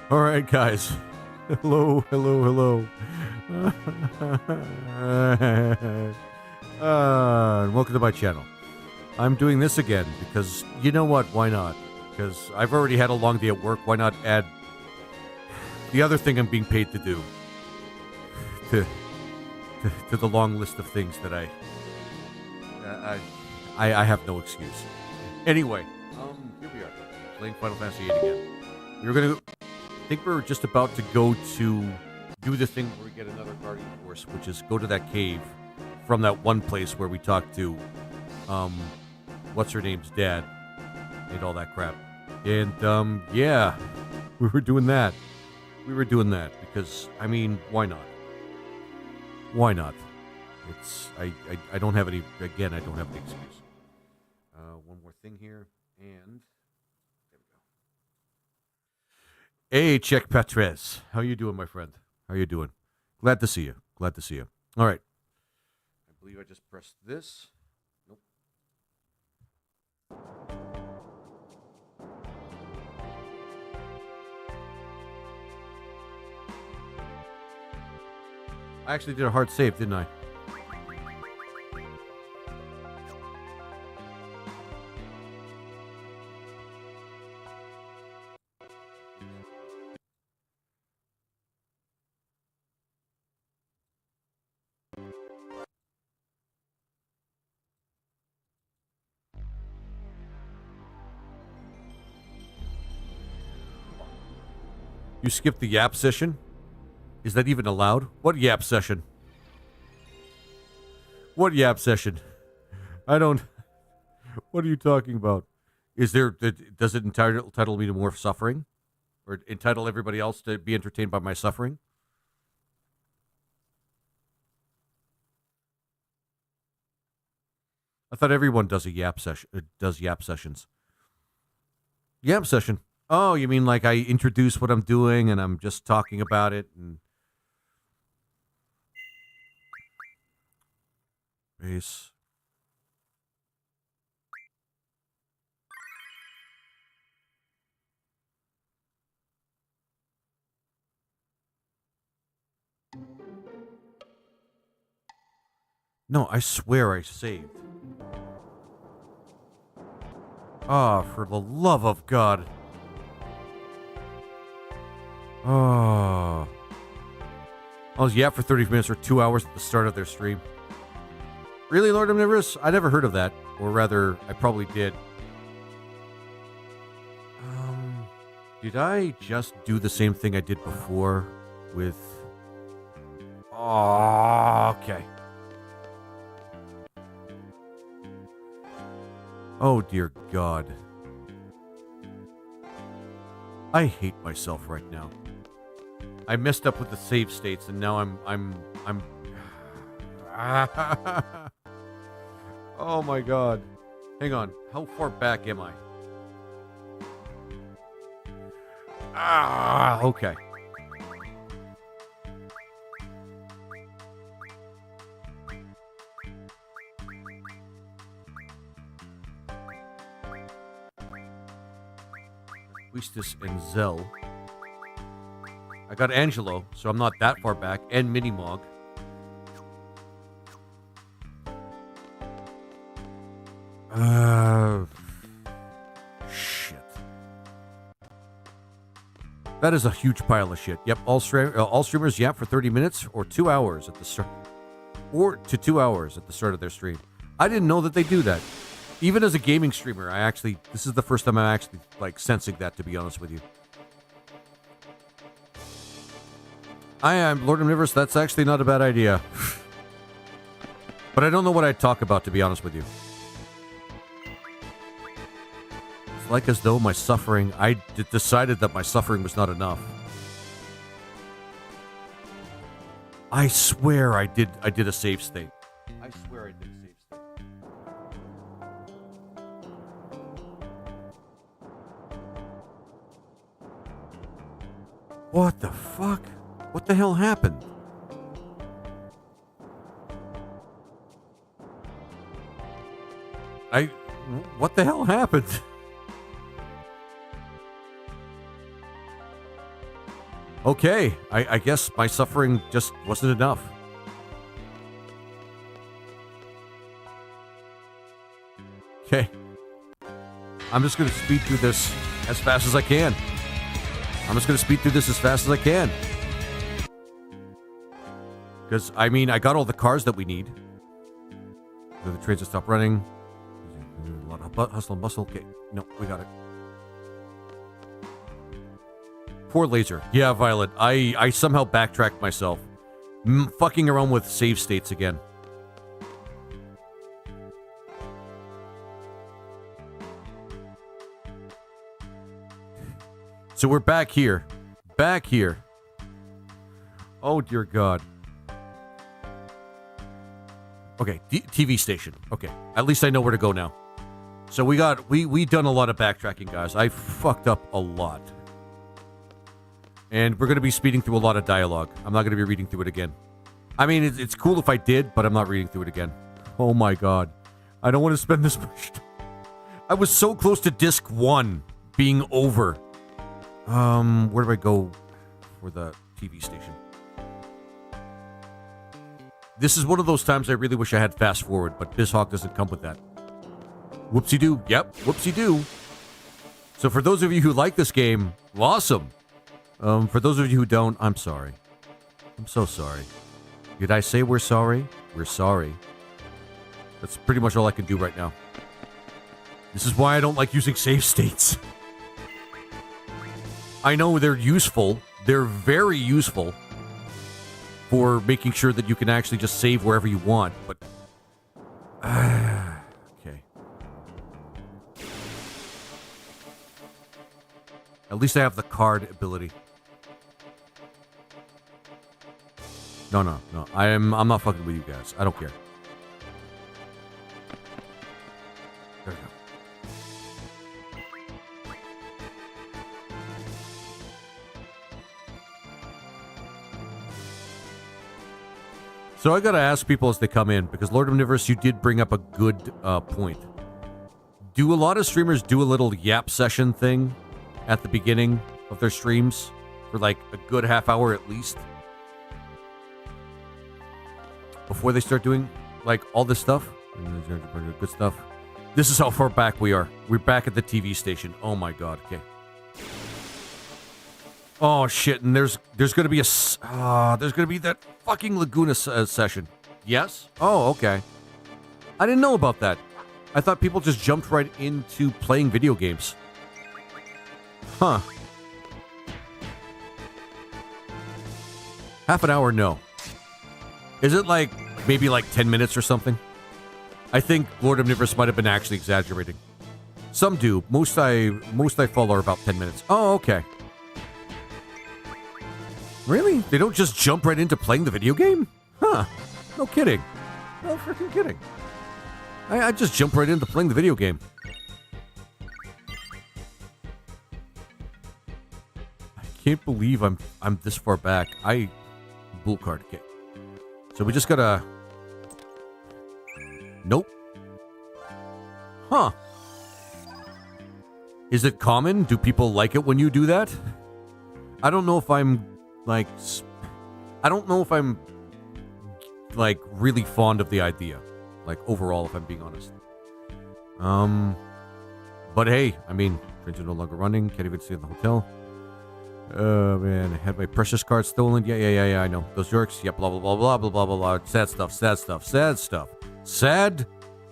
All right, guys. Hello, hello, hello. Welcome to my channel. I'm doing this again because, you know what, why not? Because I've already had a long day at work, why not add the other thing I'm being paid to do to the long list of things that I have no excuse. Anyway, here we are, playing Final Fantasy VIII again. I think we're just about to go to do the thing where we get another Guardian Force, which is go to that cave from that one place where we talked to, what's her name's dad, and all that crap. And, yeah, we were doing that. We were doing that because, I mean, why not? Why not? It's, I don't have any, again, I don't have any excuse. One more thing here, and there we go. Hey, Czech Petres. How you doing, my friend? How you doing? Glad to see you. Glad to see you. All right. I believe I just pressed this. Nope. I actually did a hard save, didn't I? You skipped the yap session? Is that even allowed? What yap session? What yap session? I don't... What are you talking about? Is there... Does it entitle me to more suffering? Or entitle everybody else to be entertained by my suffering? I thought everyone does a yap session. Does yap sessions. Yap session. Oh, you mean like I introduce what I'm doing and I'm just talking about it and... Base. No, I swear I saved. Ah, oh, for the love of God. Oh. I was yap for 30 minutes or 2 hours at the start of their stream. Really, Lord Omnivorous? I never heard of that. Or rather, I probably did. Did I just do the same thing I did before with... Oh, okay. Oh, dear God. I hate myself right now. I messed up with the save states, and now I'm... Oh, my God. Hang on. How far back am I? Okay. Priestess and Zell. I got Angelo, so I'm not that far back, and Minimog. Shit. That is a huge pile of shit. Yep, all streamers yap for 30 minutes or 2 hours at the start. Or to 2 hours at the start of their stream. I didn't know that they do that. Even as a gaming streamer, this is the first time I'm actually, like, sensing that, to be honest with you. I am Lord Omnivorous. That's actually not a bad idea. But I don't know what I'd talk about, to be honest with you. It's like as though my suffering... I decided that my suffering was not enough. I swear I did a save state. I swear I did a save state. What the fuck? What the hell happened? What the hell happened? Okay, I guess my suffering just wasn't enough. Okay. I'm just going to speed through this as fast as I can. Because, I mean, I got all the cars that we need. So the trains will stop running. A lot of hustle and bustle. Okay, no, we got it. Poor laser. Yeah, Violet, I somehow backtracked myself. Fucking around with save states again. So we're back here. Oh, dear God. Okay, TV station. Okay, at least I know where to go now. So we done a lot of backtracking, guys. I fucked up a lot. And we're going to be speeding through a lot of dialogue. I'm not going to be reading through it again. I mean, it's cool if I did, but I'm not reading through it again. Oh my God. I don't want to spend this much time. I was so close to disc 1 being over. Where do I go for the TV station? This is one of those times I really wish I had fast forward, but BizHawk doesn't come with that. Whoopsie-doo. Yep, whoopsie-doo. So for those of you who like this game, awesome. For those of you who don't, I'm sorry. I'm so sorry. Did I say we're sorry? We're sorry. That's pretty much all I can do right now. This is why I don't like using save states. I know they're useful. They're very useful for making sure that you can actually just save wherever you want, but... okay. At least I have the card ability. No. I'm not fucking with you guys. I don't care. There we go. So I gotta ask people as they come in, because Lord Omnivorous, you did bring up a good point. Do a lot of streamers do a little yap session thing at the beginning of their streams for like a good half hour at least? Before they start doing like all this stuff? Good stuff. This is how far back we are. We're back at the TV station. Oh my God. Okay. Oh shit! And there's gonna be that fucking Laguna session. Yes? Oh, okay. I didn't know about that. I thought people just jumped right into playing video games. Huh. Half an hour? No. Is it like maybe like 10 minutes or something? I think Lord Omnivorous might have been actually exaggerating. Some do. Most I follow are about 10 minutes. Oh, okay. Really? They don't just jump right into playing the video game? Huh. No kidding. No freaking kidding. I just jump right into playing the video game. I can't believe I'm this far back. Bull card. Okay. So we just gotta... Nope. Huh. Is it common? Do people like it when you do that? I don't know if I'm... Like, I don't know if I'm, like, really fond of the idea. Like, overall, if I'm being honest. But hey, I mean, trains are no longer running. Can't even stay in the hotel. Oh, man. I had my precious card stolen. Yeah, I know. Those jerks. Yeah, blah, blah, blah, blah, blah, blah, blah, blah. Sad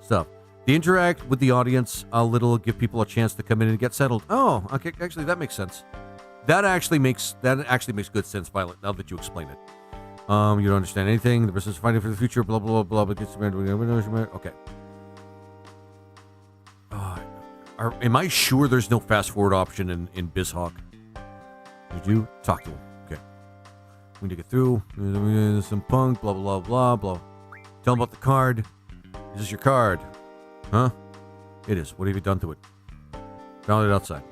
stuff. They interact with the audience a little, give people a chance to come in and get settled. Oh, okay. Actually, that makes sense. That actually makes good sense, Violet, now that you explain it. You don't understand anything. The person's fighting for the future, blah, blah, blah, blah. Okay. Am I sure there's no fast-forward option in BizHawk? Did you? Talk to him. Okay. We need to get through. Some punk, blah, blah, blah, blah. Tell him about the card. Is this your card? Huh? It is. What have you done to it? Found it outside.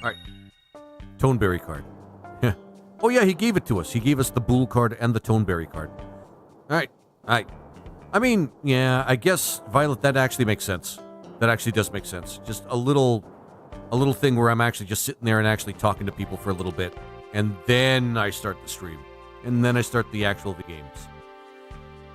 Alright. Toneberry card. Oh yeah, he gave it to us. He gave us the Bull card and the Toneberry card. Alright. I mean, yeah, I guess, Violet, that actually makes sense. That actually does make sense. Just a little a little thing where I'm actually just sitting there and actually talking to people for a little bit. And then I start the stream. And then I start the actual games.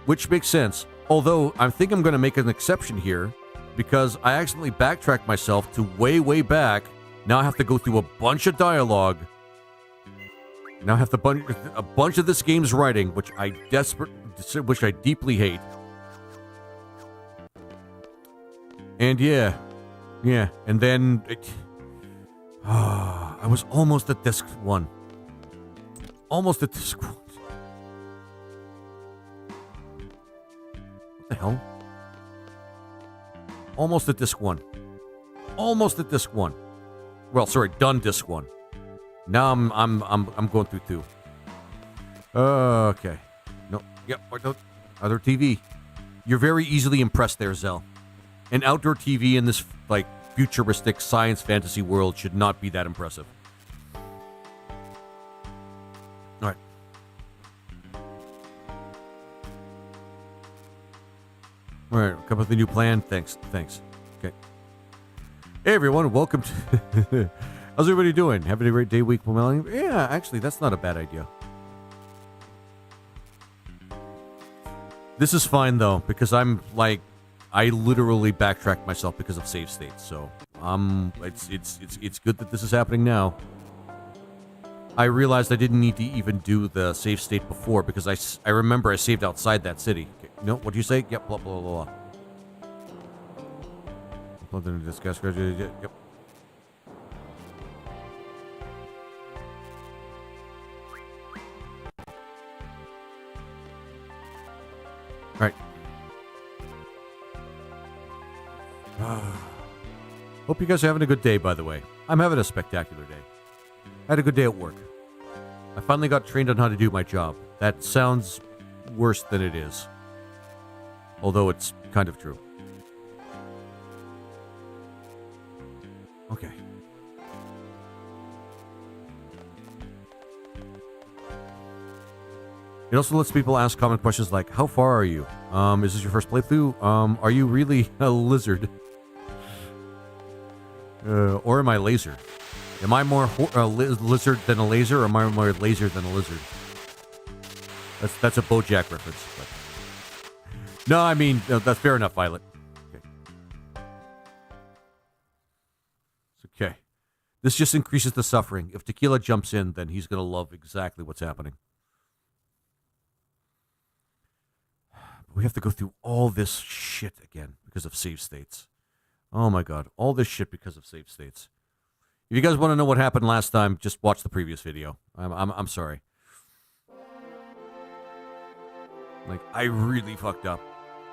Which makes sense. Although, I think I'm going to make an exception here. Because I accidentally backtracked myself to way back. Now I have to go through a bunch of dialogue. Now I have to a bunch of this game's writing, which I deeply hate. And yeah, and then I was almost at disc 1. Almost at disc 1. What the hell? Almost at disc 1. Almost at disc 1. Well, sorry, done disc 1. Now I'm going through 2. Okay. No. Yep. Other TV. You're very easily impressed there, Zell. An outdoor TV in this like futuristic science fantasy world should not be that impressive. All right. All right. Come up with a new plan. Thanks. Okay. Hey everyone, welcome to. How's everybody doing? Having a great day, week, Melanie? Yeah, actually, that's not a bad idea. This is fine though, because I'm like, I literally backtracked myself because of save states. So, it's good that this is happening now. I realized I didn't need to even do the save state before because I remember I saved outside that city. Okay. No, what do you say? Yep, blah blah blah blah. Discuss. Yep. Right. Hope you guys are having a good day, by the way. I'm having a spectacular day. I had a good day at work. I finally got trained on how to do my job. That sounds worse than it is. Although it's kind of true. Okay. It also lets people ask common questions like, how far are you? Is this your first playthrough? Are you really a lizard? Or am I laser? Am I more lizard than a laser, or am I more laser than a lizard? That's a BoJack reference. But... No, I mean, that's fair enough, Violet. Okay. It's okay. This just increases the suffering. If Tequila jumps in, then he's going to love exactly what's happening. We have to go through all this shit again because of save states. Oh my god, all this shit because of save states. If you guys want to know what happened last time, just watch the previous video. I'm sorry. Like, I really fucked up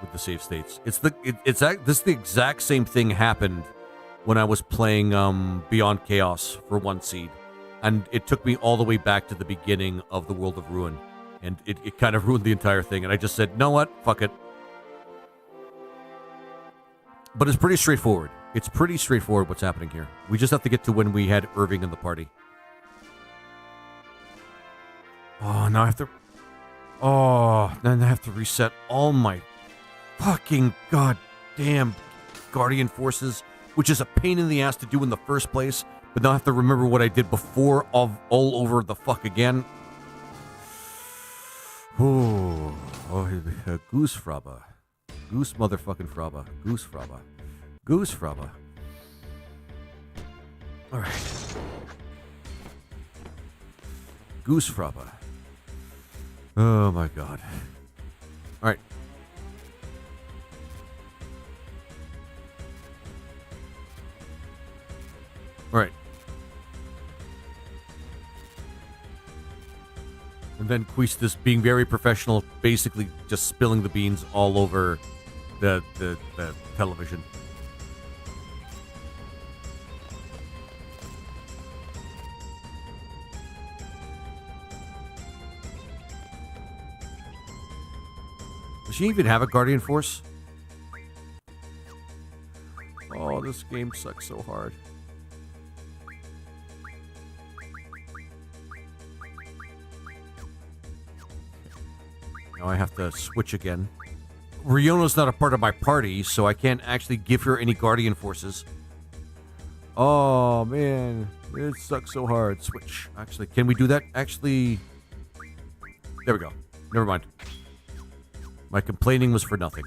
with the save states. This the exact same thing happened when I was playing Beyond Chaos for 1 seed, and it took me all the way back to the beginning of the World of Ruin. And it kind of ruined the entire thing. And I just said, know what? Fuck it. But it's pretty straightforward. It's pretty straightforward what's happening here. We just have to get to when we had Irving in the party. Oh, now I have to... Oh, then I have to reset all my fucking goddamn Guardian Forces, which is a pain in the ass to do in the first place. But now I have to remember what I did before all over the fuck again. Oh, Goose Fraba. Goose motherfucking Fraba. Goose Fraba. Goose Fraba. Alright. Goose Fraba. Oh my god. Alright. Alright. And then Queestus being very professional, basically just spilling the beans all over the television. Does she even have a Guardian Force? Oh, this game sucks so hard. Now I have to switch again. Riona's not a part of my party, so I can't actually give her any Guardian Forces. Oh, man. It sucks so hard. Switch. Actually, can we do that? Actually, there we go. Never mind. My complaining was for nothing.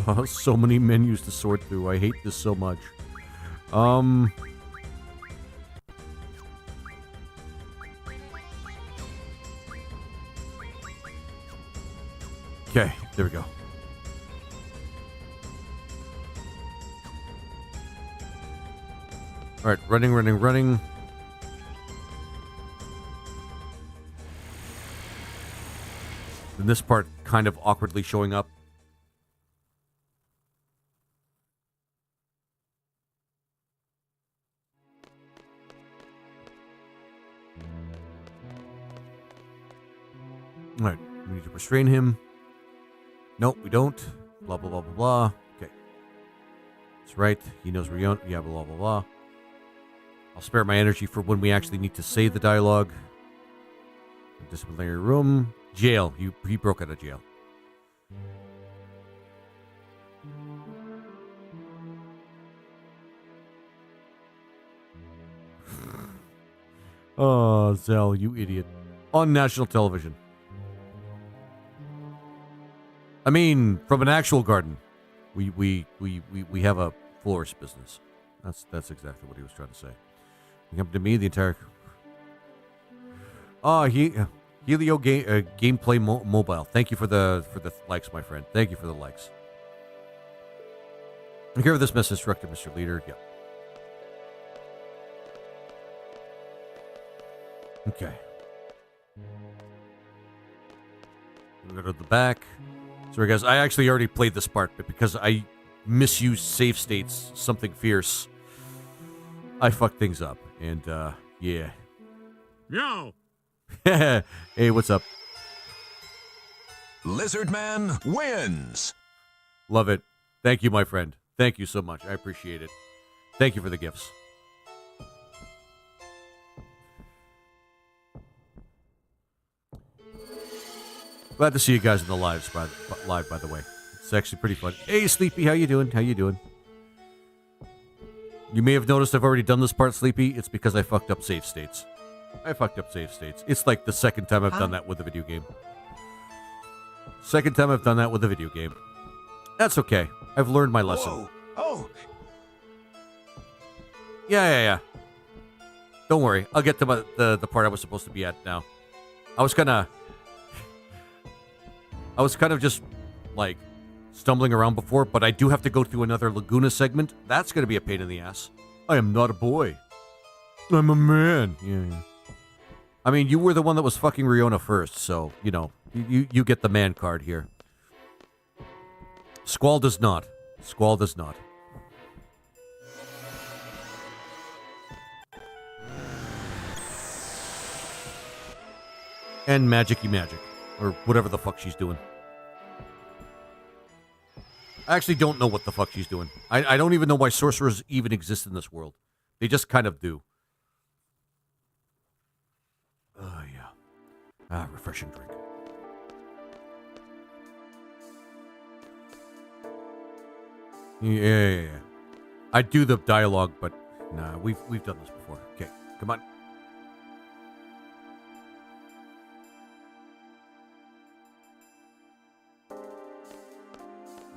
Oh, so many menus to sort through. I hate this so much. Okay, there we go. All right, running. And this part kind of awkwardly showing up. All right, we need to restrain him. Nope, we don't. Blah, blah, blah, blah, blah. Okay. That's right. He knows we're young. Yeah, blah, blah, blah. I'll spare my energy for when we actually need to say the dialogue. Disciplinary room. Jail. He broke out of jail. Oh, Zell, you idiot. On national television. I mean, from an actual garden. We have a florist business. That's exactly what he was trying to say. You come to me, the entire... Oh, Helio Gameplay Mobile. Thank you for the likes, my friend. Thank you for the likes. I care of this message, Director, Mr. Leader. Yep. Okay. We go to the back. Sorry, guys. I actually already played this part, but because I misused save states, something fierce, I fucked things up. And, yeah. Yo! Hey, what's up? Lizard Man wins! Love it. Thank you, my friend. Thank you so much. I appreciate it. Thank you for the gifts. Glad to see you guys in the live, by the way. It's actually pretty fun. Hey, Sleepy, how you doing? How you doing? You may have noticed I've already done this part, Sleepy. It's because I fucked up save states. It's like the second time I've done that with a video game. Second time I've done that with a video game. That's okay. I've learned my lesson. Whoa. Oh! Yeah. Don't worry. I'll get to the part I was supposed to be at now. I was kind of just, like, stumbling around before, but I do have to go through another Laguna segment. That's going to be a pain in the ass. I am not a boy. I'm a man. Yeah. I mean, you were the one that was fucking Riona first, so, you know, you get the man card here. Squall does not. And Magic-y Magic. Or whatever the fuck she's doing. I actually don't know what the fuck she's doing. I don't even know why sorcerers even exist in this world. They just kind of do. Oh, yeah. Refreshing drink. Yeah. I do the dialogue, but nah, we've done this before. Okay, come on.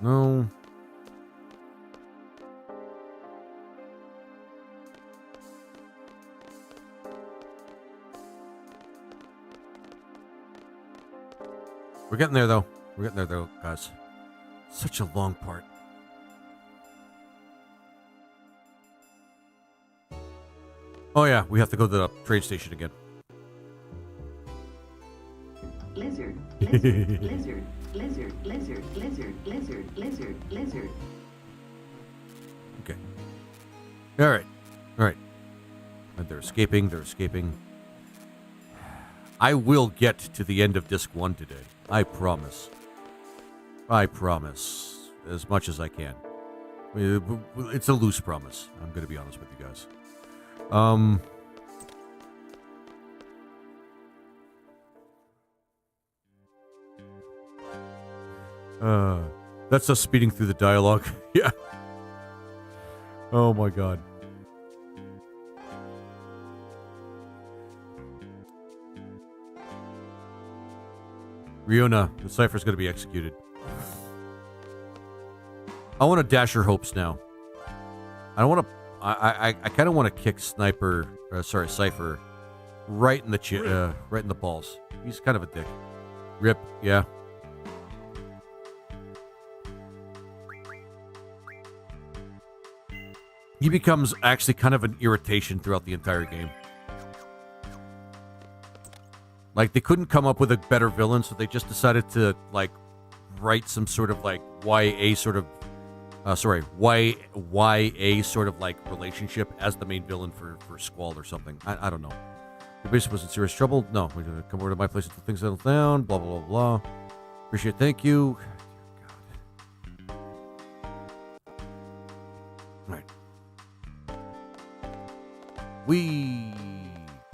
No. We're getting there, though. Guys. Such a long part. Oh, yeah. We have to go to the train station again. Lizard. Okay. All right. And they're escaping. I will get to the end of Disc 1 today. I promise. As much as I can. It's a loose promise. I'm going to be honest with you guys. That's us speeding through the dialogue. Yeah. Oh my god. Riona, the cipher's gonna be executed. I want to dash her hopes now. I don't want to. I kind of want to kick Cypher right in the right in the balls. He's kind of a dick. Rip, yeah. He becomes actually kind of an irritation throughout the entire game. Like, they couldn't come up with a better villain, so they just decided to, like, write some sort of, like, YA sort of, YA sort of, like, relationship as the main villain for Squall or something. I don't know. Your base was in serious trouble? No, we're going to come over to my place until things settle down, blah, blah, blah, blah. Appreciate it, thank you. God. All right.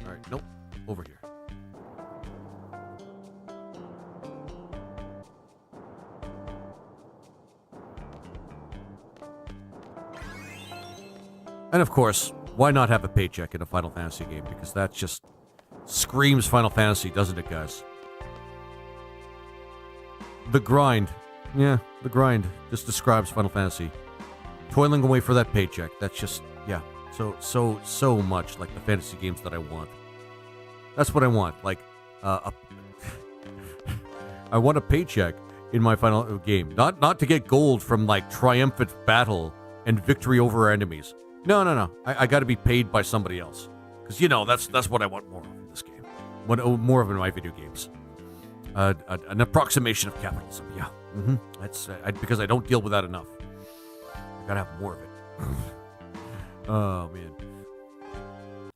All right, nope, over here. And of course, why not have a paycheck in a Final Fantasy game? Because that just screams Final Fantasy, doesn't it, guys? The grind. Yeah, the grind just describes Final Fantasy. Toiling away for that paycheck. That's just, yeah, so much like the fantasy games that I want. That's what I want. Like, I want a paycheck in my final game. Not to get gold from, like, triumphant battle and victory over our enemies. No. I got to be paid by somebody else. Because, you know, that's what I want more of in this game. More of in my video games. An approximation of capitalism, yeah. Mm-hmm. That's because I don't deal with that enough. I got to have more of it. Oh, man.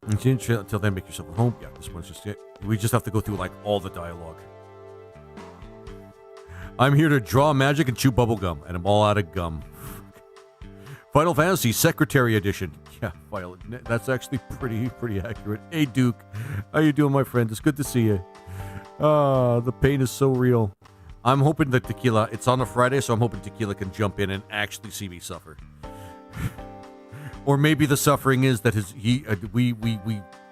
Until then, make yourself at home. Yeah, this one's just it. We just have to go through, like, all the dialogue. I'm here to draw magic and chew bubblegum, and I'm all out of gum. Final Fantasy Secretary Edition. Yeah, Violet. That's actually pretty accurate. Hey, Duke. How you doing, my friend? It's good to see you. The pain is so real. I'm hoping that Tequila, it's on a Friday, so I'm hoping Tequila can jump in and actually see me suffer. Or maybe the suffering is that we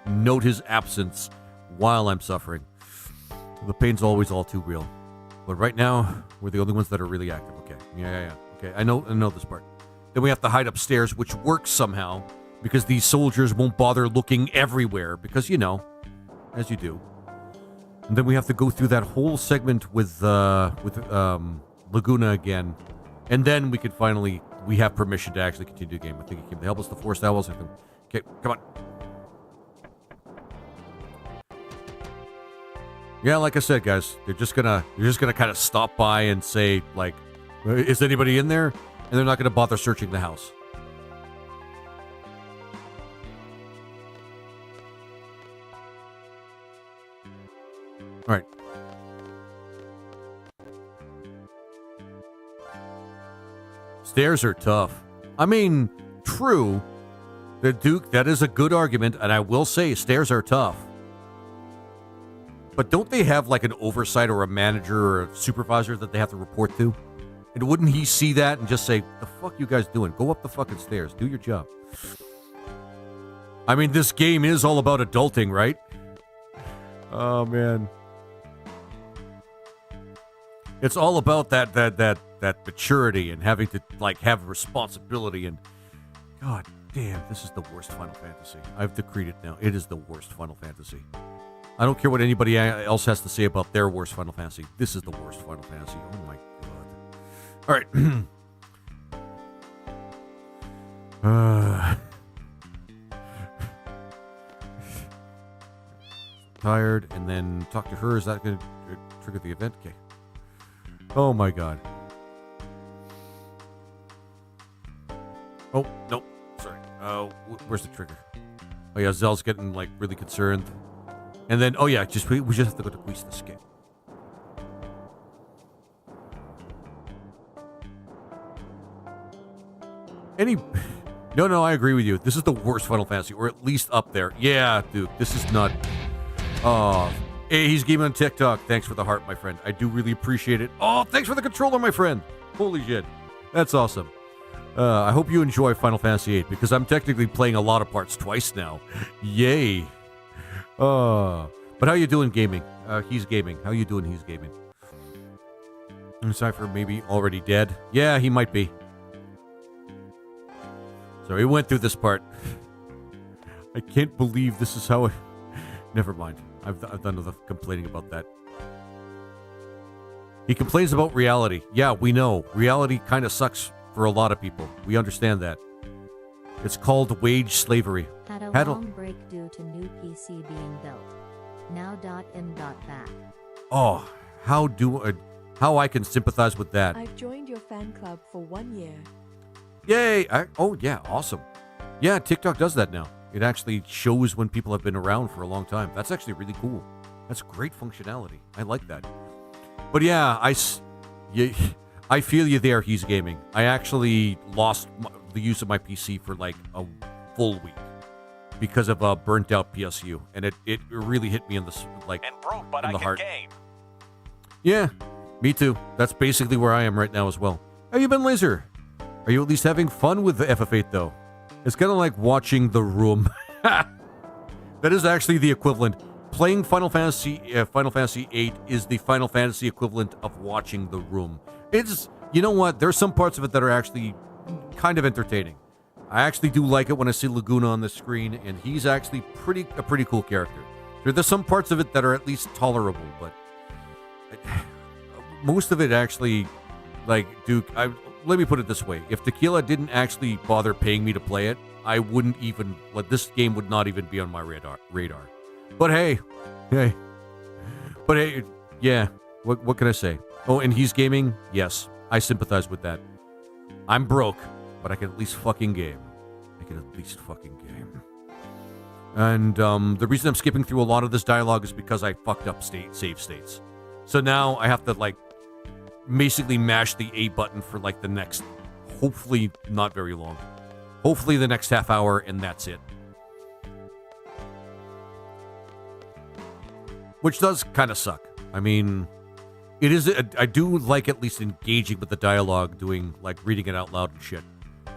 note his absence while I'm suffering. The pain's always all too real. But right now, we're the only ones that are really active. Okay. Yeah. Okay, I know this part. Then we have to hide upstairs, which works somehow, because these soldiers won't bother looking everywhere, because, you know, as you do. And then we have to go through that whole segment with Laguna again. And then we have permission to actually continue the game. I think it came to help us, the Forest Owls. Okay, come on. Yeah, like I said, guys, they're just gonna kind of stop by and say, like, is anybody in there? And they're not gonna bother searching the house. All right. Stairs are tough. I mean, true. The Duke, that is a good argument, and I will say stairs are tough. But don't they have like an oversight or a manager or a supervisor that they have to report to? And wouldn't he see that and just say, the fuck you guys doing? Go up the fucking stairs. Do your job. I mean, this game is all about adulting, right? Oh, man. It's all about that maturity and having to, like, have responsibility. And God damn, this is the worst Final Fantasy. I've decreed it now. It is the worst Final Fantasy. I don't care what anybody else has to say about their worst Final Fantasy. This is the worst Final Fantasy. Oh my God. All right. Tired, and then talk to her. Is that going to trigger the event? Okay. Oh my God. Oh, no. Sorry. Where's the trigger? Oh yeah, Zell's getting like really concerned. And then, oh yeah, we just have to go to Grease the Skip. No, I agree with you. This is the worst Final Fantasy, or at least up there. Yeah, dude, this is not. Hey, he's gaming on TikTok. Thanks for the heart, my friend. I do really appreciate it. Oh, thanks for the controller, my friend. Holy shit. That's awesome. I hope you enjoy Final Fantasy VIII, because I'm technically playing a lot of parts twice now. Yay. But how you doing gaming? He's gaming. How you doing, he's gaming? Cypher maybe already dead. Yeah, he might be. So he went through this part. I can't believe this is how I... Never mind. I've done enough complaining about that. He complains about reality. Yeah, we know. Reality kind of sucks for a lot of people. We understand that. It's called wage slavery. Had a long break due to new PC being built. Now .in.back. Oh, how I can sympathize with that. I've joined your fan club for 1 year. Yay! Oh, yeah, awesome. Yeah, TikTok does that now. It actually shows when people have been around for a long time. That's actually really cool. That's great functionality. I like that. But yeah, I feel you there, he's gaming. I actually lost the use of my PC for like a full week because of a burnt out PSU, and it really hit me in the in the heart. Game. Yeah, me too. That's basically where I am right now as well. How you been, Laser? Are you at least having fun with the FF8 though? It's kind of like watching The Room. That is actually the equivalent. Playing Final Fantasy VIII is the Final Fantasy equivalent of watching The Room. It's, you know what? There's some parts of it that are actually kind of entertaining. I actually do like it when I see Laguna on the screen, and he's actually a pretty cool character. There's some parts of it that are at least tolerable, but most of it actually, like, Duke, let me put it this way. If Tequila didn't actually bother paying me to play it, I wouldn't even, like, this game would not even be on my radar. But hey, yeah, what can I say? Oh, and he's gaming? Yes, I sympathize with that. I'm broke, but I can at least fucking game. And the reason I'm skipping through a lot of this dialogue is because I fucked up save states. So now I have to, like, basically mash the A button for, like, the next, hopefully not very long. Hopefully the next half hour, and that's it. Which does kind of suck. I mean, it is. I do like at least engaging with the dialogue, doing, like, reading it out loud and shit.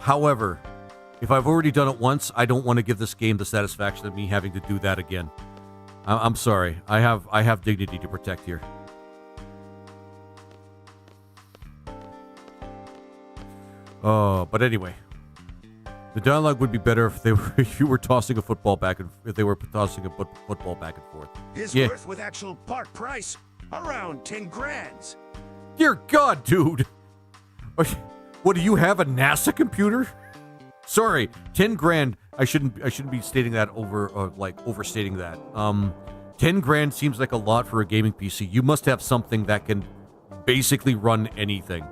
However, if I've already done it once, I don't want to give this game the satisfaction of me having to do that again. I'm sorry. I have dignity to protect here. But anyway, the dialogue would be better if you were tossing a football back and football back and forth. His worth with actual part price around 10 grand. Dear God, dude! What do you have, a NASA computer? Sorry, 10 grand. I shouldn't be stating that overstating that. 10 grand seems like a lot for a gaming PC. You must have something that can basically run anything.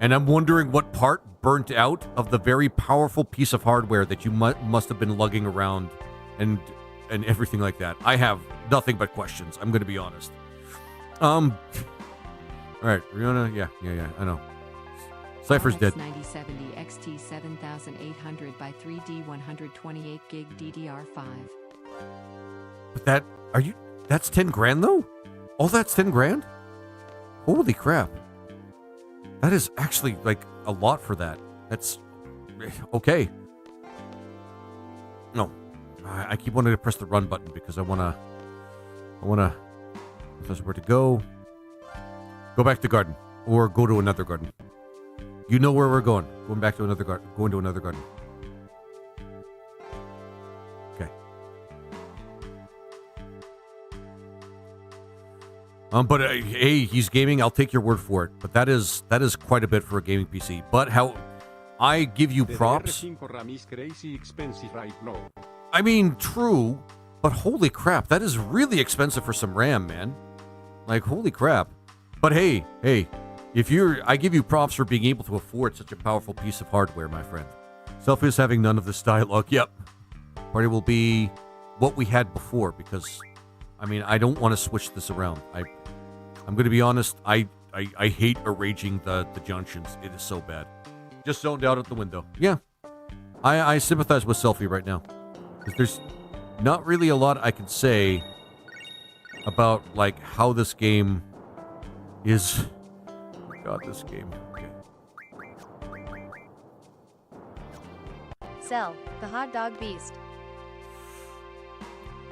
And I'm wondering what part burnt out of the very powerful piece of hardware that you must have been lugging around and everything like that. I have nothing but questions. I'm going to be honest. All right, Rihanna. Yeah, I know. Cypher's dead. 9070 XT 7800 by 3D 128 gig DDR5. But that's 10 grand though? All that's 10 grand? Holy crap. That is actually, like, a lot for that. That's okay. No, I keep wanting to press the run button because I wanna. If there's where to go back to the garden or go to another garden. You know where we're going. Going back to another garden. Going to another garden. Okay. But hey, he's gaming. I'll take your word for it. But that is quite a bit for a gaming PC. But how I give you props. I mean, true. But holy crap, that is really expensive for some RAM, man. Like, holy crap. But hey, I give you props for being able to afford such a powerful piece of hardware, my friend. Selfie is having none of this dialogue. Yep. Party will be what we had before because, I mean, I don't want to switch this around. I'm going to be honest. I hate arranging the junctions. It is so bad. Just zoned out at the window. Yeah. I sympathize with Selfie right now because there's not really a lot I can say about like how this game is. Oh God, this game. Okay. Cell, the hot dog beast.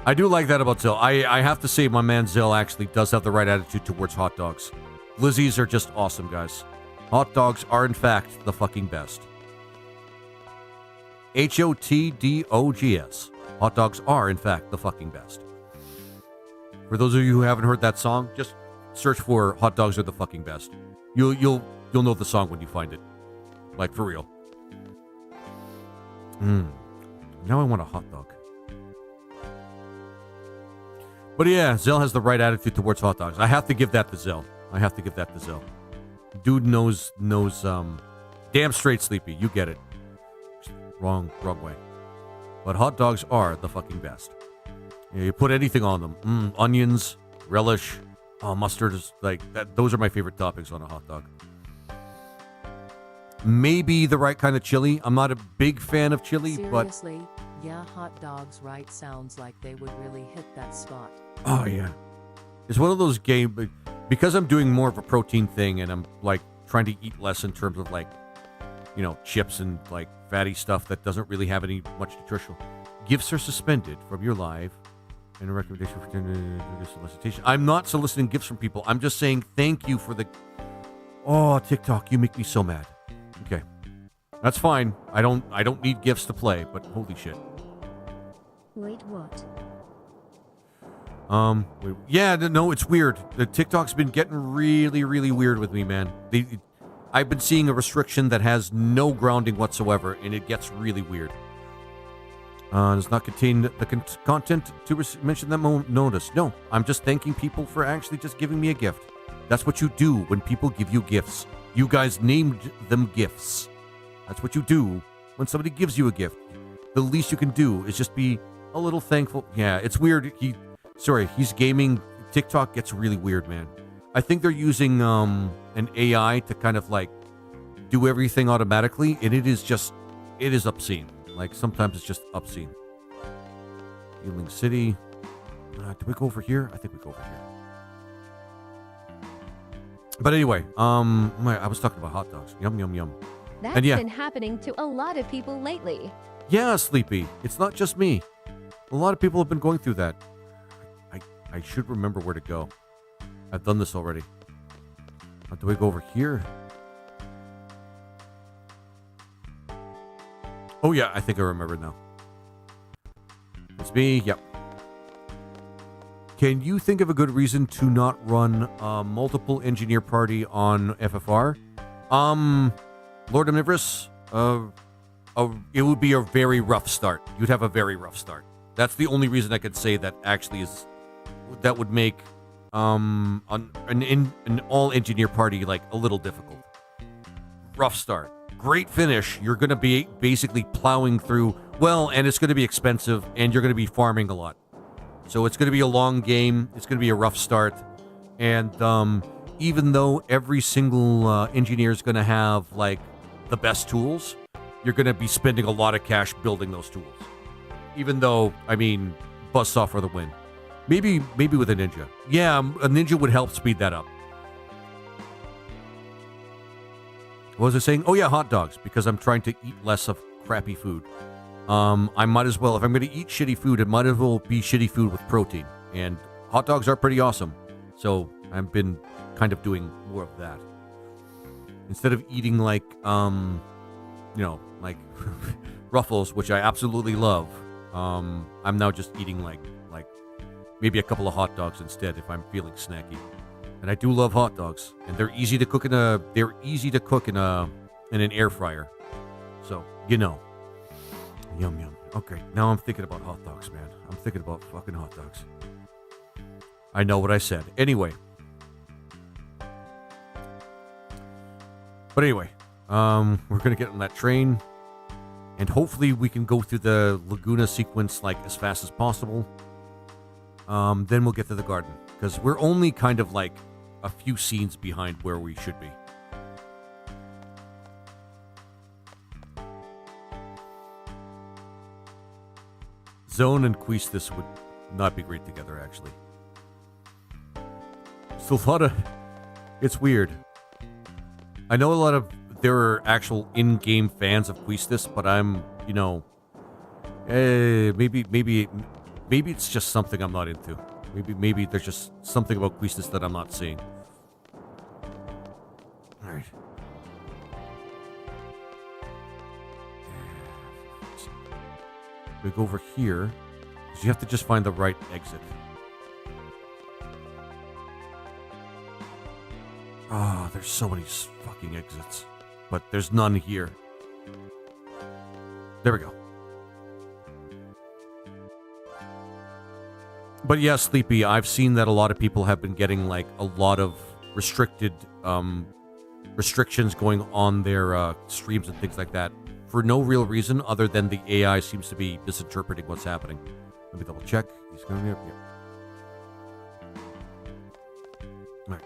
I do like that about Zill. I have to say, my man Zill actually does have the right attitude towards hot dogs. Glizzies are just awesome, guys. Hot dogs are, in fact, the fucking best. HOTDOGS. Hot dogs are, in fact, the fucking best. For those of you who haven't heard that song, just search for "Hot Dogs Are the Fucking Best." You'll know the song when you find it. Like, for real. Now I want a hot dog. But yeah, Zell has the right attitude towards hot dogs. I have to give that to Zell. Dude knows, damn straight, Sleepy. You get it. Wrong way. But hot dogs are the fucking best. Yeah, you put anything on them. Onions, relish, mustard is like that. Those are my favorite toppings on a hot dog. Maybe the right kind of chili. I'm not a big fan of chili, Seriously, yeah, hot dogs, right? Sounds like they would really hit that spot. Oh yeah, it's one of those games because I'm doing more of a protein thing and I'm like trying to eat less in terms of like, chips and like fatty stuff that doesn't really have any much nutritional. Gifts are suspended from your live and a recommendation for solicitation. I'm not soliciting gifts from people. I'm just saying thank you for the. Oh, TikTok, you make me so mad. Okay, that's fine. I don't need gifts to play, but holy shit. Wait, what? Yeah, no, it's weird. The TikTok's been getting really, really weird with me, man. I've been seeing a restriction that has no grounding whatsoever, and it gets really weird. Does not contain the content to mention that notice. No, I'm just thanking people for actually just giving me a gift. That's what you do when people give you gifts. You guys named them gifts. That's what you do when somebody gives you a gift. The least you can do is just be a little thankful. Yeah, it's weird. He's gaming. TikTok gets really weird, man. I think they're using an AI to kind of like do everything automatically, and it is obscene. Like sometimes it's just obscene. Healing City. Do we go over here? I think we go over here. But anyway, I was talking about hot dogs. Yum, yum, yum. That's been happening to a lot of people lately. Yeah, Sleepy. It's not just me. A lot of people have been going through that. I should remember where to go. I've done this already. Do we go over here? Oh yeah, I think I remember now. It's me. Yep. Can you think of a good reason to not run a multiple engineer party on FFR? Lord Omnivorous, it would be a very rough start. You'd have a very rough start. That's the only reason I could say that actually that would make an all engineer party like a little difficult. Rough start. Great finish. You're going to be basically plowing through, and it's going to be expensive, and you're going to be farming a lot. So it's going to be a long game. It's going to be a rough start. And even though every single engineer is going to have like the best tools, you're going to be spending a lot of cash building those tools. Even though, buzzsaw for the win. Maybe with a ninja. Yeah, a ninja would help speed that up. What was I saying? Oh yeah, hot dogs, because I'm trying to eat less of crappy food. I might as well, if I'm going to eat shitty food, it might as well be shitty food with protein. And hot dogs are pretty awesome. So I've been kind of doing more of that. Instead of eating like, like Ruffles, which I absolutely love, I'm now just eating like maybe a couple of hot dogs instead if I'm feeling snacky. And I do love hot dogs, and they're easy to cook in an air fryer. So, Yum yum. Okay, now I'm thinking about hot dogs, man. I'm thinking about fucking hot dogs. I know what I said. Anyway. But anyway, we're gonna get on that train, and hopefully we can go through the Laguna sequence like as fast as possible. Then we'll get to the garden, because we're only kind of like a few scenes behind where we should be. Zone and Queestis would not be great together, actually. It's a lot of... It's weird. I know a lot of... There are actual in-game fans of Quistis, but I'm, you know... maybe it's just something I'm not into. Maybe there's just something about Quistis that I'm not seeing. Alright. We go over here, because you have to just find the right exit. Ah, there's so many fucking exits. But there's none here. There we go. But yeah, Sleepy, I've seen that a lot of people have been getting, like, a lot of restrictions going on their streams and things like that for no real reason other than the AI seems to be misinterpreting what's happening. Let me double check. He's going to be up here. All right.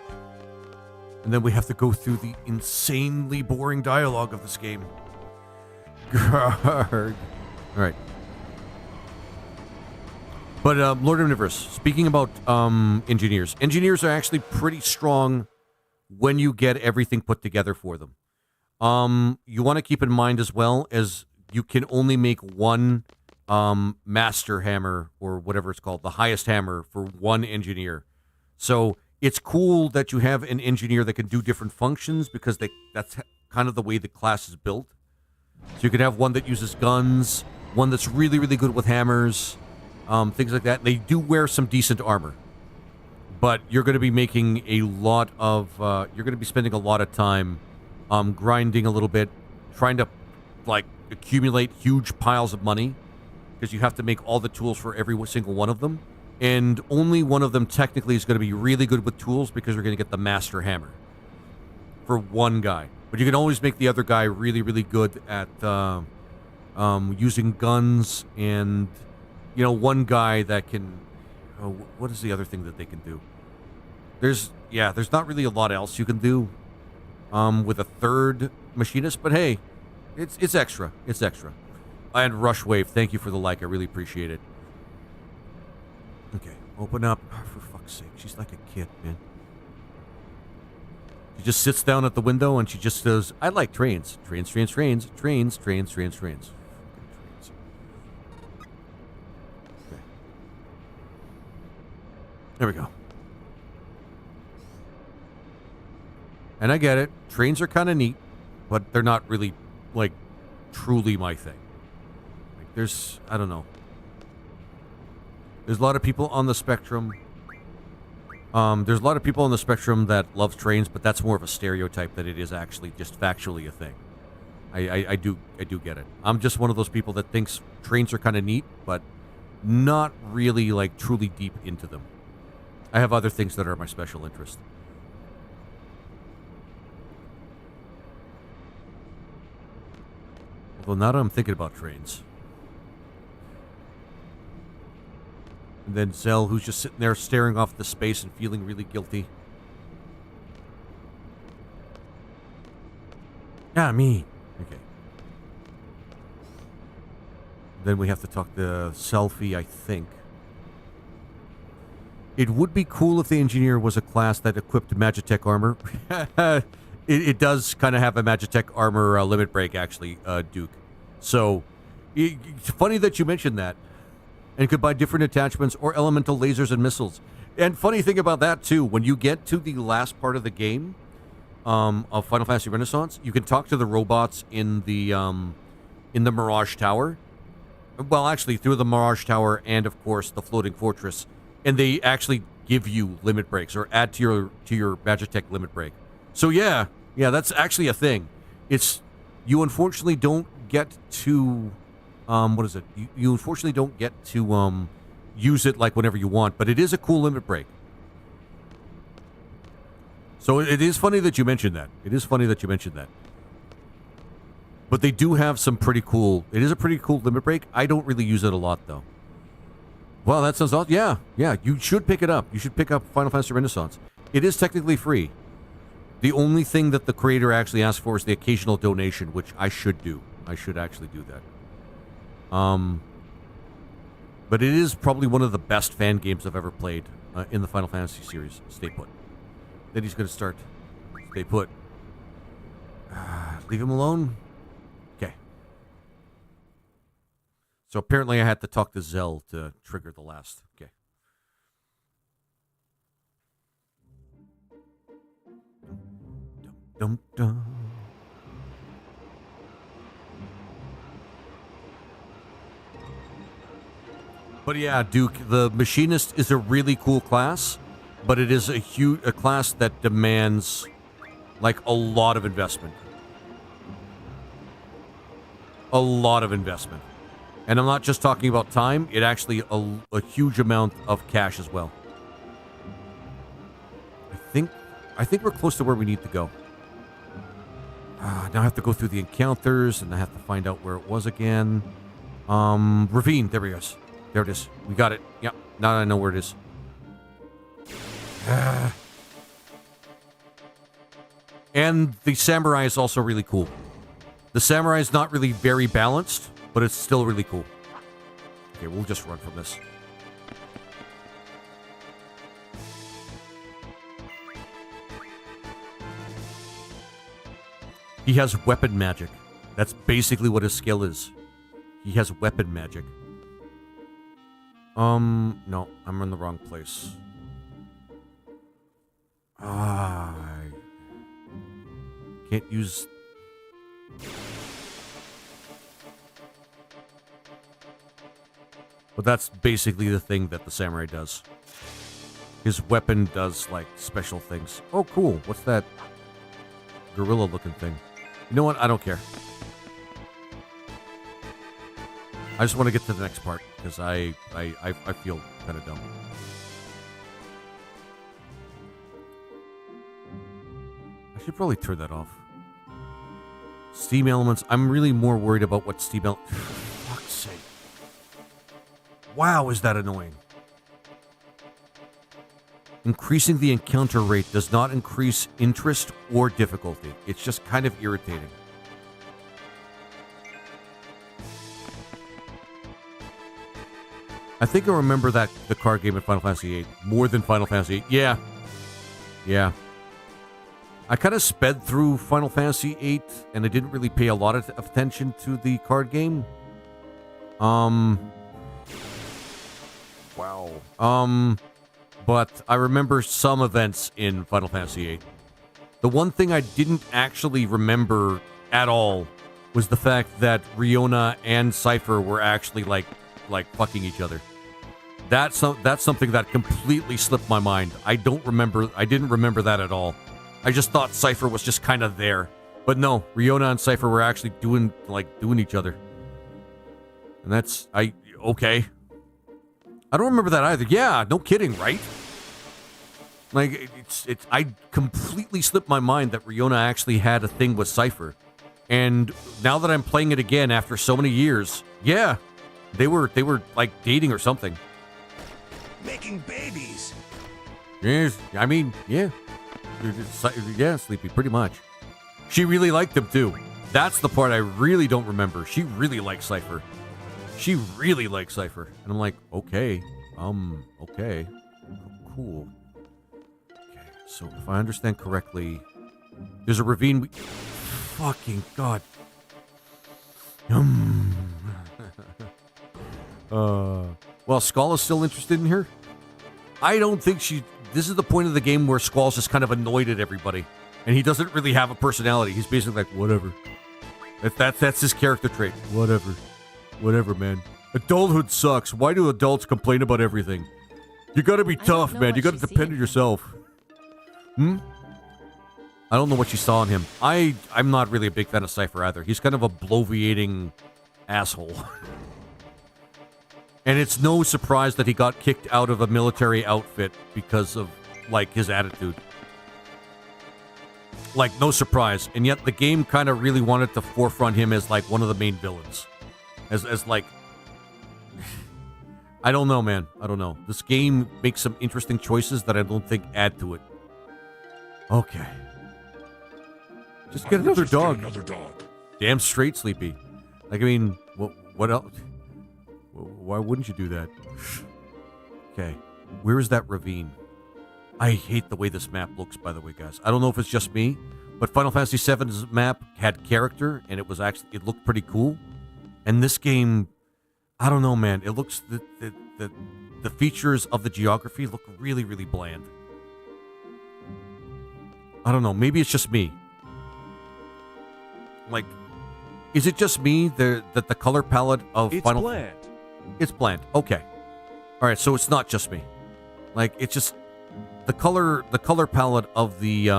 And then we have to go through the insanely boring dialogue of this game. All right. But Lord of the Universe, speaking about engineers. Engineers are actually pretty strong when you get everything put together for them. You want to keep in mind as well as you can only make one master hammer or whatever it's called, the highest hammer for one engineer. So it's cool that you have an engineer that can do different functions because that's kind of the way the class is built. So you can have one that uses guns, one that's really, really good with hammers, things like that. They do wear some decent armor. But you're going to be making a lot of, you're going to be spending a lot of time grinding a little bit, trying to, like, accumulate huge piles of money because you have to make all the tools for every single one of them. And only one of them technically is going to be really good with tools because you're going to get the master hammer for one guy. But you can always make the other guy really, really good at using guns and, you know, one guy that can... Oh, what is the other thing that they can do? There's not really a lot else you can do with a third machinist, but hey, it's extra. It's extra. And Rushwave, thank you for the like. I really appreciate it. Okay, open up. Oh, for fuck's sake, she's like a kid, man. She just sits down at the window and she just says, I like trains. Trains, trains, trains. Trains, trains, trains, trains. Okay. There we go. And I get it. Trains are kind of neat, but they're not really, like, truly my thing. Like, there's, I don't know. There's a lot of people on the spectrum. There's a lot of people on the spectrum that love trains, but that's more of a stereotype than it is actually just factually a thing. I do get it. I'm just one of those people that thinks trains are kind of neat, but not really, like, truly deep into them. I have other things that are my special interest. Well, now that I'm thinking about trains. And then Zell, who's just sitting there staring off the space and feeling really guilty. Yeah, me. Okay. Then we have to talk to Selfie, I think. It would be cool if the engineer was a class that equipped Magitech armor. It does kind of have a Magitech armor limit break, actually, Duke. So, it's funny that you mentioned that. And could buy different attachments or elemental lasers and missiles. And funny thing about that, too, when you get to the last part of the game of Final Fantasy Renaissance, you can talk to the robots in the Mirage Tower. Well, actually, through the Mirage Tower and, of course, the Floating Fortress. And they actually give you limit breaks or add to your Magitech limit break. So, yeah, that's actually a thing. It's, you unfortunately don't get to... what is it? You unfortunately don't get to use it like whenever you want, but it is a cool limit break. So it is funny that you mentioned that. It is funny that you mentioned that. But they do have some pretty cool... It is a pretty cool limit break. I don't really use it a lot, though. Well, that sounds awesome. Yeah. You should pick it up. You should pick up Final Fantasy Renaissance. It is technically free. The only thing that the creator actually asks for is the occasional donation, which I should do. I should actually do that. But it is probably one of the best fan games I've ever played in the Final Fantasy series. Stay put. then he's going to start. Stay put. Leave him alone. Okay. So apparently I had to talk to Zell to trigger the last. Okay. Dum, dum. But yeah, Duke, the machinist is a really cool class, but it is a class that demands like a lot of investment. A lot of investment. And I'm not just talking about time, it actually a huge amount of cash as well. I think we're close to where we need to go. Now I have to go through the encounters, and I have to find out where it was again. Ravine, there it is. There it is. We got it. Yep. Now I know where it is. And the samurai is also really cool. The samurai is not really very balanced, but it's still really cool. Okay, we'll just run from this. He has weapon magic. That's basically what his skill is. He has weapon magic. No, I'm in the wrong place. I can't use... But that's basically the thing that the samurai does. His weapon does, like, special things. Oh, cool. What's that gorilla-looking thing? You know what? I don't care. I just want to get to the next part, because I feel kind of dumb. I should probably turn that off. Steam elements. I'm really more worried about what steam elements... For fuck's sake. Wow, is that annoying. Increasing the encounter rate does not increase interest or difficulty. It's just kind of irritating. I think I remember that the card game in Final Fantasy VIII more than Final Fantasy VIII. Yeah. I kind of sped through Final Fantasy VIII, and I didn't really pay a lot of attention to the card game. Wow. But I remember some events in Final Fantasy VIII. The one thing I didn't actually remember at all was the fact that Riona and Cypher were actually like fucking each other. That's something that completely slipped my mind. I didn't remember that at all. I just thought Cypher was just kind of there. But no, Riona and Cypher were actually doing each other. And that's okay. I don't remember that either. Yeah, no kidding, right? Like I completely slipped my mind that Riona actually had a thing with Cypher. And now that I'm playing it again after so many years, yeah, they were like dating or something. Making babies. Yes, I mean, yeah. Yeah, Sleepy, pretty much. She really liked him too. That's the part I really don't remember. She really liked Cypher. And I'm like, okay. Okay. Cool. Okay, so if I understand correctly, there's a ravine fucking God. Well, Skull is still interested in her. I don't think this is the point of the game where Squall's just kind of annoyed at everybody. And he doesn't really have a personality. He's basically like, whatever. That's his character trait. Whatever, man. Adulthood sucks. Why do adults complain about everything? You gotta be tough, man. You gotta depend on yourself. I don't know what you saw in him. I'm not really a big fan of Cypher either. He's kind of a bloviating asshole. And it's no surprise that he got kicked out of a military outfit because of, like, his attitude. Like, no surprise. And yet the game kind of really wanted to forefront him as, like, one of the main villains. As like... I don't know, man. I don't know. This game makes some interesting choices that I don't think add to it. Okay. Just get another dog. Damn straight, Sleepy. Like, I mean, what else? Why wouldn't you do that? Okay. Where is that ravine? I hate the way this map looks, by the way, guys. I don't know if it's just me, but Final Fantasy VII's map had character, and it looked pretty cool. And this game, I don't know, man. It looks the features of the geography look really, really bland. I don't know. Maybe it's just me. Like, is it just me that the color palette of It's Final? bland. It's bland. Okay. All right. So it's not just me. Like, it's just the color palette of the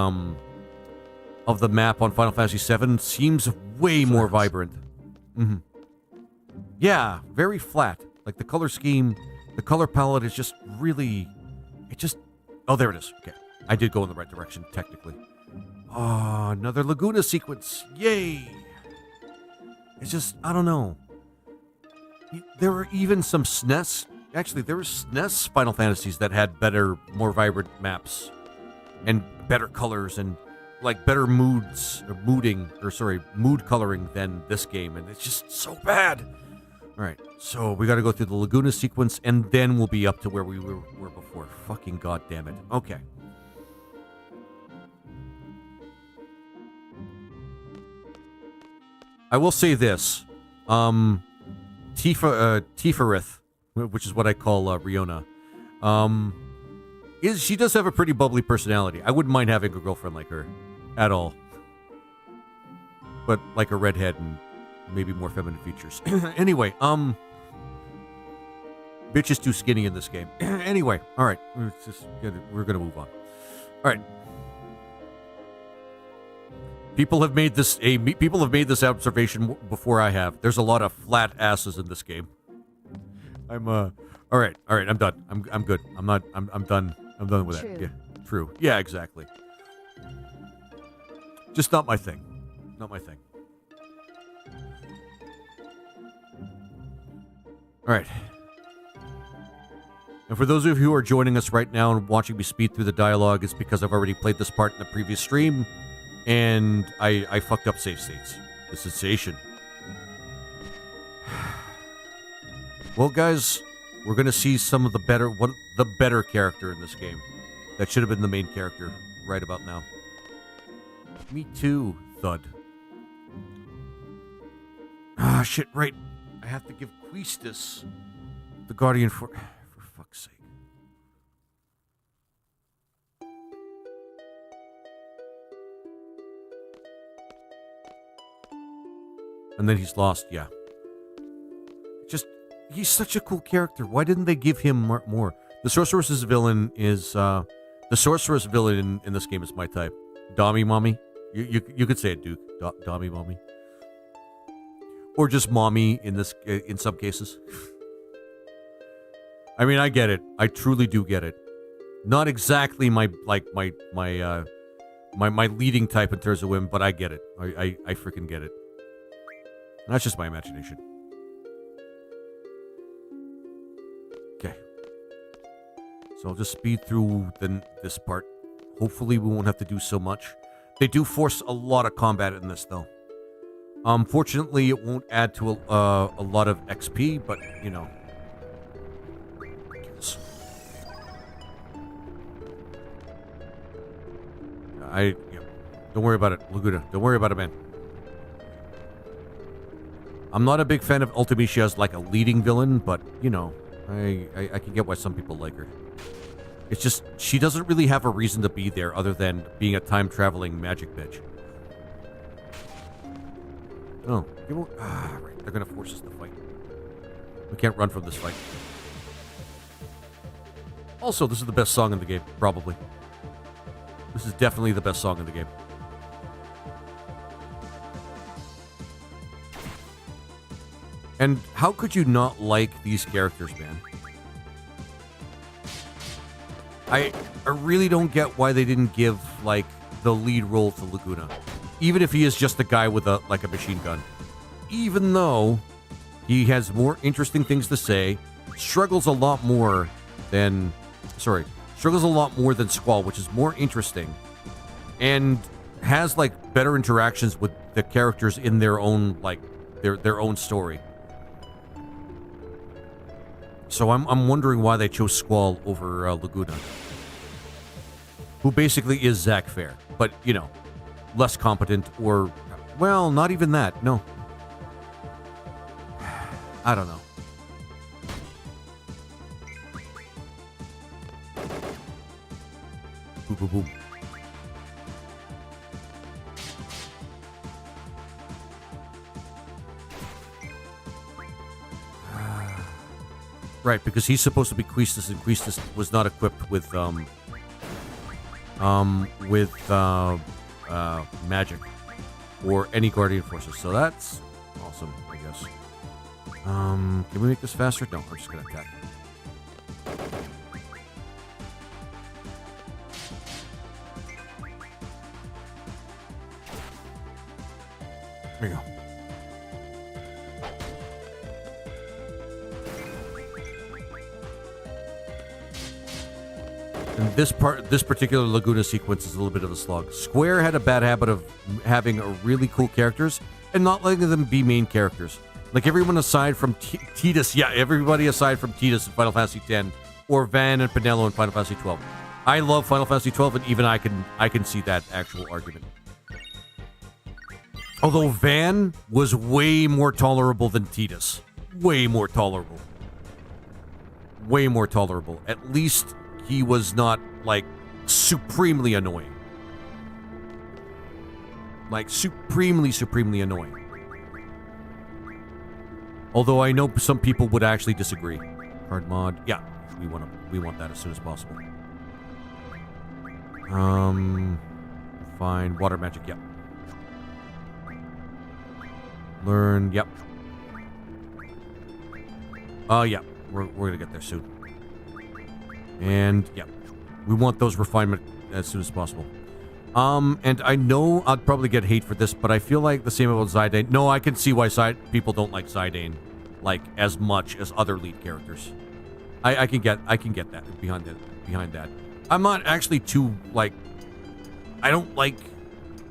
map on Final Fantasy VII seems way more vibrant. Mm-hmm. Yeah, very flat. Like the color scheme, the color palette is just really. Oh, there it is. Okay, I did go in the right direction technically. Oh, another Laguna sequence. Yay! It's just, I don't know. There were even some SNES. Actually, there were SNES Final Fantasies that had better, more vibrant maps and better colors and like better mood coloring than this game, and it's just so bad. All right, so we got to go through the Laguna sequence, and then we'll be up to where we were before. Fucking goddamn it. Okay. I will say this. Tifarith, which is what I call Riona, she does have a pretty bubbly personality. I wouldn't mind having a girlfriend like her at all. But like a redhead and maybe more feminine features. Anyway, bitch is too skinny in this game. Anyway, all right, we're gonna move on. All right. People have made this observation before I have. There's a lot of flat asses in this game. All right, I'm done. I'm good. I'm done. I'm done with that. Yeah, true. Yeah, exactly. Just not my thing. Not my thing. All right. And for those of you who are joining us right now and watching me speed through the dialogue, it's because I've already played this part in the previous stream, and I fucked up save states. The sensation. Well, guys, we're gonna see some of the better character in this game. That should have been the main character right about now. Me too, Thud. Ah, shit, right. I have to give Quistis the Guardian for fuck's sake. And then he's lost, yeah. He's such a cool character. Why didn't they give him more? The sorceress villain in this game is my type. Dommy mommy. You could say it, Duke. Dommy mommy. Or just mommy in some cases. I mean, I get it. I truly do get it. Not exactly my leading type in terms of women, but I get it. I freaking get it. That's just my imagination. Okay. So I'll just speed through this part. Hopefully we won't have to do so much. They do force a lot of combat in this, though. Fortunately, it won't add to a lot of XP, but, you know. Don't worry about it, Laguna. Don't worry about it, man. I'm not a big fan of Ultimecia as like a leading villain, but, you know, I can get why some people like her. It's just, she doesn't really have a reason to be there other than being a time-traveling magic bitch. Oh, right. They're going to force us to fight. We can't run from this fight. Also, this is the best song in the game, probably. This is definitely the best song in the game. And how could you not like these characters, man? I really don't get why they didn't give, like, the lead role to Laguna. Even if he is just a guy with a machine gun. Even though he has more interesting things to say, struggles a lot more than Squall, which is more interesting, and has, like, better interactions with the characters in their own, like, their own story. So I'm wondering why they chose Squall over Laguna. who basically is Zach Fair, but, you know, less competent or, well, not even that. No. I don't know. Boom, boom, boom. Right, because he's supposed to be Quistis, and Quistis was not equipped with magic or any Guardian Forces, so that's awesome, I guess. Can we make this faster? No, we're just gonna attack. There you go. And this particular Laguna sequence is a little bit of a slog. Square had a bad habit of having really cool characters and not letting them be main characters. Like everyone aside from Tidus, yeah, everybody aside from Tidus in Final Fantasy X, or Van and Pinello in Final Fantasy XII. I love Final Fantasy XII, and even I can see that actual argument. Although Van was way more tolerable than Tidus. Way more tolerable. Way more tolerable. At least he was not, like, supremely annoying. Like, supremely annoying. Although I know some people would actually disagree. Hard mod. Yeah, we want that as soon as possible. Fine. Water magic, yep. Learn, yep. Yeah. We're gonna get there soon. And, yeah. We want those refinement as soon as possible. And I know I'd probably get hate for this, but I feel like the same about Zidane. No, I can see why people don't like Zidane, like, as much as other lead characters. I can get that behind that. I'm not actually too, like, I don't, like,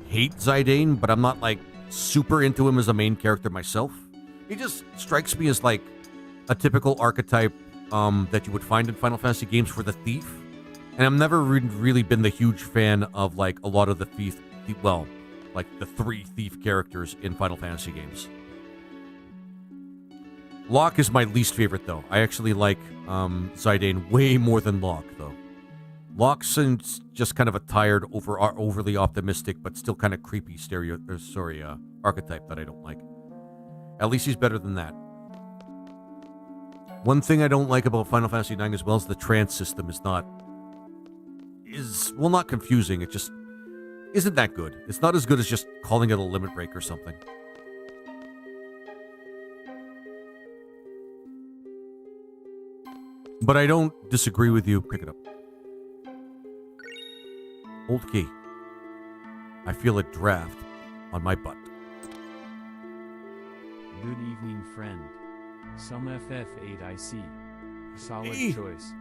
hate Zidane, but I'm not, like, super into him as a main character myself. He just strikes me as, like, a typical archetype that you would find in Final Fantasy games for the thief. And I've never really been the huge fan of, like, a lot of the thief, well, like, the 3 thief characters in Final Fantasy games. Locke is my least favorite, though. I actually like Zidane way more than Locke, though. Locke's just kind of a tired, overly optimistic, but still kind of creepy archetype that I don't like. At least he's better than that. One thing I don't like about Final Fantasy IX as well is the trance system not confusing. It just isn't that good. It's not as good as just calling it a limit break or something. But I don't disagree with you. Pick it up. Old key. I feel a draft on my butt. Good evening, friend. Some FF8IC. Solid choice.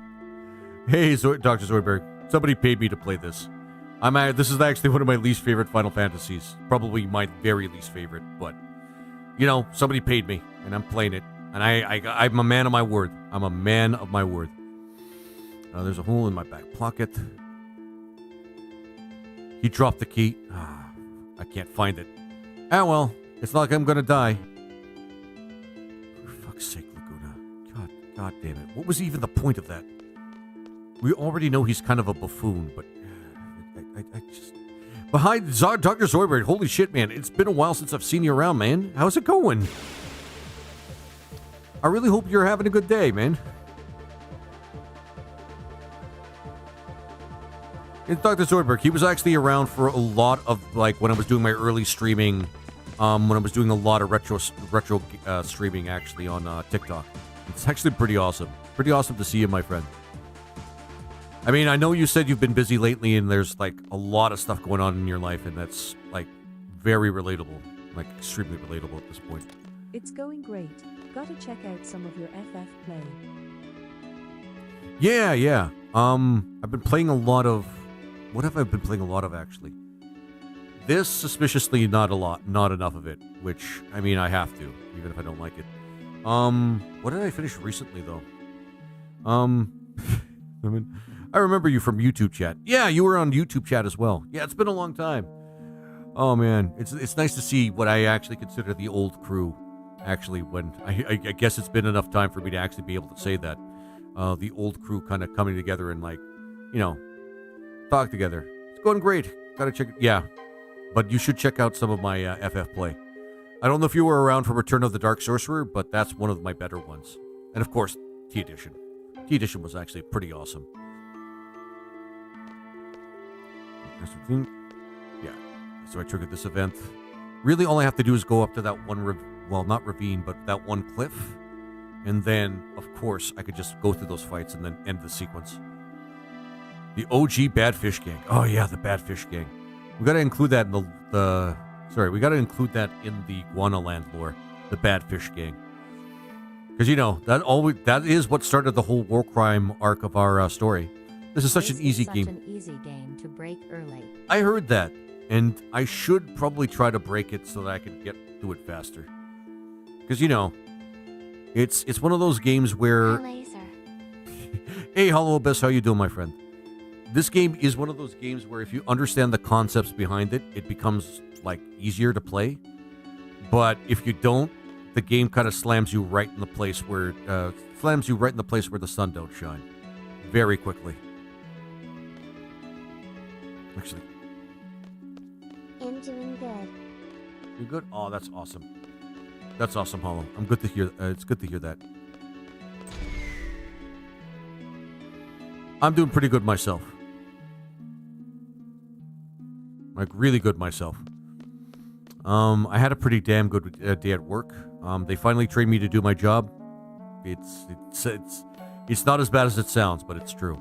Hey, Dr. Zoidberg. Somebody paid me to play this. This is actually one of my least favorite Final Fantasies. Probably my very least favorite, but, you know, somebody paid me, and I'm playing it. And I'm a man of my word. I'm a man of my word. There's a hole in my back pocket. He dropped the key. I can't find it. Ah, well, it's not like I'm gonna die. For fuck's sake, Laguna. God damn it. What was even the point of that? We already know he's kind of a buffoon, but I just... Behind Dr. Zoidberg, holy shit, man. It's been a while since I've seen you around, man. How's it going? I really hope you're having a good day, man. It's Dr. Zoidberg. He was actually around for a lot of, like, when I was doing my early streaming, when I was doing a lot of retro streaming, actually, on TikTok. It's actually pretty awesome. Pretty awesome to see you, my friend. I mean, I know you said you've been busy lately, and there's, like, a lot of stuff going on in your life, and that's, like, very relatable. Like, extremely relatable at this point. It's going great. Gotta check out some of your FF play. Yeah. I've been playing a lot of... What have I been playing a lot of, actually? This, suspiciously, not enough of it. Which, I mean, I have to, even if I don't like it. What did I finish recently, though? I mean, I remember you from YouTube chat. Yeah, you were on YouTube chat as well. Yeah, it's been a long time. Oh man, it's nice to see what I actually consider the old crew. Actually, when I guess it's been enough time for me to actually be able to say that. The old crew kind of coming together and like, you know, talk together. It's going great. Gotta check it. Yeah, but you should check out some of my FF play. I don't know if you were around for Return of the Dark Sorcerer, but that's one of my better ones. And of course, T Edition. T Edition was actually pretty awesome. Yeah. So I triggered this event. Really, all I have to do is go up to that one, well, not ravine, but that one cliff. And then, of course, I could just go through those fights and then end the sequence. The OG Bad Fish Gang. Oh, yeah, the Bad Fish Gang. We got to include that in we got to include that in the Guanaland lore. The Bad Fish Gang. Because, you know, that is what started the whole war crime arc of our story. This is such an easy game. An easy game to break early. I heard that, and I should probably try to break it so that I can get through it faster. Because, you know, it's one of those games where... Hey, Hollow Abyss, how you doing, my friend? This game is one of those games where if you understand the concepts behind it, it becomes, like, easier to play. But if you don't, the game kind of slams you right in the place where... the sun don't shine. Very quickly. Actually... I'm doing good. You're good? Oh, that's awesome. That's awesome, Hollow. I'm good to hear. It's good to hear that. I'm doing pretty good myself. Like, really good myself. I had a pretty damn good day at work. They finally trained me to do my job. It's not as bad as it sounds, but it's true.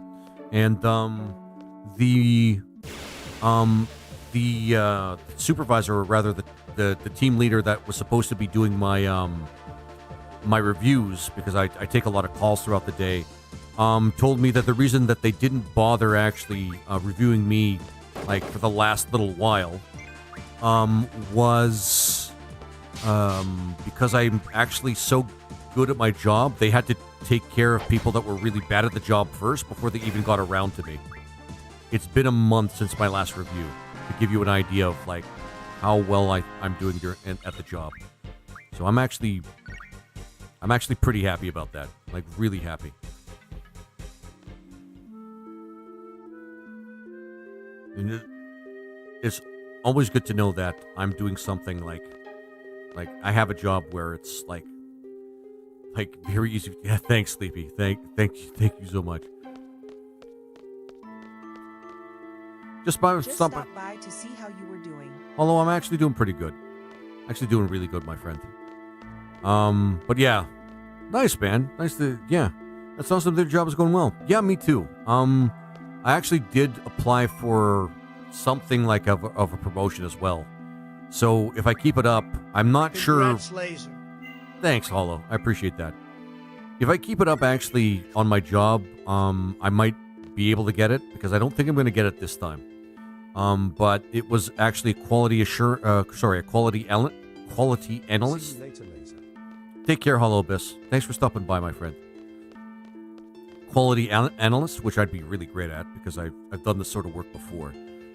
And the supervisor, or rather the team leader that was supposed to be doing my my reviews, because I take a lot of calls throughout the day, told me that the reason that they didn't bother actually reviewing me like for the last little while was because I'm actually so good at my job. They had to take care of people that were really bad at the job first before they even got around to me. It's been a month since my last review, to give you an idea of like how well I'm doing at the job. So I'm actually pretty happy about that. Like, really happy. And it's always good to know that I'm doing something like I have a job where it's like very easy. Yeah, thanks, Sleepy. Thank you so much. Just stopped by to see how you were doing. Although I'm actually doing pretty good. Actually doing really good, my friend. But yeah. Nice, man. Nice to, yeah. That's awesome that your job is going well. Yeah, me too. I actually did apply for something like of a promotion as well. So if I keep it up, I'm not sure. Thanks, Hollow. I appreciate that. If I keep it up actually on my job, I might be able to get it, because I don't think I'm going to get it this time. But it was actually a quality analyst. Take care, Hollow Abyss. Thanks for stopping by, my friend. Quality analyst, which I'd be really great at because I've done this sort of work before.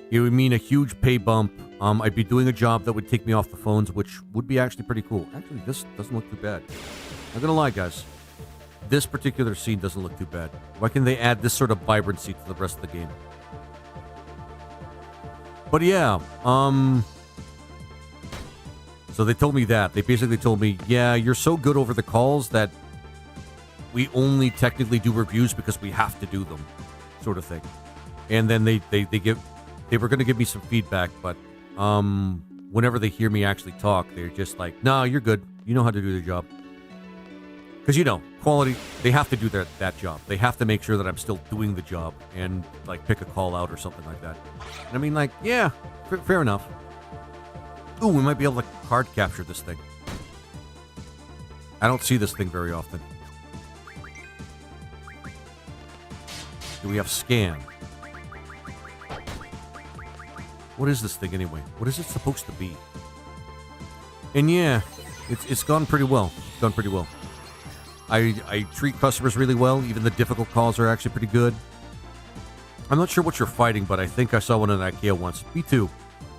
It would mean a huge pay bump. I'd be doing a job that would take me off the phones, which would be actually pretty cool. Actually, this doesn't look too bad. I'm not gonna lie, guys. This particular scene doesn't look too bad. Why can't they add this sort of vibrancy to the rest of the game? But yeah, so they told me that. They basically told me, yeah, you're so good over the calls that we only technically do reviews because we have to do them, sort of thing. And then they were going to give me some feedback, but whenever they hear me actually talk, they're just like, no, you're good. You know how to do the job. Because, you know, quality, they have to do that job. They have to make sure that I'm still doing the job and, like, pick a call out or something like that. And I mean, like, yeah, fair enough. Ooh, we might be able to card capture this thing. I don't see this thing very often. Do we have scan? What is this thing anyway? What is it supposed to be? And yeah, it's gone pretty well. It's gone pretty well. I treat customers really well. Even the difficult calls are actually pretty good. I'm not sure what you're fighting, but I think I saw one in IKEA once. Me too.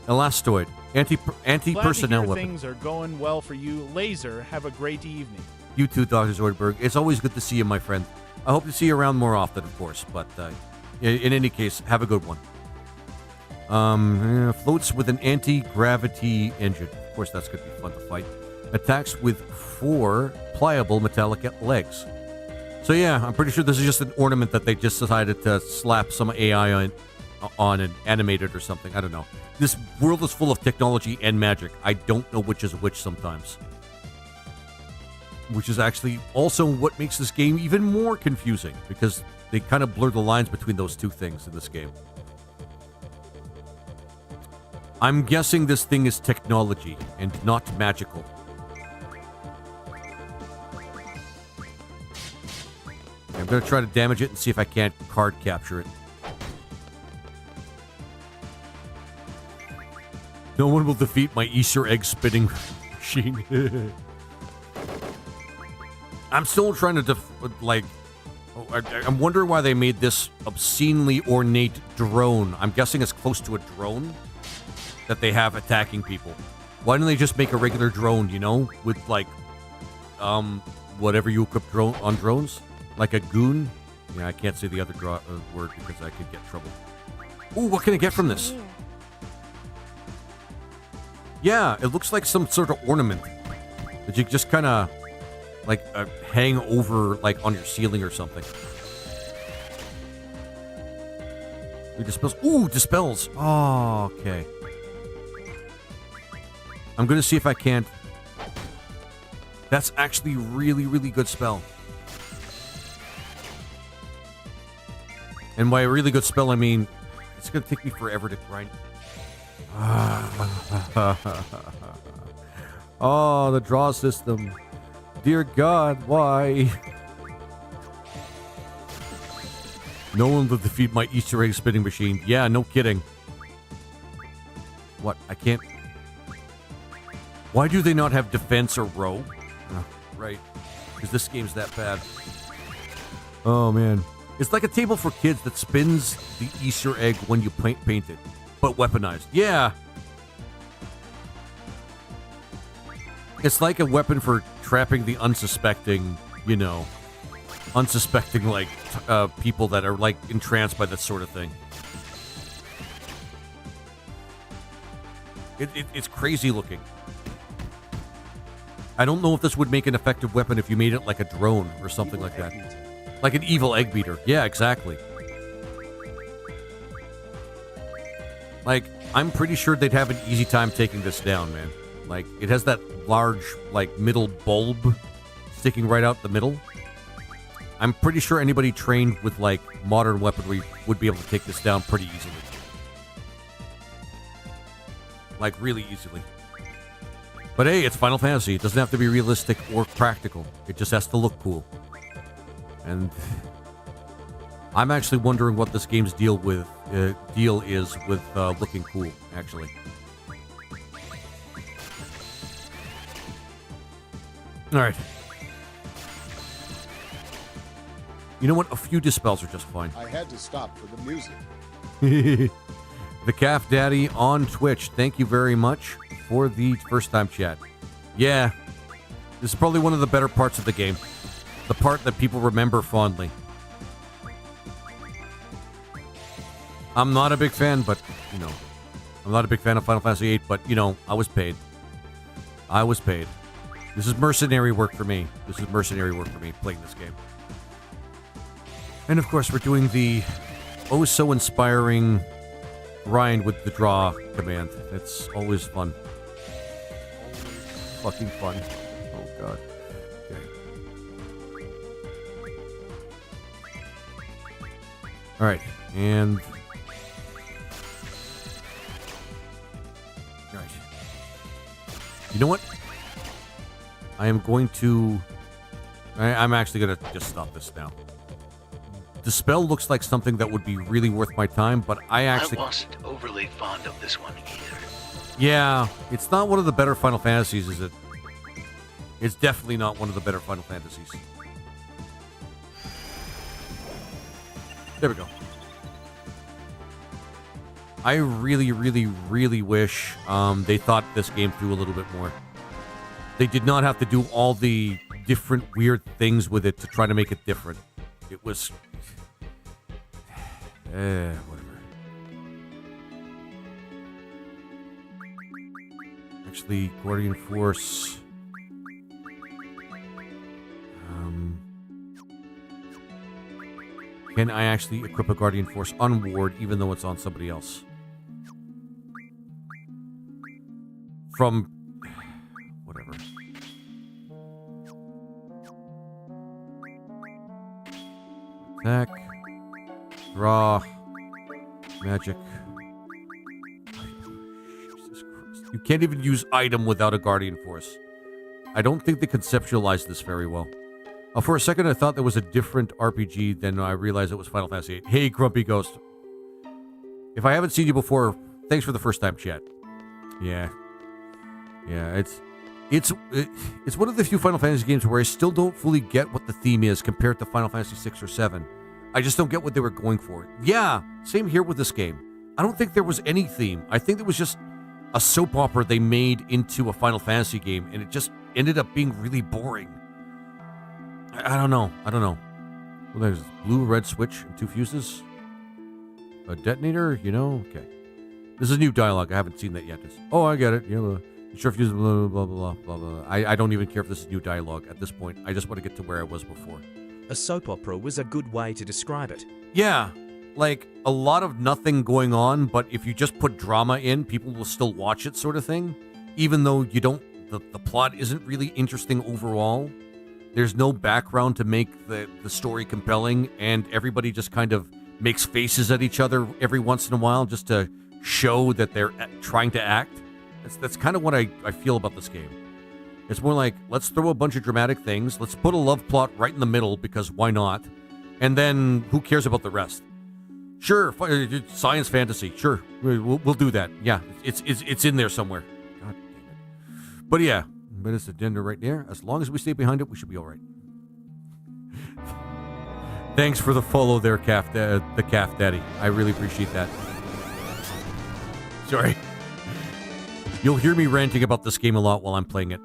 Elastoid. Anti-personnel weapon. Things are going well for you. Laser, have a great evening. You too, Dr. Zoidberg. It's always good to see you, my friend. I hope to see you around more often, of course. But in any case, have a good one. Floats with an anti-gravity engine. Of course, that's going to be fun to fight. Attacks with 4 pliable metallic legs. So yeah, I'm pretty sure this is just an ornament that they just decided to slap some AI on and animate it or something. I don't know. This world is full of technology and magic. I don't know which is which sometimes. Which is actually also what makes this game even more confusing, because they kind of blur the lines between those two things in this game. I'm guessing this thing is technology and not magical. I'm going to try to damage it and see if I can't card capture it. No one will defeat my Easter egg spitting machine. I'm still trying to I'm wondering why they made this obscenely ornate drone. I'm guessing it's close to a drone that they have attacking people. Why don't they just make a regular drone, you know, with like whatever you equip on drones, like a goon? Yeah, I can't say the other word because I could get trouble. Ooh, what can I get from this? Yeah, it looks like some sort of ornament that you just kind of like hang over like on your ceiling or something. It dispels. Ooh, dispels. Oh, okay. I'm gonna see if I can't. That's actually really, really good spell. And by a really good spell, I mean it's gonna take me forever to grind. Oh, the draw system. Dear God, why? No one will defeat my Easter egg spitting machine. Yeah, no kidding. What? I can't. Why do they not have defense or row? Right. Because this game's that bad. Oh, man. It's like a table for kids that spins the Easter egg when you paint it, but weaponized. Yeah. It's like a weapon for trapping the unsuspecting, you know, like people that are like entranced by that sort of thing. It's crazy looking. I don't know if this would make an effective weapon if you made it like a drone or something like that. Like an evil egg beater. Yeah, exactly. Like, I'm pretty sure they'd have an easy time taking this down, man. Like, it has that large, like, middle bulb sticking right out the middle. I'm pretty sure anybody trained with, like, modern weaponry would be able to take this down pretty easily. Like, really easily. But hey, it's Final Fantasy. It doesn't have to be realistic or practical. It just has to look cool. And I'm actually wondering what this game's deal is with looking cool, actually. All right. You know what? A few dispels are just fine. I had to stop for the music. The Calf Daddy on Twitch. Thank you very much for the first time chat. Yeah. This is probably one of the better parts of the game. The part that people remember fondly. I'm not a big fan, but, you know, I'm not a big fan of Final Fantasy VIII, but, you know, I was paid. I was paid. This is mercenary work for me. This is mercenary work for me, playing this game. And, of course, we're doing the oh-so-inspiring grind with the draw command. It's always fun. Always fucking fun. Oh, God. Okay. All right, and... All right. You know what? I am going to... I'm actually going to just stop this now. The spell looks like something that would be really worth my time, but I actually... I wasn't overly fond of this one either. Yeah, it's not one of the better Final Fantasies, is it? It's definitely not one of the better Final Fantasies. There we go. I really, really, really wish they thought this game through a little bit more. They did not have to do all the different weird things with it to try to make it different. It was... whatever. Actually, Guardian Force... can I actually equip a Guardian Force on Ward even though it's on somebody else? From... whatever. Attack. Draw. Magic. Jesus Christ. You can't even use item without a Guardian Force. I don't think they conceptualized this very well. For a second, I thought there was a different RPG, then I realized it was Final Fantasy VIII. Hey, Grumpy Ghost. If I haven't seen you before, thanks for the first time, chat. Yeah. Yeah, it's one of the few Final Fantasy games where I still don't fully get what the theme is compared to Final Fantasy 6 or 7. I just don't get what they were going for. Yeah, same here with this game. I don't think there was any theme. I think it was just a soap opera they made into a Final Fantasy game, and it just ended up being really boring. I don't know. Well, there's blue, red switch, and 2 fuses. A detonator, Okay. This is new dialogue. I haven't seen that yet. Oh, I get it. Sure fuse, blah, blah, blah, blah, blah. I don't even care if this is new dialogue at this point. I just want to get to where I was before. A soap opera was a good way to describe it. Yeah. Like, a lot of nothing going on, but if you just put drama in, people will still watch it sort of thing. Even though you don't... The plot isn't really interesting overall. There's no background to make the story compelling, and everybody just kind of makes faces at each other every once in a while just to show that they're trying to act. That's kind of what I feel about this game. It's more like, let's throw a bunch of dramatic things, let's put a love plot right in the middle, because why not? And then, who cares about the rest? Sure, science fantasy, sure, we'll do that. Yeah, it's in there somewhere. God damn it. But yeah. But it's a dinner right there. As long as we stay behind it, we should be all right. Thanks for the follow there, the Calf Daddy. I really appreciate that. Sorry. You'll hear me ranting about this game a lot while I'm playing it.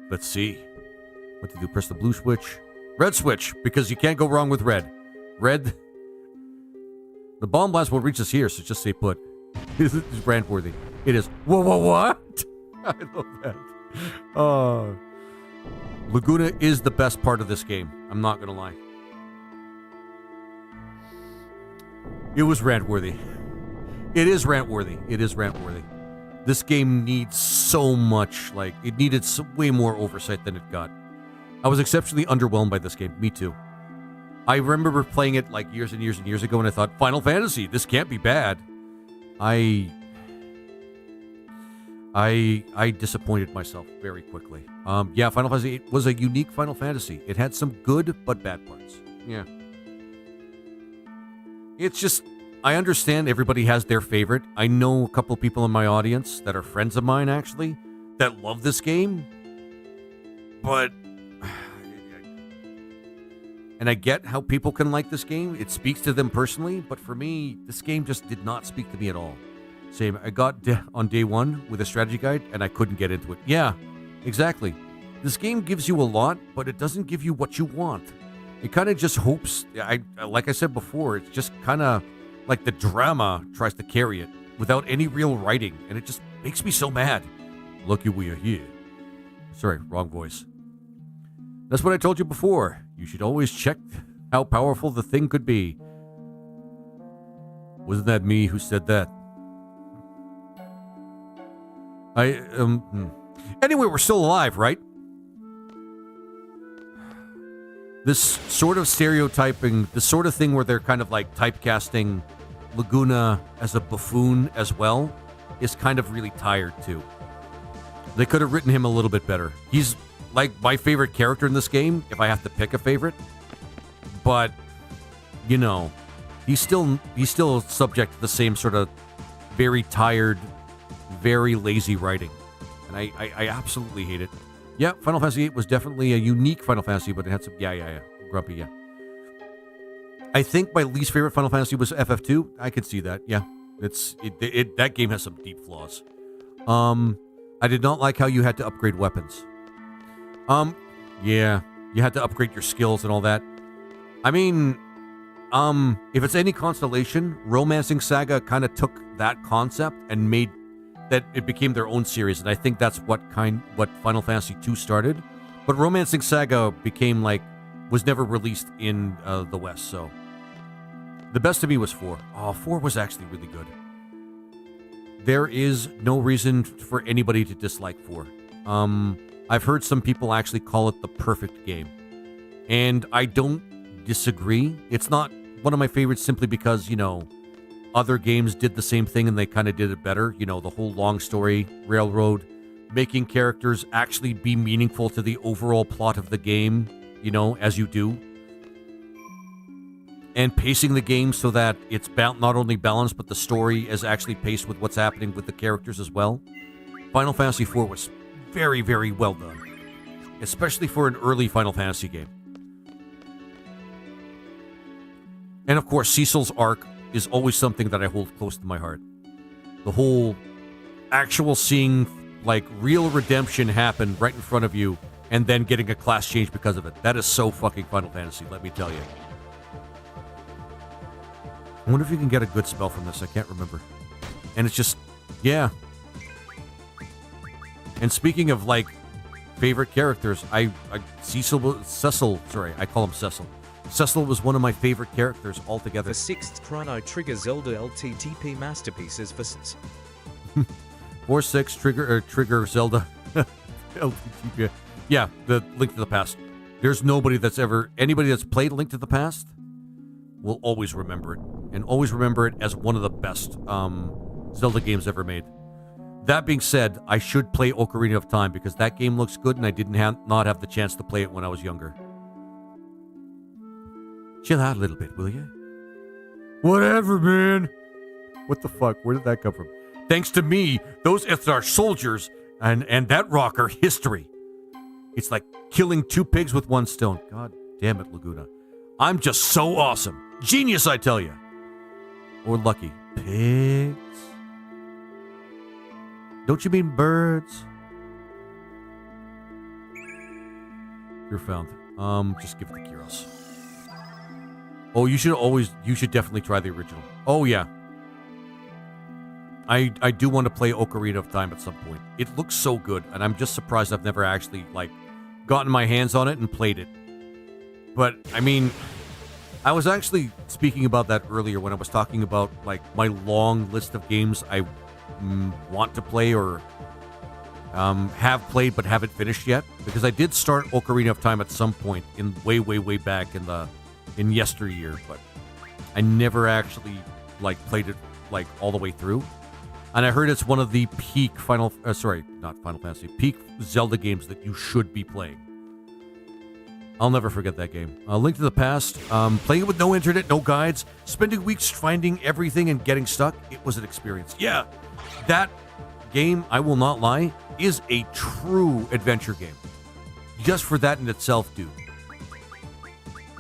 Let's see. What to do? Press the blue switch. Red switch, because you can't go wrong with red. Red. The bomb blast won't reach us here, so just stay put. This is brand worthy. It is. Whoa, what? I love that. Laguna is the best part of this game. I'm not going to lie. It was rant-worthy. It is rant-worthy. This game needs so much, it needed way more oversight than it got. I was exceptionally underwhelmed by this game. Me too. I remember playing it years and years and years ago, and I thought, Final Fantasy, this can't be bad. I disappointed myself very quickly. Yeah, Final Fantasy VIII was a unique Final Fantasy. It had some good but bad parts. Yeah. It's just, I understand everybody has their favorite. I know a couple of people in my audience that are friends of mine, actually, that love this game. But... and I get how people can like this game. It speaks to them personally. But for me, this game just did not speak to me at all. Same. I got on day one with a strategy guide, and I couldn't get into it. Yeah, exactly. This game gives you a lot, but it doesn't give you what you want. It kind of just hopes, like I said before, it's just kind of like the drama tries to carry it without any real writing, and it just makes me so mad. Lucky we are here. Sorry, wrong voice. That's what I told you before. You should always check how powerful the thing could be. Wasn't that me who said that? Anyway, we're still alive, right? This sort of stereotyping, the sort of thing where they're kind of typecasting Laguna as a buffoon as well, is kind of really tired too. They could have written him a little bit better. He's my favorite character in this game, if I have to pick a favorite. But, he's still subject to the same sort of very tired, very lazy writing. And I absolutely hate it. Yeah, Final Fantasy VIII was definitely a unique Final Fantasy, but it had some... Yeah. Grumpy, yeah. I think my least favorite Final Fantasy was FF2. I could see that. Yeah, that game has some deep flaws. I did not like how you had to upgrade weapons. Yeah, you had to upgrade your skills and all that. I mean, if it's any consolation, Romancing Saga kind of took that concept and made that it became their own series, and I think that's what Final Fantasy 2 started. But Romancing Saga was never released in the West, so the best to me was 4. Oh, 4 was actually really good. There is no reason for anybody to dislike 4. I've heard some people actually call it the perfect game, and I don't disagree. It's not one of my favorites simply because, other games did the same thing and they kind of did it better. The whole long story, railroad, making characters actually be meaningful to the overall plot of the game, as you do. And pacing the game so that it's not only balanced, but the story is actually paced with what's happening with the characters as well. Final Fantasy IV was very, very well done, especially for an early Final Fantasy game. And of course, Cecil's arc is always something that I hold close to my heart. The whole actual seeing, real redemption happen right in front of you and then getting a class change because of it. That is so fucking Final Fantasy, let me tell you. I wonder if you can get a good spell from this. I can't remember. And it's just, yeah. And speaking of, favorite characters, I call him Cecil. Cecil was one of my favorite characters altogether. The 6th Chrono Trigger Zelda LTTP masterpieces for 4-6 Trigger Zelda LTTP. Yeah, the Link to the Past. There's anybody that's played Link to the Past will always remember it, and always remember it as one of the best Zelda games ever made. That being said, I should play Ocarina of Time because that game looks good, and I didn't not have the chance to play it when I was younger. Chill out a little bit, will you? Whatever, man. What the fuck? Where did that come from? Thanks to me, those are soldiers, and that rocker history. It's like killing 2 pigs with 1 stone. God damn it, Laguna. I'm just so awesome. Genius, I tell you. Or lucky. Pigs? Don't you mean birds? You're found. Just give it to Kyros. Oh, you should definitely try the original. Oh, yeah. I do want to play Ocarina of Time at some point. It looks so good, and I'm just surprised I've never actually, gotten my hands on it and played it. But, I mean, I was actually speaking about that earlier when I was talking about, my long list of games I want to play or have played but haven't finished yet. Because I did start Ocarina of Time at some point in way, way, way back in yesteryear, but I never actually, played it, all the way through. And I heard it's one of the peak peak Zelda games that you should be playing. I'll never forget that game. Link to the Past, playing it with no internet, no guides, spending weeks finding everything and getting stuck, it was an experience. Yeah, that game, I will not lie, is a true adventure game. Just for that in itself, dude.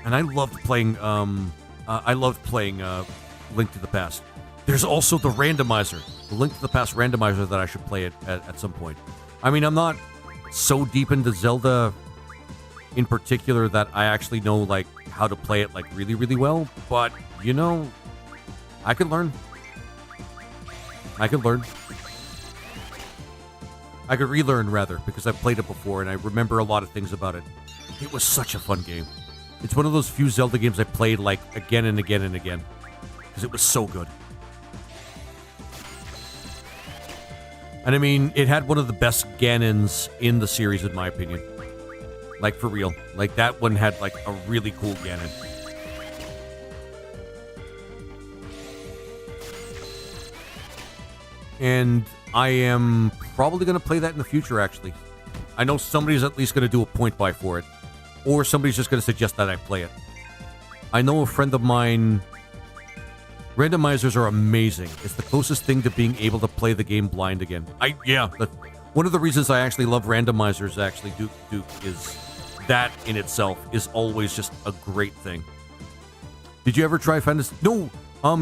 And I loved playing, Link to the Past. There's also the randomizer, the Link to the Past randomizer that I should play at some point. I mean, I'm not so deep into Zelda in particular that I actually know, how to play it, really, really well. But, I could learn. I could relearn, rather, because I've played it before and I remember a lot of things about it. It was such a fun game. It's one of those few Zelda games I played, again and again and again. Because it was so good. And I mean, it had one of the best Ganons in the series, in my opinion. For real. That one had, a really cool Ganon. And I am probably going to play that in the future, actually. I know somebody's at least going to do a point buy for it. Or somebody's just going to suggest that I play it. I know a friend of mine... Randomizers are amazing. It's the closest thing to being able to play the game blind again. One of the reasons I actually love randomizers, actually, Duke, is that in itself is always just a great thing. Did you ever try Fantasy? No,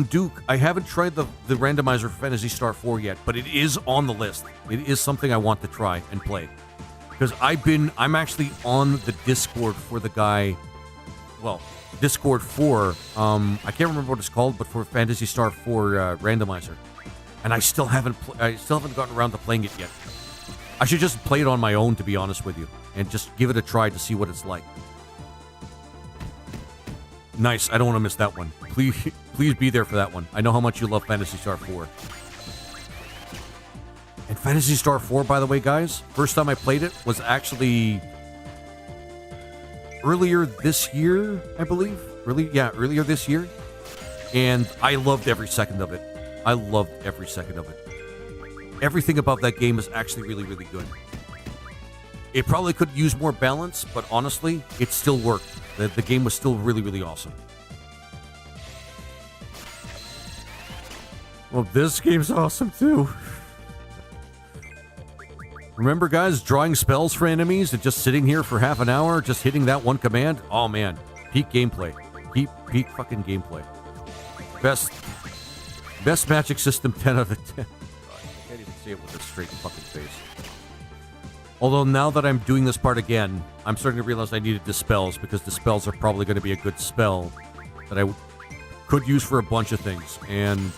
Duke, I haven't tried the randomizer for Phantasy Star 4 yet, but it is on the list. It is something I want to try and play. Because I'm actually on the Discord for the guy, well, Discord for, I can't remember what it's called, but for Phantasy Star 4 randomizer. And I still haven't gotten around to playing it yet. I should just play it on my own, to be honest with you, and just give it a try to see what it's like. Nice. I don't want to miss that one. Please be there for that one. I know how much you love Phantasy Star 4. And Phantasy Star 4, by the way, guys, first time I played it was actually earlier this year, I believe. Earlier this year. And I loved every second of it. I loved every second of it. Everything about that game is actually really, really good. It probably could use more balance, but honestly, it still worked. The game was still really, really awesome. Well, this game's awesome too. Remember, guys, drawing spells for enemies and just sitting here for half an hour, just hitting that one command? Oh, man. Peak gameplay. Peak fucking gameplay. Best magic system, 10 out of 10. I can't even say it with a straight fucking face. Although now that I'm doing this part again, I'm starting to realize I needed dispels, because dispels are probably going to be a good spell that I could use for a bunch of things. And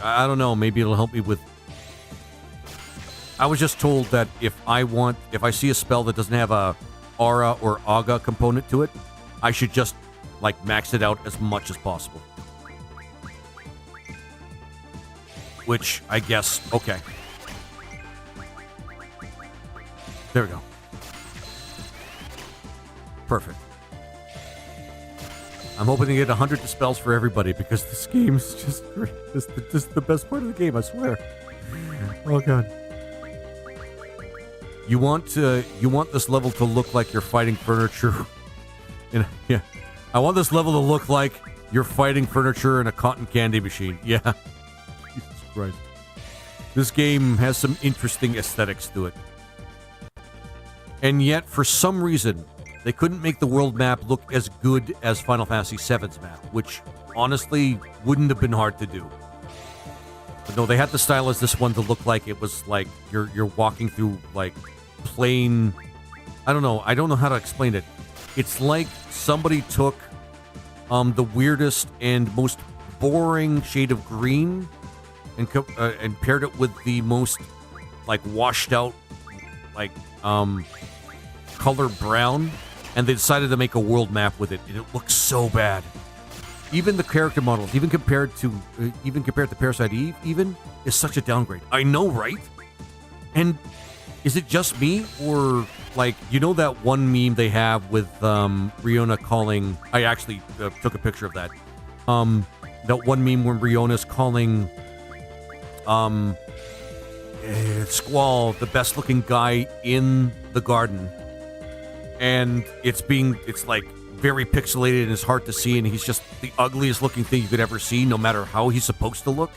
I don't know, maybe it'll help me with... I was just told that if I see a spell that doesn't have a aura or aga component to it, I should just, like, max it out as much as possible. Which, I guess, okay. There we go. Perfect. I'm hoping to get 100 dispels for everybody, because this game's just great. This is the best part of the game, I swear. Oh, God. You want this level to look like you're fighting furniture. Yeah. I want this level to look like you're fighting furniture in a cotton candy machine. Yeah. Jesus Christ. This game has some interesting aesthetics to it. And yet, for some reason, they couldn't make the world map look as good as Final Fantasy VII's map, which, honestly, wouldn't have been hard to do. But no, they had to stylize this one to look like it was like you're walking through, like, plain... I don't know how to explain it. It's like somebody took the weirdest and most boring shade of green and paired it with the most, like, washed out, like, color brown, and they decided to make a world map with it, and it looks so bad. Even the character models, even compared to Parasite Eve, is such a downgrade. I know, right? And is it just me, or, like, you know that one meme they have with Riona calling? I actually took a picture of that. That one meme when Riona's calling Squall the best looking guy in the garden, and it's like very pixelated and it's hard to see, and he's just the ugliest looking thing you could ever see, no matter how he's supposed to look.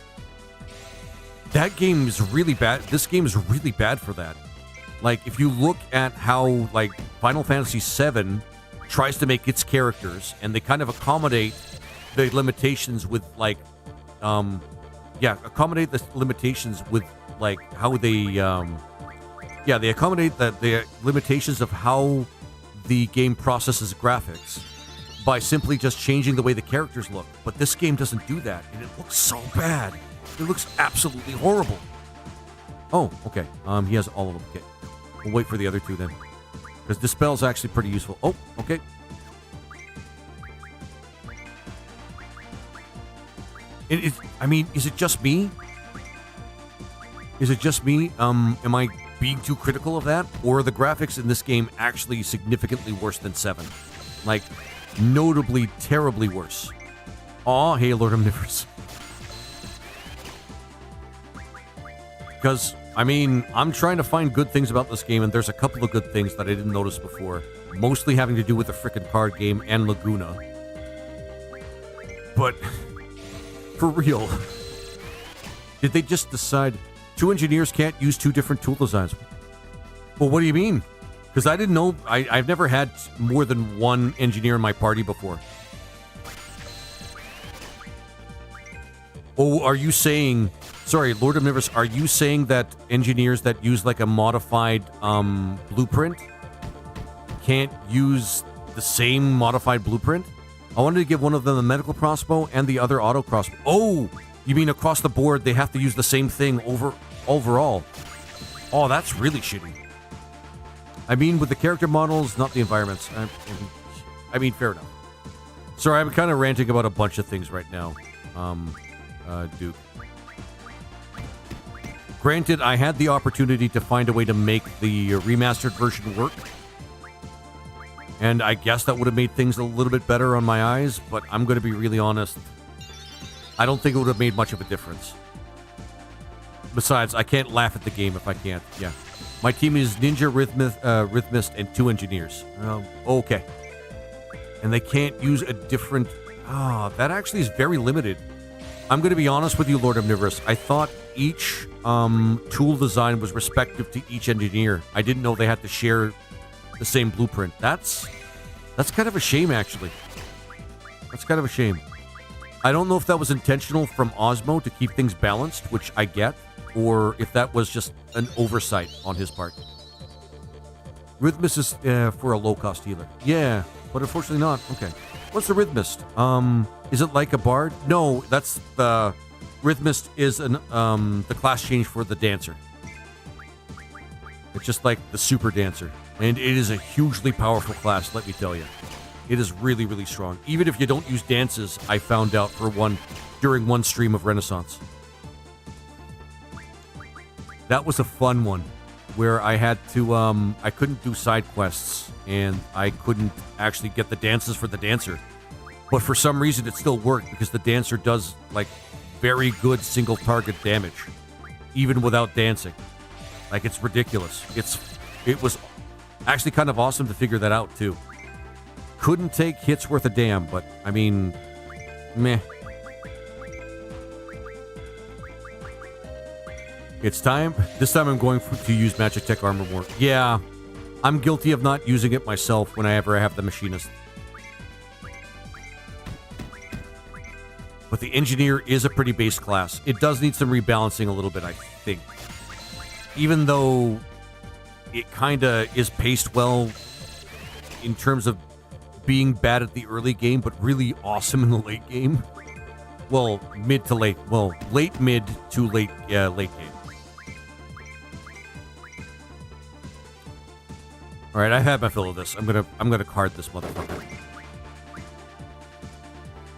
That game is really bad. This game is really bad for that. Like, if you look at how, like, Final Fantasy VII tries to make its characters, and they kind of accommodate the limitations with, like, accommodate the limitations with, like, how they, they accommodate the limitations of how the game processes graphics by simply just changing the way the characters look. But this game doesn't do that, and it looks so bad. It looks absolutely horrible. Oh, okay. He has all of them. Okay. We'll wait for the other two then, because Dispel's actually pretty useful. Oh, okay. Is it just me? Is it just me? Am I being too critical of that? Or are the graphics in this game actually significantly worse than 7? Like, notably, terribly worse. Aw, hey, Lord Omnivorous. Because, I'm trying to find good things about this game, and there's a couple of good things that I didn't notice before. Mostly having to do with the frickin' card game and Laguna. But, for real, did they just decide 2 engineers can't use 2 different tool designs? Well, what do you mean? Because I didn't know, I've never had more than 1 engineer in my party before. Oh, are you saying... Sorry, Lord Omnivorous, are you saying that engineers that use like a modified blueprint can't use the same modified blueprint? I wanted to give one of them a medical crossbow and the other auto crossbow. Oh, you mean across the board they have to use the same thing overall? Oh, that's really shitty. I mean, with the character models, not the environments. I mean, fair enough. Sorry, I'm kind of ranting about a bunch of things right now, Duke. Granted, I had the opportunity to find a way to make the remastered version work. And I guess that would have made things a little bit better on my eyes, but I'm going to be really honest. I don't think it would have made much of a difference. Besides, I can't laugh at the game if I can't. Yeah. My team is Ninja, Rhythmist, and 2 engineers. Okay. And they can't use a different... that actually is very limited. I'm going to be honest with you, Lord Omnivorous. I thought each tool design was respective to each engineer. I didn't know they had to share the same blueprint. That's kind of a shame, actually. That's kind of a shame. I don't know if that was intentional from Osmo to keep things balanced, which I get, or if that was just an oversight on his part. Rhythmist is for a low-cost healer. Yeah, but unfortunately not. Okay. What's the Rhythmist? Is it like a bard? No, that's the... Rhythmist is the class change for the dancer. It's just like the super dancer. And it is a hugely powerful class, let me tell you. It is really, really strong. Even if you don't use dances, I found out during one stream of Renaissance. That was a fun one, where I had to, I couldn't do side quests, and I couldn't actually get the dances for the dancer. But for some reason, it still worked, because the dancer does, like, very good single target damage, even without dancing. Like, it's ridiculous. It was actually kind of awesome to figure that out, too. Couldn't take hits worth a damn, but, I mean, meh. It's time. This time I'm going to use Magic Tech Armor more. Yeah, I'm guilty of not using it myself whenever I have the Machinist. But the Engineer is a pretty base class. It does need some rebalancing a little bit, I think. Even though it kind of is paced well in terms of being bad at the early game, but really awesome in the late game. Well, mid to late. Well, late mid to late game. All right, I've had my fill of this. I'm gonna card this motherfucker.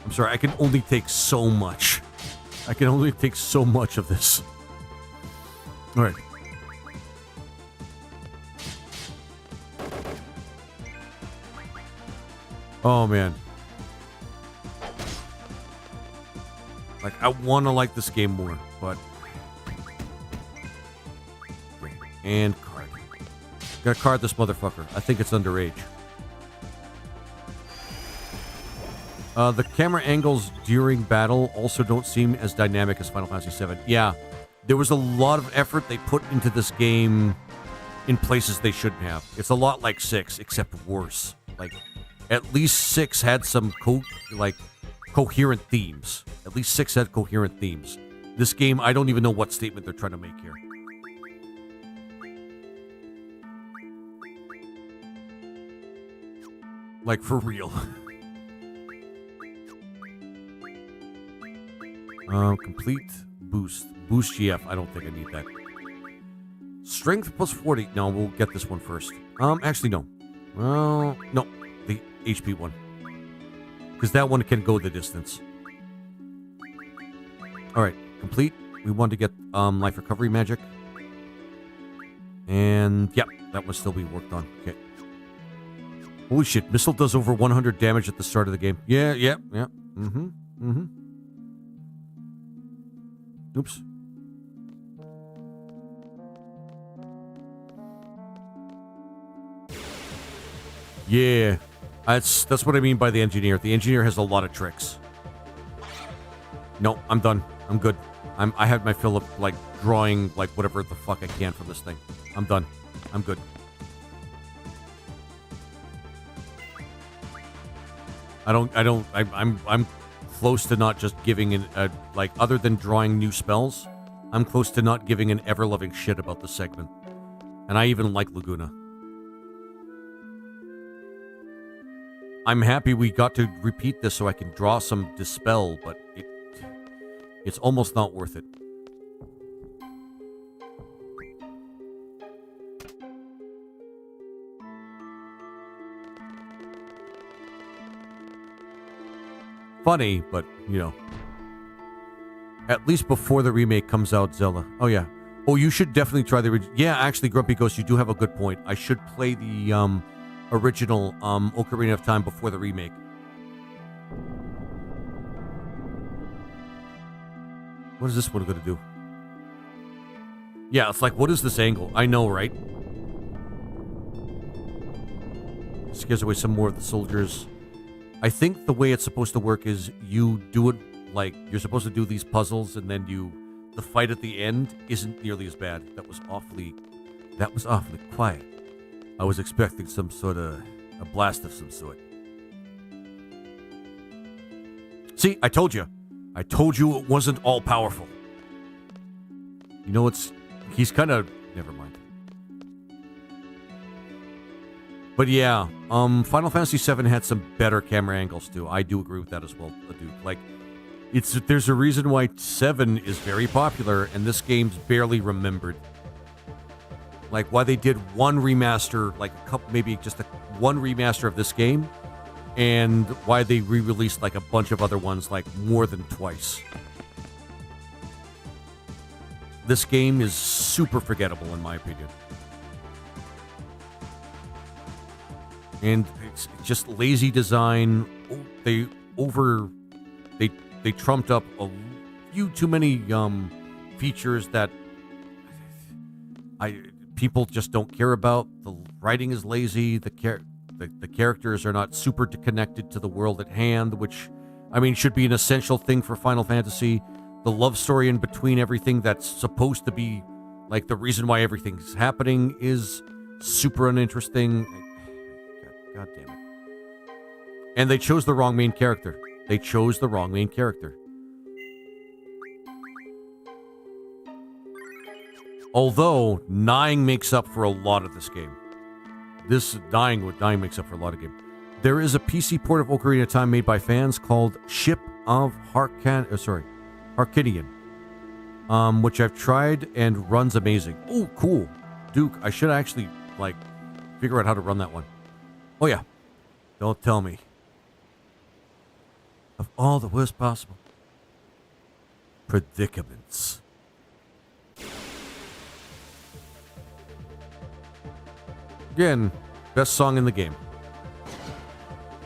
I'm sorry, I can only take so much. I can only take so much of this. All right. Oh, man. Like, I want to like this game more, but... And card. Gotta card this motherfucker. I think it's underage. The camera angles during battle also don't seem as dynamic as Final Fantasy VII. Yeah, there was a lot of effort they put into this game in places they shouldn't have. It's a lot like 6, except worse. Like... At least 6 had some coherent themes. At least 6 had coherent themes. This game, I don't even know what statement they're trying to make here. Like, for real. Complete boost. Boost GF. I don't think I need that. Strength plus 40. No, we'll get this one first. Actually, no. Well, no. The HP one. Because that one can go the distance. Alright, complete. We want to get life recovery magic. And, yep, that will still be worked on. Okay. Holy shit, missile does over 100 damage at the start of the game. Yeah. Oops. Yeah. That's what I mean by the Engineer. The Engineer has a lot of tricks. No, I'm done. I'm good. I had my fill of, like, drawing, like, whatever the fuck I can from this thing. I'm done. I'm good. I'm close to not just giving like, other than drawing new spells, I'm close to not giving an ever-loving shit about the segment. And I even like Laguna. I'm happy we got to repeat this so I can draw some Dispel, but it's almost not worth it. Funny, but, you know. At least before the remake comes out, Zelda. Oh, yeah. Oh, you should definitely try the original. Yeah, actually, Grumpy Ghost, you do have a good point. I should play the original Ocarina of Time before the remake. What is this one going to do? Yeah, it's like, what is this angle? I know, right? Scares away some more of the soldiers. I think the way it's supposed to work is you do it like you're supposed to do these puzzles, and then the fight at the end isn't nearly as bad. That was awfully quiet. I was expecting some sort of a blast of some sort. See, I told you it wasn't all powerful. You know, he's kind of, never mind. But yeah, Final Fantasy VII had some better camera angles too. I do agree with that as well, dude. Like, there's a reason why 7 is very popular and this game's barely remembered. Like, why they did one remaster, like maybe just one remaster of this game, and why they re-released like a bunch of other ones, like more than twice. This game is super forgettable in my opinion. And it's just lazy design. They trumped up a few too many features that people just don't care about. The writing is lazy. The characters are not super connected to the world at hand, which, I mean, should be an essential thing for Final Fantasy. The love story in between everything that's supposed to be like the reason why everything's happening is super uninteresting. God damn it. And they chose the wrong main character. Although, dying makes up for a lot of this game. Dying makes up for a lot of game. There is a PC port of Ocarina of Time made by fans called Ship of Harkinian, which I've tried and runs amazing. Oh, cool. Duke, I should actually, like, figure out how to run that one. Oh, yeah. Don't tell me. Of all the worst possible predicaments. Again, best song in the game.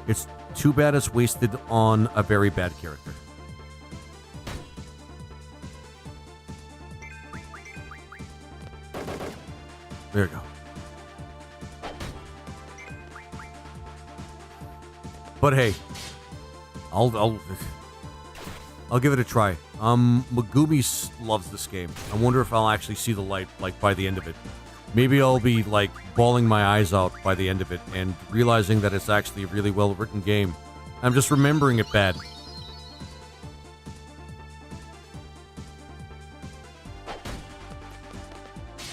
It's too bad it's wasted on a very bad character. There you go. But hey, I'll give it a try. Megumi loves this game. I wonder if I'll actually see the light, like, by the end of it. Maybe I'll be, like, bawling my eyes out by the end of it and realizing that it's actually a really well-written game. I'm just remembering it bad.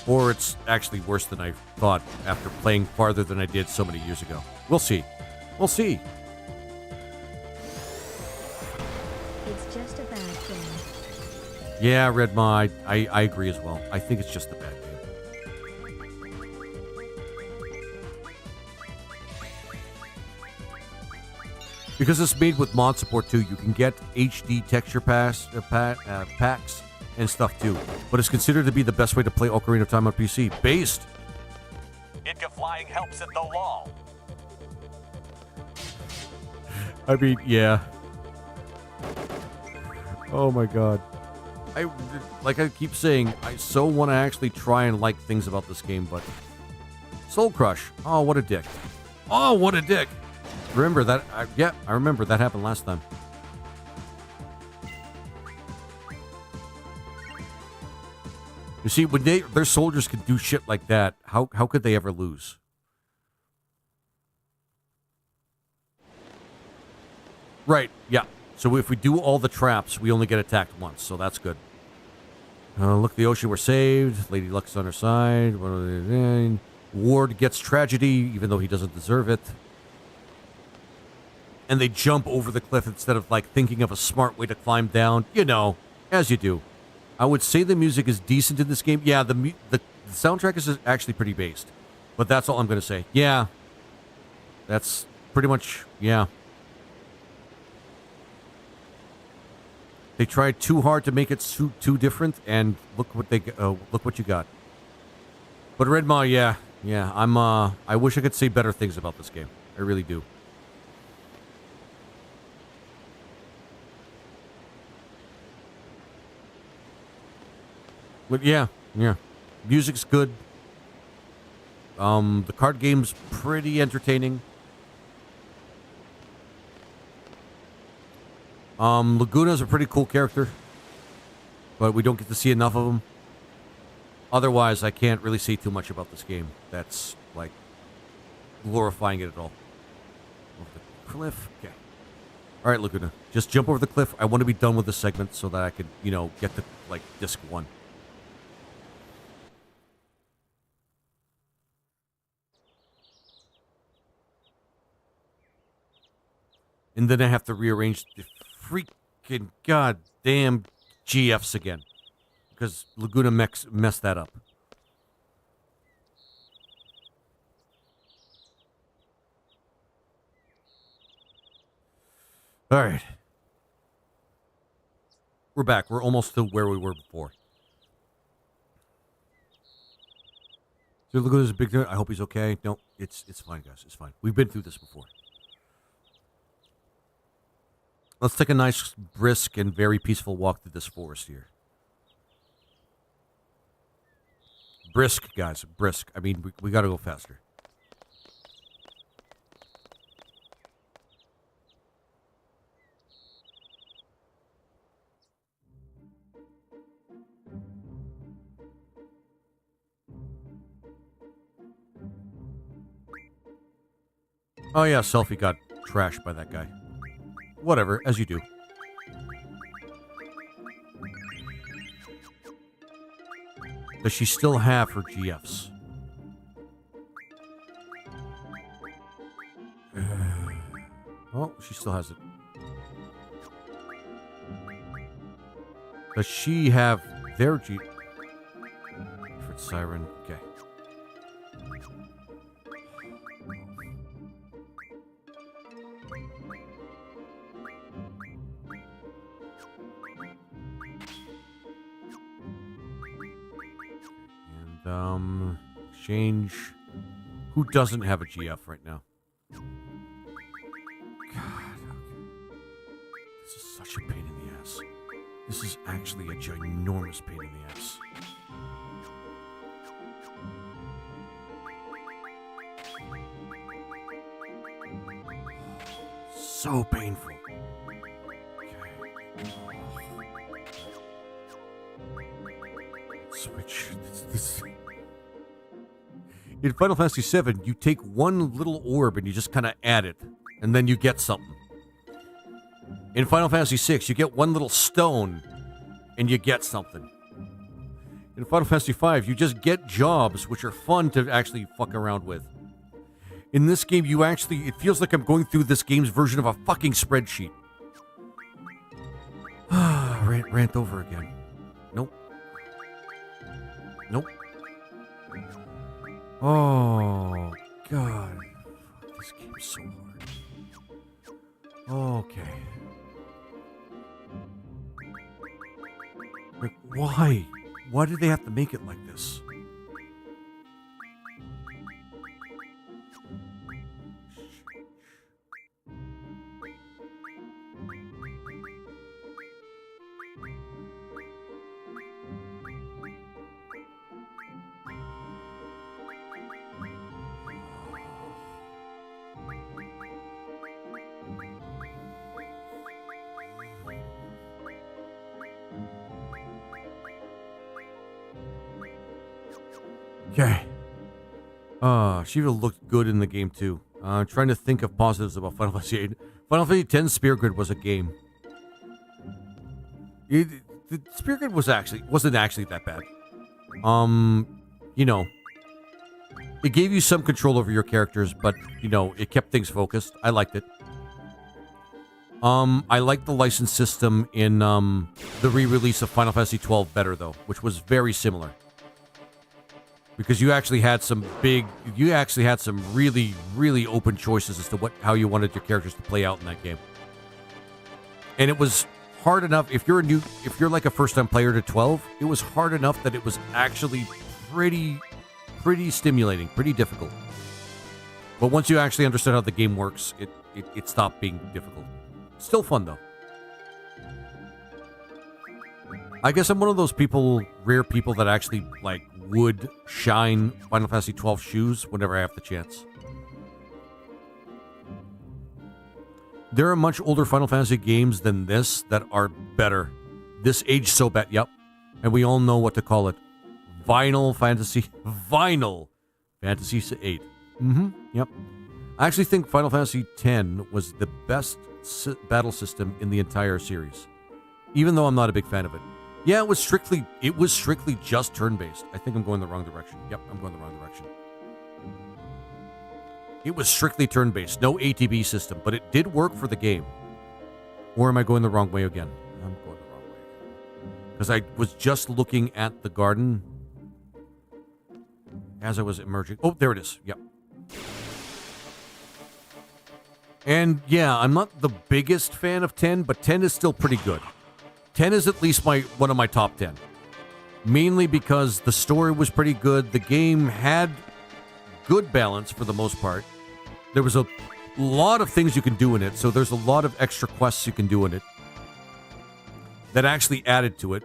Or it's actually worse than I thought after playing farther than I did so many years ago. We'll see. We'll see. It's just a bad game. Yeah, Redma, I agree as well. I think it's just a bad game. Because it's made with mod support too, you can get HD texture packs and stuff too. But it's considered to be the best way to play Ocarina of Time on PC. Based. Into flying helps at the wall. I mean, yeah. Oh my god. Like I keep saying, I so want to actually try and like things about this game, but Soul Crush. Oh, what a dick. Oh, what a dick. Remember that? Yeah, I remember that happened last time. You see, when their soldiers could do shit like that, how could they ever lose? Right, yeah. So if we do all the traps, we only get attacked once, so that's good. Look, the ocean, we're saved. Lady Luck's on her side. What are they doing? Ward gets tragedy, even though he doesn't deserve it. And they jump over the cliff instead of, like, thinking of a smart way to climb down. You know, as you do. I would say the music is decent in this game. Yeah, the soundtrack is actually pretty based. But that's all I'm going to say. Yeah. That's pretty much, yeah. They tried too hard to make it too different, and look what you got. But Redmaw, yeah. I wish I could say better things about this game. I really do. But yeah. Music's good. The card game's pretty entertaining. Laguna's a pretty cool character, but we don't get to see enough of him. Otherwise, I can't really say too much about this game. That's, like, glorifying it at all. Over the cliff. Okay. All right, Laguna. Just jump over the cliff. I want to be done with this segment so that I could, get to, like, disc 1. And then I have to rearrange the freaking goddamn GFs again. Because Laguna messed that up. Alright. We're back. We're almost to where we were before. So Laguna's a big... I hope he's okay. No, it's fine, guys. It's fine. We've been through this before. Let's take a nice, brisk, and very peaceful walk through this forest here. Brisk, guys. Brisk. I mean, we gotta go faster. Oh yeah, Selfie got trashed by that guy. Whatever, as you do. Does she still have her GFs? Oh, she still has it. Does she have their G... For Siren, okay. Exchange. Who doesn't have a GF right now? God, okay. This is such a pain in the ass. This is actually a ginormous pain in the ass. So painful. Okay. Switch. This. In Final Fantasy VII, you take one little orb and you just kind of add it, and then you get something. In Final Fantasy VI, you get one little stone, and you get something. In Final Fantasy V, you just get jobs, which are fun to actually fuck around with. In this game, it feels like I'm going through this game's version of a fucking spreadsheet. Rant over again. Nope. Nope. Oh, God. This game's so hard. Okay. Like, why? Why do they have to make it like this? Okay. Shiva looked good in the game too. Trying to think of positives about Final Fantasy VIII. Final Fantasy X Spear Grid was a game. The Spear Grid wasn't actually that bad. You know, it gave you some control over your characters, but you know, it kept things focused. I liked it. I liked the license system in the re-release of Final Fantasy XII better though, which was very similar. Because you actually had some really, really open choices as to how you wanted your characters to play out in that game. And it was hard enough if you're like a first-time player to 12, it was hard enough that it was actually pretty stimulating, pretty difficult. But once you actually understood how the game works, it stopped being difficult. Still fun though. I guess I'm one of those rare people that actually like would shine Final Fantasy XII shoes whenever I have the chance. There are much older Final Fantasy games than this that are better. This aged so bad, yep. And we all know what to call it. Vinyl Fantasy VIII. Yep. I actually think Final Fantasy X was the best battle system in the entire series. Even though I'm not a big fan of it. Yeah, it was strictly just turn-based. I think I'm going the wrong direction. Yep, I'm going the wrong direction. It was strictly turn-based, no ATB system, but it did work for the game. Or am I going the wrong way again? I'm going the wrong way again. Because I was just looking at the garden as I was emerging. Oh, there it is. Yep. And yeah, I'm not the biggest fan of 10, but 10 is still pretty good. 10 is at least one of my top 10. Mainly because the story was pretty good. The game had good balance for the most part. There was a lot of things you can do in it, so there's a lot of extra quests you can do in it that actually added to it.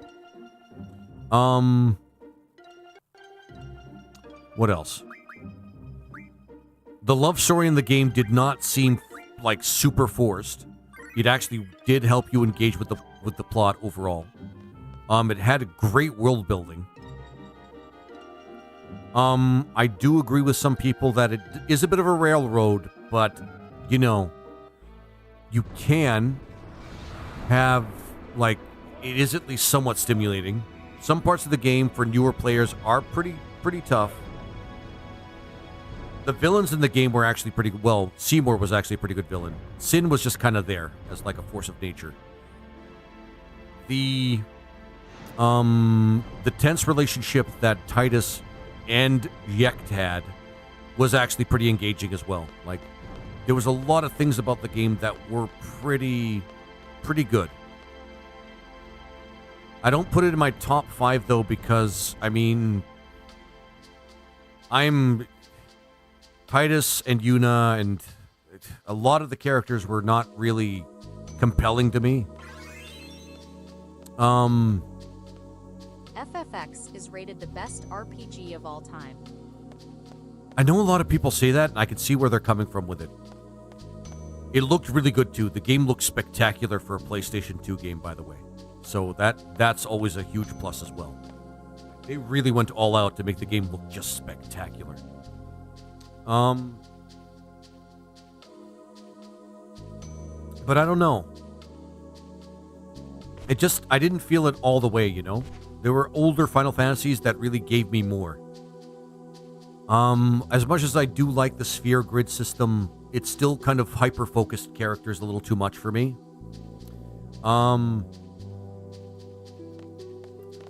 What else? The love story in the game did not seem like super forced. It actually did help you engage with the plot overall. It had a great world building. I do agree with some people that it is a bit of a railroad, but you know, you can have like it is at least somewhat stimulating. Some parts of the game for newer players are pretty tough. The villains in the game were actually pretty well. Seymour was actually a pretty good villain. Sin was just kind of there as like a force of nature. The tense relationship that Titus and Yecht had was actually pretty engaging as well. Like there was a lot of things about the game that were pretty good. I don't put it in my top 5 though because I mean I'm Titus and Yuna and a lot of the characters were not really compelling to me. FFX is rated the best RPG of all time. I know a lot of people say that, and I can see where they're coming from with it. It looked really good, too. The game looked spectacular for a PlayStation 2 game, by the way. So that's always a huge plus as well. They really went all out to make the game look just spectacular. But I don't know. I didn't feel it all the way, you know? There were older Final Fantasies that really gave me more. As much as I do like the sphere grid system, it's still kind of hyper-focused characters a little too much for me. I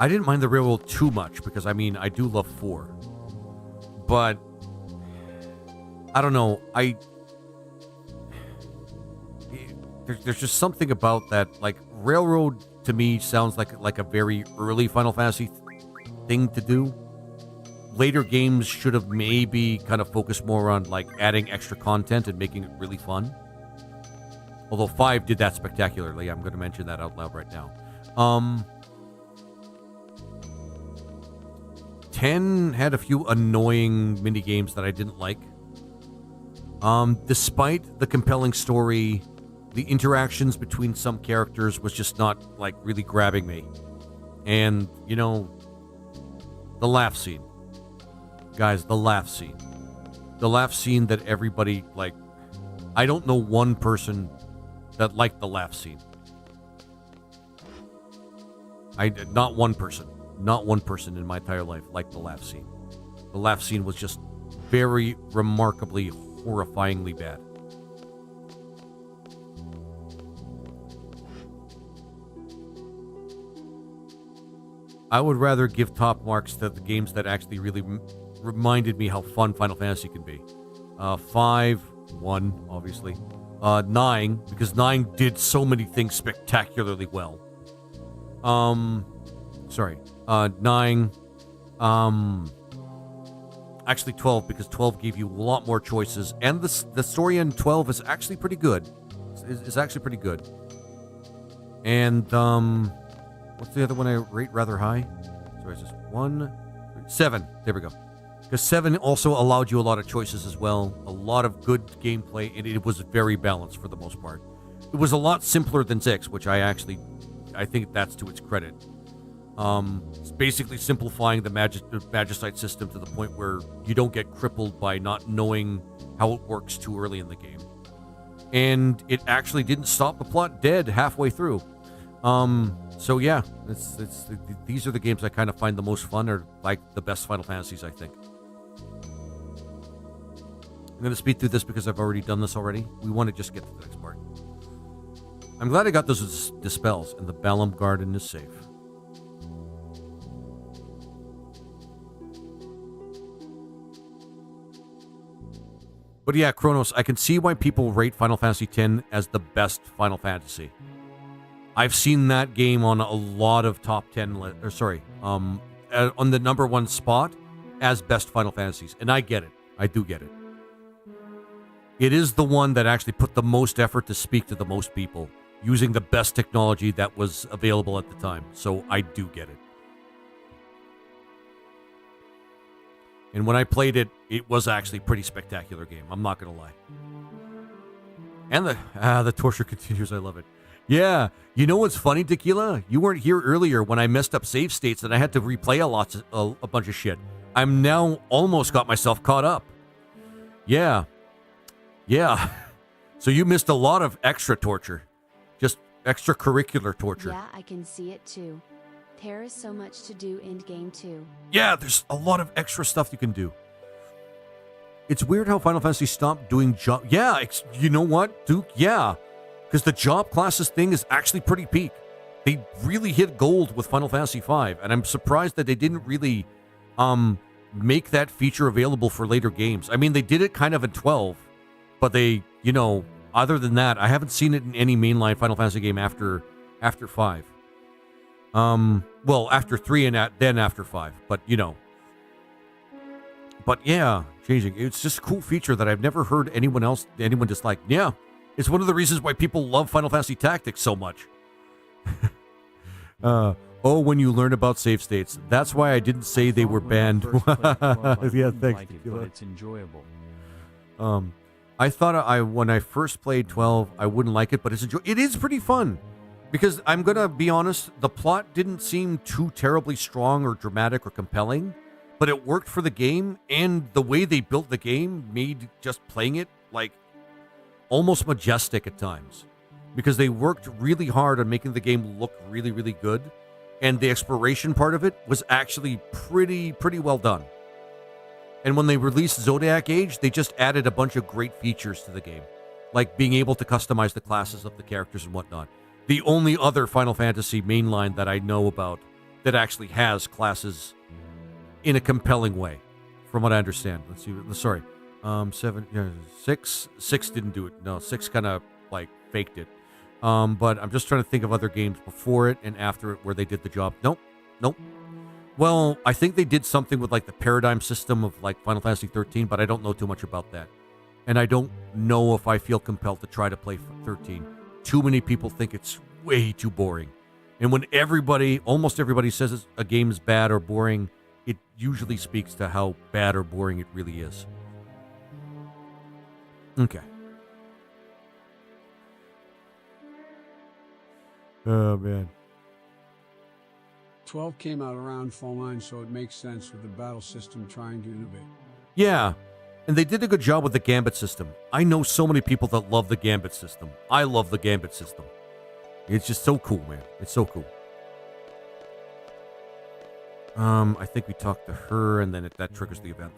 didn't mind the railroad too much because, I mean, I do love 4. But I don't know. There's just something about that. Like railroad to me sounds like a very early Final Fantasy thing to do. Later games should have maybe kind of focused more on like adding extra content and making it really fun. Although 5 did that spectacularly. I'm going to mention that out loud right now. 10 had a few annoying mini games that I didn't like. Despite the compelling story, the interactions between some characters was just not like really grabbing me. And, you know, the laugh scene. Guys, the laugh scene. The laugh scene that everybody, like, I don't know one person that liked the laugh scene. Not one person in my entire life liked the laugh scene. The laugh scene was just very remarkably, horrifyingly bad. I would rather give top marks to the games that actually really reminded me how fun Final Fantasy can be. 5, 1, obviously. 9, because 9 did so many things spectacularly well. 9. Actually 12, because 12 gave you a lot more choices, and the story in 12 is actually pretty good. It's actually pretty good. And what's the other one I rate rather high? Sorry, it's just 7. There we go. Because 7 also allowed you a lot of choices as well, a lot of good gameplay, and it was very balanced for the most part. It was a lot simpler than 6, which I think that's to its credit. It's basically simplifying the Magicite system to the point where you don't get crippled by not knowing how it works too early in the game. And it actually didn't stop the plot dead halfway through. So yeah, these are the games I kind of find the most fun, or like the best Final Fantasies, I think. I'm going to speed through this because I've already done this already. We want to just get to the next part. I'm glad I got those dispels, and the Balam Garden is safe. But yeah, Kronos, I can see why people rate Final Fantasy X as the best Final Fantasy. I've seen that game on a lot of top 10 on the number 1 spot as best Final Fantasies, and I get it. I do get it. It is the one that actually put the most effort to speak to the most people, using the best technology that was available at the time. So I do get it. And when I played it, it was actually a pretty spectacular game. I'm not going to lie. And the torture continues. I love it. Yeah. You know what's funny, Tequila? You weren't here earlier when I messed up save states and I had to replay a bunch of shit. I'm now almost got myself caught up. Yeah. Yeah. So you missed a lot of extra torture. Just extracurricular torture. Yeah, I can see it too. There is so much to do in game 2. Yeah, there's a lot of extra stuff you can do. It's weird how Final Fantasy stopped doing job. Yeah, you know what, Duke? Yeah. Because the job classes thing is actually pretty peak. They really hit gold with Final Fantasy V, and I'm surprised that they didn't really make that feature available for later games. I mean, they did it kind of in 12, but they, other than that, I haven't seen it in any mainline Final Fantasy game after 5. Well, after 3 and then after 5, but But yeah, changing. It's just a cool feature that I've never heard anyone dislike. Yeah, it's one of the reasons why people love Final Fantasy Tactics so much. When you learn about save states. That's why I didn't say they were banned. Yeah, thanks. Like it, but it's enjoyable. I thought when I first played 12, I wouldn't like it, but it is pretty fun. Because I'm going to be honest, the plot didn't seem too terribly strong or dramatic or compelling, but it worked for the game, and the way they built the game made just playing it like almost majestic at times. Because they worked really hard on making the game look really, really good, and the exploration part of it was actually pretty well done. And when they released Zodiac Age, they just added a bunch of great features to the game, like being able to customize the classes of the characters and whatnot. The only other Final Fantasy mainline that I know about that actually has classes in a compelling way, from what I understand. Let's see. Sorry. 6 didn't do it. No, 6 kind of like faked it. But I'm just trying to think of other games before it and after it where they did the job. Nope. Well, I think they did something with like the paradigm system of like Final Fantasy 13, but I don't know too much about that. And I don't know if I feel compelled to try to play 13. Too many people think it's way too boring. And when almost everybody says a game is bad or boring, it usually speaks to how bad or boring it really is. Okay. Oh, man. 12 came out around Fall 9, so it makes sense with the battle system trying to innovate. Yeah. And they did a good job with the Gambit system. I know so many people that love the Gambit system. I love the Gambit system. It's just so cool, man. It's so cool. I think we talked to her, and then that triggers the event.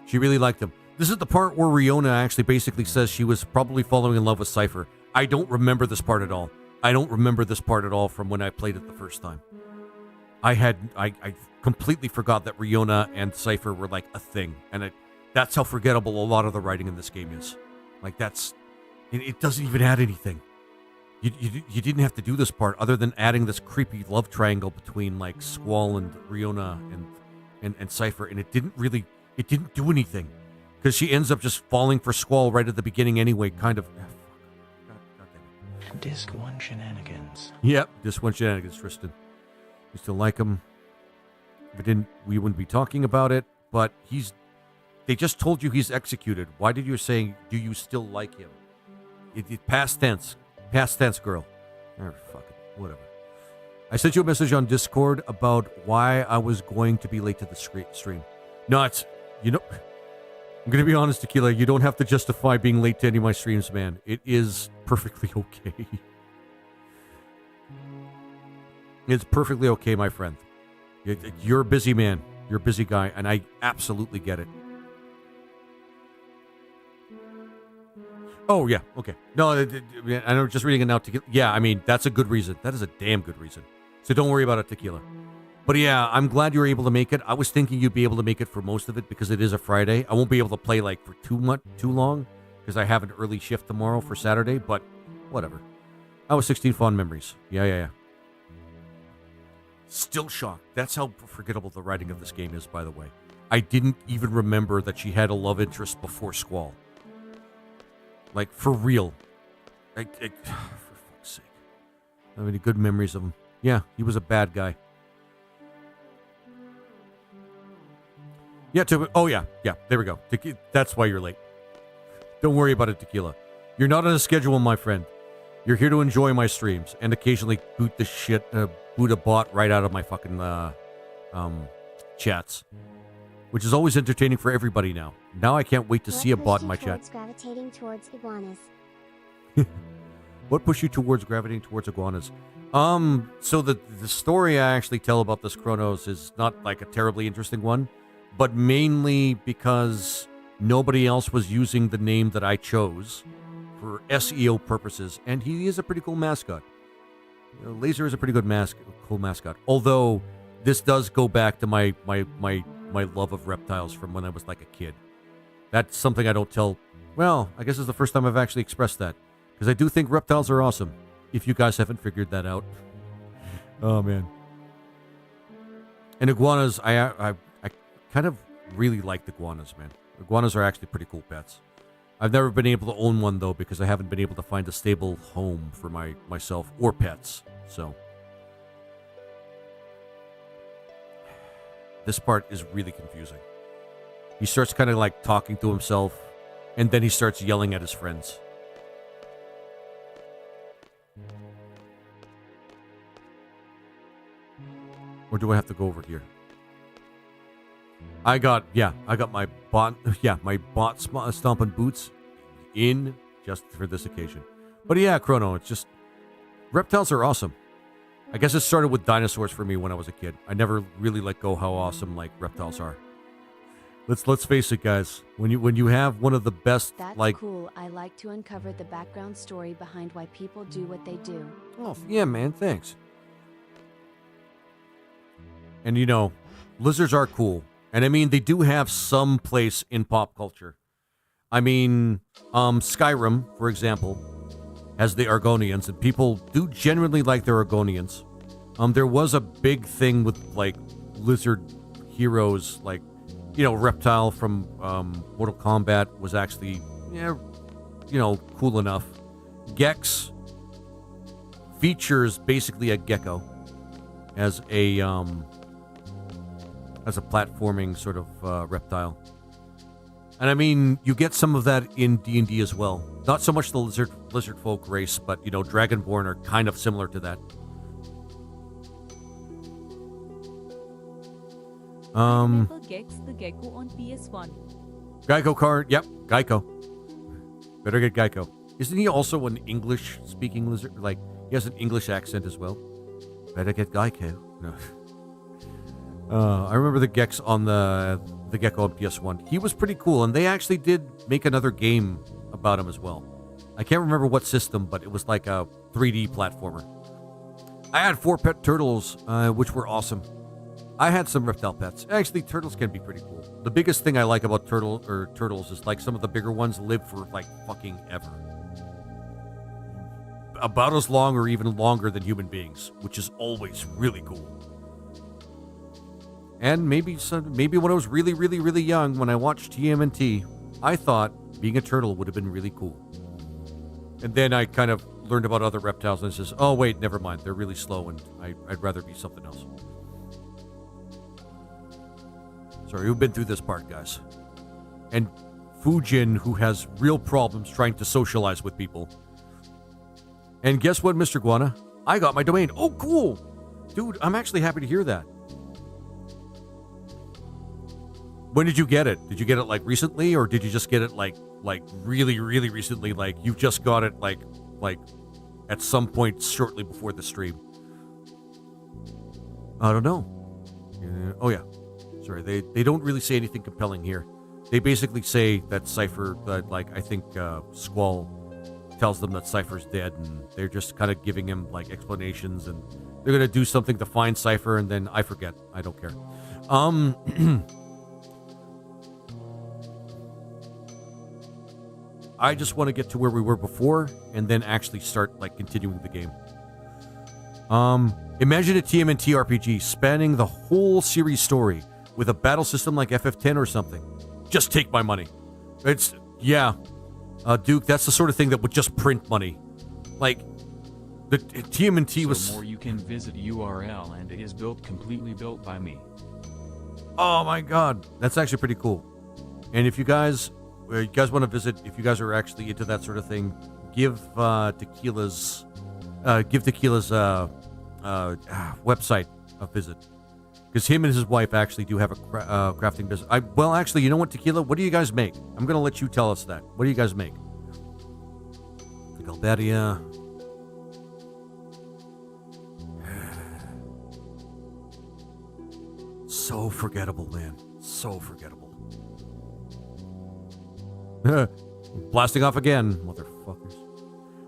She really liked him. This is the part where Riona actually basically says she was probably falling in love with Cypher. I don't remember this part at all. I don't remember this part at all from when I played it the first time. I completely forgot that Riona and Cypher were like a thing, and that's how forgettable a lot of the writing in this game is. Like it doesn't even add anything. You didn't have to do this part other than adding this creepy love triangle between like Squall and Riona and Cypher, and it didn't do anything because she ends up just falling for Squall right at the beginning anyway. Kind of. Disc 1 shenanigans. Yep, Disc 1 shenanigans, Tristan. You still like him? We wouldn't be talking about it, but they just told you he's executed. Why did you say, do you still like him? Past tense, girl. Oh, fuck it, whatever. I sent you a message on Discord about why I was going to be late to the stream. No, I'm going to be honest, Tequila, you don't have to justify being late to any of my streams, man. It is perfectly okay. It's perfectly okay, my friend. You're a busy man. You're a busy guy, and I absolutely get it. Oh, yeah, okay. No, I know, just reading it now. Tequila. Yeah, I mean, that's a good reason. That is a damn good reason. So don't worry about it, Tequila. But yeah, I'm glad you were able to make it. I was thinking you'd be able to make it for most of it because it is a Friday. I won't be able to play like for too long because I have an early shift tomorrow for Saturday, but whatever. I was 16 fond memories. Yeah. Still shocked. That's how forgettable the writing of this game is, by the way. I didn't even remember that she had a love interest before Squall. Like, for real. For fuck's sake. I have any good memories of him. Yeah, he was a bad guy. Yeah, there we go. That's why you're late. Don't worry about it, Tequila. You're not on a schedule, my friend. You're here to enjoy my streams and occasionally boot a bot right out of my fucking chats, which is always entertaining for everybody now. Now I can't wait to see a bot in my chat. Gravitating towards iguanas? What pushed you towards gravitating towards iguanas? So the story I actually tell about this Chronos is not like a terribly interesting one, but mainly because nobody else was using the name that I chose for SEO purposes, and he is a pretty cool mascot. Laser is a pretty good cool mascot. Although this does go back to my love of reptiles from when I was like a kid. That's something I don't tell. Well, I guess it's the first time I've actually expressed that, because I do think reptiles are awesome. If you guys haven't figured that out, oh man. And iguanas, I kind of really like iguanas, man. Iguanas are actually pretty cool pets. I've never been able to own one, though, because I haven't been able to find a stable home for myself or pets. So this part is really confusing. He starts kind of like talking to himself, and then he starts yelling at his friends. Or do I have to go over here? I got my bot stomping boots in just for this occasion. But yeah, Chrono, it's just, reptiles are awesome. I guess it started with dinosaurs for me when I was a kid. I never really let go how awesome like reptiles are. Let's face it, guys. When you have one of the best, That's cool. I like to uncover the background story behind why people do what they do. Oh yeah, man, thanks. And lizards are cool. And I mean, they do have some place in pop culture. I mean, Skyrim, for example, has the Argonians, and people do generally like their Argonians. There was a big thing with, like, lizard heroes, like, Reptile from Mortal Kombat was actually, cool enough. Gex features basically a gecko as a platforming sort of reptile. And I mean, you get some of that in D&D as well. Not so much the lizard folk race, but, Dragonborn are kind of similar to that. Gex the Gecko on PS1. Geico card. Yep, Geico. Better get Geico. Isn't he also an English-speaking lizard? Like, he has an English accent as well. Better get Geico. No. I remember the Gex on the Gecko on PS1. He was pretty cool, and they actually did make another game about him as well. I can't remember what system, but it was like a 3D platformer. I had 4 pet turtles, which were awesome. I had some reptile pets. Actually, turtles can be pretty cool. The biggest thing I like about turtles is like some of the bigger ones live for like fucking ever. About as long or even longer than human beings, which is always really cool. And maybe when I was really, really, really young, when I watched TMNT, I thought being a turtle would have been really cool. And then I kind of learned about other reptiles and it says, oh wait, never mind, they're really slow and I'd rather be something else. Sorry, we've been through this part, guys. And Fujin, who has real problems trying to socialize with people. And guess what, Mr. Guana? I got my domain. Oh, cool! Dude, I'm actually happy to hear that. When did you get it? Did you get it like recently, or did you just get it like really, really recently? Like you just got it like at some point shortly before the stream? I don't know. Oh yeah. Sorry, they don't really say anything compelling here. They basically say that Cypher, I think Squall tells them that Cypher's dead, and they're just kind of giving him like explanations, and they're gonna do something to find Cypher, and then I forget. I don't care. I just want to get to where we were before, and then actually start like continuing the game. Imagine a TMNT RPG spanning the whole series story with a battle system like FF10 or something. Just take my money. It's, yeah. Duke, that's the sort of thing that would just print money. Like, the TMNT was... So more you can visit URL, and it is completely built by me. Oh my god. That's actually pretty cool. And if you guys want to visit, if you guys are actually into that sort of thing, give Tequila's website a visit. Because him and his wife actually do have a crafting business. Well, actually, you know what, Tequila? What do you guys make? I'm going to let you tell us that. What do you guys make? The Galbadia. So forgettable, man. So forgettable. Blasting off again, motherfuckers.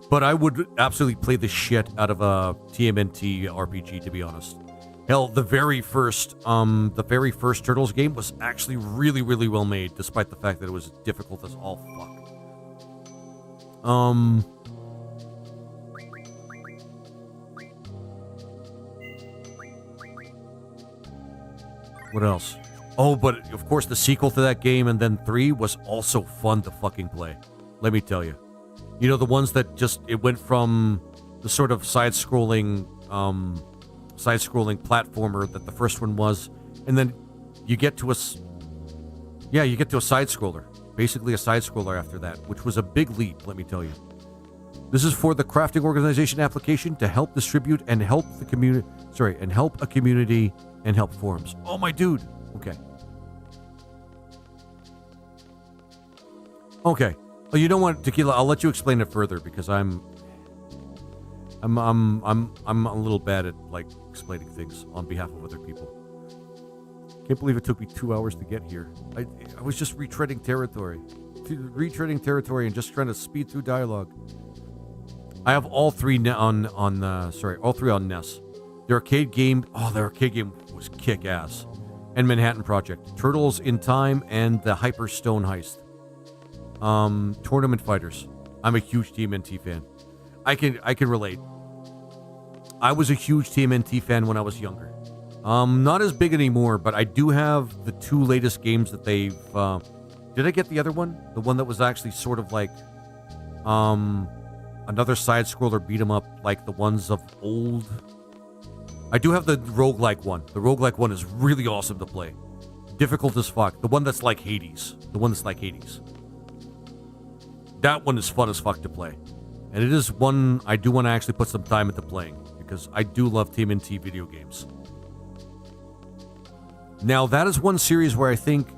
But I would absolutely play the shit out of a TMNT RPG, to be honest. Hell, the very first Turtles game was actually really, really well made, despite the fact that it was difficult as all fuck. What else? Oh, but of course the sequel to that game and then 3 was also fun to fucking play. Let me tell you. You know, the ones that it went from the sort of side-scrolling platformer that the first one was, and then you get to a side-scroller. Basically a side-scroller after that, which was a big leap, let me tell you. This is for the crafting organization application to help distribute and help the community, and help a community and help forums. Oh, my dude. Okay. Oh, you know what, Tequila? I'll let you explain it further because I'm a little bad at like explaining things on behalf of other people. Can't believe it took me 2 hours to get here. I was just retreading territory and just trying to speed through dialogue. I have all three on NES. The arcade game was kick-ass. And Manhattan Project, Turtles in Time, and the Hyper Stone Heist. Tournament Fighters. I'm a huge TMNT fan. I can relate. I was a huge TMNT fan when I was younger. Not as big anymore, but I do have the 2 latest games that they've... did I get the other one? The one that was actually sort of like... another side-scroller beat-em-up, like the ones of old... I do have the roguelike one. The roguelike one is really awesome to play. Difficult as fuck. The one that's like Hades. That one is fun as fuck to play. And it is one I do want to actually put some time into playing, because I do love TMNT video games. Now, that is one series where I think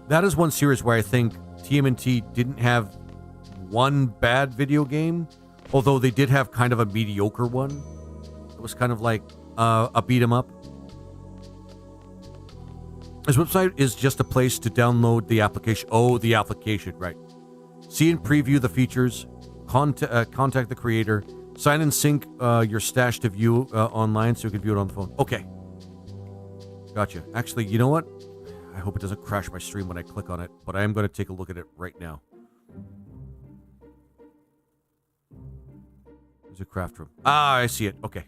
TMNT didn't have one bad video game, although they did have kind of a mediocre one. It was kind of like a beat 'em up. His website is just a place to download the application. Oh, the application, right. See and preview the features, contact the creator, sign and sync your stash to view online so you can view it on the phone. Okay. Gotcha. Actually, you know what? I hope it doesn't crash my stream when I click on it, but I am going to take a look at it right now. There's a craft room. Ah, I see it. Okay.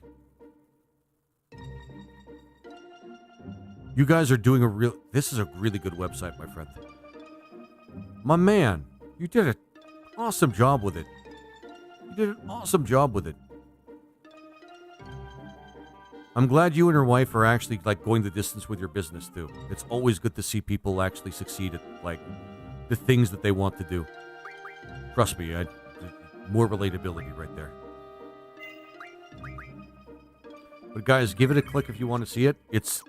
You guys are doing this is a really good website, my friend. My man, you did an awesome job with it. You did an awesome job with it. I'm glad you and your wife are actually like going the distance with your business too. It's always good to see people actually succeed at like the things that they want to do. Trust me, more relatability right there. But guys, give it a click if you want to see it. It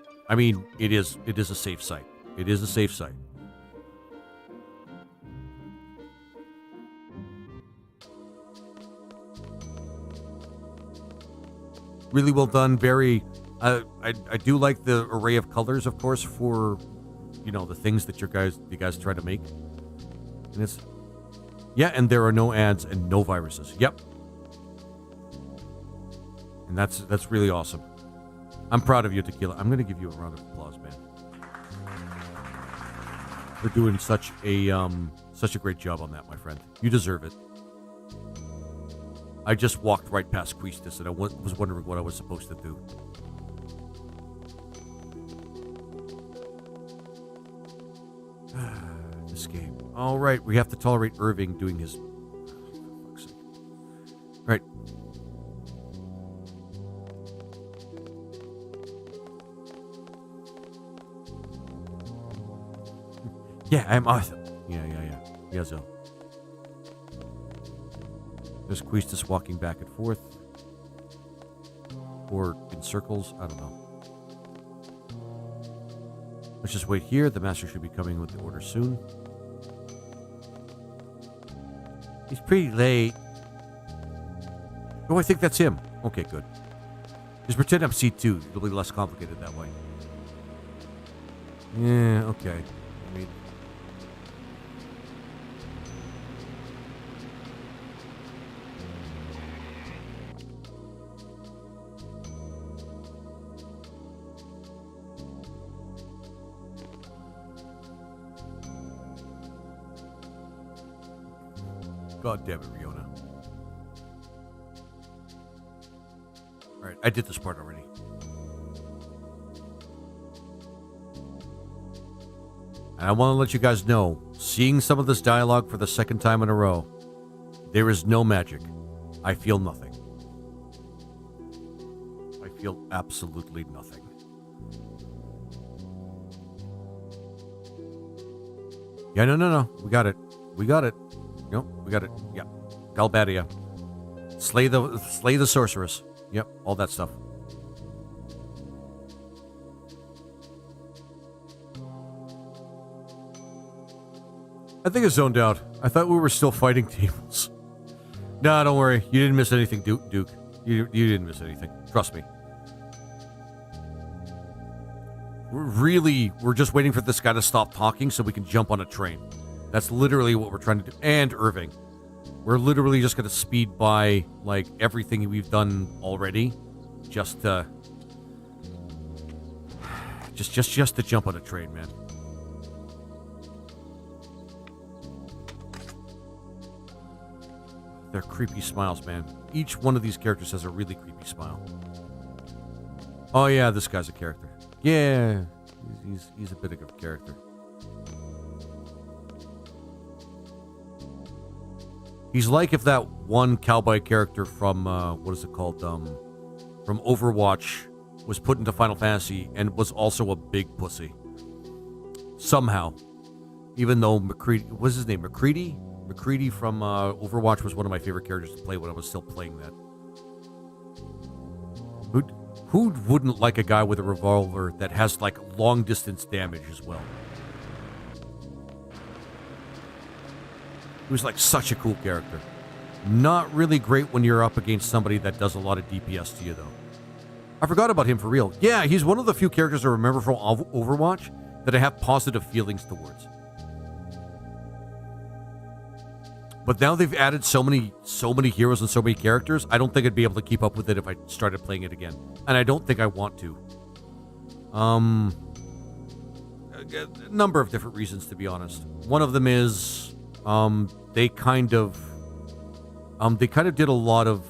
is a safe site. It is a safe site. Really well done. Very, I do like the array of colors, of course, for, the things that you guys try to make. And it's, yeah, and there are no ads and no viruses. Yep. And that's really awesome. I'm proud of you, Tequila. I'm going to give you a round of applause, man. We're doing such a great job on that, my friend. You deserve it. I just walked right past Queestus and I was wondering what I was supposed to do. This game. All right, we have to tolerate Irving doing his... for fuck's sake. Right. Yeah, I'm Arthur. Yeah, Zo. There's Queestus walking back and forth. Or in circles. I don't know. Let's just wait here. The master should be coming with the order soon. He's pretty late. Oh, I think that's him. Okay, good. Just pretend I'm C2. It'll be less complicated that way. Yeah, okay. I mean... God damn it, Riona. Alright, I did this part already. And I want to let you guys know, seeing some of this dialogue for the second time in a row, there is no magic. I feel nothing. I feel absolutely nothing. Yeah, no. We got it. Nope, we got it. Yeah. Galbadia. Slay the sorceress. Yep, all that stuff. I think I zoned out. I thought we were still fighting tables. Nah, don't worry. You didn't miss anything, Duke. You didn't miss anything. Trust me. We're just waiting for this guy to stop talking so we can jump on a train. That's literally what we're trying to do. And Irving. We're literally just going to speed by, like, everything we've done already. Just to jump on a train, man. They're creepy smiles, man. Each one of these characters has a really creepy smile. Oh, yeah, this guy's a character. Yeah, he's a bit of a character. He's like if that one cowboy character from, what is it called, from Overwatch was put into Final Fantasy and was also a big pussy. Somehow. Even though McCready, what's his name, McCready? McCready from Overwatch was one of my favorite characters to play when I was still playing that. Who wouldn't like a guy with a revolver that has, like, long-distance damage as well? He was like such a cool character. Not really great when you're up against somebody that does a lot of DPS to you, though. I forgot about him for real. Yeah, he's one of the few characters I remember from Overwatch that I have positive feelings towards. But now they've added so many heroes and so many characters, I don't think I'd be able to keep up with it if I started playing it again. And I don't think I want to. A number of different reasons, to be honest. One of them is they kind of did a lot of.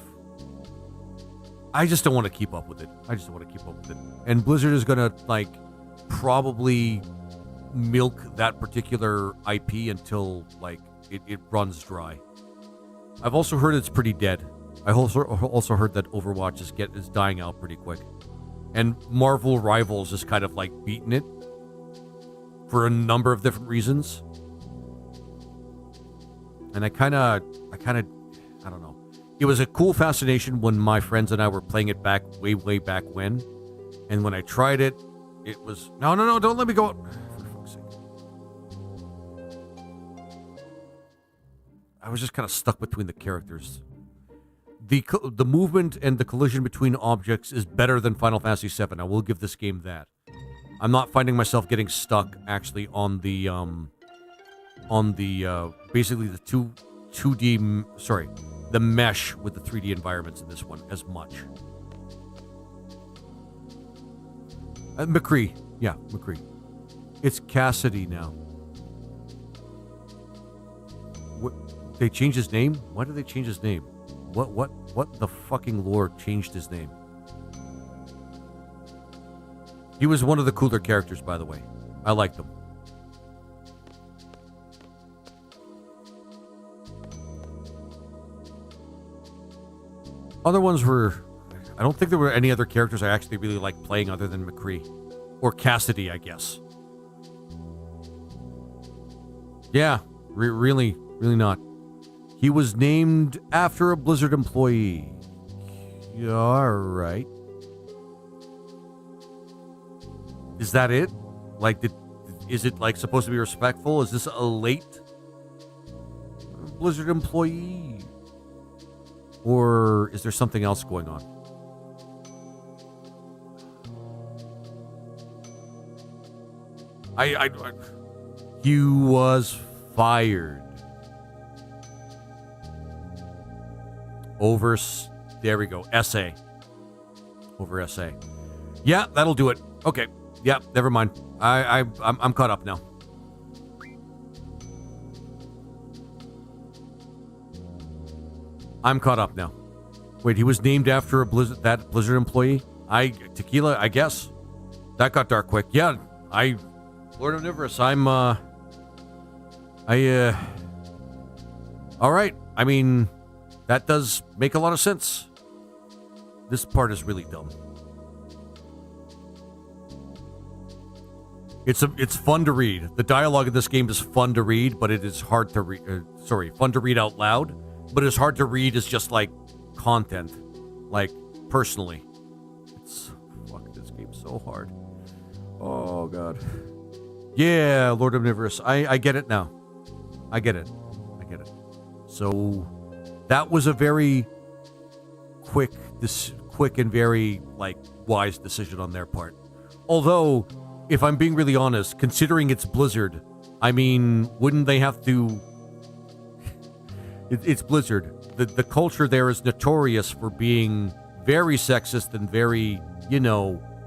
I just don't want to keep up with it. And Blizzard is gonna probably milk that particular IP until it runs dry. I've also heard it's pretty dead. I also heard that Overwatch is dying out pretty quick. And Marvel Rivals is kind of beating it for a number of different reasons. And I don't know. It was a cool fascination when my friends and I were playing it back way back when. And when I tried it, it was no, don't let me go out. For fuck's sake. I was just kind of stuck between the characters. The movement and the collision between objects is better than Final Fantasy VII. I will give this game that. I'm not finding myself getting stuck actually on the basically the 2D, sorry, the mesh with the 3D environments in this one as much. McCree. Yeah, McCree. It's Cassidy now. What? They changed his name? Why did they change his name? What the fucking lord changed his name? He was one of the cooler characters, by the way. I liked him. Other ones were... I don't think there were any other characters I actually really liked playing other than McCree. Or Cassidy, I guess. Yeah, really not. He was named after a Blizzard employee. Alright. Is that it? Is it supposed to be respectful? Is this a late Blizzard employee? Or is there something else going on? He was fired. Over, there we go, SA. Over SA. Yeah, that'll do it. Okay. Yeah, never mind. I'm caught up now. I'm caught up now. Wait, he was named after a Blizzard employee? Tequila, I guess. That got dark quick. Yeah, Lord of Niverus, all right. I mean, that does make a lot of sense. This part is really dumb. It's fun to read. The dialogue in this game is fun to read, but it is hard to read. Fun to read out loud, but it's hard to read as just content, personally. Fuck, this game's so hard. Oh god. Yeah, Lord of Niverus. I get it now. I get it. So that was a very quick and very wise decision on their part. Although, if I'm being really honest, considering it's Blizzard, I mean, wouldn't they have to... It's Blizzard. The culture there is notorious for being very sexist and very,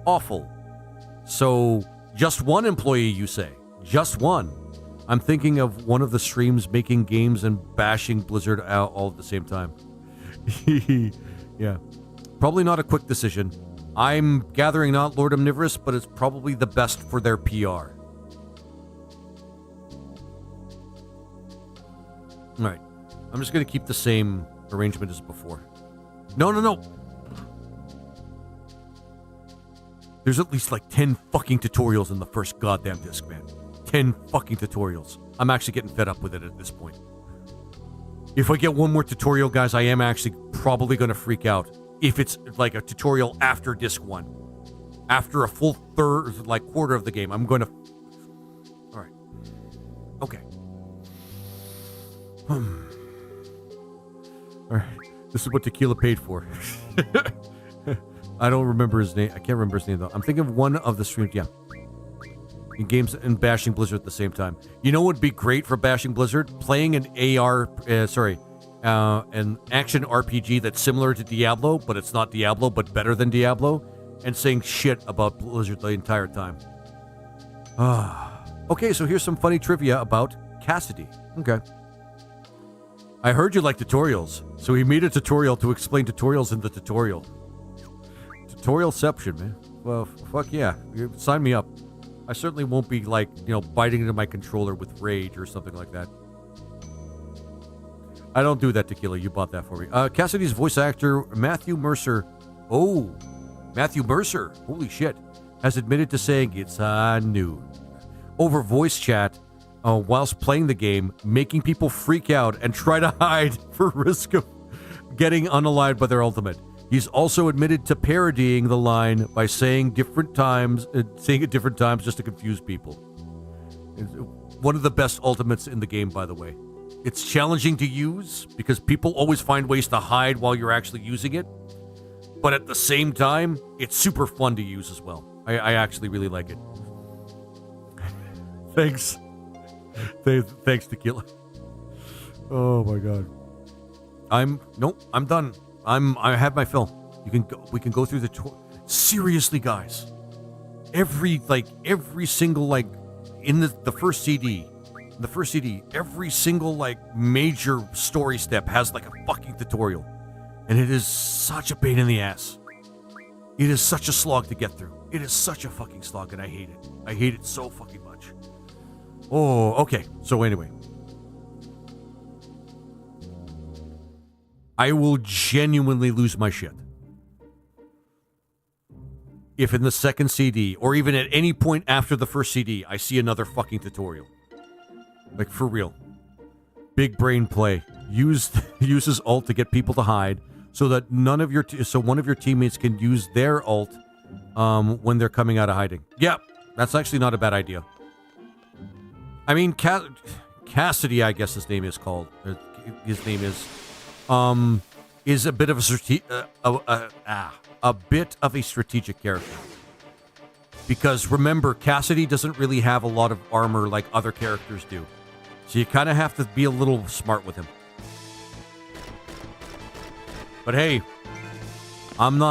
awful. So, just one employee, you say? Just one? I'm thinking of one of the streams making games and bashing Blizzard out all at the same time. Yeah. Probably not a quick decision. I'm gathering not Lord Omnivorous, but it's probably the best for their PR. Alright. I'm just going to keep the same arrangement as before. No. There's at least 10 fucking tutorials in the first goddamn disc, man. 10 fucking tutorials. I'm actually getting fed up with it at this point. If I get one more tutorial, guys, I am actually probably going to freak out. If it's a tutorial after disc 1. After a full quarter of the game, I'm going to... Alright. Okay. Alright. This is what Tequila paid for. I don't remember his name. I can't remember his name, though. I'm thinking of one of the streams, yeah. In games and bashing Blizzard at the same time. You know what would be great for bashing Blizzard? Playing an an action RPG that's similar to Diablo, but it's not Diablo, but better than Diablo, and saying shit about Blizzard the entire time. Okay, so here's some funny trivia about Cassidy. Okay. I heard you like tutorials, so he made a tutorial to explain tutorials in the tutorial. Tutorialception, man. Well, fuck yeah. Sign me up. I certainly won't be, like, biting into my controller with rage or something like that. I don't do that, Tequila. You bought that for me. Cassidy's voice actor, Matthew Mercer. Oh, Matthew Mercer. Holy shit. Has admitted to saying it's new. Over voice chat, whilst playing the game, making people freak out and try to hide for risk of getting unalived by their ultimate. He's also admitted to parodying the line by saying it different times just to confuse people. It's one of the best ultimates in the game, by the way. It's challenging to use because people always find ways to hide while you're actually using it. But at the same time, it's super fun to use as well. I actually really like it. Thanks. Thanks, Tequila. Oh my god. I'm done. I have my fill. We can go through the tour. Seriously, guys. Every single in the first CD, every single major story step has a fucking tutorial. And it is such a pain in the ass. It is such a slog to get through. It is such a fucking slog, and I hate it. I hate it so fucking much. Oh, okay. So anyway. I will genuinely lose my shit if in the second CD, or even at any point after the first CD, I see another fucking tutorial. For real. Big brain play. Uses ult to get people to hide, so that one of your teammates can use their ult when they're coming out of hiding. Yeah, that's actually not a bad idea. I mean, Cassidy, I guess his name is called. His name is a bit of a bit of a strategic character. Because remember, Cassidy doesn't really have a lot of armor like other characters do. So you kind of have to be a little smart with him. But hey, I'm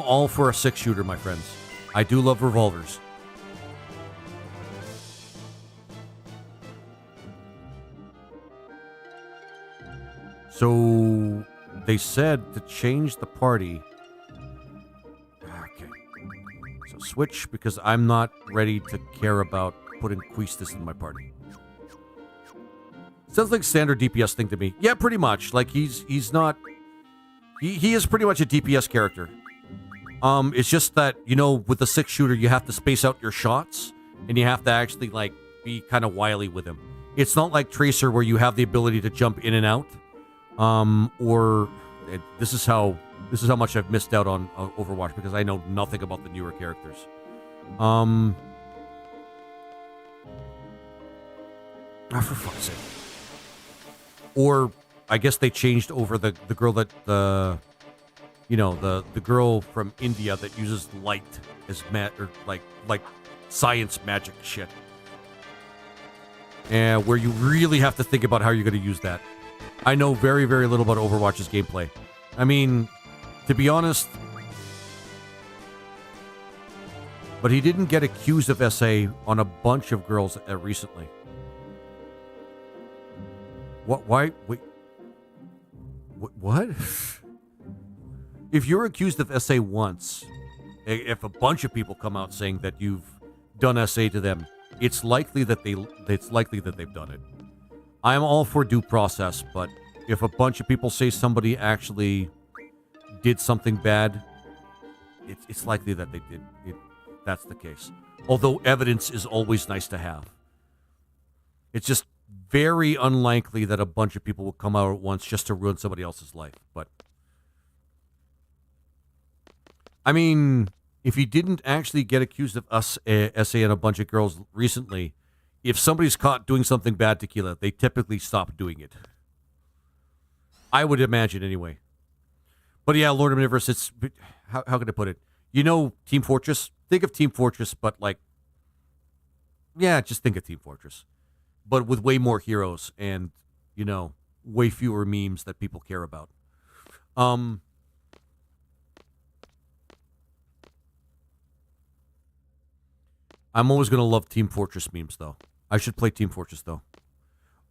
all for a 6-shooter, my friends. I do love revolvers. So they said to change the party. Okay. So switch, because I'm not ready to care about putting Quistis in my party. Sounds like standard DPS thing to me. Yeah, pretty much. He's not... He is pretty much a DPS character. It's just that, with the 6-shooter, you have to space out your shots, and you have to actually, be kind of wily with him. It's not like Tracer, where you have the ability to jump in and out. This is how much I've missed out on Overwatch, because I know nothing about the newer characters. For fuck's sake. Or I guess they changed over the girl that the girl from India that uses light as like science magic shit. And where you really have to think about how you're going to use that. I know very, very little about Overwatch's gameplay. I mean, to be honest, but he didn't get accused of SA on a bunch of girls recently. What? Why? Wait. What? If you're accused of SA once, if a bunch of people come out saying that you've done SA to them, it's likely that they've done it. I'm all for due process, but if a bunch of people say somebody actually did something bad, it's likely that they did. That's the case. Although evidence is always nice to have. It's just very unlikely that a bunch of people will come out at once just to ruin somebody else's life. But, I mean, if he didn't actually get accused of SA and a bunch of girls recently, if somebody's caught doing something bad, Tequila, they typically stop doing it. I would imagine anyway. But yeah, Lord of Omnivorous, it's how can I put it? You know, Team Fortress. Think of Team Fortress, but like, yeah, just think of Team Fortress, but with way more heroes and way fewer memes that people care about. I'm always gonna love Team Fortress memes, though. I should play Team Fortress, though.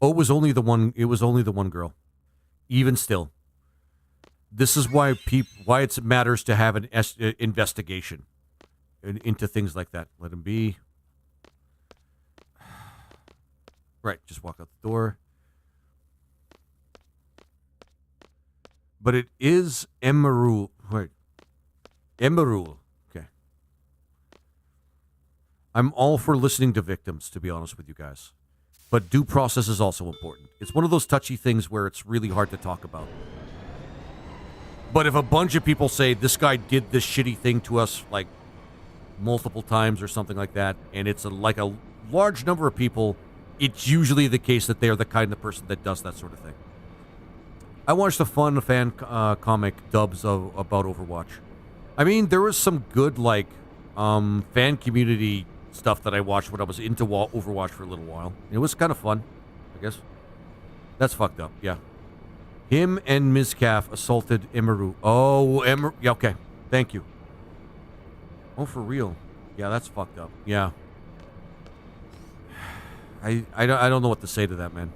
Oh, it was only the one. It was only the one girl. Even still, this is why it matters to have an investigation into things like that. Let him be. Right, just walk out the door. But it is Emerald. Right. Emerald. Okay. I'm all for listening to victims, to be honest with you guys. But due process is also important. It's one of those touchy things where it's really hard to talk about. But if a bunch of people say, this guy did this shitty thing to us, like, multiple times or something like that, and it's like a large number of people, it's usually the case that they're the kind of person that does that sort of thing. I watched a fun fan comic dubs about Overwatch. I mean, there was some good, like, fan community stuff that I watched when I was into Overwatch for a little while. It was kind of fun, I guess. That's fucked up, yeah. Him and Ms. Calf assaulted Emeru. Oh, yeah, okay. Thank you. Oh, for real? Yeah, that's fucked up. Yeah. I don't know what to say to that, man.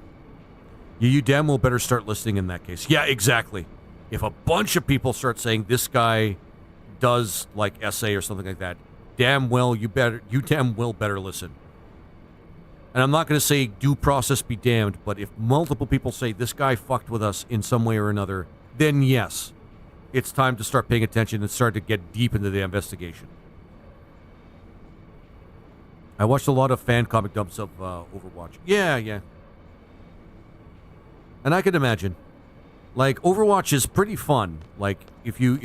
You damn well better start listening in that case. Yeah, exactly. If a bunch of people start saying this guy does like essay or something like that, you damn well better listen. And I'm not going to say due process be damned, but if multiple people say this guy fucked with us in some way or another, then yes, it's time to start paying attention and start to get deep into the investigation. I watched a lot of fan comic dumps of Overwatch. Yeah. And I can imagine, like, Overwatch is pretty fun. Like, if you're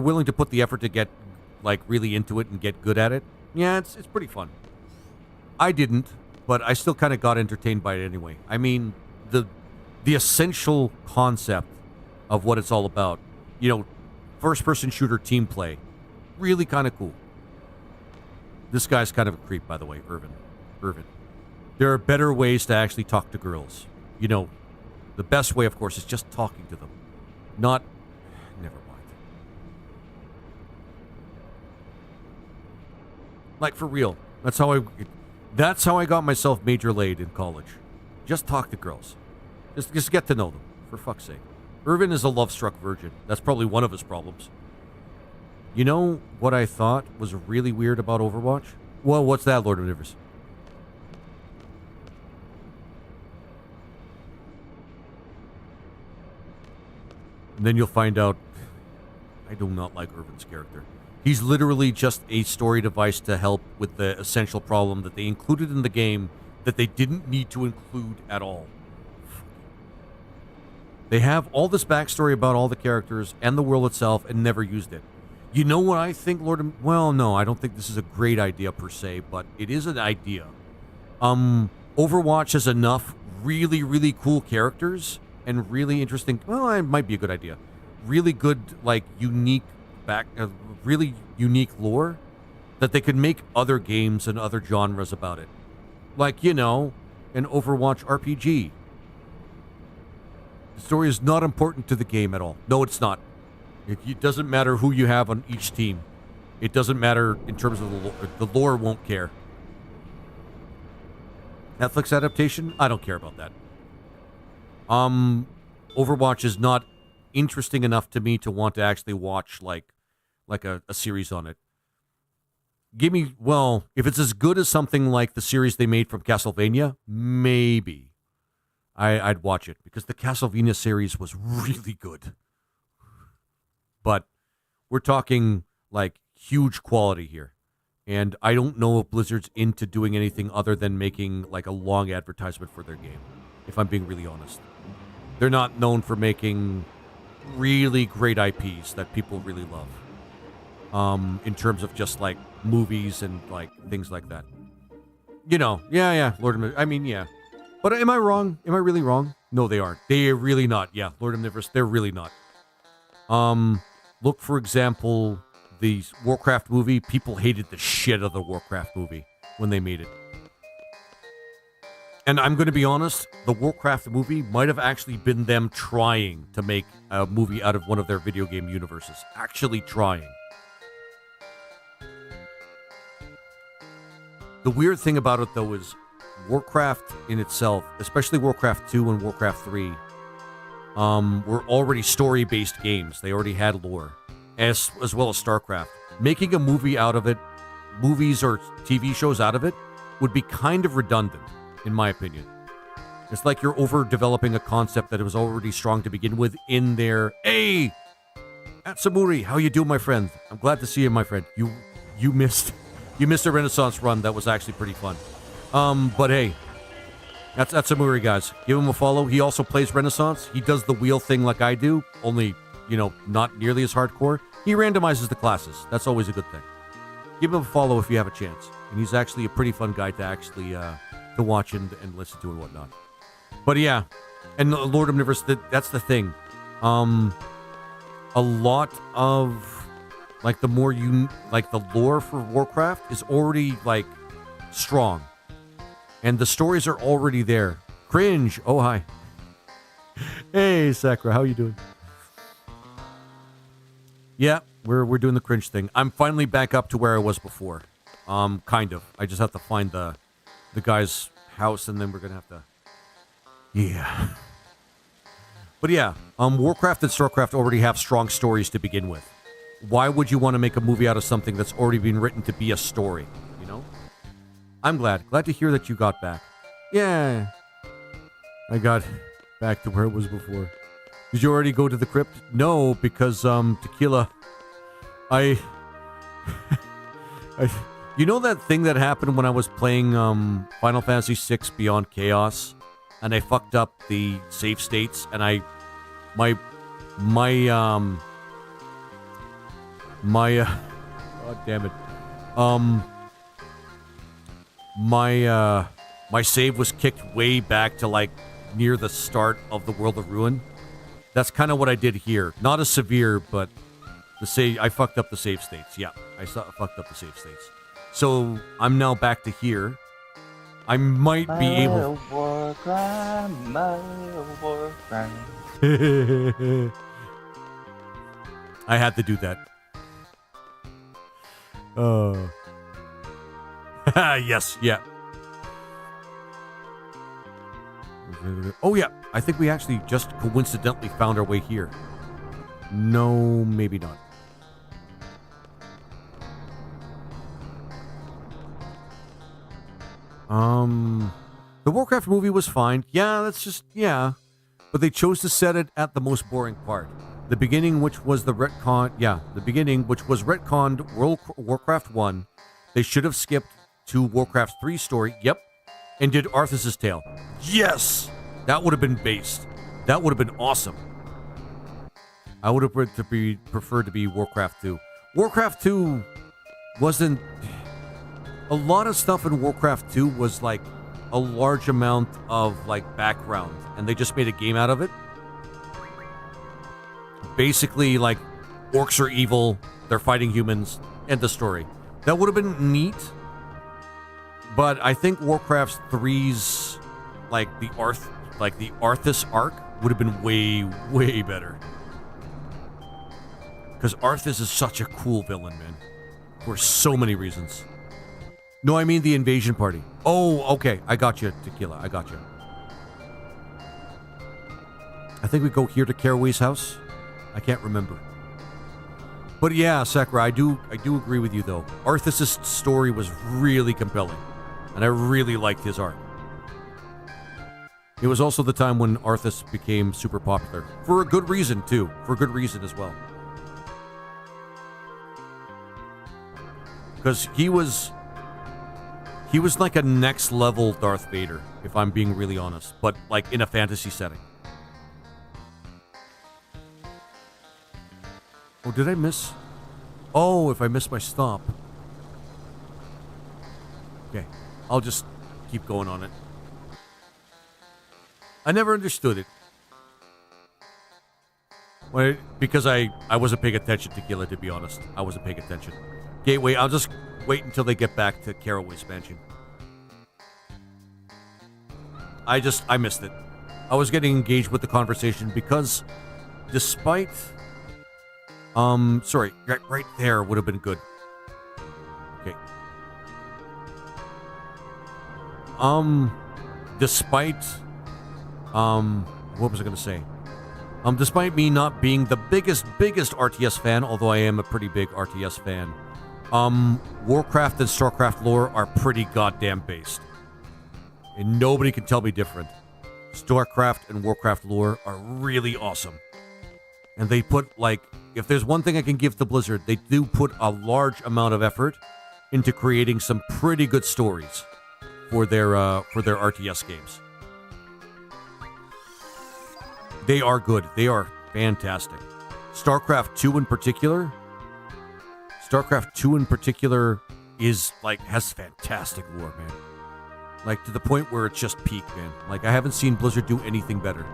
willing to put the effort to get, like, really into it and get good at it, yeah, it's pretty fun. I didn't, but I still kind of got entertained by it anyway. I mean, the essential concept of what it's all about, first-person shooter team play, really kind of cool. This guy's kind of a creep, by the way, Irvin. There are better ways to actually talk to girls. The best way, of course, is just talking to them. Not... Never mind. Like, for real. That's how I got myself major laid in college. Just talk to girls. Just get to know them, for fuck's sake. Irvin is a love-struck virgin. That's probably one of his problems. You know what I thought was really weird about Overwatch? Well, what's that, Lord of Omnivorous? And then you'll find out I do not like Irvin's character. He's literally just a story device to help with the essential problem that they included in the game that they didn't need to include at all. They have all this backstory about all the characters and the world itself and never used it. You know what I think, well, no, I don't think this is a great idea per se, but it is an idea. Overwatch has enough really, really cool characters and really interesting, well, it might be a good idea. Really good, like, really unique lore that they could make other games and other genres about it. Like, an Overwatch RPG. The story is not important to the game at all. No, it's not. It doesn't matter who you have on each team. It doesn't matter in terms of the lore. The lore won't care. Netflix adaptation? I don't care about that. Overwatch is not interesting enough to me to want to actually watch like a series on it. If it's as good as something like the series they made from Castlevania, maybe I'd watch it, because the Castlevania series was really good. But we're talking like huge quality here. And I don't know if Blizzard's into doing anything other than making like a long advertisement for their game, if I'm being really honest. They're not known for making really great IPs that people really love. In terms of just like movies and like things like that. Lord of I mean, yeah. But am I wrong? Am I really wrong? No, they aren't. They're really not. Yeah, Lord of Omnivorous, they're really not. Look, for example, the Warcraft movie. People hated the shit out of the Warcraft movie when they made it. And I'm going to be honest, the Warcraft movie might have actually been them trying to make a movie out of one of their video game universes. Actually trying. The weird thing about it, though, is Warcraft in itself, especially Warcraft 2 and Warcraft 3, were already story-based games. They already had lore, as well as StarCraft. Making a movie out of it, movies or TV shows out of it, would be kind of redundant, in my opinion. It's like you're over-developing a concept that was already strong to begin with in there. Hey! Atsamuri, how you doing, my friend? I'm glad to see you, my friend. You missed a Renaissance run that was actually pretty fun. But hey, that's Atsamuri, guys. Give him a follow. He also plays Renaissance. He does the wheel thing like I do, only, not nearly as hardcore. He randomizes the classes. That's always a good thing. Give him a follow if you have a chance. And he's actually a pretty fun guy to actually to watch and listen to and whatnot. But yeah, and Lord Omnivorous, that's the thing. A lot of the lore for Warcraft is already strong, and the stories are already there. Cringe. Oh, hi. Hey, Sakura, how you doing? Yeah, we're doing the cringe thing. I'm finally back up to where I was before. Kind of. I just have to find the guy's house, and then we're gonna have to. Yeah. But yeah, Warcraft and StarCraft already have strong stories to begin with. Why would you want to make a movie out of something that's already been written to be a story? I'm glad to hear that you got back. Yeah, I got back to where it was before. Did you already go to the crypt? No, because Tequila, I you know that thing that happened when I was playing Final Fantasy VI Beyond Chaos, and I fucked up the save states, and my God damn it. My save was kicked way back to near the start of the World of Ruin. That's kind of what I did here. Not as severe, but I fucked up the save states. Yeah, I fucked up the save states. So I'm now back to here. I might be able. War crime, war crime. I had to do that. Yes, yeah. Oh, yeah. I think we actually just coincidentally found our way here. No, maybe not. The Warcraft movie was fine. Yeah, that's just, yeah. But they chose to set it at the most boring part. The beginning, which was the retcon, which was retconned Warcraft 1. They should have skipped to Warcraft 3 story, yep, and did Arthas' tale. Yes! That would have been based. That would have been awesome. I would have preferred to be Warcraft 2. Warcraft 2 wasn't... A lot of stuff in Warcraft 2 was a large amount of background, and they just made a game out of it. Basically, orcs are evil, they're fighting humans, end of story. That would have been neat, but I think Warcraft 3's the Arthas arc would have been way, way better. Because Arthas is such a cool villain, man. For so many reasons. No, I mean the invasion party. Oh, okay. I got you, Tequila. I got you. I think we go here to Caraway's house. I can't remember. But yeah, Sakura, I do agree with you, though. Arthas' story was really compelling. And I really liked his arc. It was also the time when Arthas became super popular. For a good reason, too. For a good reason as well. Because he was like a next level Darth Vader, if I'm being really honest. But in a fantasy setting. Oh, did I miss? Oh, if I missed my stop. Okay, I'll just keep going on it. I never understood it. Well, because I wasn't paying attention to Gila, to be honest. I wasn't paying attention. Gateway, I'll just wait until they get back to Caraway's mansion. I missed it. I was getting engaged with the conversation because despite... sorry, right there would have been good. Okay. Despite... what was I going to say? Despite me not being the biggest RTS fan, although I am a pretty big RTS fan, Warcraft and StarCraft lore are pretty goddamn based. And nobody can tell me different. StarCraft and Warcraft lore are really awesome. And they put, like, if there's one thing I can give to Blizzard, they do put a large amount of effort into creating some pretty good stories for their RTS games. They are good. They are fantastic. StarCraft 2 in particular is, like, has fantastic lore, man. Like, to the point where it's just peak, man. Like, I haven't seen Blizzard do anything better.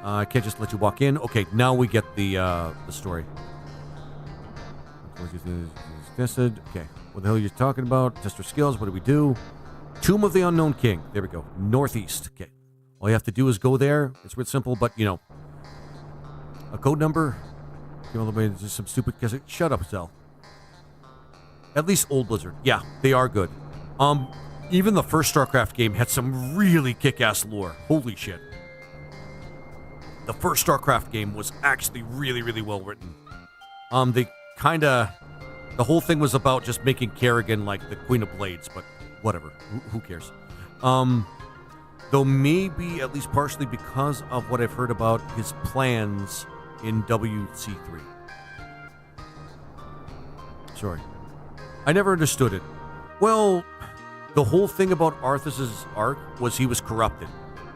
I can't just let you walk in. Okay, now we get the story. Tested. Okay, what the hell are you talking about? Test our skills. What do we do? Tomb of the Unknown King. There we go. Northeast. Okay. All you have to do is go there. It's real simple, but, you know. A code number. All the way to some stupid... Shut up, Zell. At least old Blizzard. Yeah, they are good. Even the first StarCraft game had some really kick-ass lore. Holy shit. The first StarCraft game was actually really, really well written. They kinda... The whole thing was about just making Kerrigan like the Queen of Blades, but whatever. Who cares? Though maybe at least partially because of what I've heard about his plans in WC3. Sorry. I never understood it. Well, the whole thing about Arthas's arc was he was corrupted.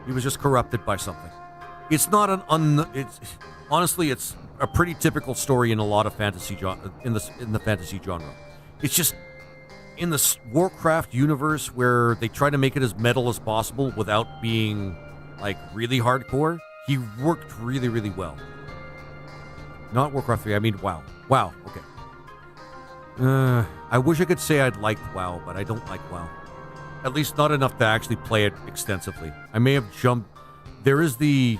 He was just corrupted by something. It's not honestly, it's a pretty typical story in a lot of fantasy in the fantasy genre. It's just in the Warcraft universe where they try to make it as metal as possible without being like really hardcore. He worked really, really well. Not Warcraft 3, I mean WoW. WoW, okay. I wish I could say I'd liked WoW, but I don't like WoW. At least not enough to actually play it extensively. I may have jumped... There is the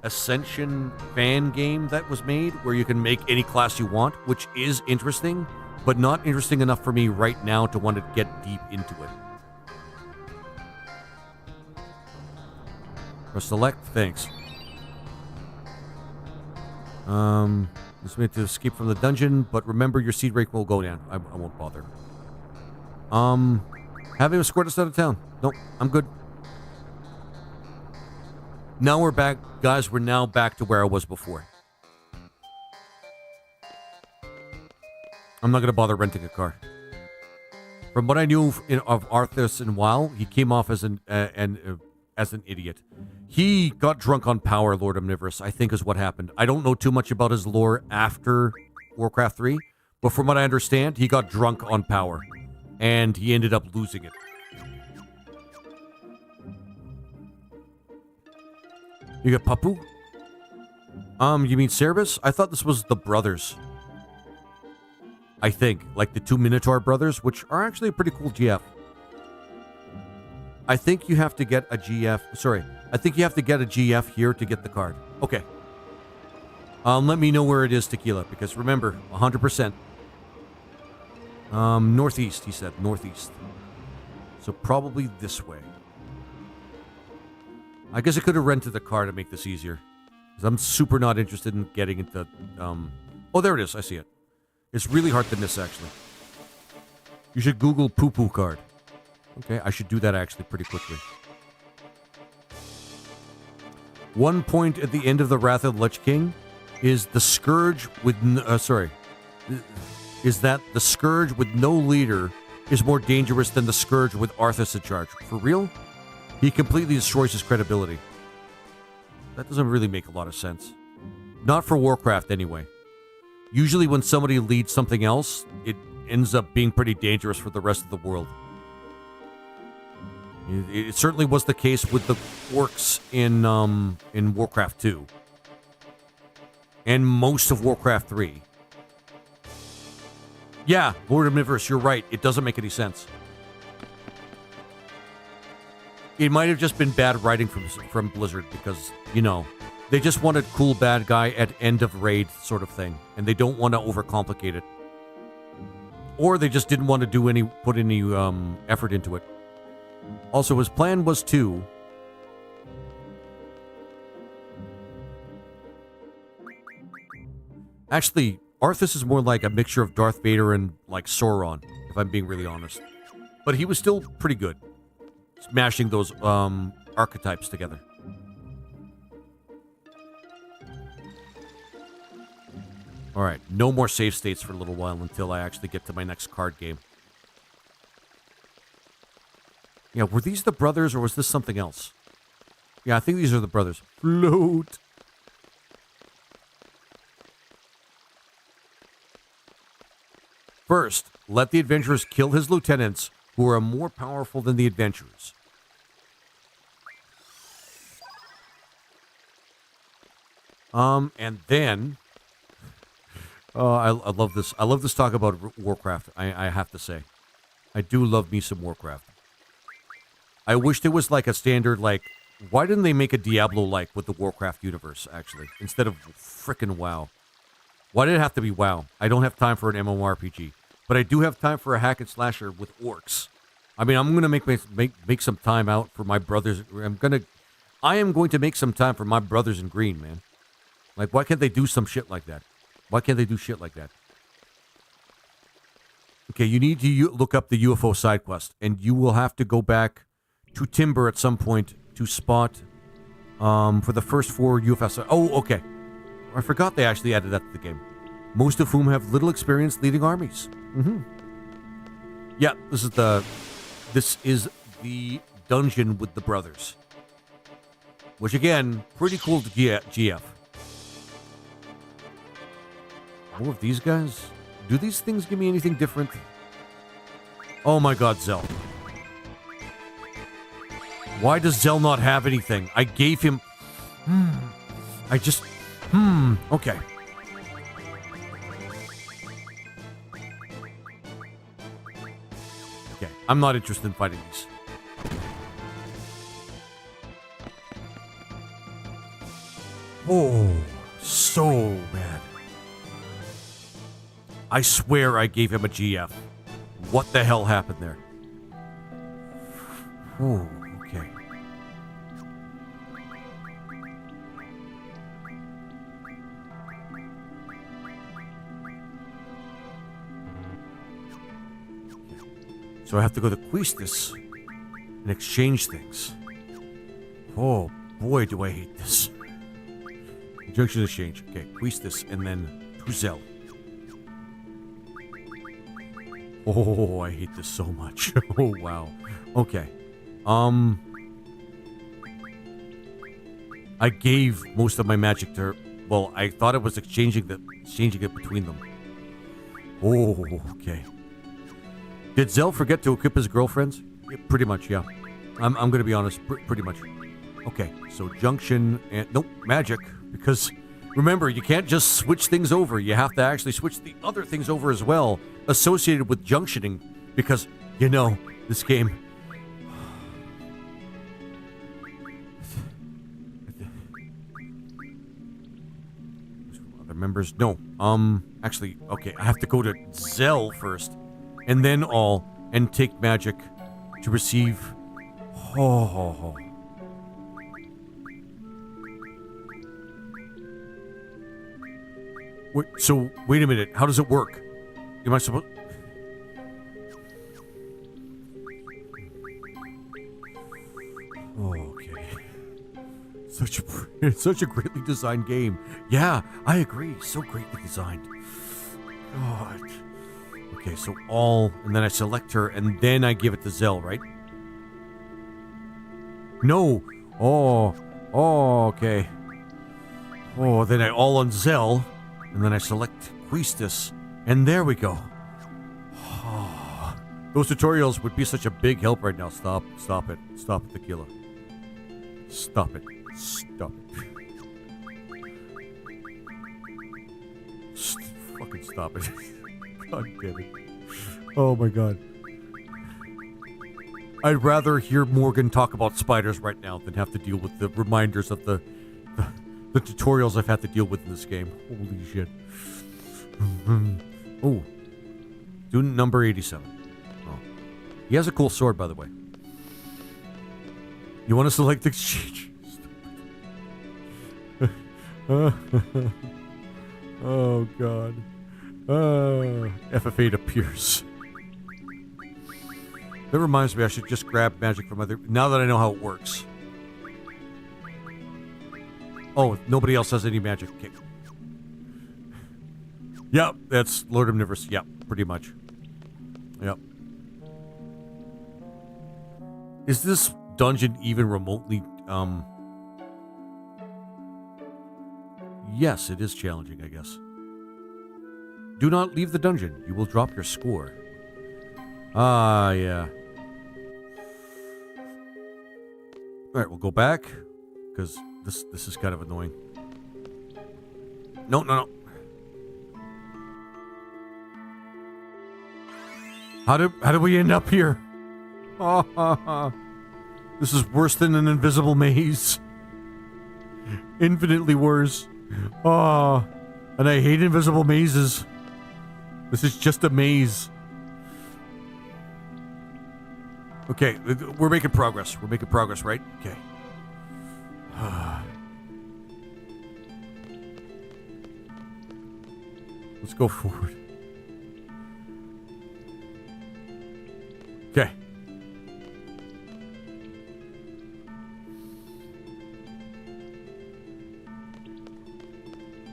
Ascension fan game that was made where you can make any class you want, which is interesting, but not interesting enough for me right now to want to get deep into it. Press select, thanks. This way to escape from the dungeon, but remember your seed rate will go down. I won't bother. Have him escort us out of town. Nope, I'm good. Now we're back, guys. We're now back to where I was before. I'm not gonna bother renting a car. From what I knew of Arthas and WoW, he came off as an idiot. He got drunk on power, Lord Omnivorous, I think is what happened. I don't know too much about his lore after Warcraft 3, but from what I understand, he got drunk on power, and he ended up losing it. You got Papu? You mean Cerebus? I thought this was the brothers. I think, like the two Minotaur brothers, which are actually a pretty cool GF. I think you have to get a GF. Sorry. I think you have to get a GF here to get the card. Okay. Let me know where it is, Tequila, because remember, 100%. Northeast, he said. Northeast. So probably this way. I guess I could have rented the car to make this easier. Because I'm super not interested in getting into... Oh, there it is. I see it. It's really hard to miss, actually. You should Google poo-poo card. Okay, I should do that actually pretty quickly. One point at the end of the Wrath of the Lich King is the Scourge with... is that the Scourge with no leader is more dangerous than the Scourge with Arthas in charge. For real? He completely destroys his credibility. That doesn't really make a lot of sense. Not for Warcraft, anyway. Usually when somebody leads something else, it ends up being pretty dangerous for the rest of the world. It certainly was the case with the orcs in Warcraft 2. And most of Warcraft 3. Yeah, Lord Omnivorous, you're right. It doesn't make any sense. It might have just been bad writing from Blizzard because, you know, they just wanted cool bad guy at end of raid sort of thing. And they don't want to overcomplicate it. Or they just didn't want to put any effort into it. Also, his plan was to... Actually, Arthas is more like a mixture of Darth Vader and, like, Sauron, if I'm being really honest. But he was still pretty good. Smashing those archetypes together. Alright, no more save states for a little while until I actually get to my next card game. Yeah, were these the brothers or was this something else? Yeah, I think these are the brothers. Float! First, let the adventurers kill his lieutenants, who are more powerful than the adventurers. And then... I love this. I love this talk about Warcraft, I have to say. I do love me some Warcraft. I wish there was like a standard, like... Why didn't they make a Diablo-like with the Warcraft universe, actually? Instead of frickin' WoW. Why did it have to be WoW? I don't have time for an MMORPG. But I do have time for a hack and slasher with orcs. I mean, I'm going to make some time out for my brothers. I am going to make some time for my brothers in green, man. Like, why can't they do some shit like that? Why can't they do shit like that? Okay, you need to look up the UFO side quest, and you will have to go back to Timber at some point to spot for the first 4 UFO. Oh, okay. I forgot they actually added that to the game. Most of whom have little experience leading armies. Mm-hmm. Yeah, this is the dungeon with the brothers. Which again, pretty cool to GF. More of these guys? Do these things give me anything different? Oh my god, Zell. Why does Zell not have anything? I gave him... Okay. Okay, I'm not interested in fighting these. Oh, so bad. I swear I gave him a GF. What the hell happened there? Oh, okay. So I have to go to Quistis and exchange things. Oh, boy, do I hate this. Junction exchange. Okay, Quistis and then Tuzel. Oh, I hate this so much. Oh, wow. Okay. I gave most of my magic to... Well, I thought it was exchanging it between them. Oh, okay. Did Zell forget to equip his girlfriends? Yeah, pretty much, yeah. I'm going to be honest. Pretty much. Okay, so junction and... Nope, magic. Because, remember, you can't just switch things over. You have to actually switch the other things over as well, associated with junctioning. Because, you know, this game... Other members? No. Actually, okay, I have to go to Zell first. And then and take magic to receive... Oh. Wait a minute. How does it work? Am I supposed... Oh, okay. Such a greatly designed game. Yeah, I agree. So greatly designed. God. Okay, so and then I select her, and then I give it to Zell, right? No. Oh, okay. Oh, then I all on Zell, and then I select Quistis, and there we go. Oh, Those tutorials would be such a big help right now. Stop it. Stop it, Tequila. Stop it. Stop it. Fucking stop it. God damn it. Oh my god. I'd rather hear Morgan talk about spiders right now than have to deal with the reminders of the tutorials I've had to deal with in this game. Holy shit. Oh. Student number 87. Oh. He has a cool sword, by the way. You want to select the exchange? Oh, God. FF8 appears. That reminds me, I should just grab magic from other... Now that I know how it works. Oh, nobody else has any magic. Okay. Yep, that's Lord Omnivorous. Yep, pretty much. Yep. Is this dungeon even remotely... Yes, it is challenging, I guess. Do not leave the dungeon. You will drop your score. Ah, yeah. Alright, we'll go back. Because this is kind of annoying. No. How did we end up here? This is worse than an invisible maze. Infinitely worse. And I hate invisible mazes. This is just a maze. Okay, we're making progress. We're making progress, right? Okay. Let's go forward. Okay.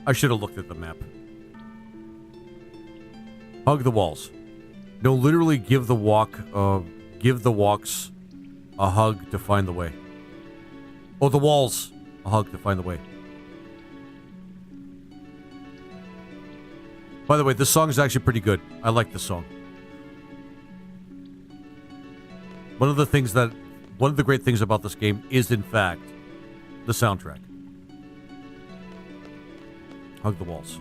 I should have looked at the map. Hug the walls. No, literally give the walks a hug to find the way. Oh, the walls a hug to find the way. By the way, this song is actually pretty good. I like this song. One of the great things about this game is, in fact, the soundtrack. Hug the walls.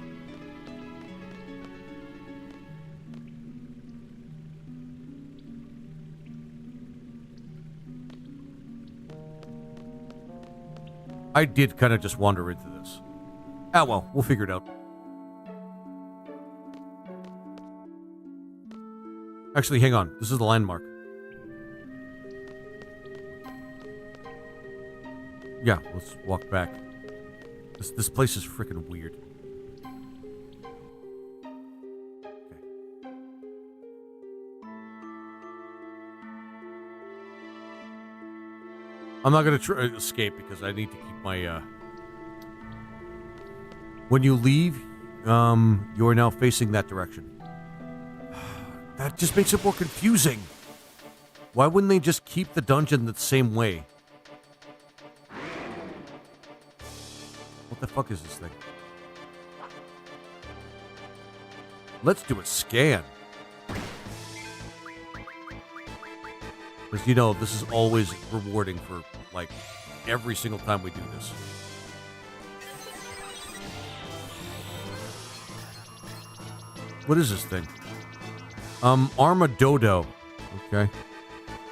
I did kind of just wander into this. Ah, well, we'll figure it out. Actually, hang on. This is the landmark. Yeah, let's walk back. This place is freaking weird. I'm not going to try to escape because I need to keep my, When you leave, you are now facing that direction. That just makes it more confusing. Why wouldn't they just keep the dungeon the same way? What the fuck is this thing? Let's do a scan. Because, you know, this is always rewarding for, like, every single time we do this. What is this thing? Armadodo. Okay.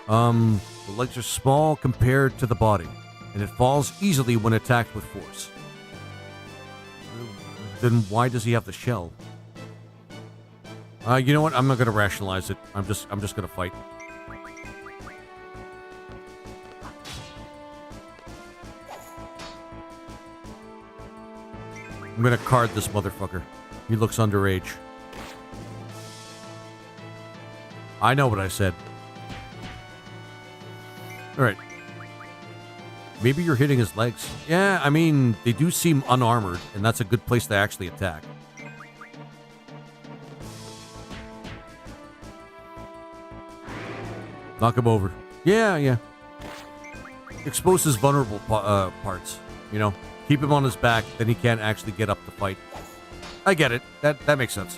The legs are small compared to the body, and it falls easily when attacked with force. Then why does he have the shell? You know what? I'm not going to rationalize it. I'm just going to fight. I'm gonna card this motherfucker. He looks underage. I know what I said. Alright. Maybe you're hitting his legs. Yeah, I mean, they do seem unarmored, and that's a good place to actually attack. Knock him over. Yeah. Expose his vulnerable parts, you know? Keep him on his back, then he can't actually get up to fight. I get it. That makes sense.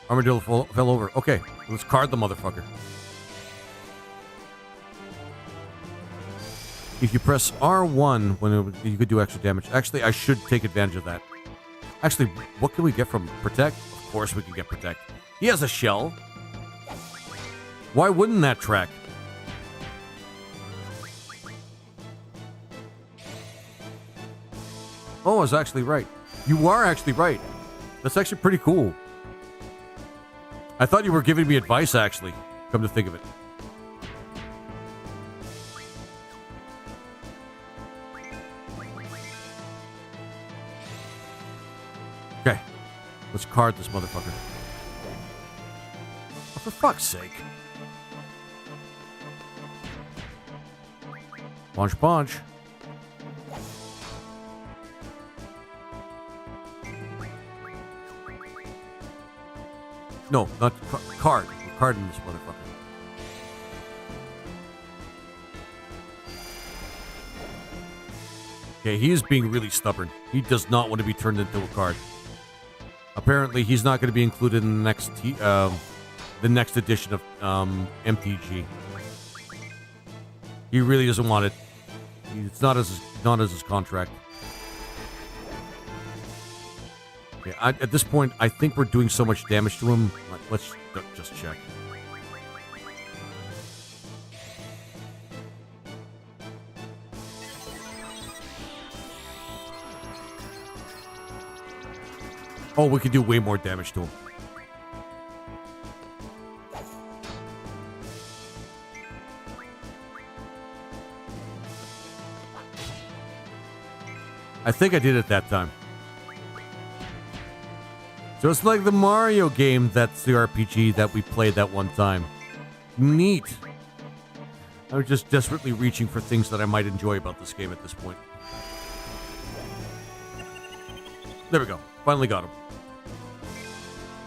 Armadillo fell over. Okay, let's card the motherfucker. If you press R1, you could do extra damage. Actually, I should take advantage of that. Actually, what can we get from Protect? Of course we can get Protect. He has a shell. Why wouldn't that track? Oh, I was actually right. You are actually right. That's actually pretty cool. I thought you were giving me advice, actually. Come to think of it. Okay. Let's card this motherfucker. Oh, for fuck's sake. Punch, punch. No, not card. We're carding this motherfucker. Okay, he is being really stubborn. He does not want to be turned into a card. Apparently, he's not going to be included in the next edition of MTG. He really doesn't want it. It's not as his contract. Okay, at this point, I think we're doing so much damage to him. Let's just check. Oh, we could do way more damage to him. I think I did it that time. So it's like the Mario game, that's the RPG that we played that one time. Neat. I was just desperately reaching for things that I might enjoy about this game at this point. There we go. Finally got him.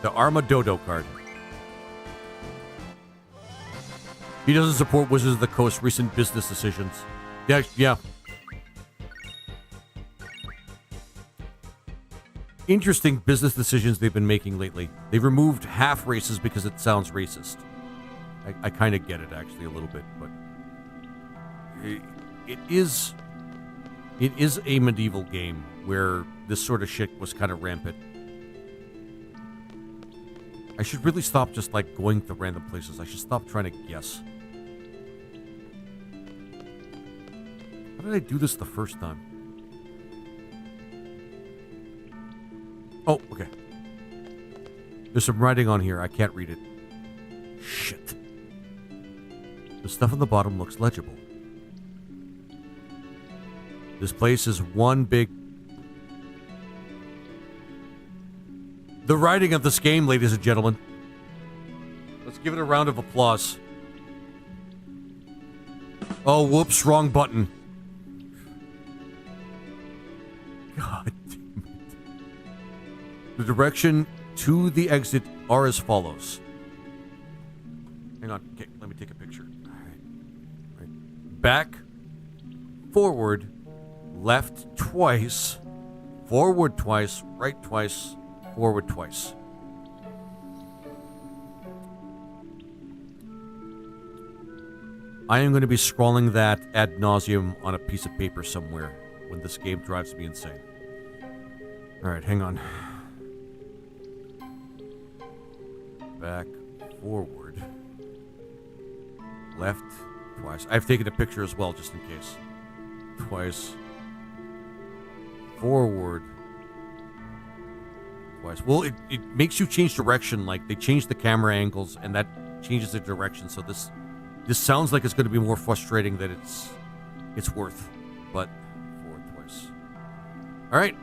The Armadodo card. He doesn't support Wizards of the Coast's recent business decisions. Yeah. Interesting business decisions they've been making lately. They've removed half races because it sounds racist. I kind of get it, actually, a little bit, but it is a medieval game where this sort of shit was kind of rampant. I should really stop just, like, going to random places. I should stop trying to guess. How did I do this the first time? Oh, okay. There's some writing on here. I can't read it. Shit. The stuff on the bottom looks legible. This place is one big... The writing of this game, ladies and gentlemen. Let's give it a round of applause. Oh, whoops, wrong button. God damn it. The direction to the exit are as follows. Hang on. Okay, let me take a picture. All right. Back, forward, left twice, forward twice, right twice, forward twice. I am going to be scrawling that ad nauseum on a piece of paper somewhere when this game drives me insane. All right, hang on. Back, forward, left, twice. I've taken a picture as well, just in case. Twice. Forward. Twice. Well, it makes you change direction. Like, they change the camera angles, and that changes the direction. So this sounds like it's going to be more frustrating than it's worth. But forward twice. All right.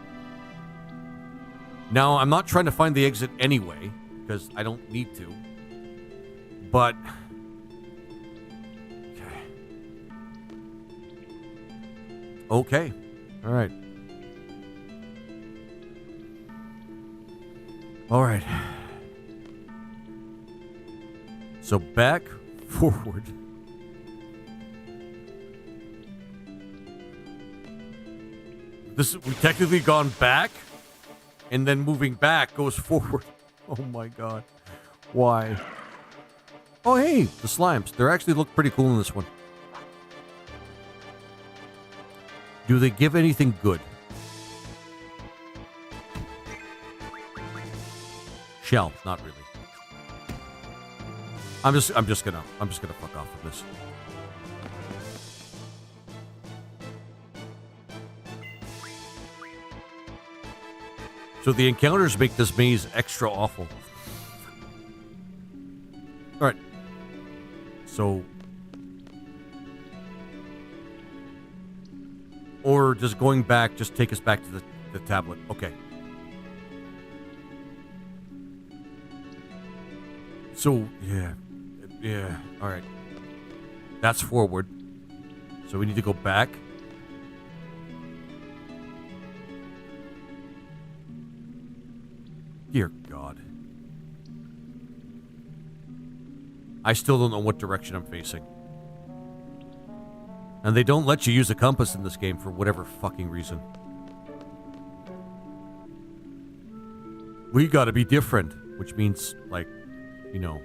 Now, I'm not trying to find the exit anyway, because I don't need to. But... Okay. All right. All right. So back, forward. We've technically gone back, and then moving back goes forward. Oh my god. Why? Oh, hey, the slimes. They actually look pretty cool in this one. Do they give anything good? Shell, not really. I'm just gonna fuck off with this. So the encounters make this maze extra awful. All right. So, or does going back just take us back to the tablet? Okay. So, yeah, all right. That's forward. So we need to go back. Dear God. I still don't know what direction I'm facing. And they don't let you use a compass in this game for whatever fucking reason. We gotta be different, which means, like, you know,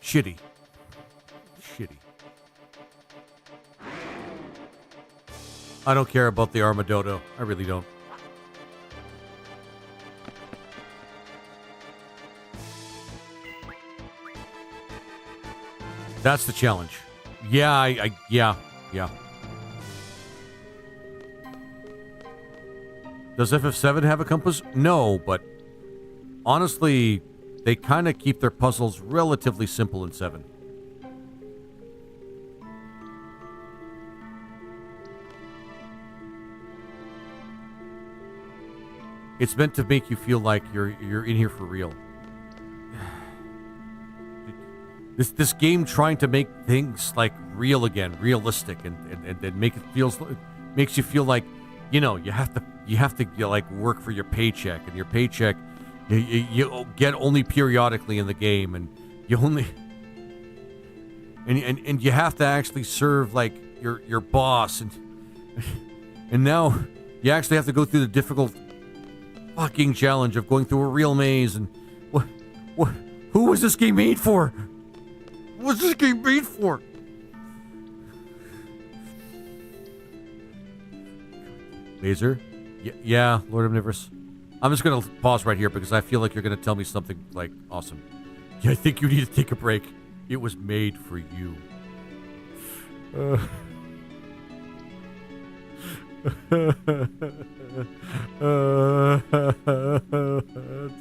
shitty. Shitty. I don't care about the Armadodo. I really don't. That's the challenge. Yeah, yeah. Does FF7 have a compass? No, but honestly, they kind of keep their puzzles relatively simple in 7. It's meant to make you feel like you're in here for real. This game trying to make things like real again, realistic, and make it makes you feel like, you know, you have to like work for your paycheck, and your paycheck you get only periodically in the game, and you only and you have to actually serve like your boss, and now you actually have to go through the difficult fucking challenge of going through a real maze. And who was this game made for? What's this game made for? Laser? Yeah, Lord Omnivorous. I'm just going to pause right here because I feel like you're going to tell me something, like, awesome. Yeah, I think you need to take a break. It was made for you.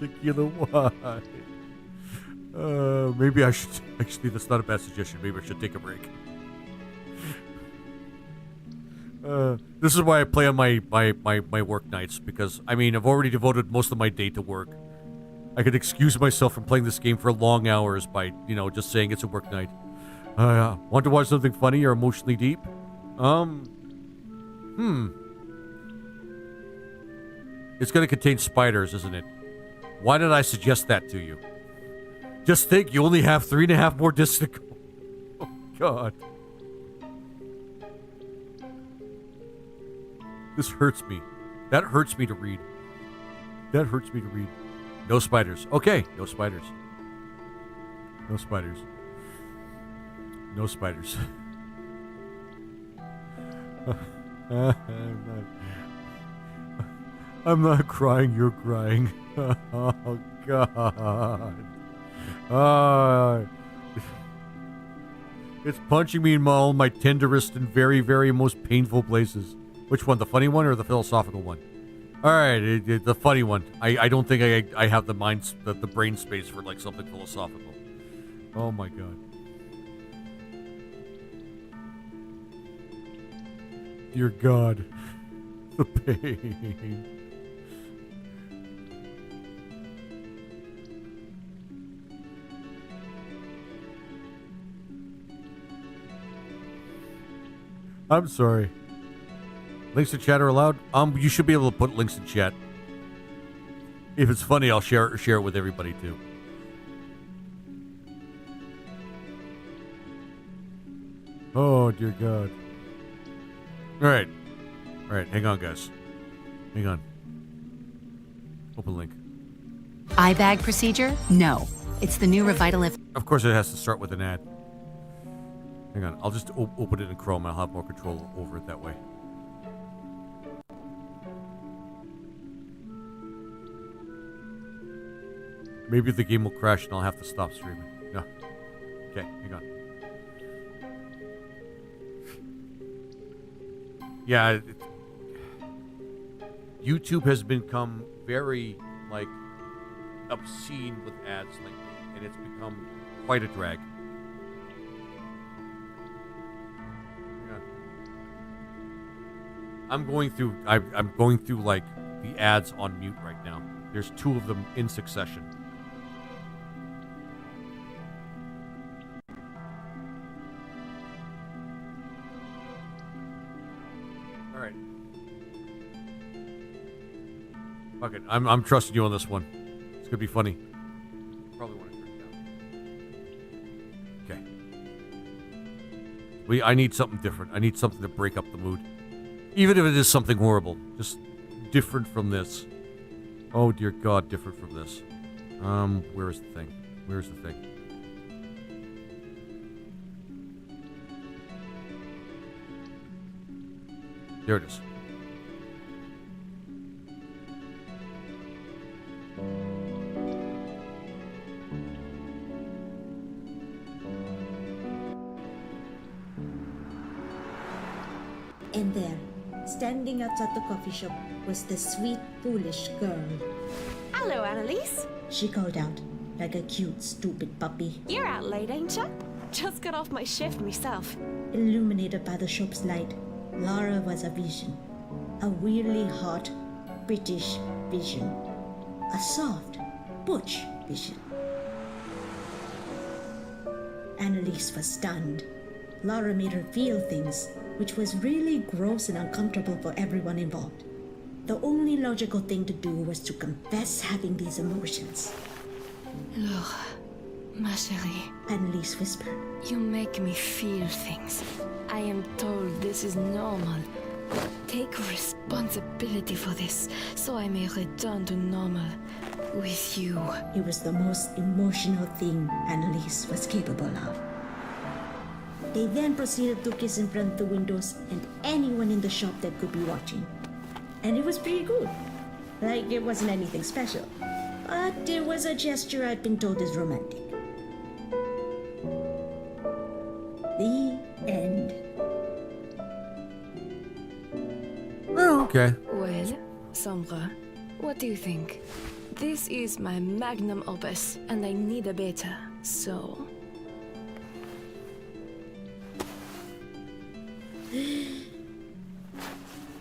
Tequila, why? Maybe I should... Actually, that's not a bad suggestion. Maybe I should take a break. This is why I play on my work nights, because, I mean, I've already devoted most of my day to work. I could excuse myself from playing this game for long hours by, you know, just saying it's a work night. Want to watch something funny or emotionally deep? It's going to contain spiders, isn't it? Why did I suggest that to you? Just think, you only have 3.5 more discs to go. Oh, God. This hurts me. That hurts me to read. That hurts me to read. No spiders. Okay, no spiders. No spiders. No spiders. I'm not crying, you're crying. Oh, God. It's punching me in all my tenderest and very, very most painful places. Which one, the funny one or the philosophical one? All right, the funny one. I don't think I have the brain space for like something philosophical. Oh my God. Dear God, the pain. I'm sorry. Links in chat are allowed? You should be able to put links in chat. If it's funny, I'll share it with everybody too. Oh, dear God. Alright. Alright, hang on, guys. Hang on. Open link. Eye bag procedure? No. It's the new Revitalift. Of course, it has to start with an ad. Hang on, I'll just open it in Chrome. I'll have more control over it that way. Maybe the game will crash and I'll have to stop streaming. No. Okay, hang on. Yeah, YouTube has become very, like, obscene with ads lately, and it's become quite a drag. Hang on. I'm going through like the ads on mute right now. There's 2 of them in succession. All right. Fuck it. I'm trusting you on this one. It's gonna be funny. Probably want to turn it down. Okay. I need something different. I need something to break up the mood. Even if it is something horrible. Just different from this. Oh dear God, different from this. Where is the thing? Where's the thing? There it is. And there, standing outside the coffee shop, was the sweet, foolish girl. Hello, Annalise. She called out, like a cute, stupid puppy. You're out late, ain't ya? Just got off my shift myself. Illuminated by the shop's light, Lara was a vision. A weirdly hot, British vision. A soft, butch vision. Annalise was stunned. Lara made her feel things, which was really gross and uncomfortable for everyone involved. The only logical thing to do was to confess having these emotions. Laura, ma chérie. Annalise whispered. You make me feel things. I am told this is normal. Take responsibility for this, so I may return to normal with you. It was the most emotional thing Annalise was capable of. They then proceeded to kiss in front of the windows and anyone in the shop that could be watching. And it was pretty good. Like, it wasn't anything special. But it was a gesture I'd been told is romantic. The end. Oh, okay. Well, Sombra, what do you think? This is my magnum opus, and I need a beta, so...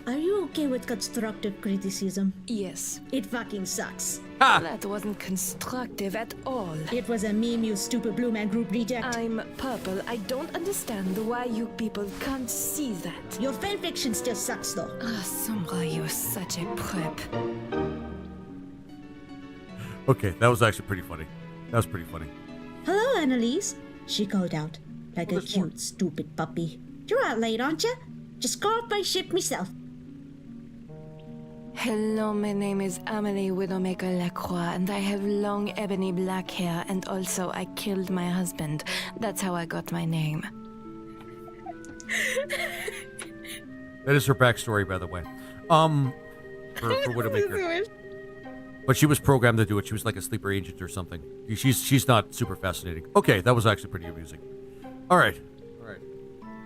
Are you okay with constructive criticism? Yes. It fucking sucks. That wasn't constructive at all. It was a meme, you stupid Blue Man Group reject. I'm purple. I don't understand why you people can't see that. Your fanfiction still sucks, though. Sombra, you're such a prep. Okay, that was actually pretty funny. That was pretty funny. Hello, Annalise. She called out, like a cute, stupid puppy. You're out late, aren't you? Just got off my ship myself. Hello, my name is Amelie Widowmaker Lacroix, and I have long ebony black hair, and also I killed my husband. That's how I got my name. That is her backstory, by the way. For Widowmaker. But she was programmed to do it. She was like a sleeper agent or something. She's not super fascinating. Okay, that was actually pretty amusing. All right. That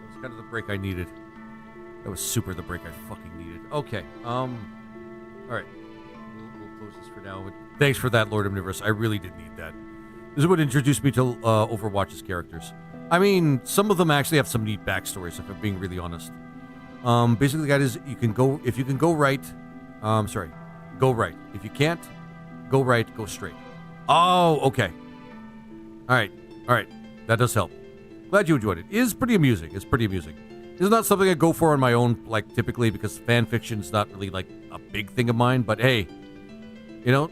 was kind of the break I needed. That was super the break I fucking needed. Okay. All right. We'll close this for now. But thanks for that, Lord of Universe. I really did need that. This is what introduced me to Overwatch's characters. I mean, some of them actually have some neat backstories, if I'm being really honest. Basically, the guy is if you can go right. Go right. If you can't, go right, go straight. Oh, okay. All right. That does help. Glad you enjoyed it. It is pretty amusing. It's not something I go for on my own, like, typically, because fan fiction's not really, like, a big thing of mine. But, hey, you know,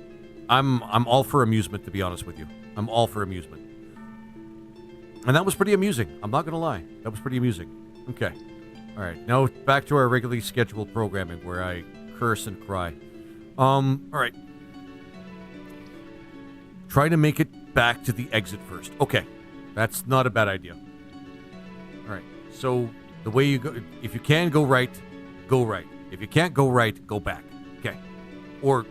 I'm all for amusement, to be honest with you. I'm all for amusement. And that was pretty amusing. I'm not going to lie. That was pretty amusing. Okay. All right. Now, back to our regularly scheduled programming, where I curse and cry. All right. Try to make it back to the exit first. Okay, that's not a bad idea. All right, so the way you go, if you can go right, go right. If you can't go right, go back. Okay, or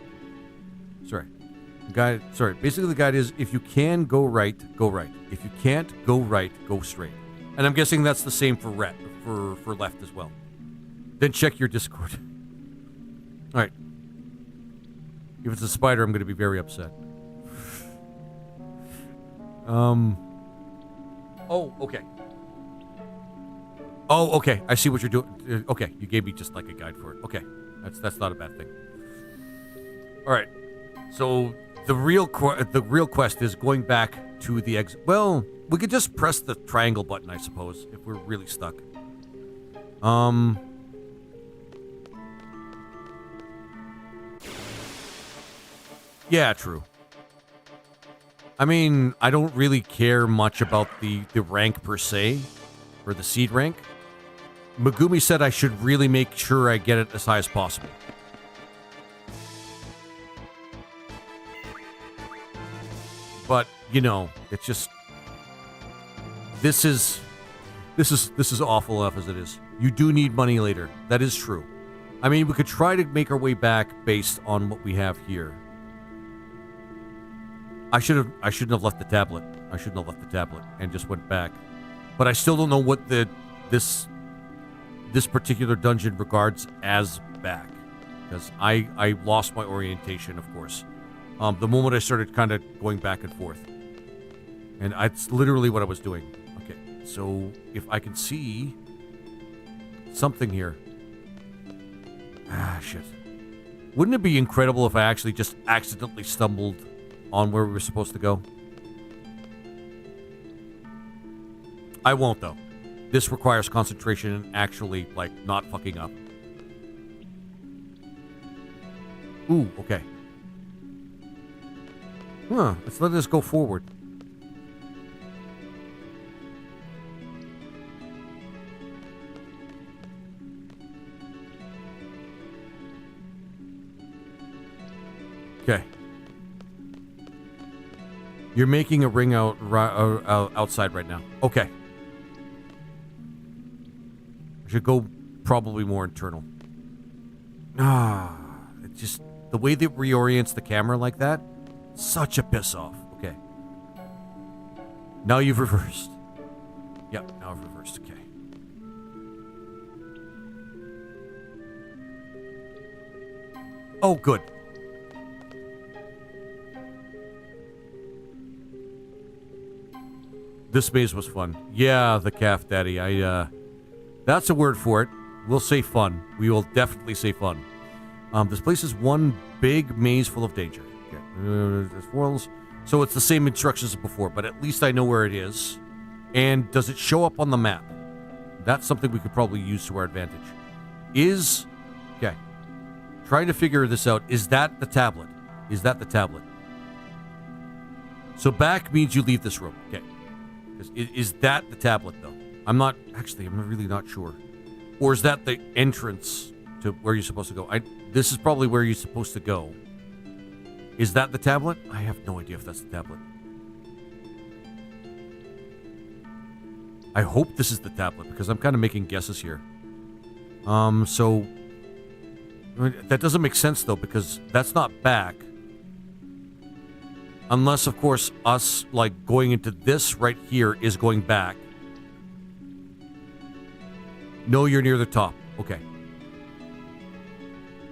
basically the guide is if you can go right, go right. If you can't go right, go straight. And I'm guessing that's the same for left as well. Then check your Discord. All right. If it's a spider, I'm going to be very upset. Oh, okay. Oh, okay. I see what you're doing. Okay, you gave me just like a guide for it. Okay, that's not a bad thing. All right. So the real quest is going back to the exit. Well, we could just press the triangle button, I suppose, if we're really stuck. Yeah, true. I mean, I don't really care much about the rank per se, or the seed rank. Megumi said I should really make sure I get it as high as possible. But, you know, it's just this is awful enough as it is. You do need money later. That is true. I mean, we could try to make our way back based on what we have here. I shouldn't have left the tablet. I shouldn't have left the tablet and just went back. But I still don't know what this particular dungeon regards as back, because I lost my orientation, of course. The moment I started kind of going back and forth, and it's literally what I was doing. Okay, so if I can see something here. Ah, shit. Wouldn't it be incredible if I actually just accidentally stumbled on where we were supposed to go? I won't, though. This requires concentration and actually, like, not fucking up. Ooh, okay. Huh, let's let this go forward. Okay. You're making a ring outside right now. Okay. I should go probably more internal. It's just the way that reorients the camera like that, such a piss off. Okay. Now you've reversed. Yep, now I've reversed. Okay. Oh, good. This maze was fun. Yeah, the calf daddy. That's a word for it. We'll say fun. We will definitely say fun. This place is one big maze full of danger. Okay. There's worlds. So it's the same instructions as before, but at least I know where it is. And does it show up on the map? That's something we could probably use to our advantage. Okay. Trying to figure this out. Is that the tablet? Is that the tablet? So back means you leave this room. Okay. Is that the tablet, though? I'm really not sure. Or is that the entrance to where you're supposed to go? This is probably where you're supposed to go. Is that the tablet? I have no idea if that's the tablet. I hope this is the tablet, because I'm kind of making guesses here. So that doesn't make sense, though, because that's not back. Unless, of course, us, like, going into this right here is going back. No, you're near the top. Okay.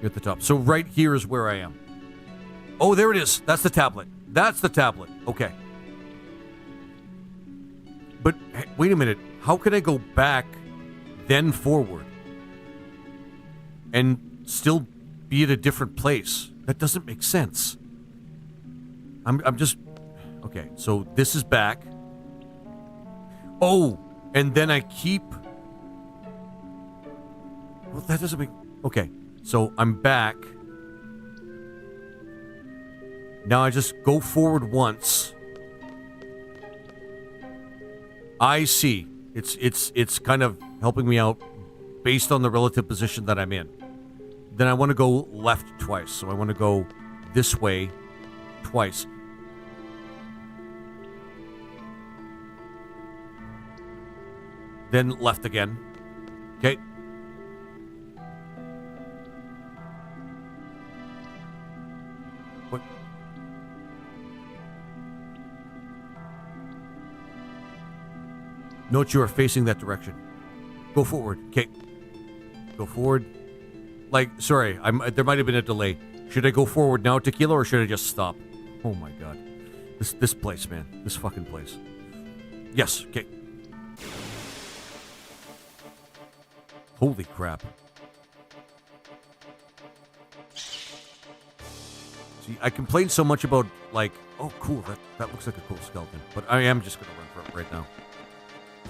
You're at the top. So right here is where I am. Oh, there it is. That's the tablet. That's the tablet. Okay. But, hey, wait a minute. How can I go back, then forward? And still be at a different place? That doesn't make sense. I'm just... Okay, so this is back. Oh, and then I keep... Well, that doesn't make... Okay, so I'm back. Now I just go forward once. I see. It's kind of helping me out based on the relative position that I'm in. Then I want to go left twice. So I want to go this way twice. Then left again. Okay. What? Note you are facing that direction. Go forward. Okay. Go forward. Like, sorry, there might have been a delay. Should I go forward now, Tequila, or should I just stop? Oh my god. This place, man. This fucking place. Yes, okay. Holy crap. See, I complain so much about, like, oh, cool, that looks like a cool skeleton. But I am just going to run for it right now.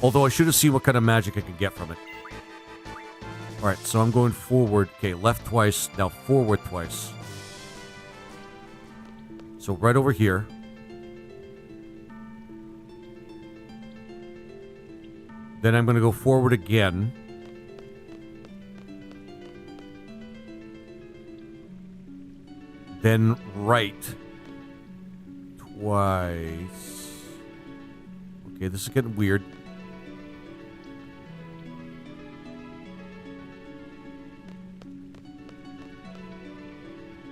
Although I should have seen what kind of magic I could get from it. Alright, so I'm going forward. Okay, left twice, now forward twice. So right over here. Then I'm going to go forward again. Then right twice. Okay, this is getting weird.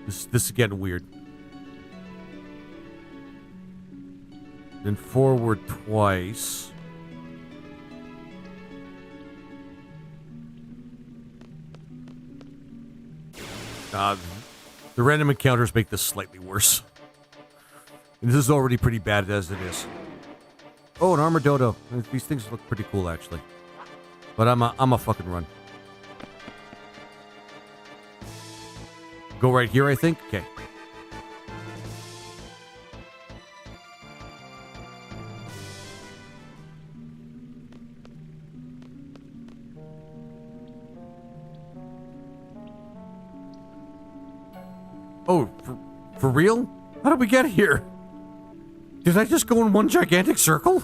This is getting weird. Then forward twice. The random encounters make this slightly worse. And this is already pretty bad as it is. Oh, an armor dodo. These things look pretty cool, actually. But I'm a fucking run. Go right here, I think? Okay. Oh, for real? How did we get here? Did I just go in one gigantic circle?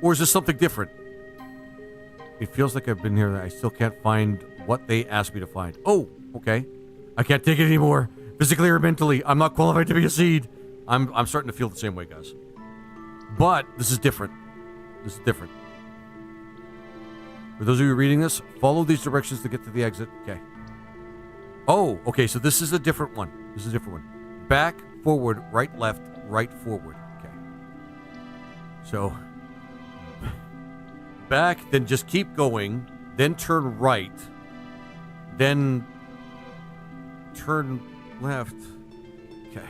Or is this something different? It feels like I've been here. I still can't find what they asked me to find. Oh, okay. I can't take it anymore. Physically or mentally, I'm not qualified to be a seed. I'm starting to feel the same way, guys. But this is different. This is different. For those of you reading this, follow these directions to get to the exit. Okay. Oh, okay, so this is a different one. This is a different one. Back, forward, right, left, right, forward. Okay. So, back, then just keep going, then turn right, then turn left. Okay.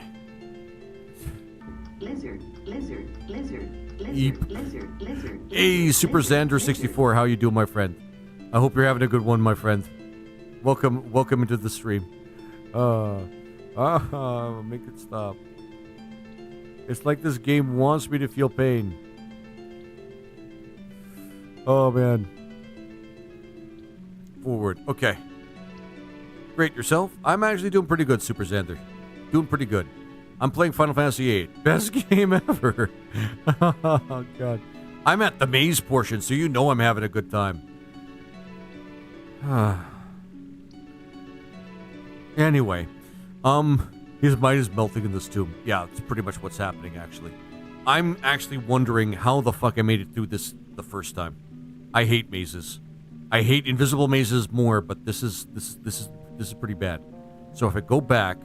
Lizard, lizard, lizard, Eep. lizard, lizard. Hey, Super Xander64, how you doing, my friend? I hope you're having a good one, my friend. Welcome into the stream. Make it stop. It's like this game wants me to feel pain. Oh, man. Forward. Okay. Great. Yourself? I'm actually doing pretty good, Super Xander. Doing pretty good. I'm playing Final Fantasy VIII. Best game ever. Oh, God. I'm at the maze portion, so you know I'm having a good time. Anyway, his mind is melting in this tomb. Yeah, it's pretty much what's happening, actually. I'm actually wondering how the fuck I made it through this the first time. I hate mazes. I hate invisible mazes more, but this is pretty bad. So if I go back,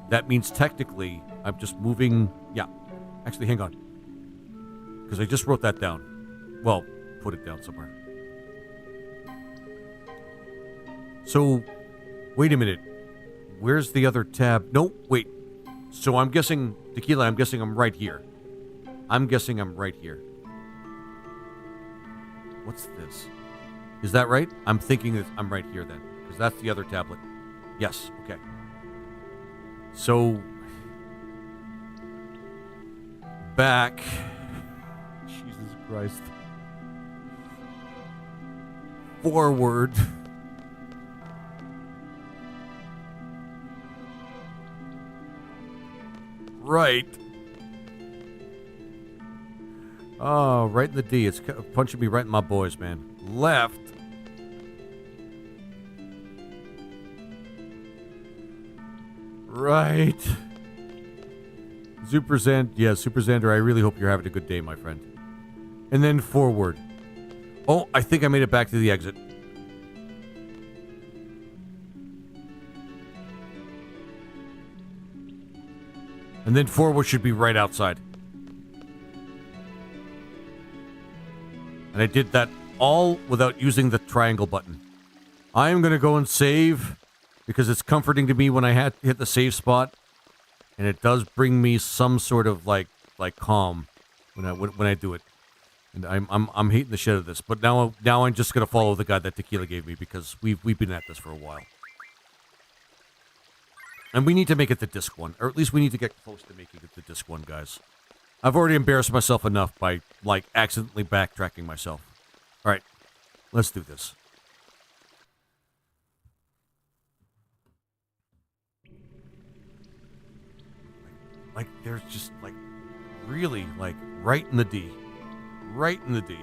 that means technically I'm just moving. Yeah, actually, hang on, because I just wrote that down. Well, put it down somewhere. So, wait a minute. Where's the other tab? No, wait. So I'm guessing, Tequila, I'm guessing I'm right here. What's this? Is that right? I'm thinking that I'm right here then. Because that's the other tablet. Yes, okay. So, back. Jesus Christ. Forward. Right. Oh, right in the D. It's punching me right in my boys, man. Left. Right. Super Xander. Yeah, Super Xander, I really hope you're having a good day, my friend. And then forward. Oh, I think I made it back to the exit. And then forward should be right outside. And I did that all without using the triangle button. I am going to go and save because it's comforting to me when I hit the save spot. And it does bring me some sort of like calm when I do it. And I'm hating the shit out of this, but now I'm just gonna follow the guide that Tequila gave me because we've been at this for a while, and we need to make it the disc one, or at least we need to get close to making it the disc one, guys. I've already embarrassed myself enough by like accidentally backtracking myself. All right, let's do this. Like there's just like really like right in the D. Right in the D.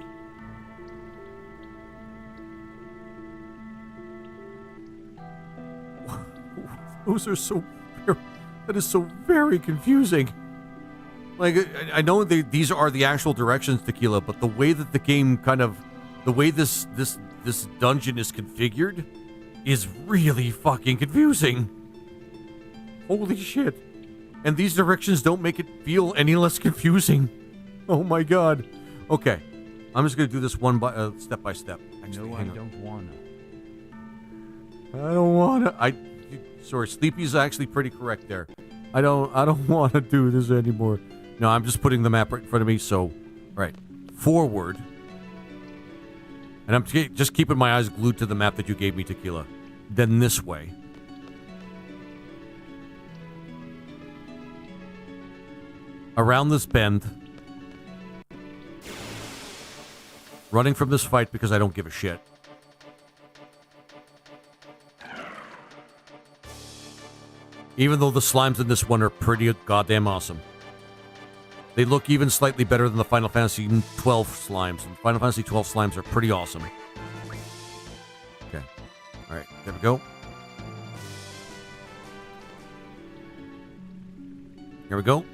Those are so... That is so very confusing. Like, I know these are the actual directions, Tequila, but the way that the game kind of... The way this dungeon is configured is really fucking confusing. Holy shit. And these directions don't make it feel any less confusing. Oh my god. Okay, I'm just gonna do this step by step. Actually, no, I don't wanna. I don't wanna. Sorry, Sleepy's actually pretty correct there. I don't want to do this anymore. No, I'm just putting the map right in front of me. So, right, forward, and I'm just keeping my eyes glued to the map that you gave me, Tequila. Then this way. Around this bend. Running from this fight because I don't give a shit. Even though the slimes in this one are pretty goddamn awesome. They look even slightly better than the Final Fantasy 12 slimes. And Final Fantasy 12 slimes are pretty awesome. Okay. Alright, there we go. Here we go.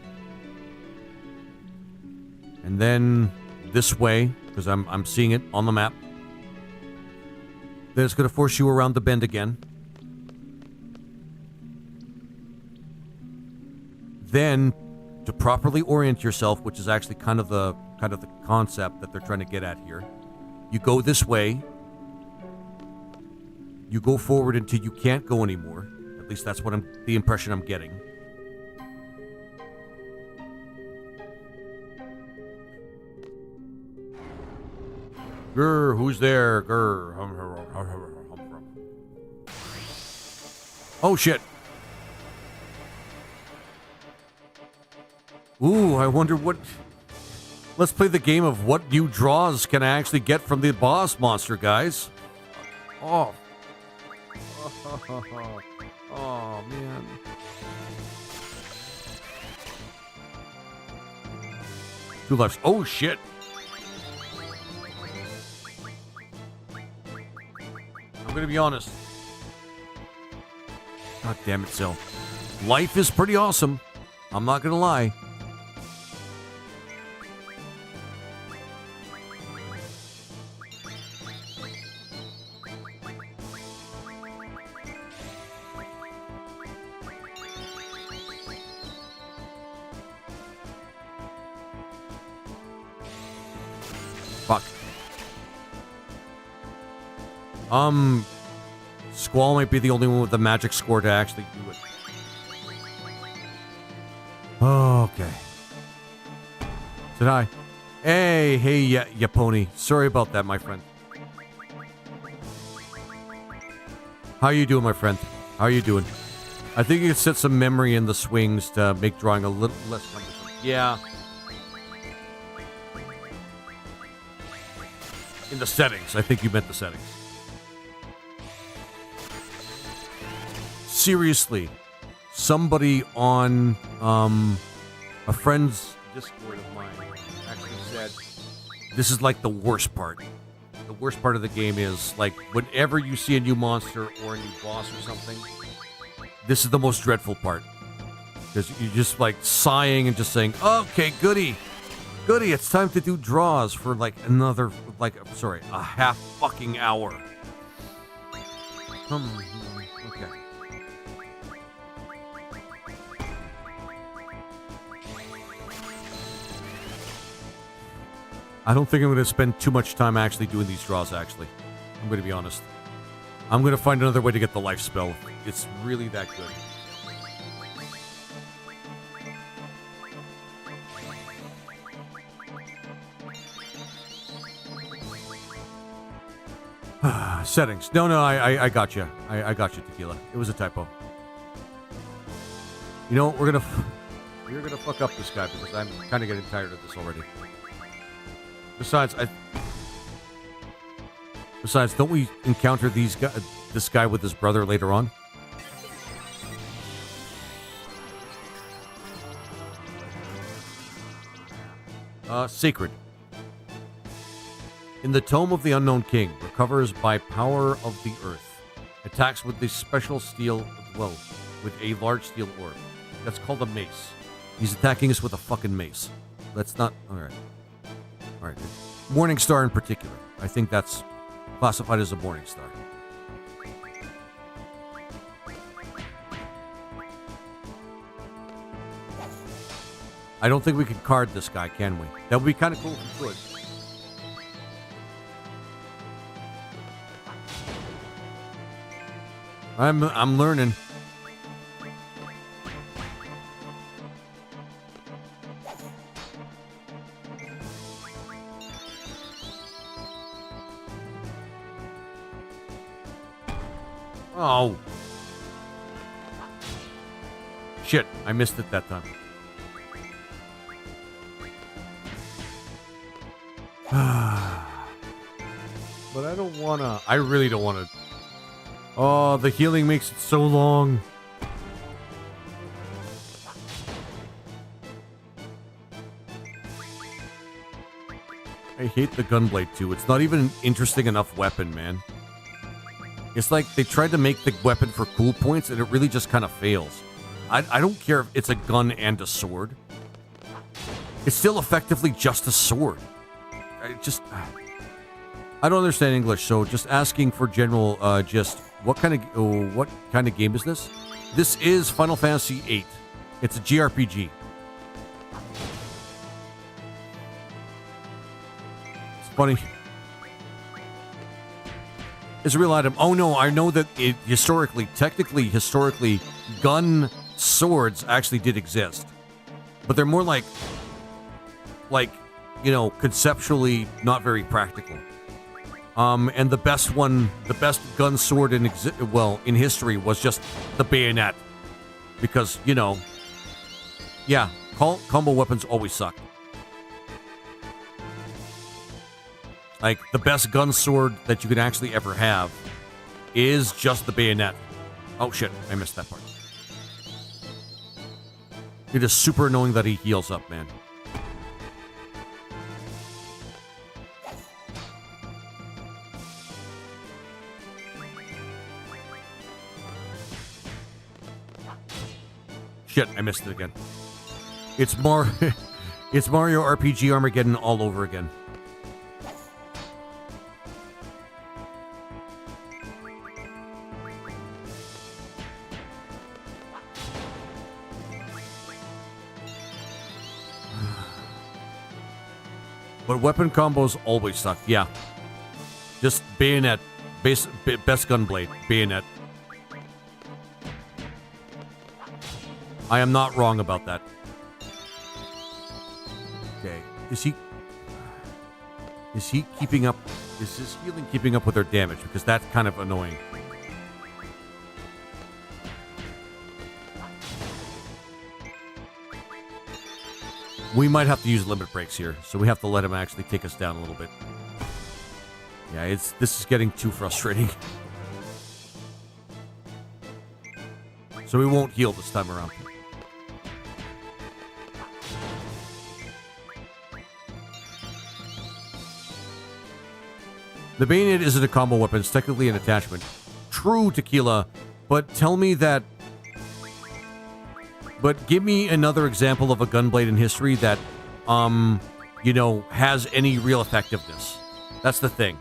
And then this way, because I'm seeing it on the map. Then it's going to force you around the bend again. Then, to properly orient yourself, which is actually kind of the concept that they're trying to get at here, you go this way. You go forward until you can't go anymore. At least that's what the impression I'm getting. Grr, who's there? Grr. Oh, shit. Ooh, I wonder what... Let's play the game of what new draws can I actually get from the boss monster, guys. Oh. Oh, man. Two lefts. Oh, shit. I'm gonna be honest. God damn it, Sil. Life is pretty awesome. I'm not gonna lie. Fuck. Squall might be the only one with the magic score to actually do it. Okay. Said hi. Hey, ya pony. Sorry about that, my friend. How you doing, my friend? How are you doing? I think you can set some memory in the swings to make drawing a little less cumbersome. Yeah. In the settings. I think you meant the settings. Seriously, somebody on a friend's Discord of mine actually said this is like the worst part. The worst part of the game is like whenever you see a new monster or a new boss or something, this is the most dreadful part. Because you're just like sighing and just saying, okay, goody. Goody, it's time to do draws for like another, a half fucking hour. Okay. I don't think I'm going to spend too much time actually doing these draws, actually. I'm going to be honest. I'm going to find another way to get the life spell. It's really that good. Settings. No, I got you. I got you, Tequila. It was a typo. You know, we're gonna fuck up this guy because I'm kind of getting tired of this already. Besides, don't we encounter this guy with his brother later on? Sacred. In the Tome of the Unknown King, recovers by power of the earth. Attacks with the special steel, with a large steel orb. That's called a mace. He's attacking us with a fucking mace. Let's not... Alright. Morning Star in particular. I think that's classified as a Morning Star. I don't think we can card this guy, can we? That would be kind of cool if we could. I'm learning. Oh. Shit, I missed it that time. But I don't wanna... I really don't wanna... Oh, the healing makes it so long. I hate the gunblade too. It's not even an interesting enough weapon, man. It's like they tried to make the weapon for cool points and it really just kind of fails. I don't care if it's a gun and a sword. It's still effectively just a sword. I don't understand English, so just asking for general gist. What kind of game is this? This is Final Fantasy VIII. It's a JRPG. It's funny. It's a real item. Oh no, I know that technically, historically, gun swords actually did exist. But they're more like, conceptually not very practical. And the best gun sword in history was just the bayonet. Because, combo weapons always suck. Like, the best gun sword that you could actually ever have is just the bayonet. Oh shit, I missed that part. It is super annoying that he heals up, man. Shit, I missed it again. It's Mario RPG Armageddon all over again. But weapon combos always suck. Yeah. Just bayonet. Best gunblade. Bayonet. I am not wrong about that. Okay. Is he keeping up? Is his healing keeping up with their damage? Because that's kind of annoying. We might have to use limit breaks here, so we have to let him actually take us down a little bit. Yeah, this is getting too frustrating. So we won't heal this time around. The bayonet isn't a combo weapon, it's technically an attachment. True, Tequila, but tell me that... But give me another example of a gunblade in history that you know, has any real effectiveness. That's the thing.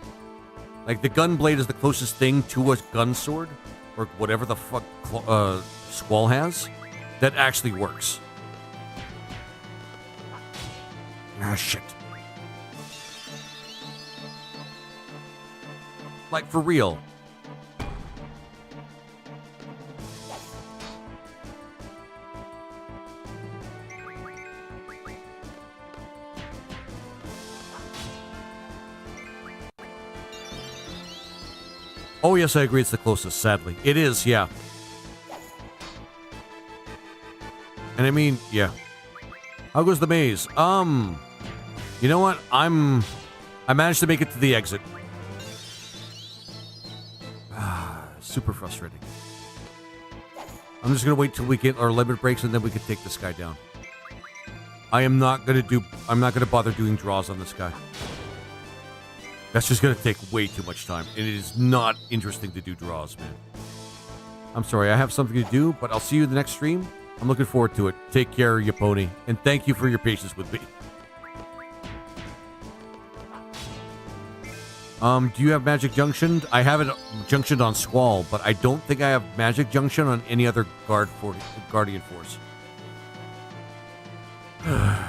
Like, the gun blade is the closest thing to a gun sword, or whatever the fuck Squall has, that actually works. Ah, shit. Like, for real. Oh, yes, I agree it's the closest, sadly. It is, yeah. And I mean, yeah. How goes the maze? You know what? I managed to make it to the exit. Super frustrating. I'm just gonna wait till we get our limit breaks and then we can take this guy down. I'm not gonna bother doing draws on this guy. That's just gonna take way too much time. And it is not interesting to do draws, man. I'm sorry, I have something to do, but I'll see you in the next stream. I'm looking forward to it. Take care, you pony. And thank you for your patience with me. Do you have Magic Junctioned? I have it junctioned on Squall, but I don't think I have Magic Junction on any other Guardian Force. Okay.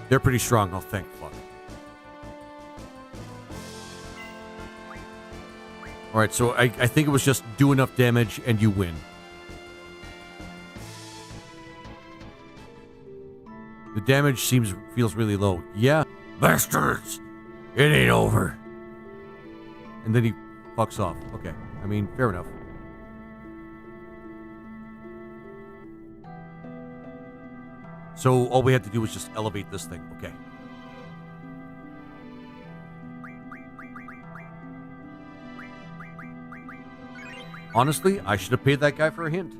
They're pretty strong, oh thank fuck. Alright, so I think it was just do enough damage and you win. The damage feels really low. Yeah. Bastards! It ain't over. And then he fucks off. Okay. I mean, fair enough. So all we had to do was just elevate this thing. Okay. Honestly, I should have paid that guy for a hint.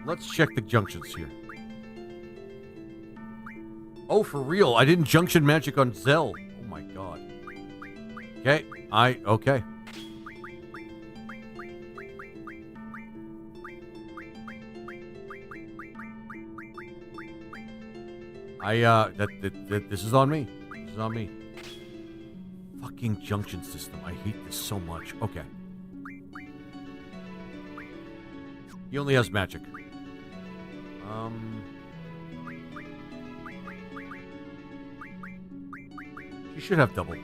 Let's check the junctions here. Oh, for real. I didn't junction magic on Zell. Oh my god. Okay. Okay. This is on me. This is on me. Fucking junction system. I hate this so much. Okay. He only has magic. She should have double.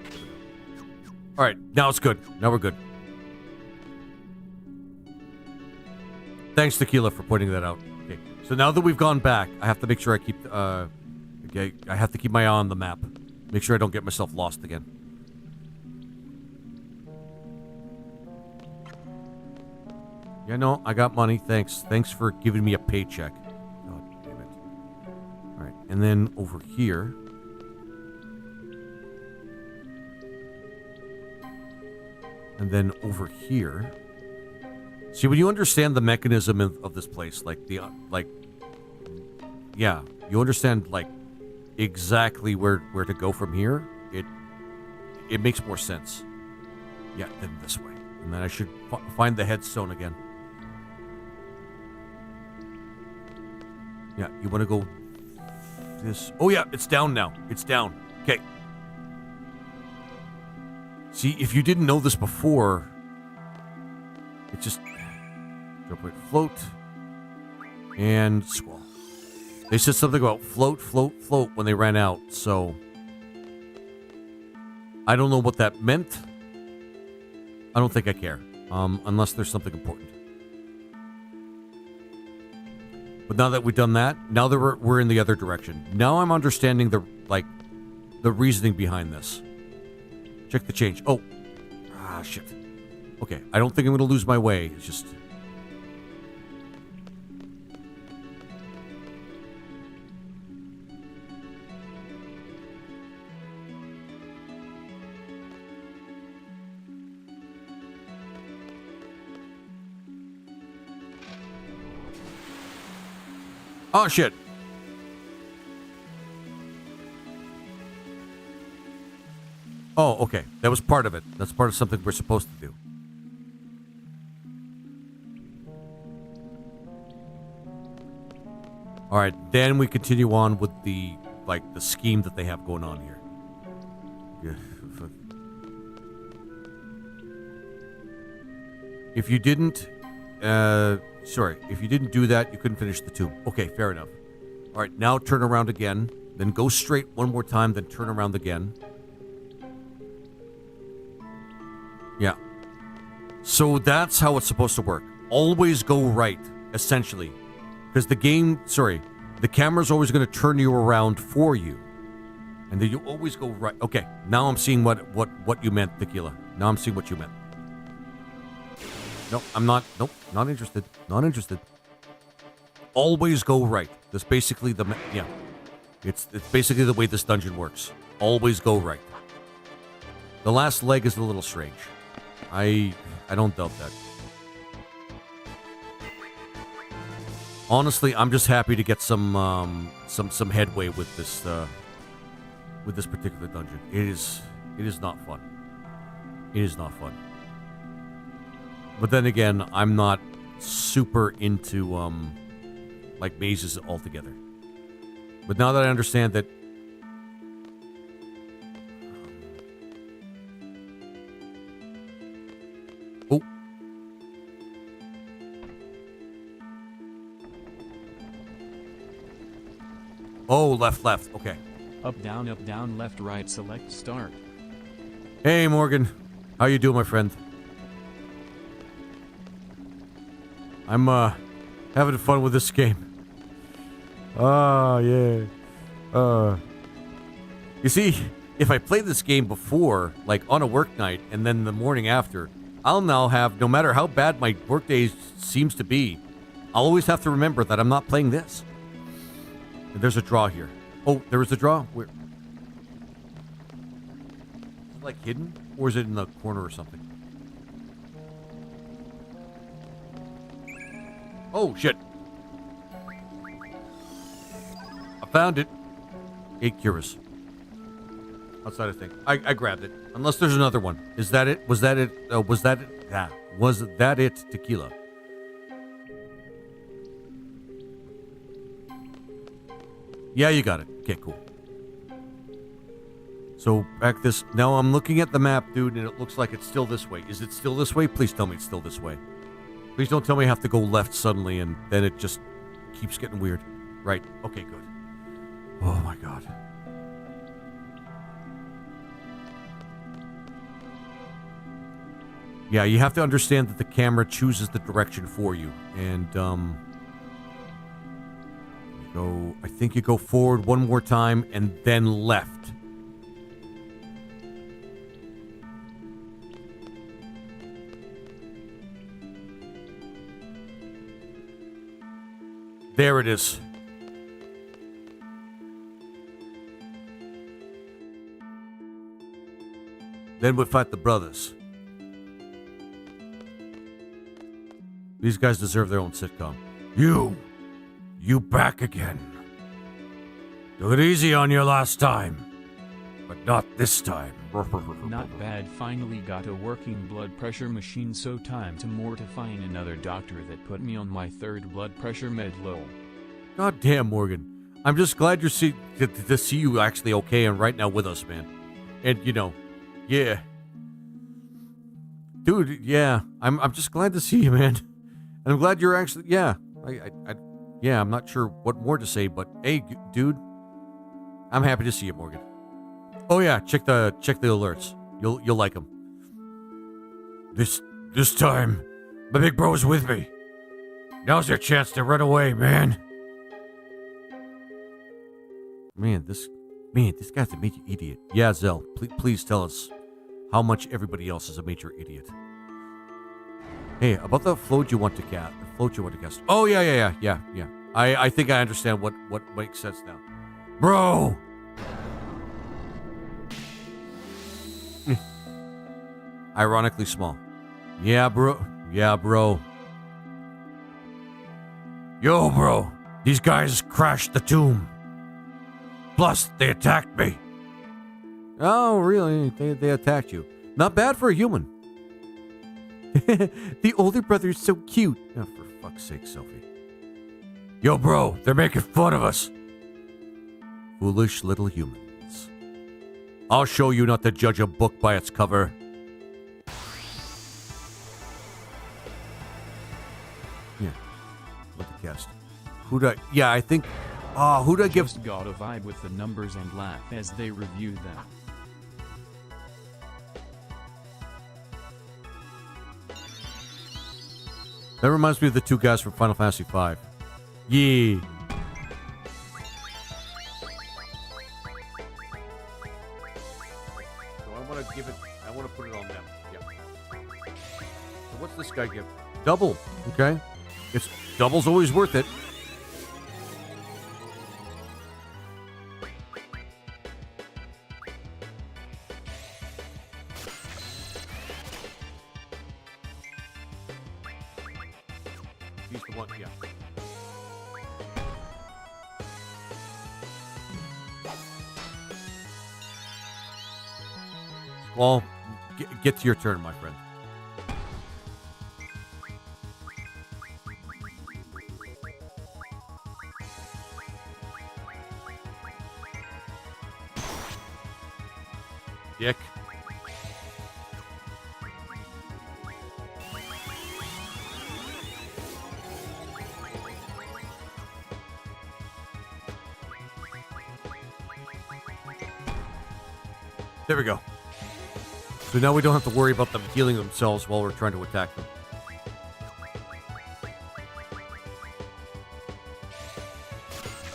Alright, now it's good. Now we're good. Thanks, Tequila, for pointing that out. Okay, so now that we've gone back, I have to make sure I keep, okay, I have to keep my eye on the map. Make sure I don't get myself lost again. Yeah, no, I got money. Thanks. Thanks for giving me a paycheck. God damn it. Alright, and then over here. And then over here. See, when you understand the mechanism of this place, like yeah, you understand like exactly where to go from here. It makes more sense. Yeah, then this way, and then I should find the headstone again. Yeah, you want to go this? Oh yeah, it's down now. It's down. Okay. See, if you didn't know this before, it just drop it, float, and Squall. They said something about float, float, float when they ran out, so I don't know what that meant. I don't think I care, unless there's something important. But now that we've done that, now that we're in the other direction. Now I'm understanding the reasoning behind this. Check the change. Oh. Ah, shit. Okay, I don't think I'm going to lose my way. It's just... Oh, shit. Oh, okay. That was part of it. That's part of something we're supposed to do. All right, then we continue on with the scheme that they have going on here. If you didn't, if you didn't do that, you couldn't finish the tomb. Okay, fair enough. All right, now turn around again, then go straight one more time, then turn around again. Yeah. So that's how it's supposed to work. Always go right, essentially. Because the camera's always going to turn you around for you. And then you always go right. Okay, now I'm seeing what you meant, Tequila. Now I'm seeing what you meant. No, I'm not. Nope, not interested. Not interested. Always go right. That's basically it's basically the way this dungeon works. Always go right. The last leg is a little strange. I don't doubt that. Honestly, I'm just happy to get some headway with this particular dungeon. It is not fun. It is not fun. But then again, I'm not super into mazes altogether. But now that I understand that Oh, left, okay. Up, down, left, right, select, start. Hey, Morgan. How you doing, my friend? I'm, having fun with this game. Yeah. You see, if I play this game before, like on a work night, and then the morning after, I'll now have, no matter how bad my workday seems to be, I'll always have to remember that I'm not playing this. And there's a draw here. Oh, there was a draw? Where? Is it like hidden? Or is it in the corner or something? Oh, shit. I found it. 8 cures. Outside, I think. I grabbed it. Unless there's another one. Is that it? Was that it? Was that it? Yeah. Was that it, Tequila? Yeah, you got it. Okay, cool. So, back this... Now, I'm looking at the map, dude, and it looks like it's still this way. Is it still this way? Please tell me it's still this way. Please don't tell me I have to go left suddenly, and then it just keeps getting weird. Right. Okay, good. Oh, my God. Yeah, you have to understand that the camera chooses the direction for you. And, I think you go forward one more time and then left. There it is. Then we fight the brothers. These guys deserve their own sitcom. You back again. Took it easy on you last time, but not this time. Not bad, finally got a working blood pressure machine, so time to mortifying another doctor that put me on my 3rd blood pressure med lol. God damn, Morgan. I'm just glad to see you actually okay and right now with us, man. And, yeah. Dude, yeah. I'm just glad to see you, man. And I'm glad you're actually, yeah. Yeah, I'm not sure what more to say, but hey, dude, I'm happy to see you, Morgan. Oh yeah, check the alerts. You'll like them. This time, my big bro's with me. Now's your chance to run away, man. Man, this guy's a major idiot. Yeah, Zell, please tell us how much everybody else is a major idiot. Hey, about the float you want to cast. Oh, yeah. I think I understand what makes sense now. Bro! Ironically small. Yeah, bro. Yo, bro. These guys crashed the tomb. Plus, they attacked me. Oh, really? They attacked you. Not bad for a human. The older brother's so cute. Oh, for fuck's sake, Sophie. Yo, bro, they're making fun of us. Foolish little humans. I'll show you not to judge a book by its cover. Yeah. What the cast? Yeah, I think... who'd I give... Just got a vibe with the numbers and laugh as they reviewed them. That reminds me of the two guys from Final Fantasy V. Yeah. So I want to give it... I want to put it on them. Yeah. So what's this guy give? Double. Okay. It's double's always worth it. He's the one, yeah. Well, get to your turn, my friend. Dick. There we go. So now we don't have to worry about them healing themselves while we're trying to attack them.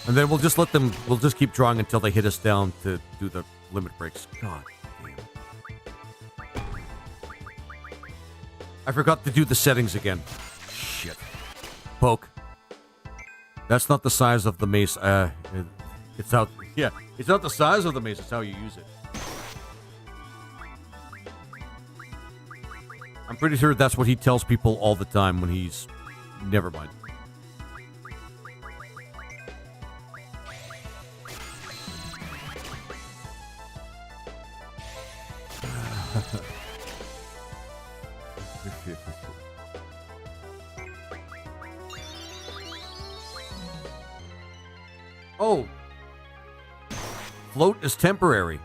And then we'll just let them, we'll just keep drawing until they hit us down to do the limit breaks. God damn. I forgot to do the settings again. Shit. Poke. That's not the size of the mace. It's how, yeah, it's not the size of the mace, it's how you use it. I'm pretty sure that's what he tells people all the time when he's... Never mind. Oh. Float is temporary.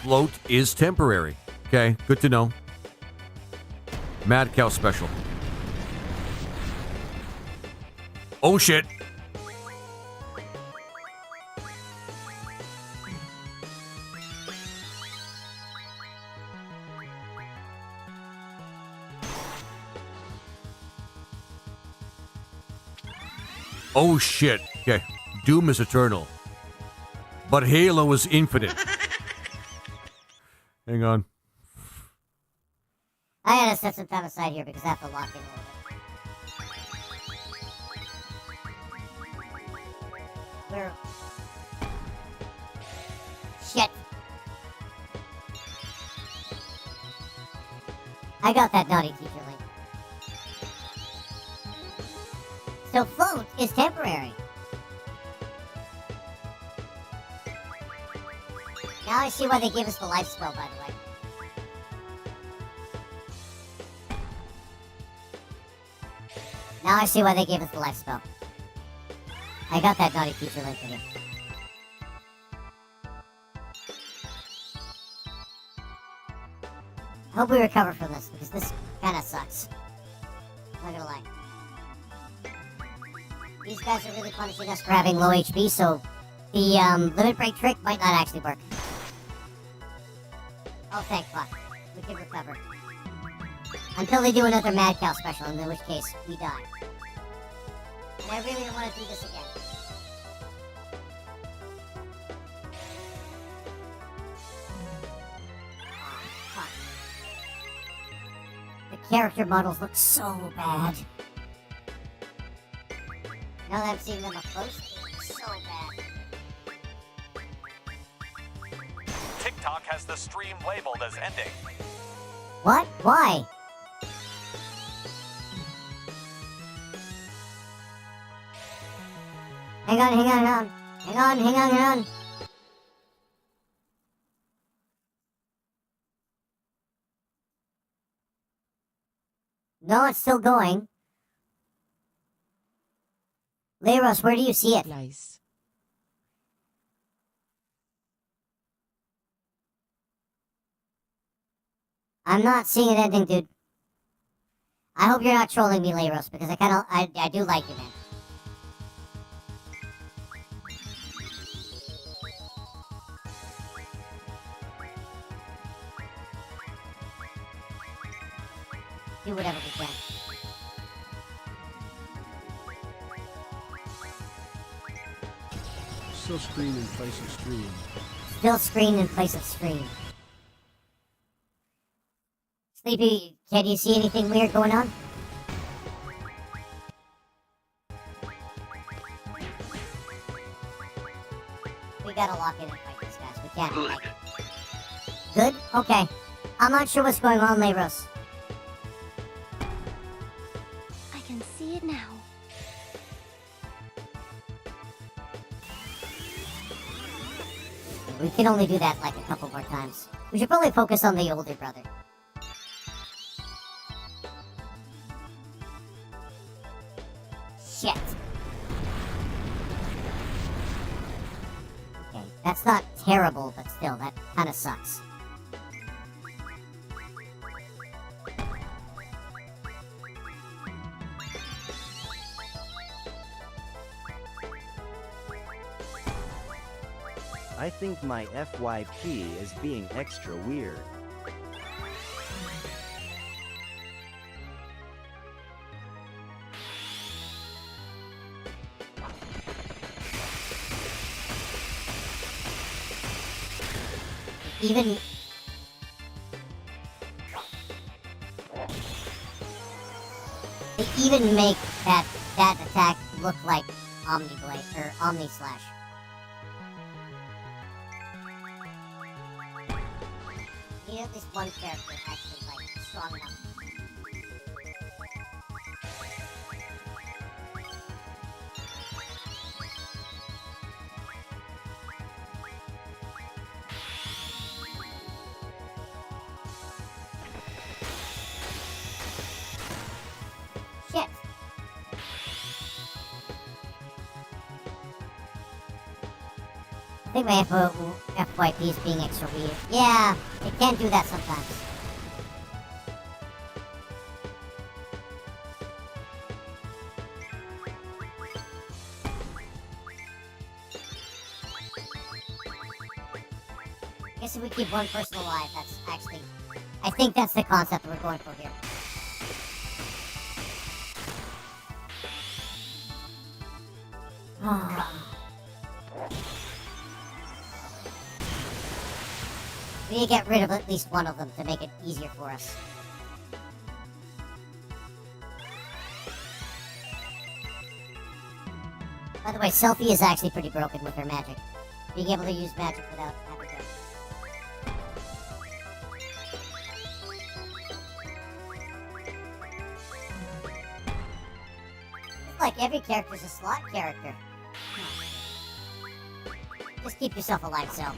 Float is temporary. Okay, good to know. Mad Cow special. Oh shit. Oh shit. Okay. Doom is eternal. But Halo is infinite. Hang on. I gotta set some time aside here because I have to lock in a little bit. Where? Shit. I got that naughty teacher link. So float is temporary. Now I see why they gave us the life spell, by the way. Now I see why they gave us the life spell. I got that naughty teacher link in here. I hope we recover from this, because this kinda sucks. I'm not gonna lie. These guys are really punishing us for having low HP, so the limit break trick might not actually work. Oh, thank fuck. We can recover. Until they do another Mad Cow special, in which case, we die. And I really don't want to do this again. Oh, fuck. The character models look so bad. Now that I'm seeing them up close, they look so bad. TikTok has the stream labeled as ending. What? Why? Hang on. No, it's still going. Leiros, where do you see it? Nice. I'm not seeing it ending, dude. I hope you're not trolling me, Leiros, because I do like you, man. Do whatever we can. Still screen in place of stream. Still screen in place of screen. Sleepy, can you see anything weird going on? We gotta lock in and fight these guys. We can't. Good. Good? Okay. I'm not sure what's going on, Leiros. I can see it now. We can only do that like a couple more times. We should probably focus on the older brother. Shit. Okay, that's not terrible, but still, that kind of sucks. I think my FYP is being extra weird. Even... They even make that attack look like Omni Blade, or Omni Slash. You need at least one character actually, like, strong enough. Shit! I think my FYP is being extra weird. Yeah, it can't do that sometimes. I guess if we keep one person alive, that's actually... I think that's the concept we're going for here. We need to get rid of at least one of them to make it easier for us. By the way, Selfie is actually pretty broken with her magic. Being able to use magic without having to... It's like every character's a slot character. Just keep yourself alive, Self.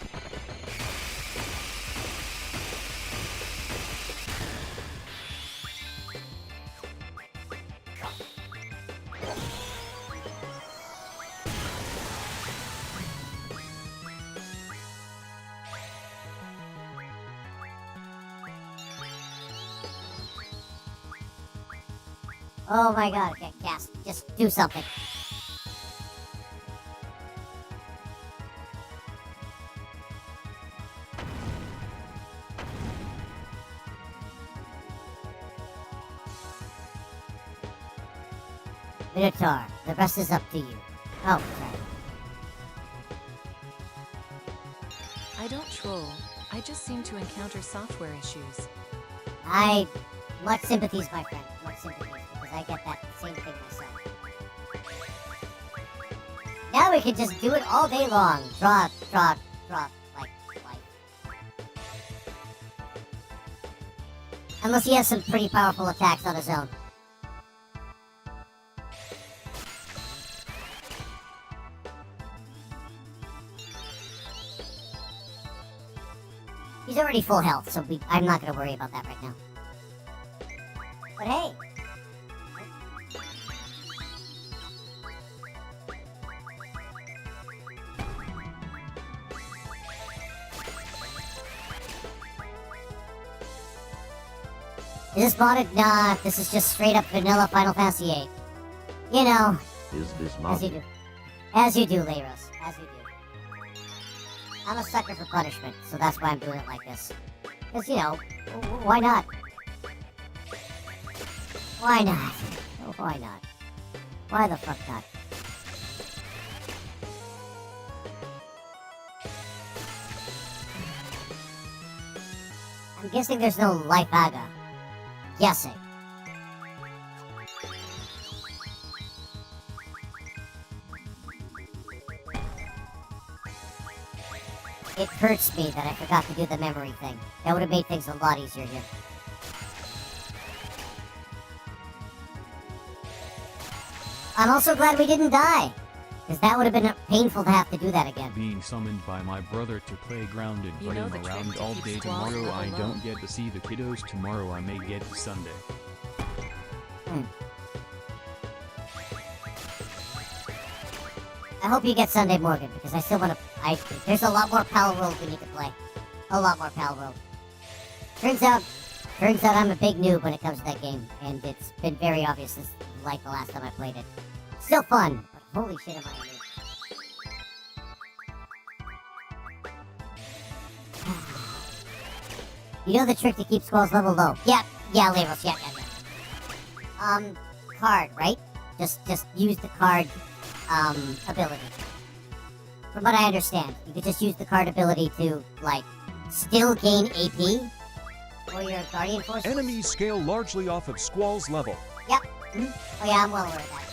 Oh my god, okay, Cass, just do something. Minotaur, the rest is up to you. Oh, sorry. I don't troll. I just seem to encounter software issues. Much sympathies, my friend. Much sympathies, because I get that same thing myself. Now we can just do it all day long. Draw, like. Unless he has some pretty powerful attacks on his own. He's already full health, so I'm not going to worry about that right now. But hey, Is this modded? Nah, this is just straight up vanilla Final Fantasy VIII. You know, Is this as you modded? do. As you do, Leiros. As you do. I'm a sucker for punishment, so that's why I'm doing it like this. Because, you know, why not? Why not? Oh, why not? Why the fuck not? I'm guessing there's no life aga. Guessing. It hurts me that I forgot to do the memory thing. That would have made things a lot easier here. I'm also glad we didn't die, because that would have been painful to have to do that again. Being summoned by my brother to play grounded, You but know I'm the trick around to all keep day squalls tomorrow. I level don't low? get to see the kiddos tomorrow. I may get Sunday. I hope you get Sunday, Morgan, because I still want to... There's a lot more Pal World we need to play. A lot more Pal World. Turns out I'm a big noob when it comes to that game, and it's been very obvious since, like, the last time I played it. Still fun, but holy shit am I a noob. You know the trick to keep squalls level low? Yeah, Leiros, yeah. Card, right? Just use the card, ability. From what I understand, you could just use the card ability to, like, still gain AP for your Guardian Force. Enemies scale largely off of Squall's level. Yep. Oh yeah, I'm well aware of that.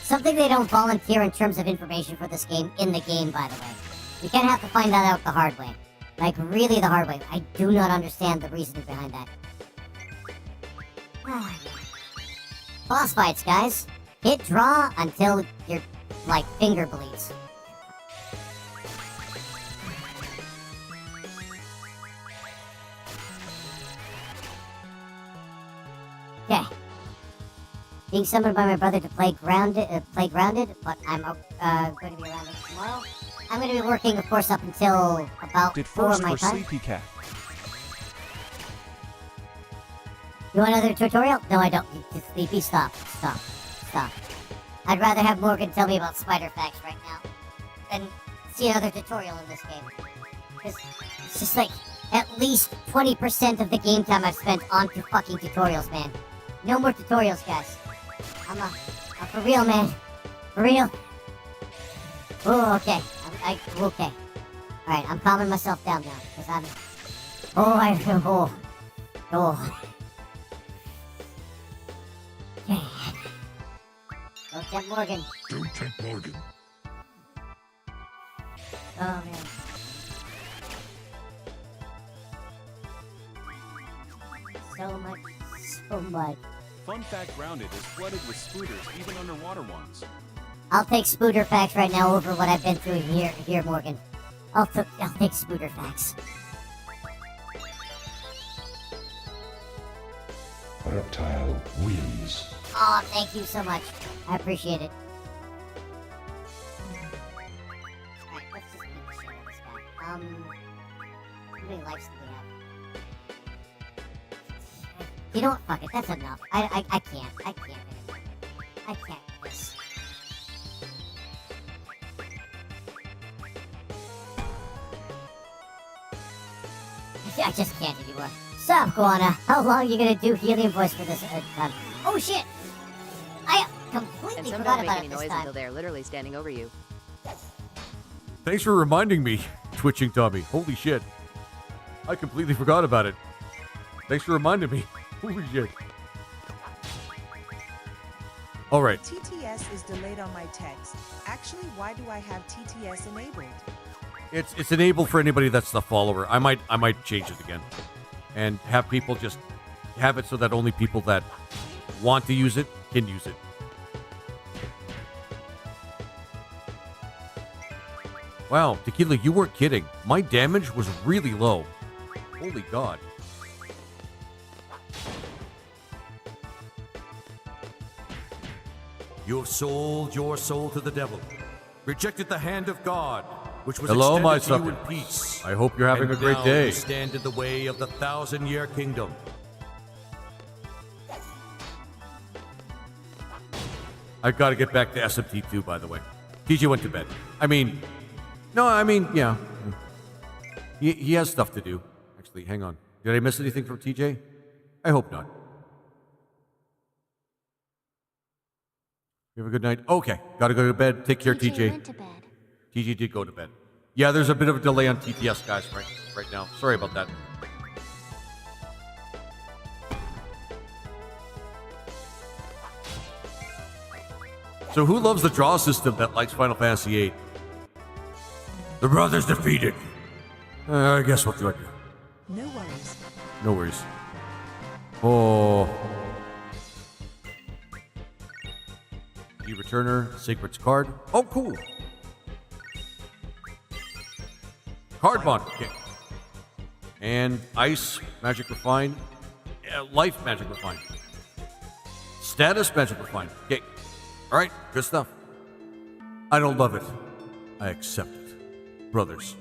Something they don't volunteer in terms of information for this game in the game, by the way. You kind of have to find that out the hard way. Like, really the hard way. I do not understand the reasoning behind that. Boss fights, guys. Hit draw until your, like, finger bleeds. Okay. Being summoned by my brother to play grounded, but I'm going to be around tomorrow. I'm going to be working, of course, up until about Did 4 first my for time. Sleepy Cat. You want another tutorial? No, I don't. Sleepy, stop. I'd rather have Morgan tell me about spider facts right now than see another tutorial in this game. Because it's just like at least 20% of the game time I've spent onto fucking tutorials, man. No more tutorials, guys. I'm for real, man. For real. Oh, okay. Okay. Alright, I'm calming myself down now, because I'm... Oh. Okay. Don't tempt Morgan. Don't tempt Morgan. Oh, man. So much. Fun fact, grounded is flooded with spooters, even underwater ones. I'll take Spooter facts right now over what I've been through here, Morgan. I'll take Spooter facts. Reptile wins. Oh, thank you so much. I appreciate it. Alright, let's just beat the shit out of this guy. How many lives do we have? You know what? Fuck it. That's enough. I can't. I can't do this. I just can't anymore. Sup, Guana? How long are you gonna do helium voice for this time? Oh shit! I completely And some forgot don't make about any it this noise time. until they're literally standing over you. Thanks for reminding me, Twitching Tommy. Holy shit. I completely forgot about it. Thanks for reminding me. Holy shit. Alright. TTS is delayed on my text. Actually, why do I have TTS enabled? It's enabled for anybody that's the follower. I might change it again. And have people just have it so that only people that want to use it can use it. Wow, Tequila, you weren't kidding. My damage was really low. Holy God. You have sold your soul to the devil, rejected the hand of God, which was Hello, my extended to you in subjects. peace. I hope you're having And a great now day. you stand in the way of the 1,000-year kingdom. I've got to get back to SMT2, by the way. TJ went to bed. Yeah. He has stuff to do. Actually, hang on. Did I miss anything from TJ? I hope not. You have a good night? Okay. Got to go to bed. Take care, TJ. went to bed. TJ did go to bed. Yeah, there's a bit of a delay on TTS, guys, right now. Sorry about that. So who loves the draw system that likes Final Fantasy VIII? The brothers defeated. I guess what do I do? No worries. No worries. Oh. The returner, Sacred's card. Oh, cool. Card bond. Okay. And ice, magic refined. Life, magic refined. Status, magic refined. Okay. All right, good stuff. I don't love it. I accept it. Brothers.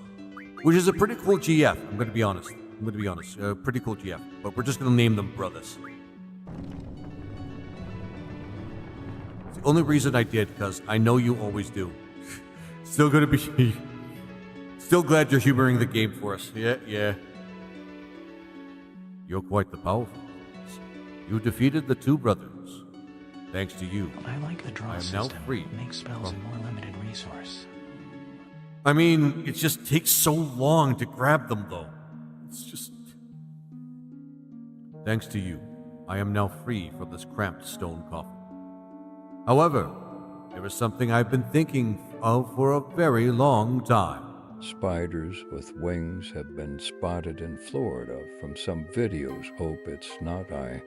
Which is a pretty cool GF, I'm going to be honest. Pretty cool GF. But we're just going to name them brothers. It's the only reason I did, because I know you always do. Still going to be... Still glad you're humoring the game for us. Yeah. You're quite the powerful ones. You defeated the two brothers. Thanks to you, I like the draw I am system. now free. Makes spells a more limited resource. I mean, it just takes so long to grab them, though. It's just... Thanks to you, I am now free from this cramped stone coffin. However, there is something I've been thinking of for a very long time. Spiders with wings have been spotted in Florida from some videos. Hope it's not I.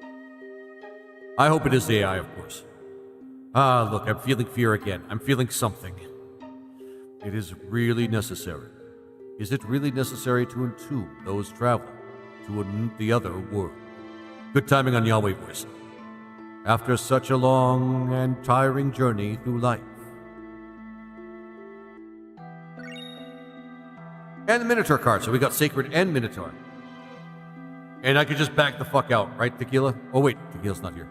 I hope it is AI, of course. Look, I'm feeling fear again. I'm feeling something. It is really necessary. Is it really necessary to entomb those traveling to the other world? Good timing on Yahweh voice. After such a long and tiring journey through life. And the Minotaur card, so we got Sacred and Minotaur. And I could just back the fuck out, right, Tequila? Oh wait, Tequila's not here.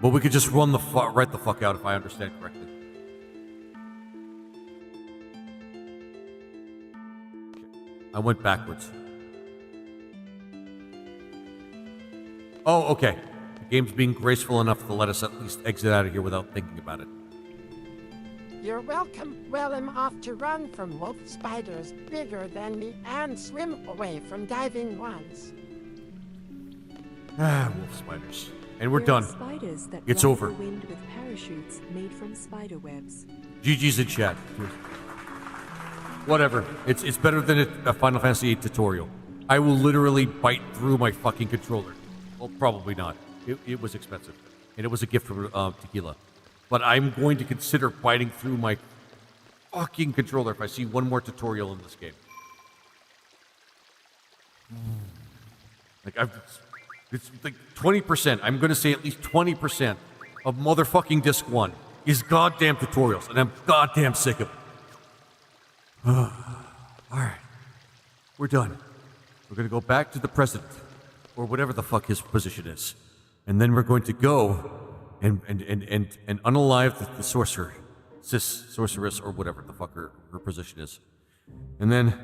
But we could just run right the fuck out if I understand correctly. I went backwards. Oh, okay. The game's being graceful enough to let us at least exit out of here without thinking about it. You're welcome. Well, I'm off to run from wolf spiders bigger than me and swim away from diving ones. Wolf spiders. And we're There done. are spiders that It's fly over. the wind with parachutes made from spider webs. GG's in chat. Whatever. It's better than a Final Fantasy VIII tutorial. I will literally bite through my fucking controller. Well, probably not. It was expensive. And it was a gift from Tequila. But I'm going to consider biting through my fucking controller if I see one more tutorial in this game. It's like 20%. I'm going to say at least 20% of motherfucking Disc 1 is goddamn tutorials, and I'm goddamn sick of it. Alright. We're done. We're going to go back to the president, or whatever the fuck his position is. And then we're going to go and unalive the sorceress, or whatever the fuck her position is. And then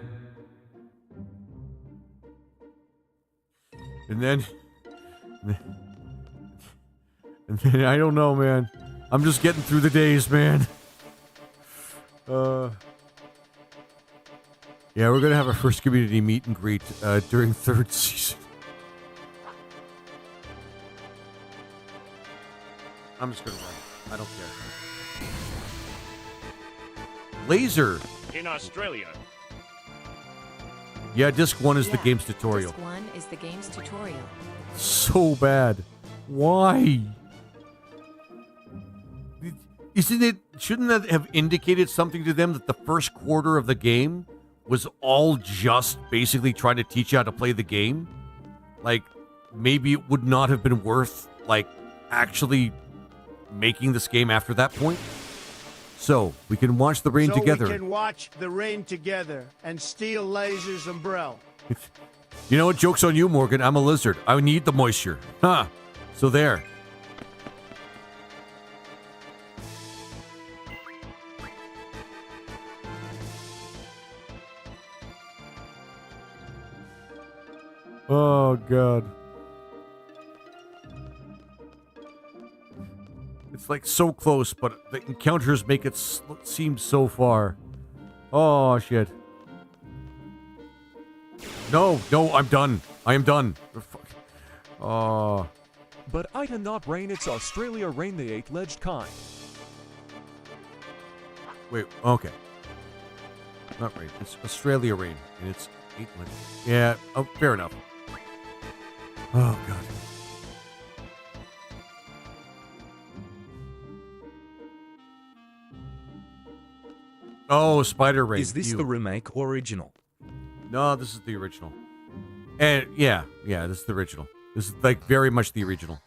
I don't know, man. I'm just getting through the days, man. Yeah, we're gonna have our first community meet and greet during third season. I'm just gonna run. I don't care. Laser. In Australia. Yeah, Disc 1 is the game's tutorial. Disc 1 is the game's tutorial. So bad. Why? Shouldn't that have indicated something to them that the first quarter of the game was all just basically trying to teach you how to play the game? Like, maybe it would not have been worth, like, actually making this game after that point? So we can watch the rain together. We can watch the rain together and steal Laser's umbrella. You know what? Joke's on you, Morgan. I'm a lizard. I need the moisture. Huh. So there. Oh, God. It's like so close, but the encounters make it seem so far. Oh, shit. No, I'm done. I am done. Oh. But Ita not rain, it's Australia rain the eight-ledged kind. Wait, okay. Not rain. It's Australia rain, and it's 8 ledged. Yeah, oh, fair enough. Oh, God. Oh, Spider Rain. Is this the remake or original? No, this is the original. And yeah, this is the original. This is like very much the original.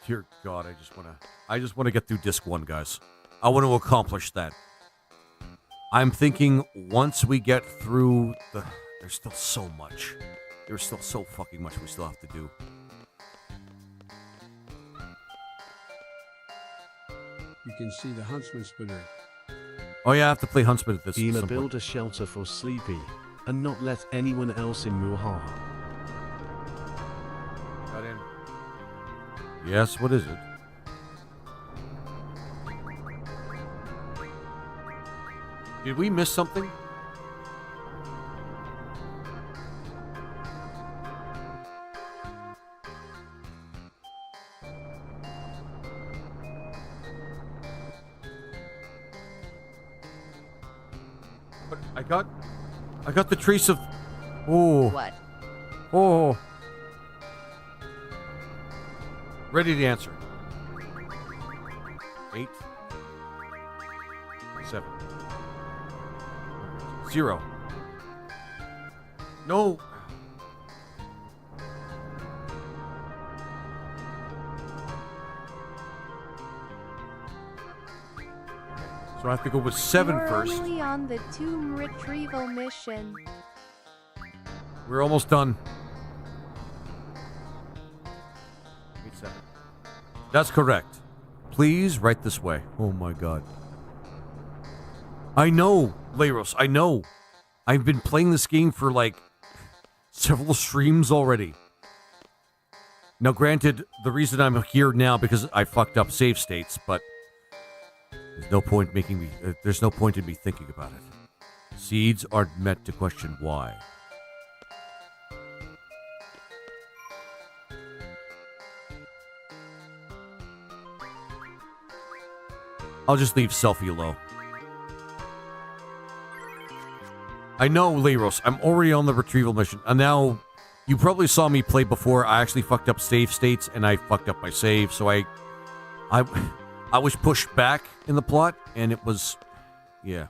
Dear God, I just wanna get through disc 1, guys. I want to accomplish that. I'm thinking once we get through there's still so much. There's still so fucking much we still have to do. You can see the huntsman spitter. Oh yeah, I have to play Huntsman at this. Ela build a shelter for Sleepy and not let anyone else in Muhaha. Got in. Yes, what is it? Did we miss something? But I got the trace of. Oh. What? Oh. Ready to answer. 8, 7, 0. No. So I have to go with 7 We're first. only on the tomb retrieval mission. We're almost done. 8, 7. That's correct. Please write this way. Oh my God. I know, Leiros, I know. I've been playing this game for like several streams already. Now, granted, the reason I'm here now because I fucked up save states, but there's no point making me. There's no point in me thinking about it. Seeds aren't meant to question why. I'll just leave selfie low. I know, Leiros. I'm already on the retrieval mission. And now, you probably saw me play before. I actually fucked up save states, and I fucked up my save. So I was pushed back in the plot, and it was, yeah.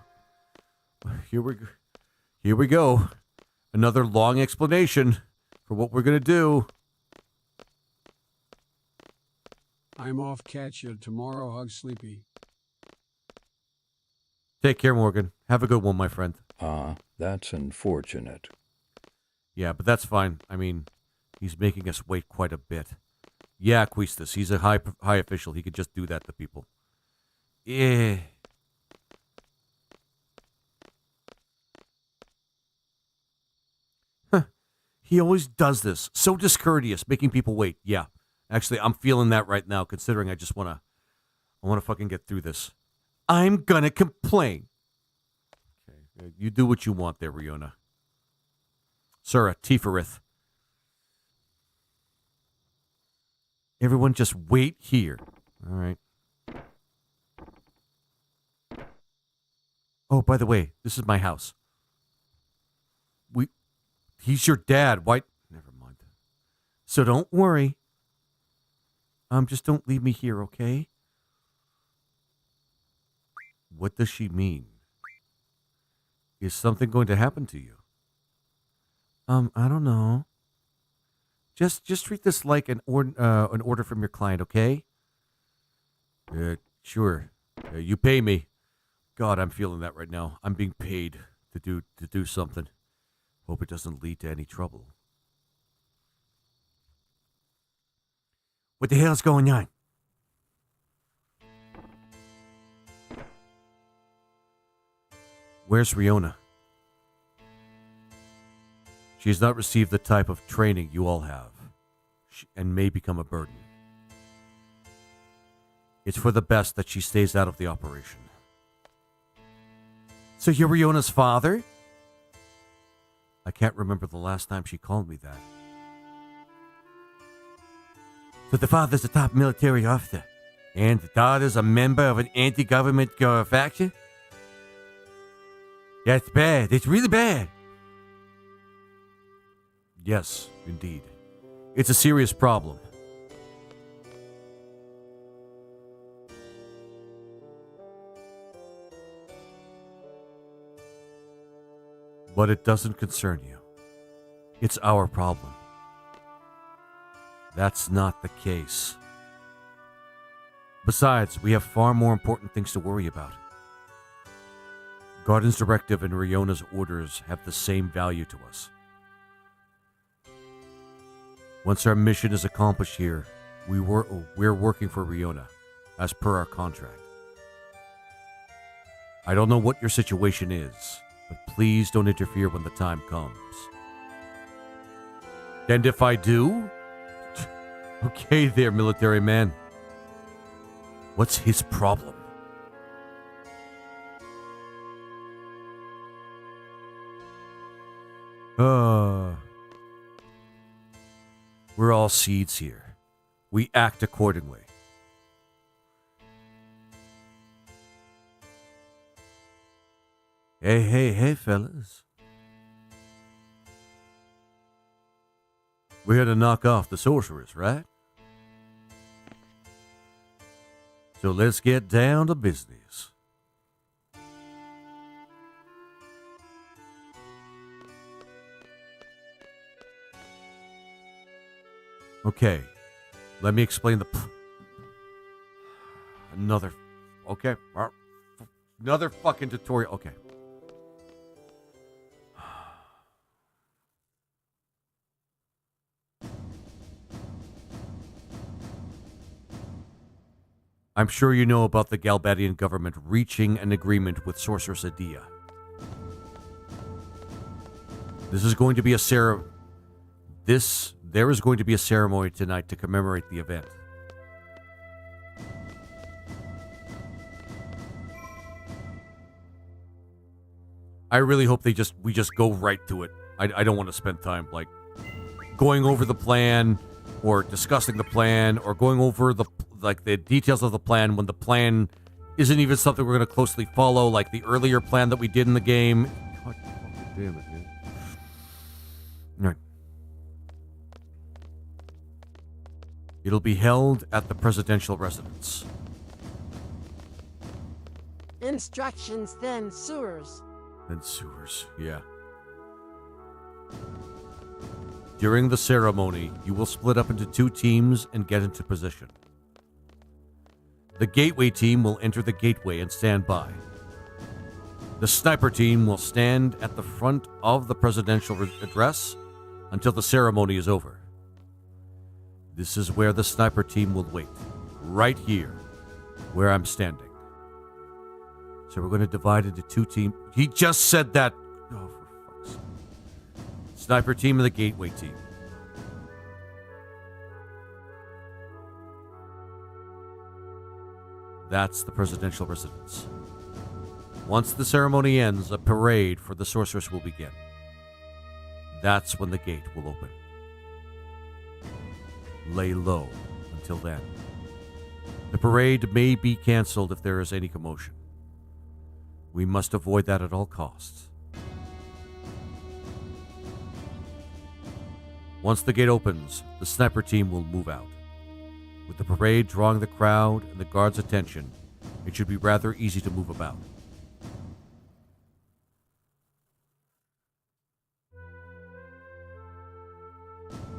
Here we go. Another long explanation for what we're gonna do. I'm off. Catch you tomorrow. Hug Sleepy. Take care, Morgan. Have a good one, my friend. That's unfortunate. Yeah, but that's fine. I mean, he's making us wait quite a bit. Yeah, Quistis, he's a high official. He could just do that to people. Yeah. Huh. He always does this. So discourteous, making people wait. Yeah. Actually, I'm feeling that right now, considering I want to fucking get through this. I'm gonna complain. Okay, you do what you want there, Riona. Sura, Tiferith. Everyone just wait here. All right. Oh, by the way, this is my house. He's your dad. Why? Never mind. So don't worry. Just don't leave me here, okay? What does she mean? Is something going to happen to you? I don't know. Just treat this like an order from your client, okay? Sure. You pay me. God, I'm feeling that right now. I'm being paid to do something. Hope it doesn't lead to any trouble. What the hell's going on? Where's Riona? She has not received the type of training you all have, and may become a burden. It's for the best that she stays out of the operation. So you're Riona's father? I can't remember the last time she called me that. So the father's a top military officer, and the daughter's a member of an anti-government faction? That's bad. It's really bad. Yes, indeed. It's a serious problem. But it doesn't concern you. It's our problem. That's not the case. Besides, we have far more important things to worry about. Garden's directive and Riona's orders have the same value to us. Once our mission is accomplished here, we're working for Riona, as per our contract. I don't know what your situation is, but please don't interfere when the time comes. And if I do? Okay there, military man. What's his problem? We're all seeds here. We act accordingly. Hey, fellas. We're here to knock off the sorceress, right? So let's get down to business. Okay, let me explain another fucking tutorial. Okay. I'm sure you know about the Galbadian government reaching an agreement with Sorceress Adia. There is going to be a ceremony tonight to commemorate the event. I really hope we just go right to it. I don't want to spend time going over the plan or discussing the plan or going over the details of the plan when the plan isn't even something we're going to closely follow, like the earlier plan that we did in the game. God fucking damn it, man. All right. It'll be held at the presidential residence. Instructions, then sewers. Then sewers, yeah. During the ceremony, you will split up into 2 teams and get into position. The gateway team will enter the gateway and stand by. The sniper team will stand at the front of the presidential address until the ceremony is over. This is where the sniper team will wait, right here, where I'm standing. So we're going to divide into 2 teams. He just said that. Oh, for fuck's sake. Sniper team and the gateway team. That's the presidential residence. Once the ceremony ends, a parade for the sorceress will begin. That's when the gate will open. Lay low until then. The parade may be canceled if there is any commotion. We must avoid that at all costs. Once the gate opens, the sniper team will move out. With the parade drawing the crowd and the guards' attention, it should be rather easy to move about.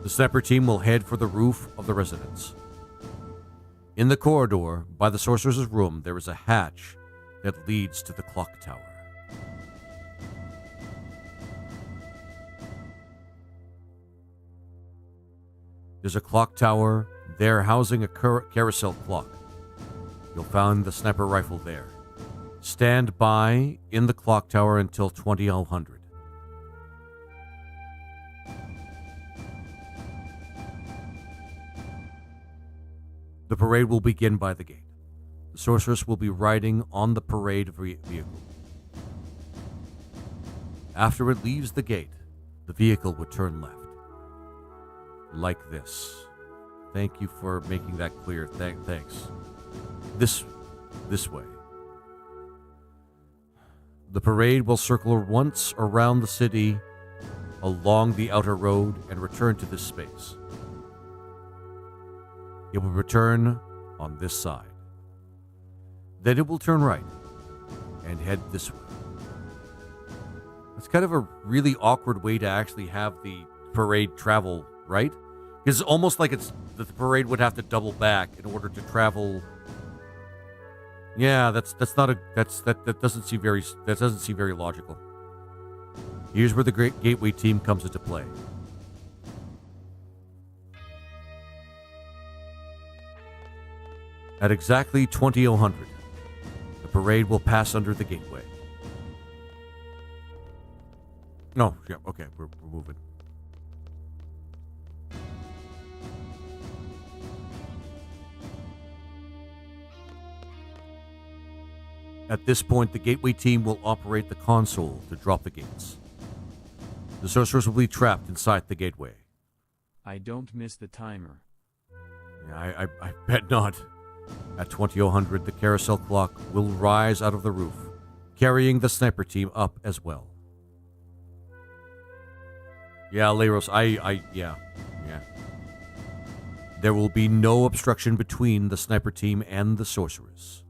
The sniper team will head for the roof of the residence. In the corridor, by the sorcerer's room, there is a hatch that leads to the clock tower. There's a clock tower there housing a carousel clock. You'll find the sniper rifle there. Stand by in the clock tower until 2000. The parade will begin by the gate. The sorceress will be riding on the parade vehicle. After it leaves the gate, the vehicle will turn left. Like this. Thank you for making that clear. Thanks. This way. The parade will circle once around the city, along the outer road, and return to this space. It will return on this side. Then it will turn right and head this way. It's kind of a really awkward way to actually have the parade travel, right? It's almost like the parade would have to double back in order to travel. Yeah, that doesn't seem very logical. Here's where the Great Gateway team comes into play. At exactly 2000, the parade will pass under the gateway. No, yeah, okay, we're moving. At this point, the gateway team will operate the console to drop the gates. The sorcerers will be trapped inside the gateway. I don't miss the timer. Yeah, I bet not. At 2000, the carousel clock will rise out of the roof, carrying the sniper team up as well. Yeah, Leiros, yeah. There will be no obstruction between the sniper team and the sorcerers.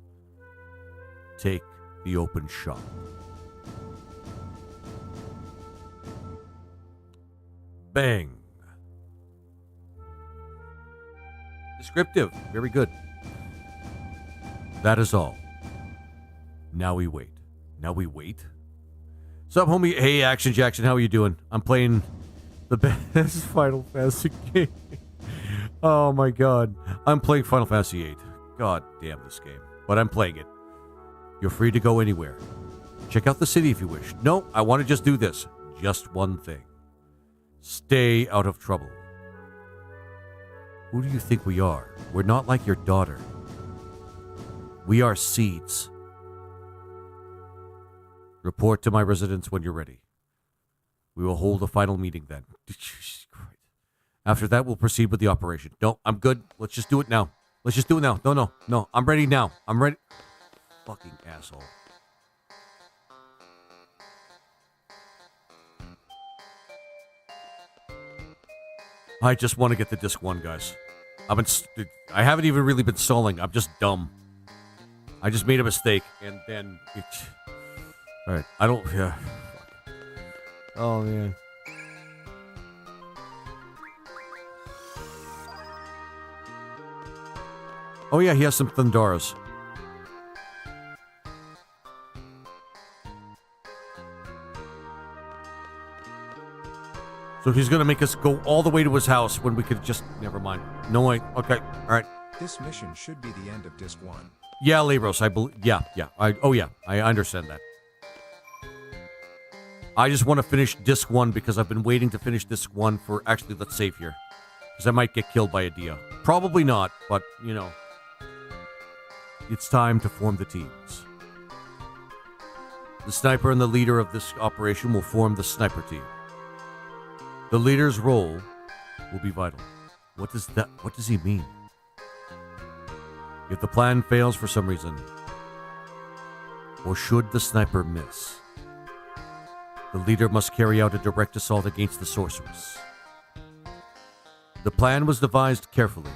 Take the open shot. Bang. Descriptive. Very good. That is all. Now we wait. Sup, homie? Hey, Action Jackson, how are you doing? I'm playing the best Final Fantasy game. Oh my god. I'm playing Final Fantasy VIII. God damn this game. But I'm playing it. You're free to go anywhere. Check out the city if you wish. No, I want to just do this. Just one thing. Stay out of trouble. Who do you think we are? We're not like your daughter. We are seeds. Report to my residence when you're ready. We will hold a final meeting then. After that, we'll proceed with the operation. No, I'm good. Let's just do it now. No. I'm ready now. I'm ready. Fucking asshole. I just want to get the disc 1, guys. I haven't even really been stalling. I'm just dumb. I just made a mistake, and then all right. I don't. Yeah. Fuck. Oh man. Oh yeah, he has some Thundaras. So he's gonna make us go all the way to his house when we could just. Never mind. No way. Okay. All right. This mission should be the end of Disc 1. Yeah, Labros, I believe. Yeah. I understand that. I just want to finish Disc 1 because I've been waiting to finish Disc 1 for. Actually, let's save here. Because I might get killed by a Dia. Probably not, but, you know. It's time to form the teams. The sniper and the leader of this operation will form the sniper team. The leader's role will be vital. What does he mean? If the plan fails for some reason, or should the sniper miss, the leader must carry out a direct assault against the sorceress. The plan was devised carefully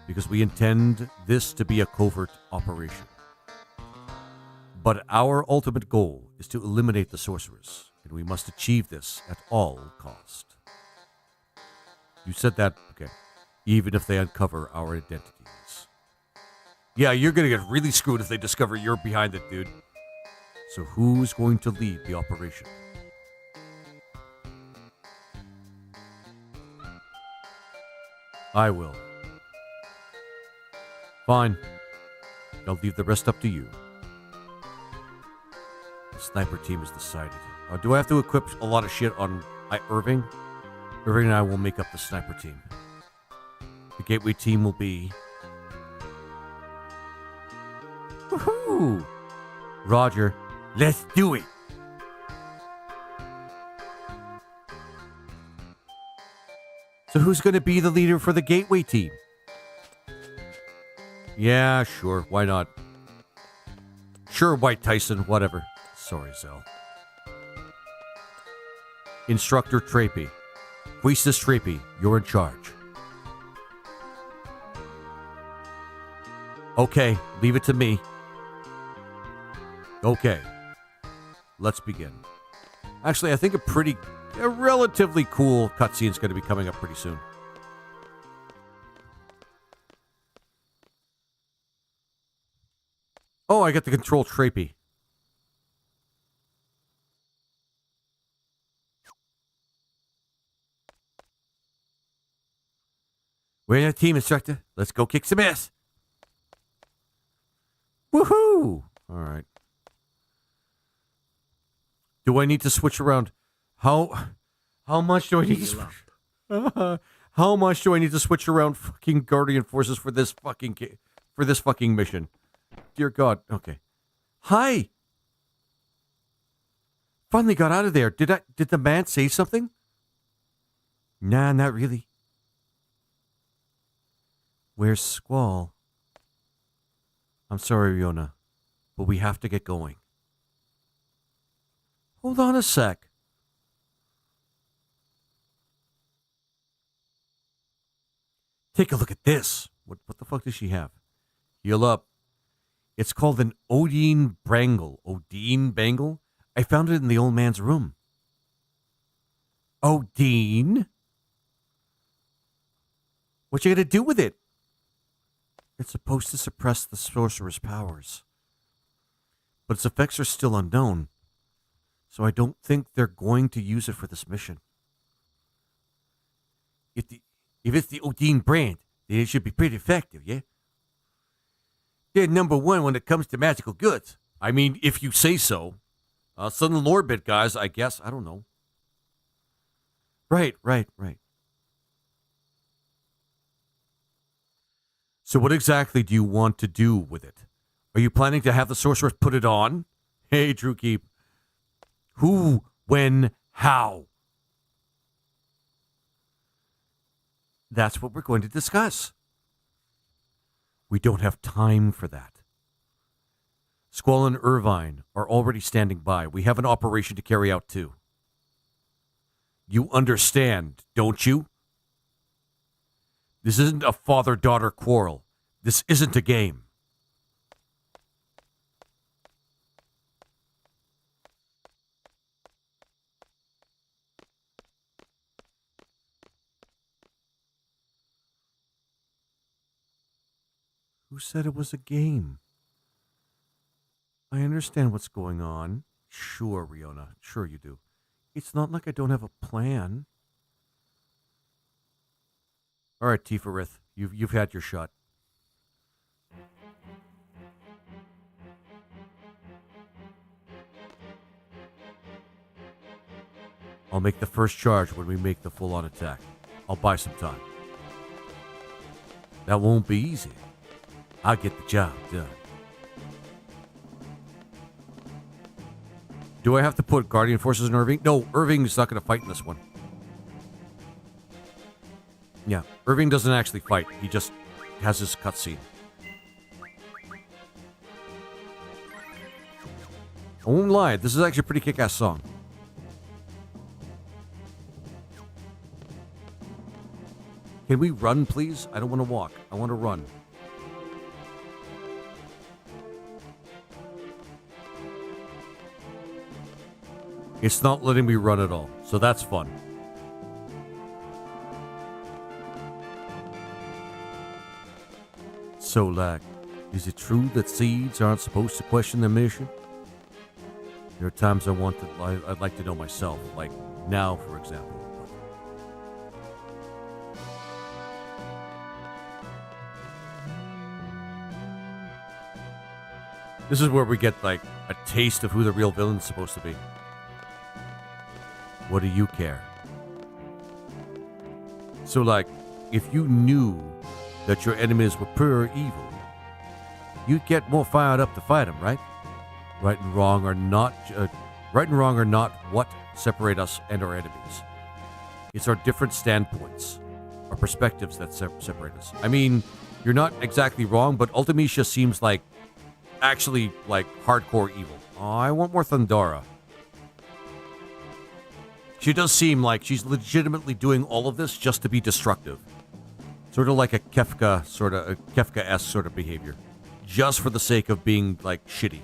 because we intend this to be a covert operation. But our ultimate goal is to eliminate the sorceress, and we must achieve this at all cost. You said that, okay, even if they uncover our identities. Yeah, you're gonna get really screwed if they discover you're behind it, dude. So who's going to lead the operation? I will. Fine. I'll leave the rest up to you. The sniper team is decided. Do I have to equip a lot of shit on Irving? Irving and I will make up the sniper team. The gateway team will be... Woohoo! Roger, let's do it! So who's going to be the leader for the gateway team? Yeah, sure, why not? Sure, White Tyson, whatever. Sorry, Zell. Instructor Trape. Priestess Trape, you're in charge. Okay, leave it to me. Okay, let's begin. Actually, I think a relatively cool cutscene is going to be coming up pretty soon. Oh, I get to control Trape. We're in a team, instructor. Let's go kick some ass. Woohoo! All right. Do I need to switch around? How much do I need to switch? How much do I need to switch around fucking Guardian forces for this fucking mission? Dear God. Okay. Hi. Finally got out of there. Did the man say something? Nah, not really. Where's Squall? I'm sorry, Riona, but we have to get going. Hold on a sec. Take a look at this. What the fuck does she have? Heal up. It's called an Odin Brangle. Odin Bangle? I found it in the old man's room. Odin? What you gonna do with it? It's supposed to suppress the sorcerer's powers. But its effects are still unknown. So I don't think they're going to use it for this mission. If it's the Odin brand, then it should be pretty effective, yeah? They're number one when it comes to magical goods. I mean, if you say so. Southern Lord bit guys, I guess. I don't know. Right. So what exactly do you want to do with it? Are you planning to have the sorceress put it on? Hey, Truekeep. Who, when, how? That's what we're going to discuss. We don't have time for that. Squall and Irvine are already standing by. We have an operation to carry out too. You understand, don't you? This isn't a father-daughter quarrel. This isn't a game. Who said it was a game? I understand what's going on. Sure, Riona. Sure you do. It's not like I don't have a plan. All right, Tifarith. You've had your shot. I'll make the first charge when we make the full-on attack. I'll buy some time. That won't be easy. I'll get the job done. Do I have to put Guardian forces in Irving? No, Irving's not going to fight in this one. Yeah, Irving doesn't actually fight. He just has his cutscene. I won't lie, this is actually a pretty kick-ass song. Can we run, please? I don't want to walk. I want to run. It's not letting me run at all, so that's fun. So lag. Is it true that seeds aren't supposed to question their mission? There are times I'd like to know myself, like now, for example. This is where we get, like, a taste of who the real villain's supposed to be. What do you care? So, like, if you knew that your enemies were pure evil, you'd get more fired up to fight them, right? Right and wrong are not what separate us and our enemies. It's our different standpoints, our perspectives that separate us. I mean, you're not exactly wrong, but Ultimecia seems like actually like hardcore evil. Oh, I want more Thundara. She does seem like she's legitimately doing all of this just to be destructive. Sort of like a Kefka-esque sort of behavior. Just for the sake of being, like, shitty.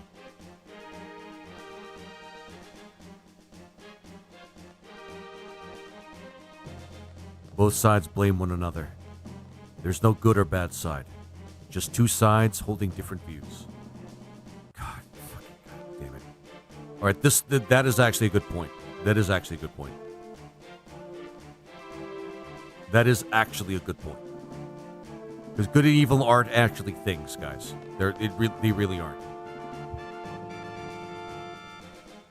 Both sides blame one another. There's no good or bad side. Just two sides holding different views. God damn it. Alright, that is actually a good point. That is actually a good point. That is actually a good point. Because good and evil aren't actually things, guys. They really aren't.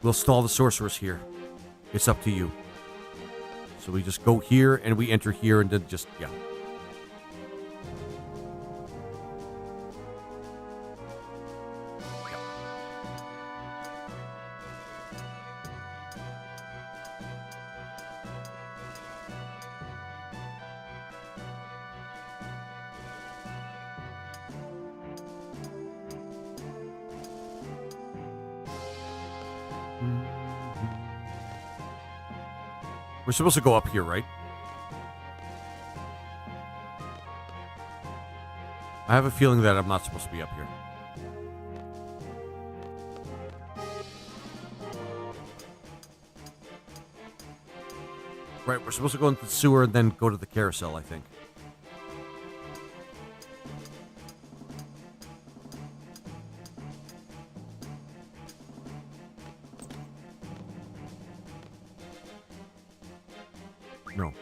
We'll stall the sorceress here. It's up to you. So we just go here and we enter here and then just, yeah. We're supposed to go up here, right? I have a feeling that I'm not supposed to be up here. Right, we're supposed to go into the sewer and then go to the carousel, I think. No.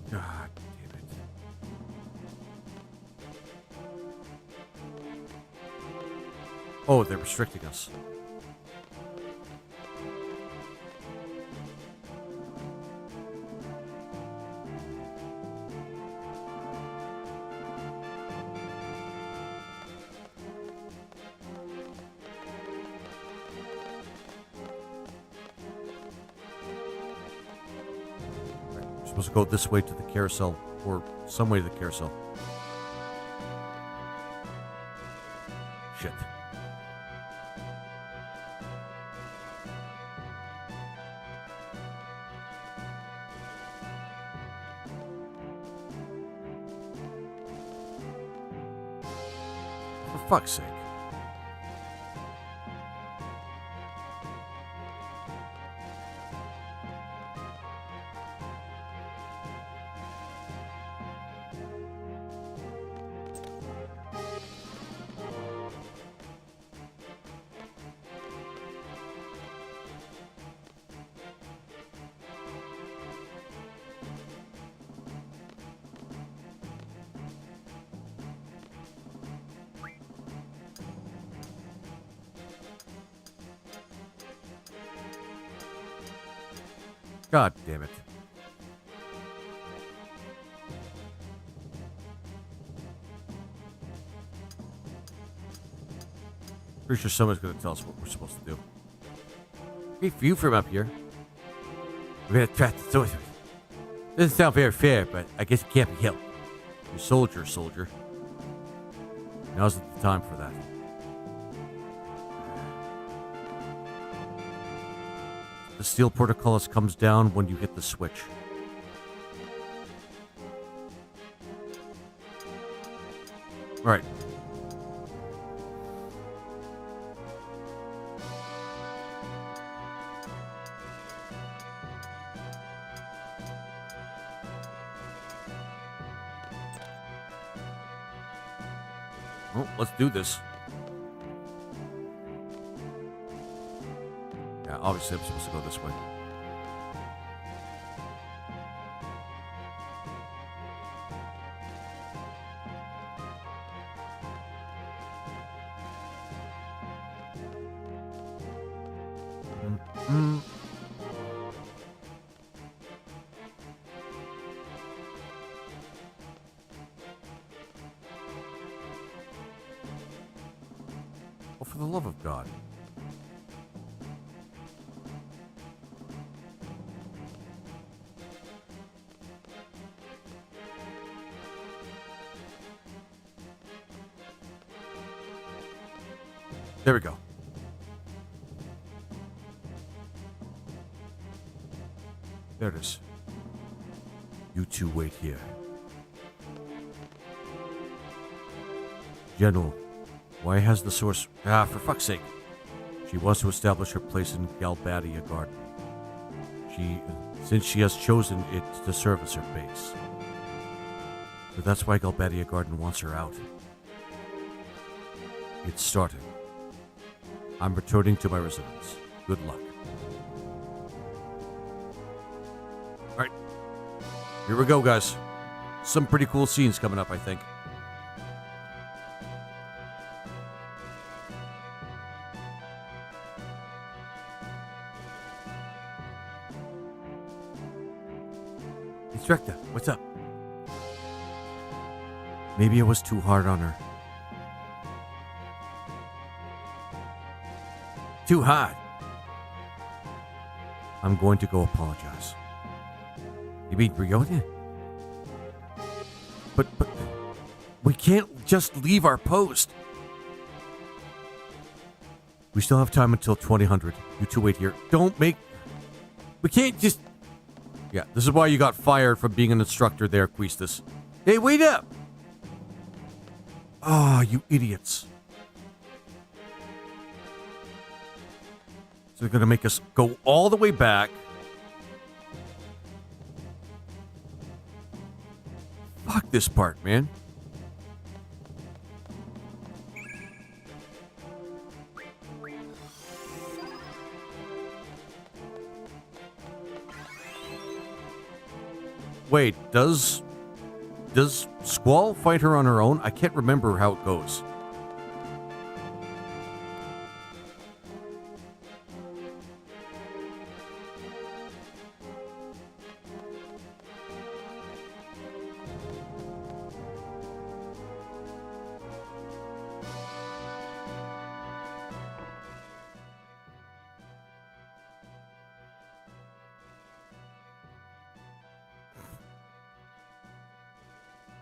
God damn it. Oh, they're restricting us. Supposed to go this way to the carousel, or some way to the carousel. Shit. For fuck's sake. God damn it. Pretty sure someone's going to tell us what we're supposed to do. Great view from up here. We're going to track the sorcerers. Doesn't sound very fair, but I guess it can't be helped. You're soldier. Now's the time for that. The steel portcullis comes down when you hit the switch. All right. Well, let's do this. Yeah, obviously I'm supposed to go this way. Oh, for the love of God. There we go. There it is. You two wait here. General, why has the source... for fuck's sake. She wants to establish her place in Galbadia Garden. Since she has chosen it to serve as her base. But that's why Galbadia Garden wants her out. It's starting. I'm returning to my residence. Good luck. Alright. Here we go, guys. Some pretty cool scenes coming up, I think. Instructor, what's up? Maybe I was too hard on her. Too hard. I'm going to go apologize. You mean Riona? But we can't just leave our post. We still have time until 2000. You two wait here. We can't just... Yeah, this is why you got fired from being an instructor there, Quistis. Hey, wait up! Oh, you idiots. So they're going to make us go all the way back. Fuck this part, man. Wait, does Squall fight her on her own? I can't remember how it goes.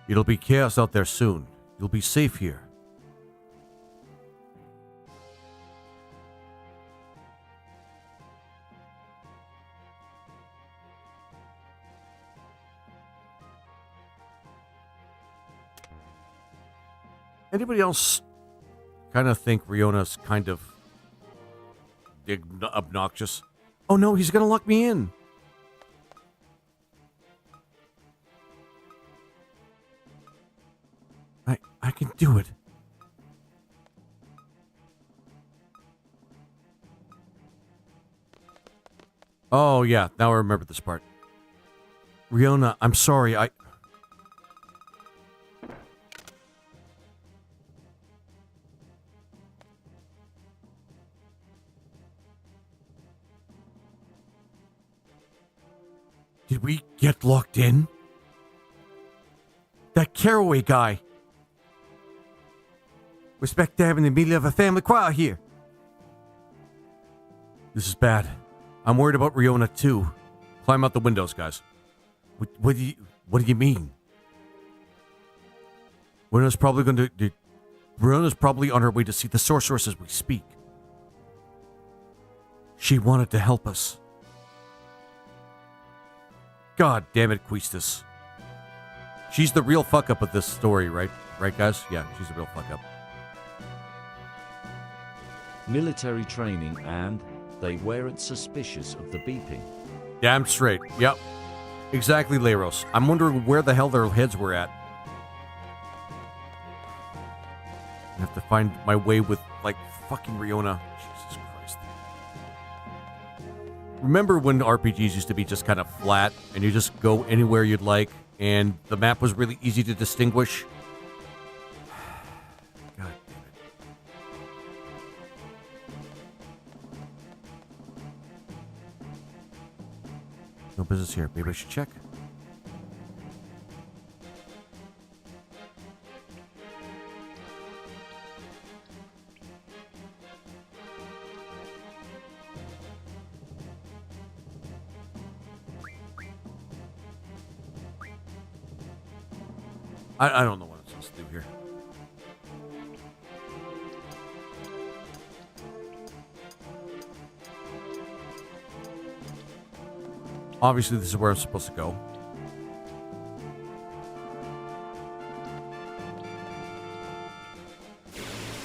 It'll be chaos out there soon. You'll be safe here. Anybody else kind of think Riona's kind of obnoxious? Oh no, he's gonna lock me in. I can do it. Oh, yeah. Now I remember this part. Riona, I'm sorry. Did we get locked in? That Caraway guy. Respect to having the middle of a family choir here. This is bad. I'm worried about Riona too. Climb out the windows, guys. What do you mean? Riona's probably on her way to see the sorceress as we speak. She wanted to help us. God damn it, Quistis. She's the real fuck up of this story, right? Right, guys? Yeah, she's the real fuck up. Military training, and they weren't suspicious of the beeping. Damn straight. Yep. Exactly, Leiros. I'm wondering where the hell their heads were at. I have to find my way with, like, fucking Riona. Jesus Christ. Remember when RPGs used to be just kind of flat, and you just go anywhere you'd like, and the map was really easy to distinguish? God damn it. No business here. Maybe I should check. I don't know what I'm supposed to do here. Obviously, this is where I'm supposed to go.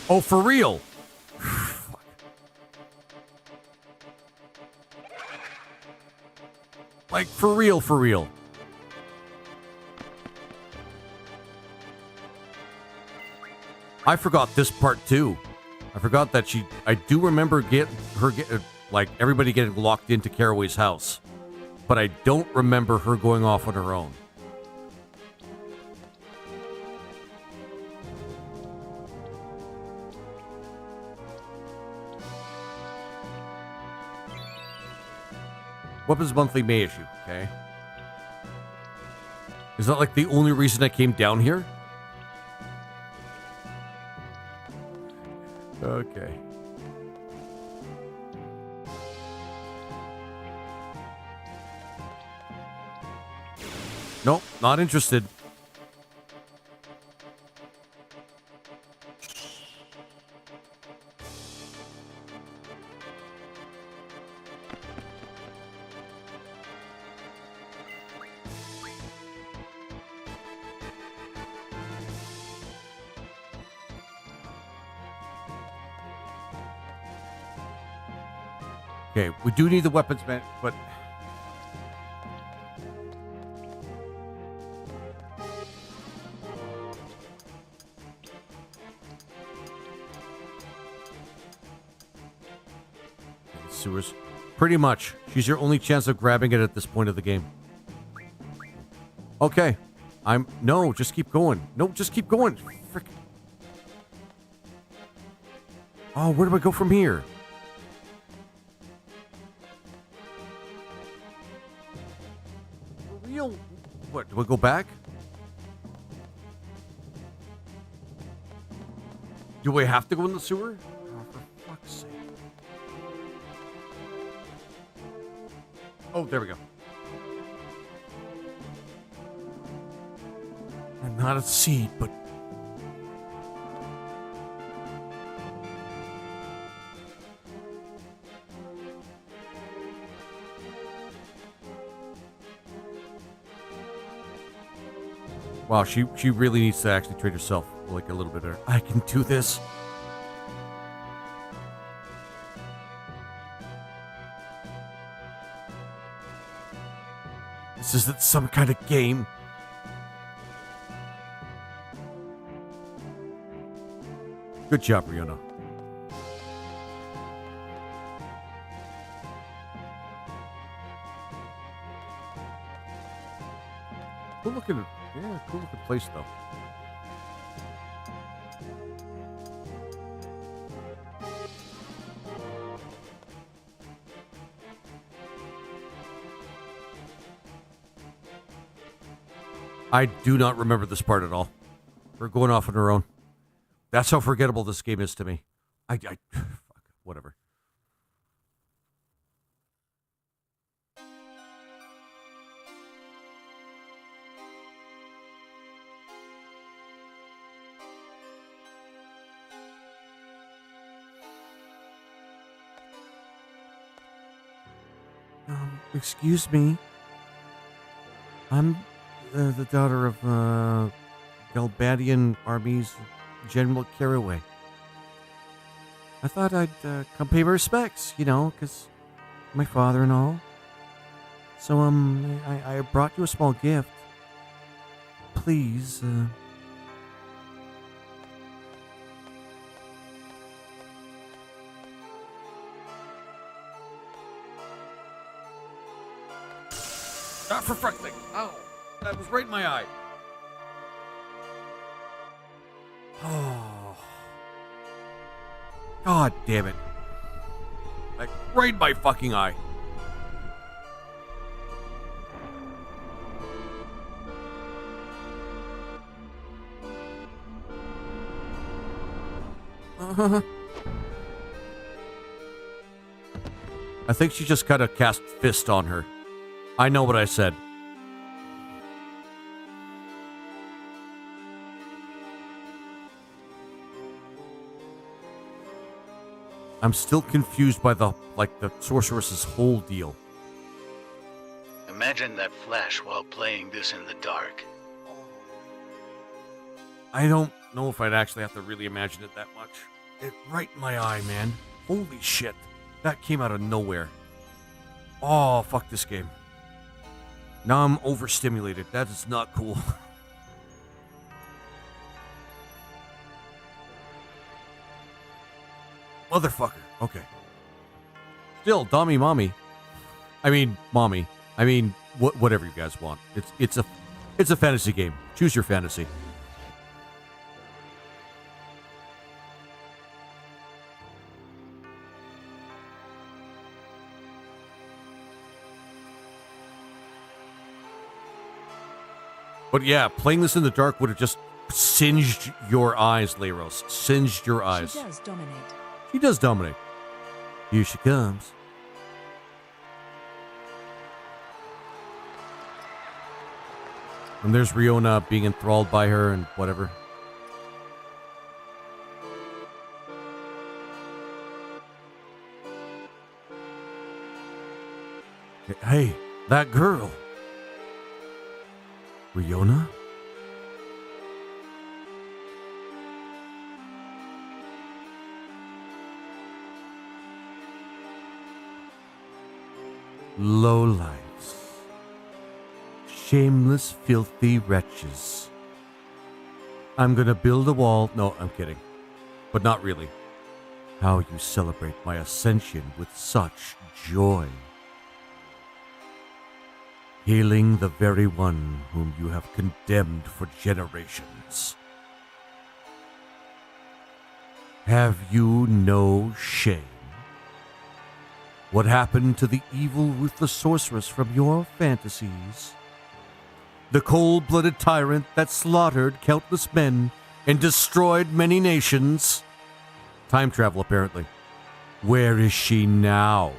Oh, for real? Fuck. Like, for real, for real. I forgot this part too. I forgot that I do remember like everybody getting locked into Caraway's house, but I don't remember her going off on her own. Weapons Monthly May issue, okay? Is that like the only reason I came down here? Okay. Nope, not interested. Okay, we do need the weapons, man, but... Sewers. Pretty much. She's your only chance of grabbing it at this point of the game. Okay. No, just keep going. No, just keep going. Frick. Oh, where do I go from here? What, do I go back? Do I have to go in the sewer? Oh, for fuck's sake. Oh, there we go. I'm not a seed, but... Wow, she really needs to actually trade herself like a little bit better. I can do this. This isn't some kind of game. Good job, Riona. Cool looking. Yeah, cool looking place though. I do not remember this part at all. We're going off on our own. That's how forgettable this game is to me. Fuck, whatever. Excuse me. I'm the daughter of Galbadian Army's General Caraway. I thought I'd come pay my respects, you know, because my father and all. So, I brought you a small gift. Ah, for fuck's sake. Ow. That was right in my eye. Oh. God damn it. Like, right in my fucking eye. I think she just kind of cast fist on her. I know what I said. I'm still confused by the sorceress's whole deal. Imagine that flash while playing this in the dark. I don't know if I'd actually have to really imagine it that much. It right in my eye, man. Holy shit. That came out of nowhere. Oh, fuck this game. Now I'm overstimulated. That is not cool. Motherfucker. Okay. Still, Dommy Mommy. I mean, Mommy. I mean, whatever you guys want. It's a fantasy game. Choose your fantasy. But yeah, playing this in the dark would have just singed your eyes, Leiros. Singed your eyes. She does dominate. She does dominate. Here she comes. And there's Riona being enthralled by her and whatever. Hey, that girl. Riona? Lowlifes. Shameless, filthy wretches. I'm gonna build a wall. No, I'm kidding. But not really. How you celebrate my ascension with such joy. Healing the very one whom you have condemned for generations. Have you no shame? What happened to the evil, ruthless sorceress from your fantasies? The cold-blooded tyrant that slaughtered countless men and destroyed many nations? Time travel, apparently. Where is she now?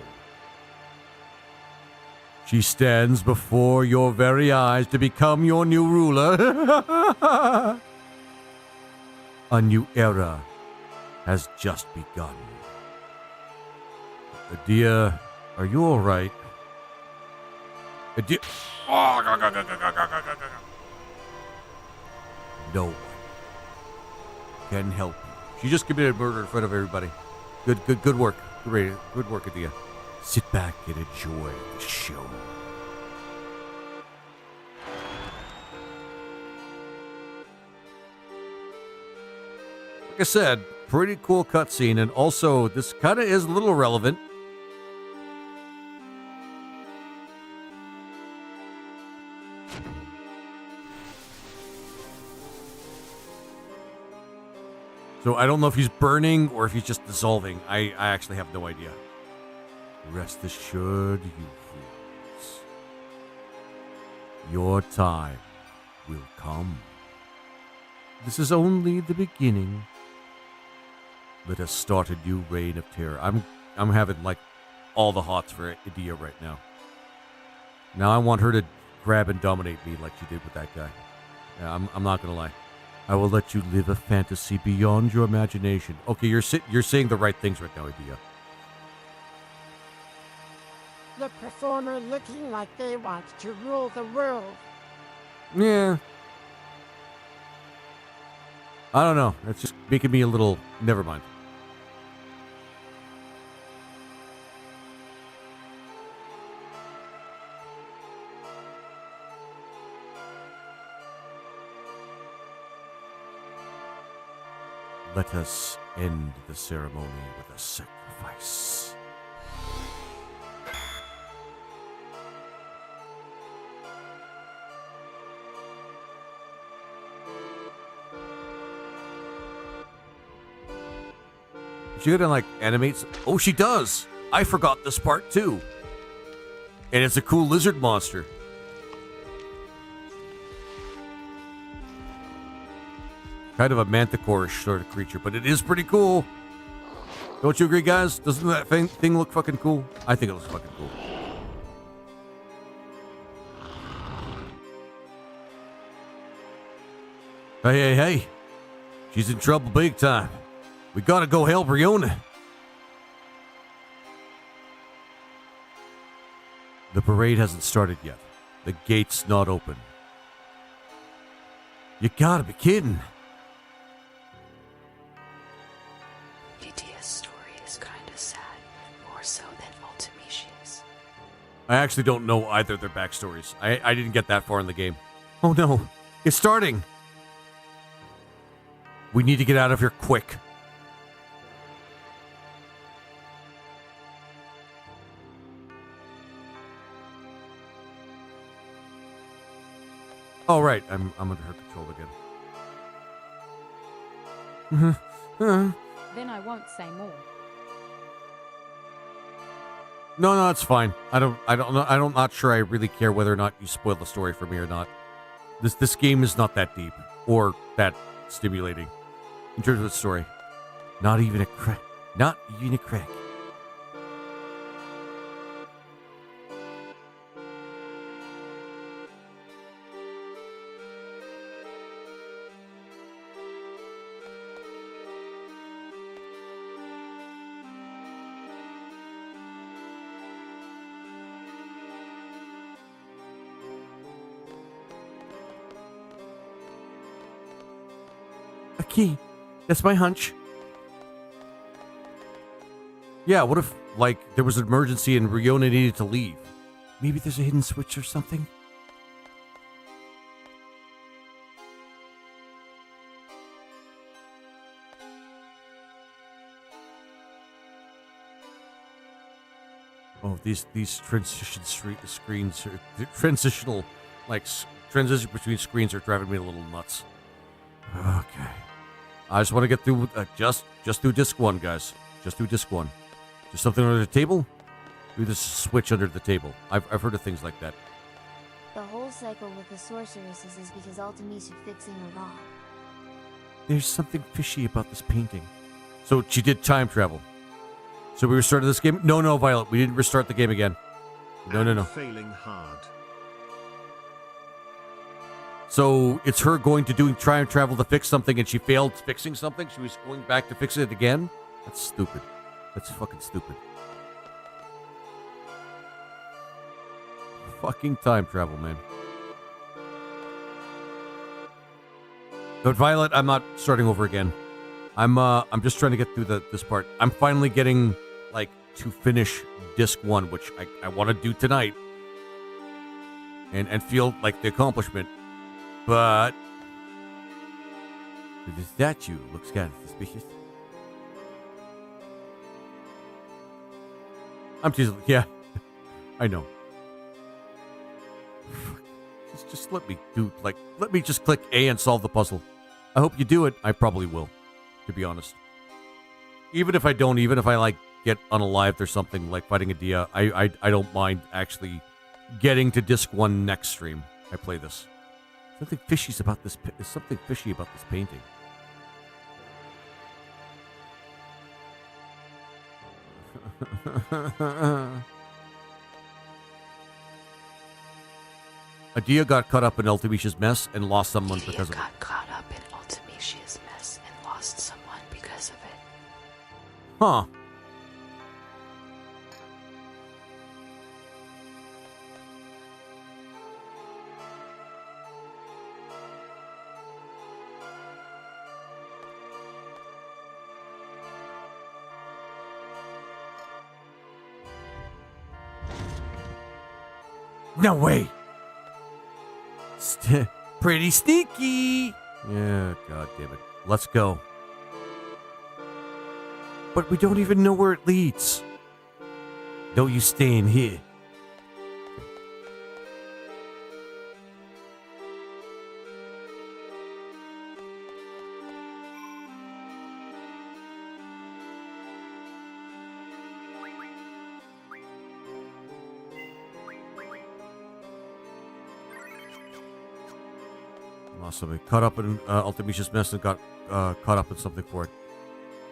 She stands before your very eyes to become your new ruler. A new era has just begun. Adia, are you all right? Adia... No one can help you. She just committed murder in front of everybody. Good work. Good work, Adia. Sit back and enjoy the show. Like I said, pretty cool cutscene, and also this kind of is a little relevant. So I don't know if he's burning or if he's just dissolving. I actually have no idea. Rest assured, you fools. Your time will come. This is only the beginning. Let us start a new reign of terror. I'm having like all the hots for Adia right now. Now I want her to grab and dominate me like she did with that guy. Yeah, I'm not gonna lie. I will let you live a fantasy beyond your imagination. Okay, you're saying the right things right now, Adia. The performer looking like they want to rule the world. Yeah. I don't know. That's just making me a little... Never mind. Let us end the ceremony with a sacrifice. she gonna like animate? Oh, she does. I forgot this part too. And it's a cool lizard monster. Kind of a manticore-ish sort of creature, but it is pretty cool. Don't you agree, guys? Doesn't that thing look fucking cool? I think it looks fucking cool. Hey. She's in trouble big time. We gotta go help Riona. The parade hasn't started yet. The gate's not open. You gotta be kidding. Lydia's story is kinda sad, more so than Ultimatia's. I actually don't know either of their backstories. I didn't get that far in the game. Oh no, it's starting. We need to get out of here quick. Oh right, I'm under her control again. Then I won't say more. No, it's fine. I don't know. I'm not sure I really care whether or not you spoil the story for me or not. This game is not that deep or that stimulating in terms of the story. Not even a crack. Not even a crack. A key. That's my hunch. Yeah, what if, like, there was an emergency and Riona needed to leave? Maybe there's a hidden switch or something? Oh, these transition screens are transitional, like transition between screens are driving me a little nuts. Okay, I just want to get through. Just do disc 1, guys. Just do disc 1. There's something under the table. Maybe there's a switch under the table. I've heard of things like that. The whole cycle with the sorceresses is because Ultimisia fixing her wrong. There's something fishy about this painting. So she did time travel. So we restarted this game? No, Violet. We didn't restart the game again. No. Failing hard. So it's her going to doing time travel to fix something and she failed fixing something? She was going back to fix it again? That's stupid. That's fucking stupid. Fucking time travel, man. But Violet, I'm not starting over again. I'm just trying to get through this part. I'm finally getting, like, to finish disc 1, which I want to do tonight. And feel like the accomplishment. But the statue looks kind of suspicious. I'm teasing. Yeah, I know. Just let me do, like, let me just click A and solve the puzzle. I hope you do it. I probably will, to be honest. Even if I don't, even if I, like, get unalived or something, like fighting a Dia, I don't mind actually getting to disc 1 next stream. I play this. Something fishy about this. There's something fishy about this painting. Adia got caught up in Ultimatia's mess and lost someone because of it. Got caught up in Ultimatia's mess and lost someone because of it. Huh. No way. Pretty sneaky. Yeah, god damn it. Let's go. But we don't even know where it leads. No, you staying here. Somebody caught up in Ultimicia's mess and got caught up in something for it.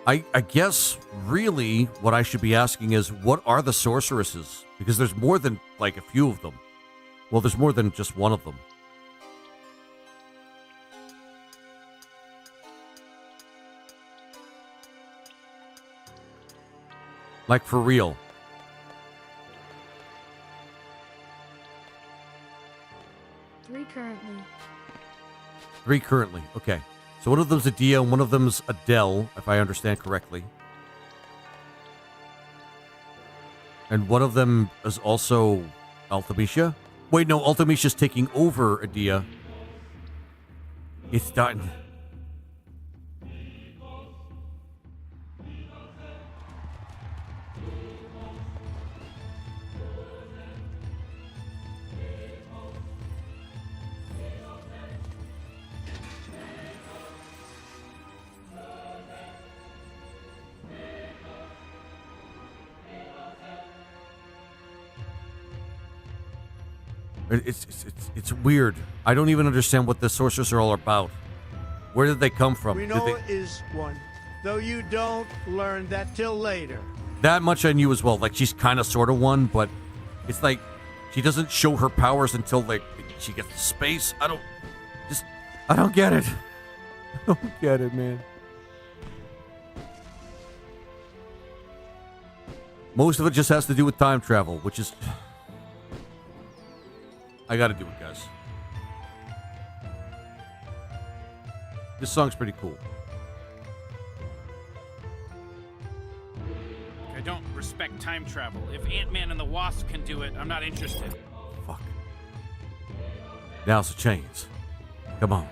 I guess really what I should be asking is, what are the sorceresses? Because there's more than like a few of them. Well, there's more than just one of them. Like for real. Three currently. 3 currently. Okay. So one of them's Adia and one of them's Adele, if I understand correctly. And one of them is also Ultimecia? Wait, no, Ultimecia's taking over Adia. It's done. It's weird. I don't even understand what the sorcerers are all about. Where did they come from? Renoa is one, though you don't learn that till later. That much I knew as well. Like, she's kind of sort of one, but it's like she doesn't show her powers until like she gets to space. I don't get it. I don't get it, man. Most of it just has to do with time travel, which is... I gotta do it, guys. This song's pretty cool. I don't respect time travel. If Ant-Man and the Wasp can do it, I'm not interested. Fuck. Now's the chance. Come on.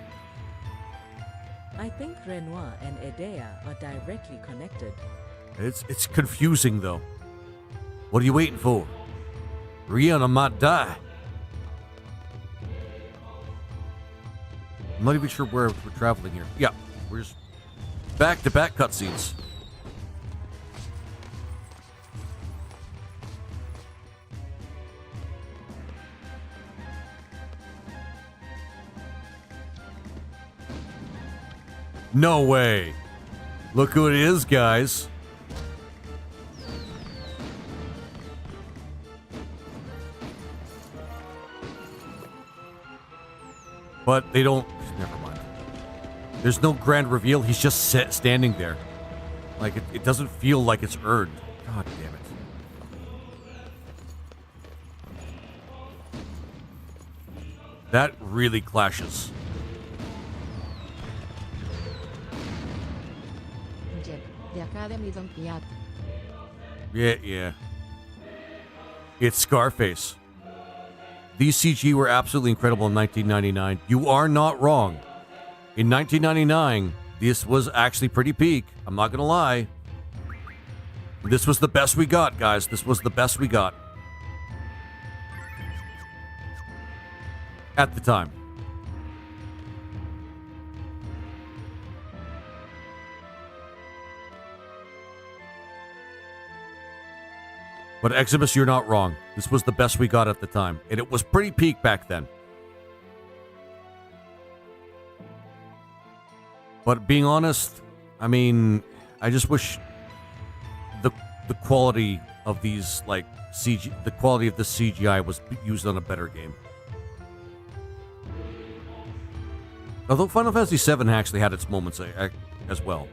I think Renoir and Edea are directly connected. It's confusing, though. What are you waiting for? Rihanna might die. I'm not even sure where we're traveling here. Yeah, we're just back-to-back cutscenes. No way. Look who it is, guys. But they don't... Never mind. There's no grand reveal. He's just standing there. Like, it doesn't feel like it's earned. God damn it. That really clashes. Yeah. It's Scarface. These CG were absolutely incredible in 1999. You are not wrong. In 1999, this was actually pretty peak. I'm not gonna lie. This was the best we got, guys. This was the best we got. At the time. But Eximus, you're not wrong. This was the best we got at the time. And it was pretty peak back then. But being honest, I mean, I just wish the quality of these, like, the quality of the CGI was used on a better game. Although Final Fantasy VII actually had its moments as well.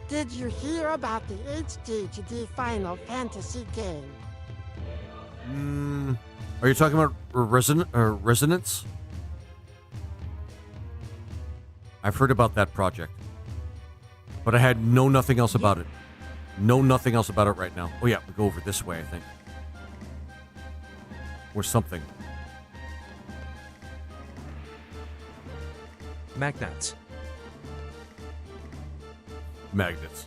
Did you hear about the HD to the Final Fantasy game? Are you talking about Resonance? I've heard about that project. But I had nothing else about it. Nothing else about it right now. Oh yeah, we go over this way, I think. Or something. Magnets. Magnets.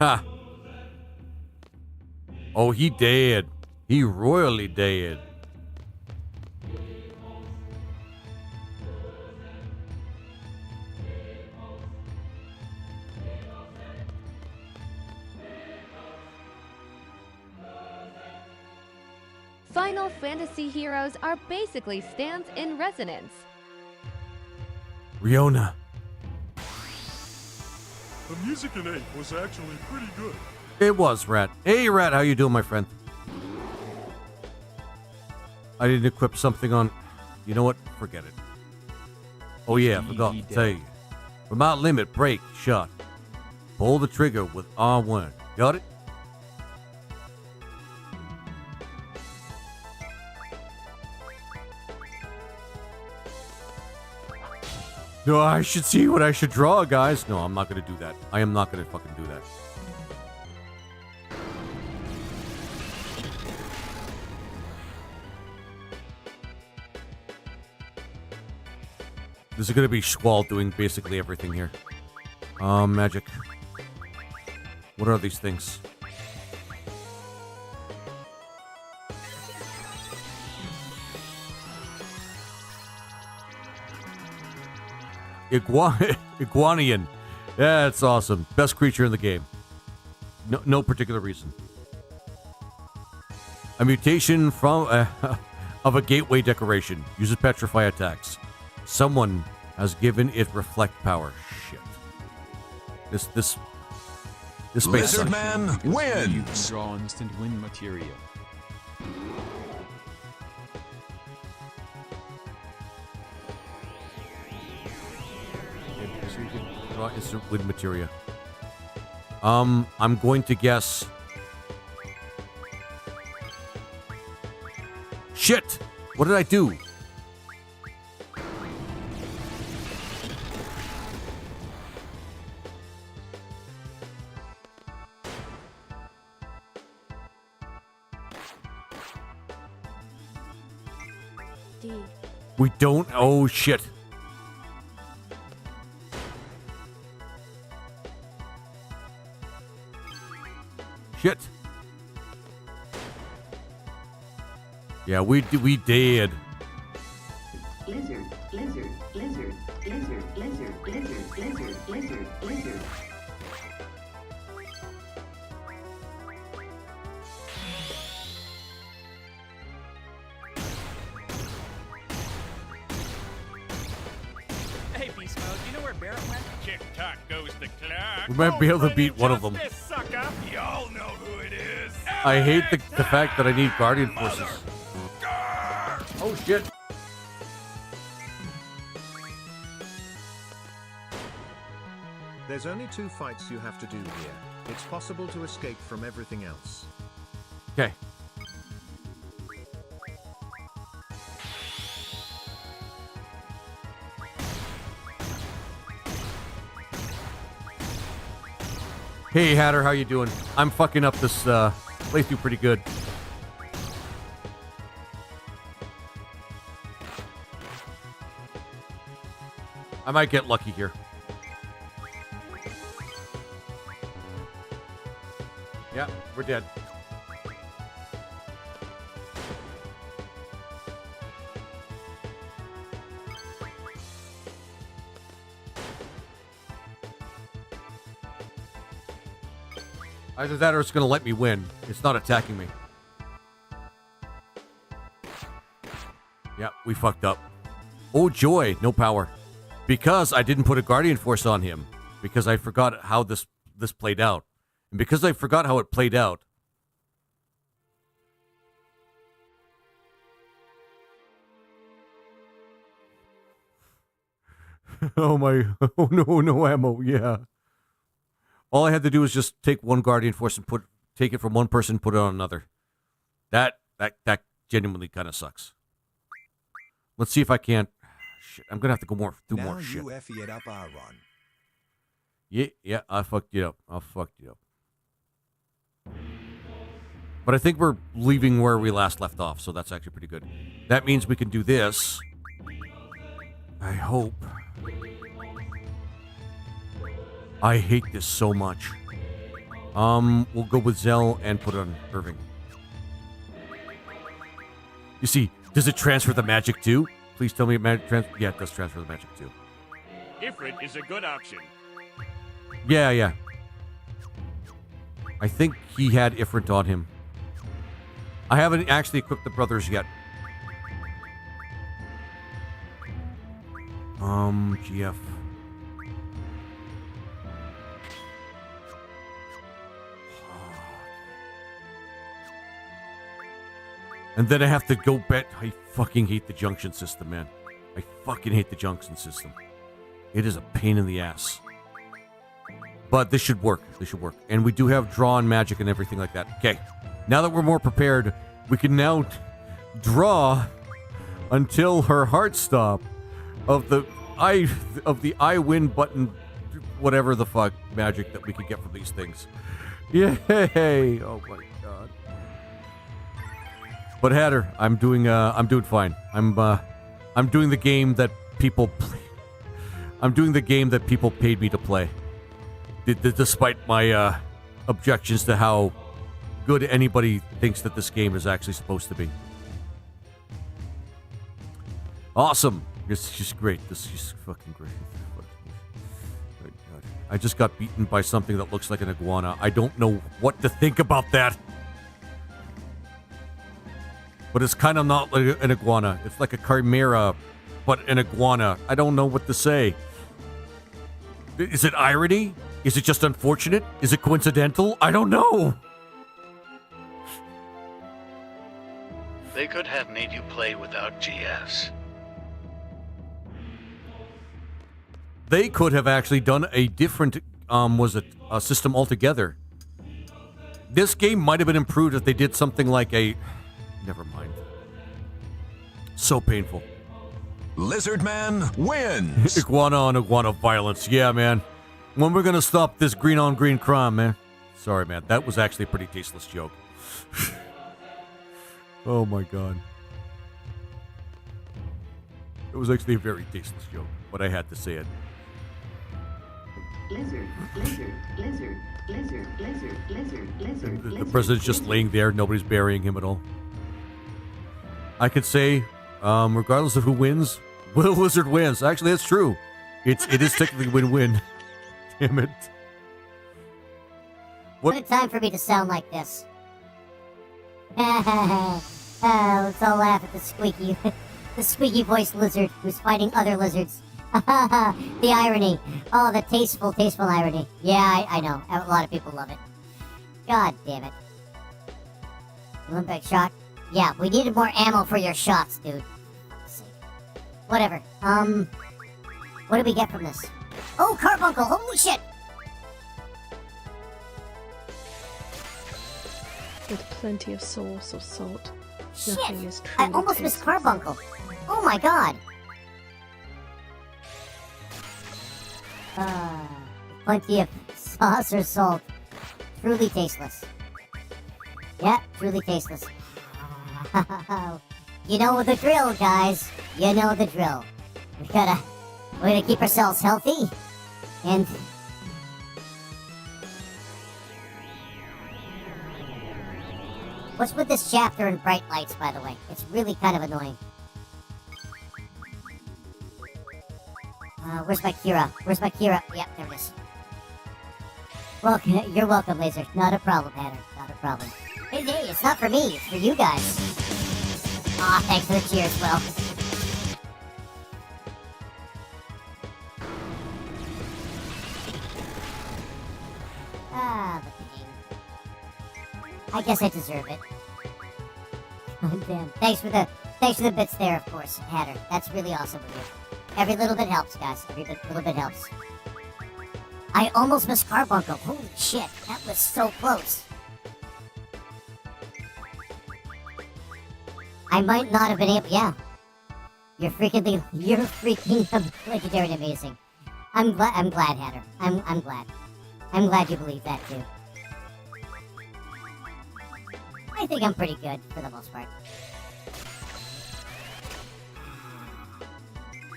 Ha! Oh, he dead. He royally dead. Final Fantasy heroes are basically stands in resonance. Riona. The music in 8 was actually pretty good. It was, Rat. Hey, Rat, how you doing, my friend? I didn't equip something on... You know what? Forget it. Oh, yeah, I forgot to tell you. Remote limit, break, shot. Pull the trigger with R1. Got it? No, I should see what I should draw, guys. No, I'm not going to do that. I am not going to fucking do that. This is going to be Squall doing basically everything here. Magic. What are these things? Iguanian. Yeah, that's awesome. Best creature in the game. No particular reason. A mutation from of a gateway decoration. Uses petrify attacks. Someone has given it reflect power. Shit. This space Lizard sucks. Man wins. Draw instant win material. Draw instant win materia. I'm going to guess. Shit! What did I do? D. We don't. Oh shit. Shit. Yeah, we did. Lizard, lizard, lizard, lizard, lizard, lizard, lizard, lizard, lizard. Hey, Beast Mode, you know where Barrett went? Tick-tock goes the clock. We might be able to beat one of them. Justice, sucker. Y'all know who it is. I hate the fact that I need Guardian Forces. Oh shit. There's only 2 fights you have to do here. It's possible to escape from everything else. Okay. Hey Hatter, how you doing? I'm fucking up this playthrough pretty good. I might get lucky here. Yeah, we're dead. Either that or it's going to let me win. It's not attacking me. Yeah, we fucked up. Oh, joy. No power. Because I didn't put a Guardian Force on him. Because I forgot how this played out. And because I forgot how it played out. Oh my. Oh no, no ammo. Yeah. All I had to do was just take one Guardian Force and take it from one person, put it on another. That genuinely kind of sucks. Let's see if I can't. Shit, I'm gonna have to go more shit. Now you effie it up, Aaron. Yeah, I fucked you up. But I think we're leaving where we last left off, so that's actually pretty good. That means we can do this. I hope. I hate this so much. We'll go with Zell and put it on Irving. You see, does it transfer the magic too? Please tell me it yeah, it does transfer the magic too. Ifrit is a good option. Yeah. I think he had Ifrit on him. I haven't actually equipped the brothers yet. GF. And then I have to go back. I fucking hate the junction system, man. I fucking hate the junction system. It is a pain in the ass. But this should work. This should work. And we do have drawn magic and everything like that. Okay. Now that we're more prepared, we can now draw until her heart stop of the I win button, whatever the fuck magic that we can get from these things. Yay! Oh my god. But Hatter, I'm doing fine. I'm doing the game that people play. I'm doing the game that people paid me to play. Despite my objections to how good anybody thinks that this game is actually supposed to be. Awesome. It's just great. This is just fucking great. God. I just got beaten by something that looks like an iguana. I don't know what to think about that. But it's kind of not like an iguana. It's like a chimera, but an iguana. I don't know what to say. Is it irony? Is it just unfortunate? Is it coincidental? I don't know. They could have made you play without GFs. They could have actually done a different, a system altogether. This game might have been improved if they did something like a... Never mind. So painful. Lizard Man wins. Iguana on iguana violence. Yeah, man. When we're gonna stop this green on green crime, man? Sorry, man. That was actually a pretty tasteless joke. Oh my god. It was actually a very tasteless joke, but I had to say it. Lizard, lizard, lizard, lizard, lizard, lizard, lizard. The president's just laying there. Nobody's burying him at all. I could say, regardless of who wins, the lizard wins. Actually, that's true. It is technically win-win. Damn it. What a time for me to sound like this. Let's all laugh at the squeaky voiced lizard who's fighting other lizards. The irony. Oh, the tasteful irony. Yeah, I know. A lot of people love it. God damn it. Olympic shot. Yeah, we needed more ammo for your shots, dude. Whatever. What do we get from this? Oh, carbuncle! Holy shit! With plenty of sauce or salt. Shit! Nothing is I almost missed carbuncle. Oh my god! Plenty of sauce or salt. Truly tasteless. Yeah, truly tasteless. You know the drill, guys. You know the drill. We're gonna keep ourselves healthy. And... what's with this chapter and bright lights, by the way? It's really kind of annoying. Where's my Kira? Where's my Kira? Yep, there it is. Well, you're welcome, Laser. Not a problem, Hatter. Not a problem. Hey, it's not for me. It's for you guys. Aw, thanks for the cheers, Will. The pain. I guess I deserve it. Oh, damn. Thanks for the bits there, of course, Hatter. That's really awesome of you. Every little bit helps, guys. Every little bit helps. I almost missed carbuncle. Holy shit, that was so close. I might not have been able. Yeah, you're freaking legendary and amazing. I'm glad, Hatter. I'm glad. I'm glad you believe that too. I think I'm pretty good for the most part.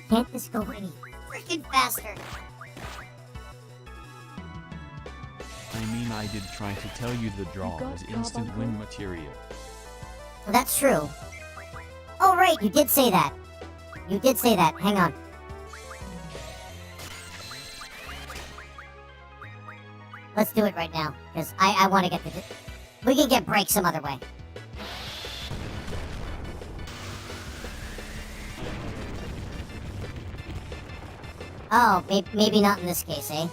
Can't this go any freaking faster? I mean, I did try to tell you the draw got is instant carbuncle? win material. Well, that's true. Oh, right, you did say that. You did say that. Hang on. Let's do it right now, because I want to get the... We can get break some other way. Oh, maybe not in this case, eh?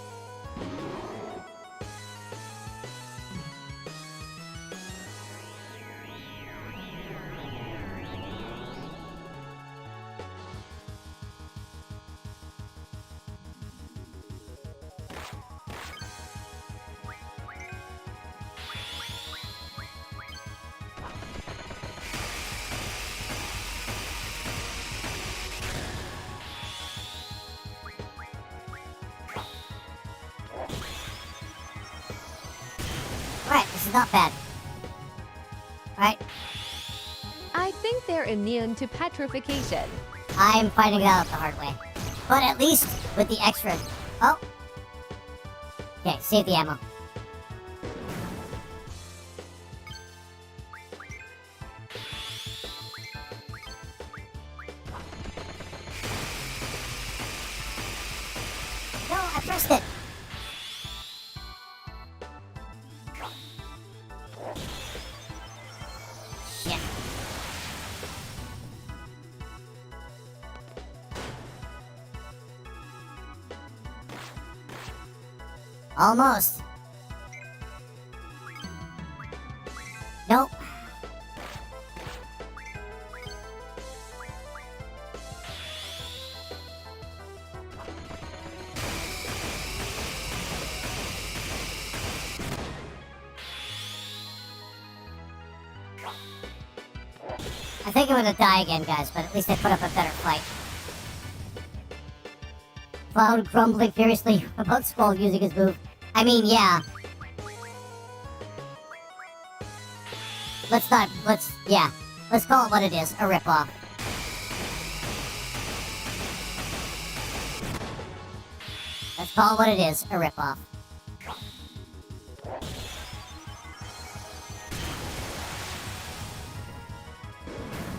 Right, this is not bad. Right? I think they're immune to petrification. I'm finding it out the hard way. But at least with the extra... Oh! Okay, save the ammo. No, I pressed it! Shit. Almost. Nope. I think I'm gonna die again, guys, but at least I put up a better fight. Cloud grumbling furiously about Squall using his move. I mean, yeah. Let's call it what it is, a ripoff. Let's call it what it is, a ripoff.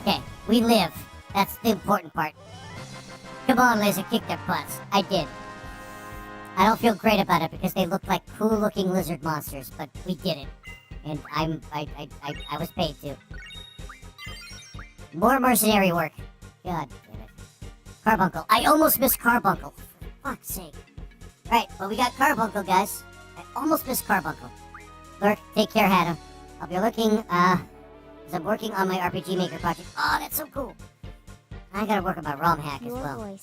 Okay, we live. That's the important part. Come on, Laser, kick their butts. I did. I don't feel great about it because they look like cool-looking lizard monsters, but we did it. And I was paid to. More mercenary work. God damn it. Carbuncle. I almost missed Carbuncle. For fuck's sake. Right, well, we got Carbuncle, guys. I almost missed Carbuncle. Lurk, take care, Hannah. I'll be looking, as I'm working on my RPG Maker project. Oh, that's so cool. I gotta work on my ROM hack as well.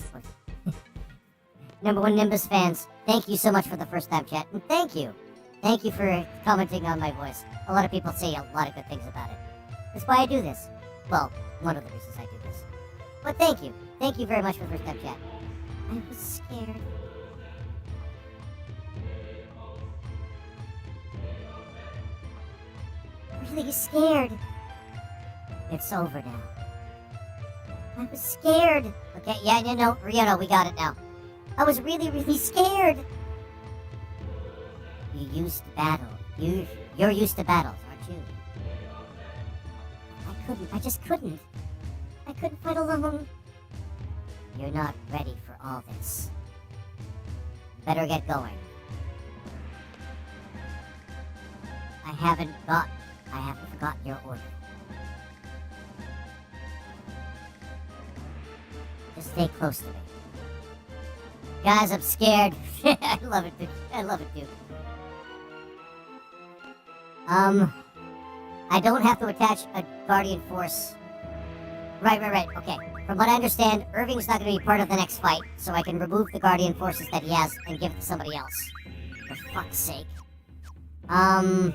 Number 1 Nimbus fans, thank you so much for the first time chat. And thank you. Thank you for commenting on my voice. A lot of people say a lot of good things about it. That's why I do this. Well, one of the reasons I do this. But thank you. Thank you very much for the first time chat. I was scared. Really scared. It's over now. I was scared. Okay, yeah, no, Rihanna, we got it now. I was really, really scared. You used to battle. You're used to battles, aren't you? I just couldn't. I couldn't fight alone. You're not ready for all this. Better get going. I haven't forgotten your order. Just stay close to me. Guys, I'm scared. I love it, dude. I love it, dude. I don't have to attach a Guardian Force. Right. Okay. From what I understand, Irving's not going to be part of the next fight, so I can remove the Guardian Forces that he has and give it to somebody else. For fuck's sake. And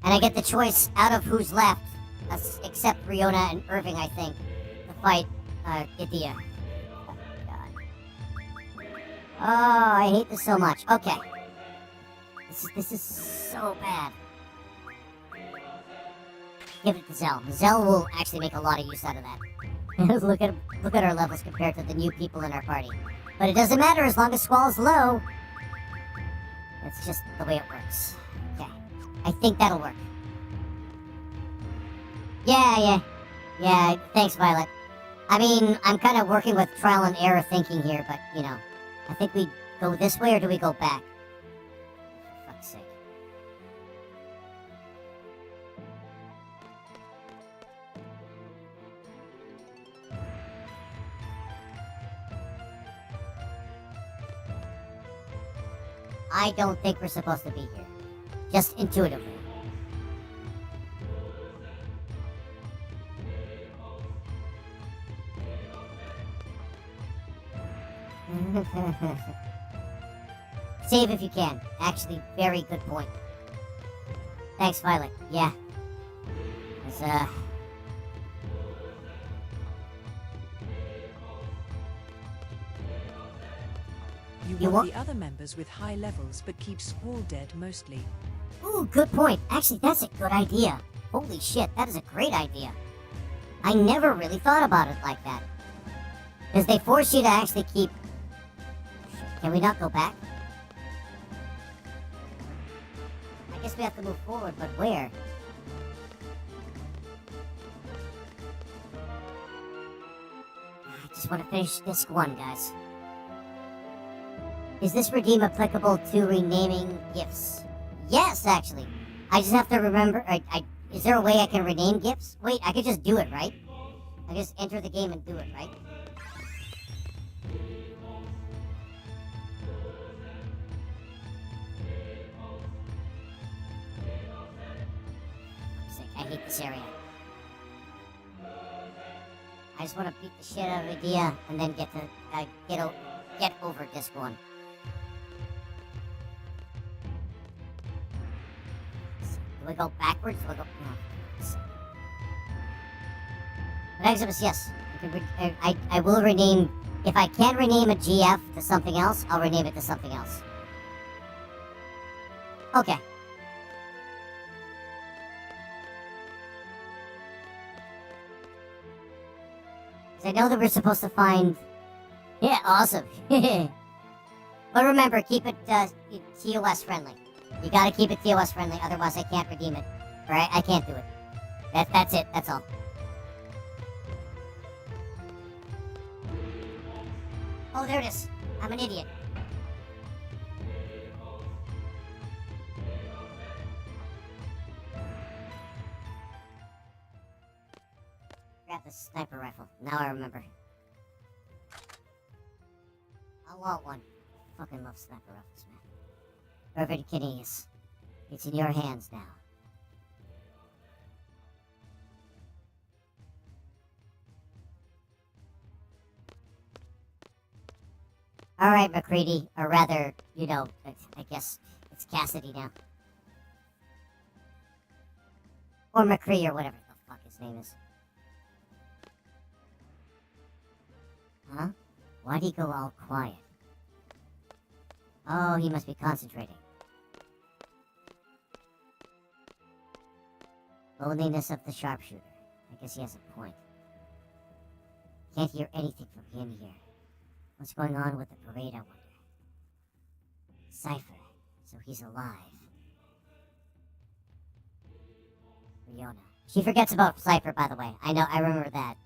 I get the choice out of who's left, except Riona and Irving, I think, to fight, Idea. Oh, God. Oh, I hate this so much. Okay. This is so bad. Give it to Zell. Zell will actually make a lot of use out of that. look at our levels compared to the new people in our party. But it doesn't matter as long as Squall's low. That's just the way it works. Okay. I think that'll work. Yeah, thanks, Violet. I mean, I'm kind of working with trial and error thinking here, but, you know, I think we go this way or do we go back? For fuck's sake. I don't think we're supposed to be here. Just intuitively. Save if you can. Actually, very good point. Thanks, Violet. Yeah. It's, You want the other members with high levels but keep Squall dead mostly. Ooh, good point. Actually, that's a good idea. Holy shit, that is a great idea. I never really thought about it like that. Because they force you to actually keep... Can we not go back? I guess we have to move forward, but where? I just want to finish disc 1, guys. Is this redeem applicable to renaming gifts? Yes, actually. I just have to remember... is there a way I can rename gifts? Wait, I could just do it, right? I just enter the game and do it, right? I hate this area. I just want to beat the shit out of Idea and then get over disc 1. Do we go backwards? Do we go... No. But Eximus, yes. I will rename... If I can rename a GF to something else, I'll rename it to something else. Okay. I know that we're supposed to find... Yeah, awesome. But remember, keep it TOS friendly. You gotta keep it TOS friendly, otherwise I can't redeem it. Alright, I can't do it. That's it, that's all. Oh, there it is. I'm an idiot. Grab the sniper rifle. Now I remember. I want one. I fucking love sniper rifles, man. Irvin Kinius. It's in your hands now. Alright, McCready. Or rather, you know, I guess it's Cassidy now. Or McCree or whatever the fuck his name is. Huh? Why'd he go all quiet? Oh, he must be concentrating. Loneliness of the sharpshooter. I guess he has a point. Can't hear anything from him here. What's going on with the parade, I wonder? Cypher. So he's alive. Riona. She forgets about Cypher, by the way. I know, I remember that.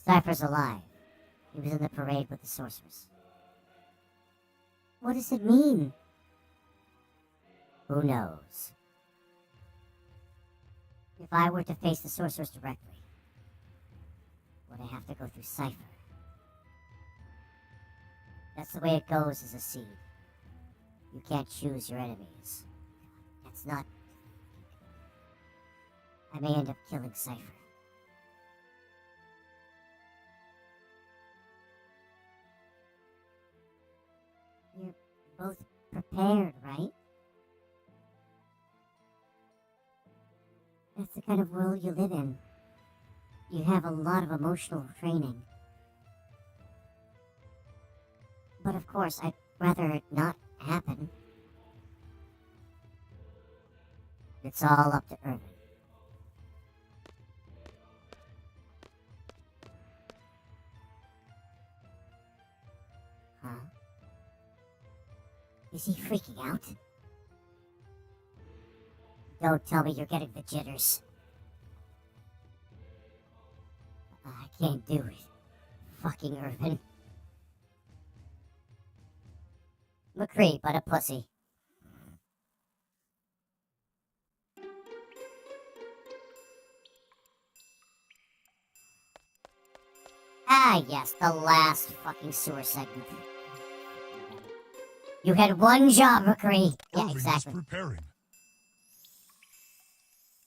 Cypher's alive. He was in the parade with the sorceress. What does it mean? Who knows? If I were to face the sorceress directly, would I have to go through Cypher? That's the way it goes as a seed. You can't choose your enemies. That's not... I may end up killing Cypher. You're both prepared, right? That's the kind of world you live in. You have a lot of emotional training. But of course, I'd rather it not happen. It's all up to Irvin. Huh? Is he freaking out? Don't tell me you're getting the jitters. I can't do it. Fucking Irvin. McCree, but a pussy. Ah, yes, the last fucking sewer segment. You had one job, McCree. Yeah, exactly. Preparing.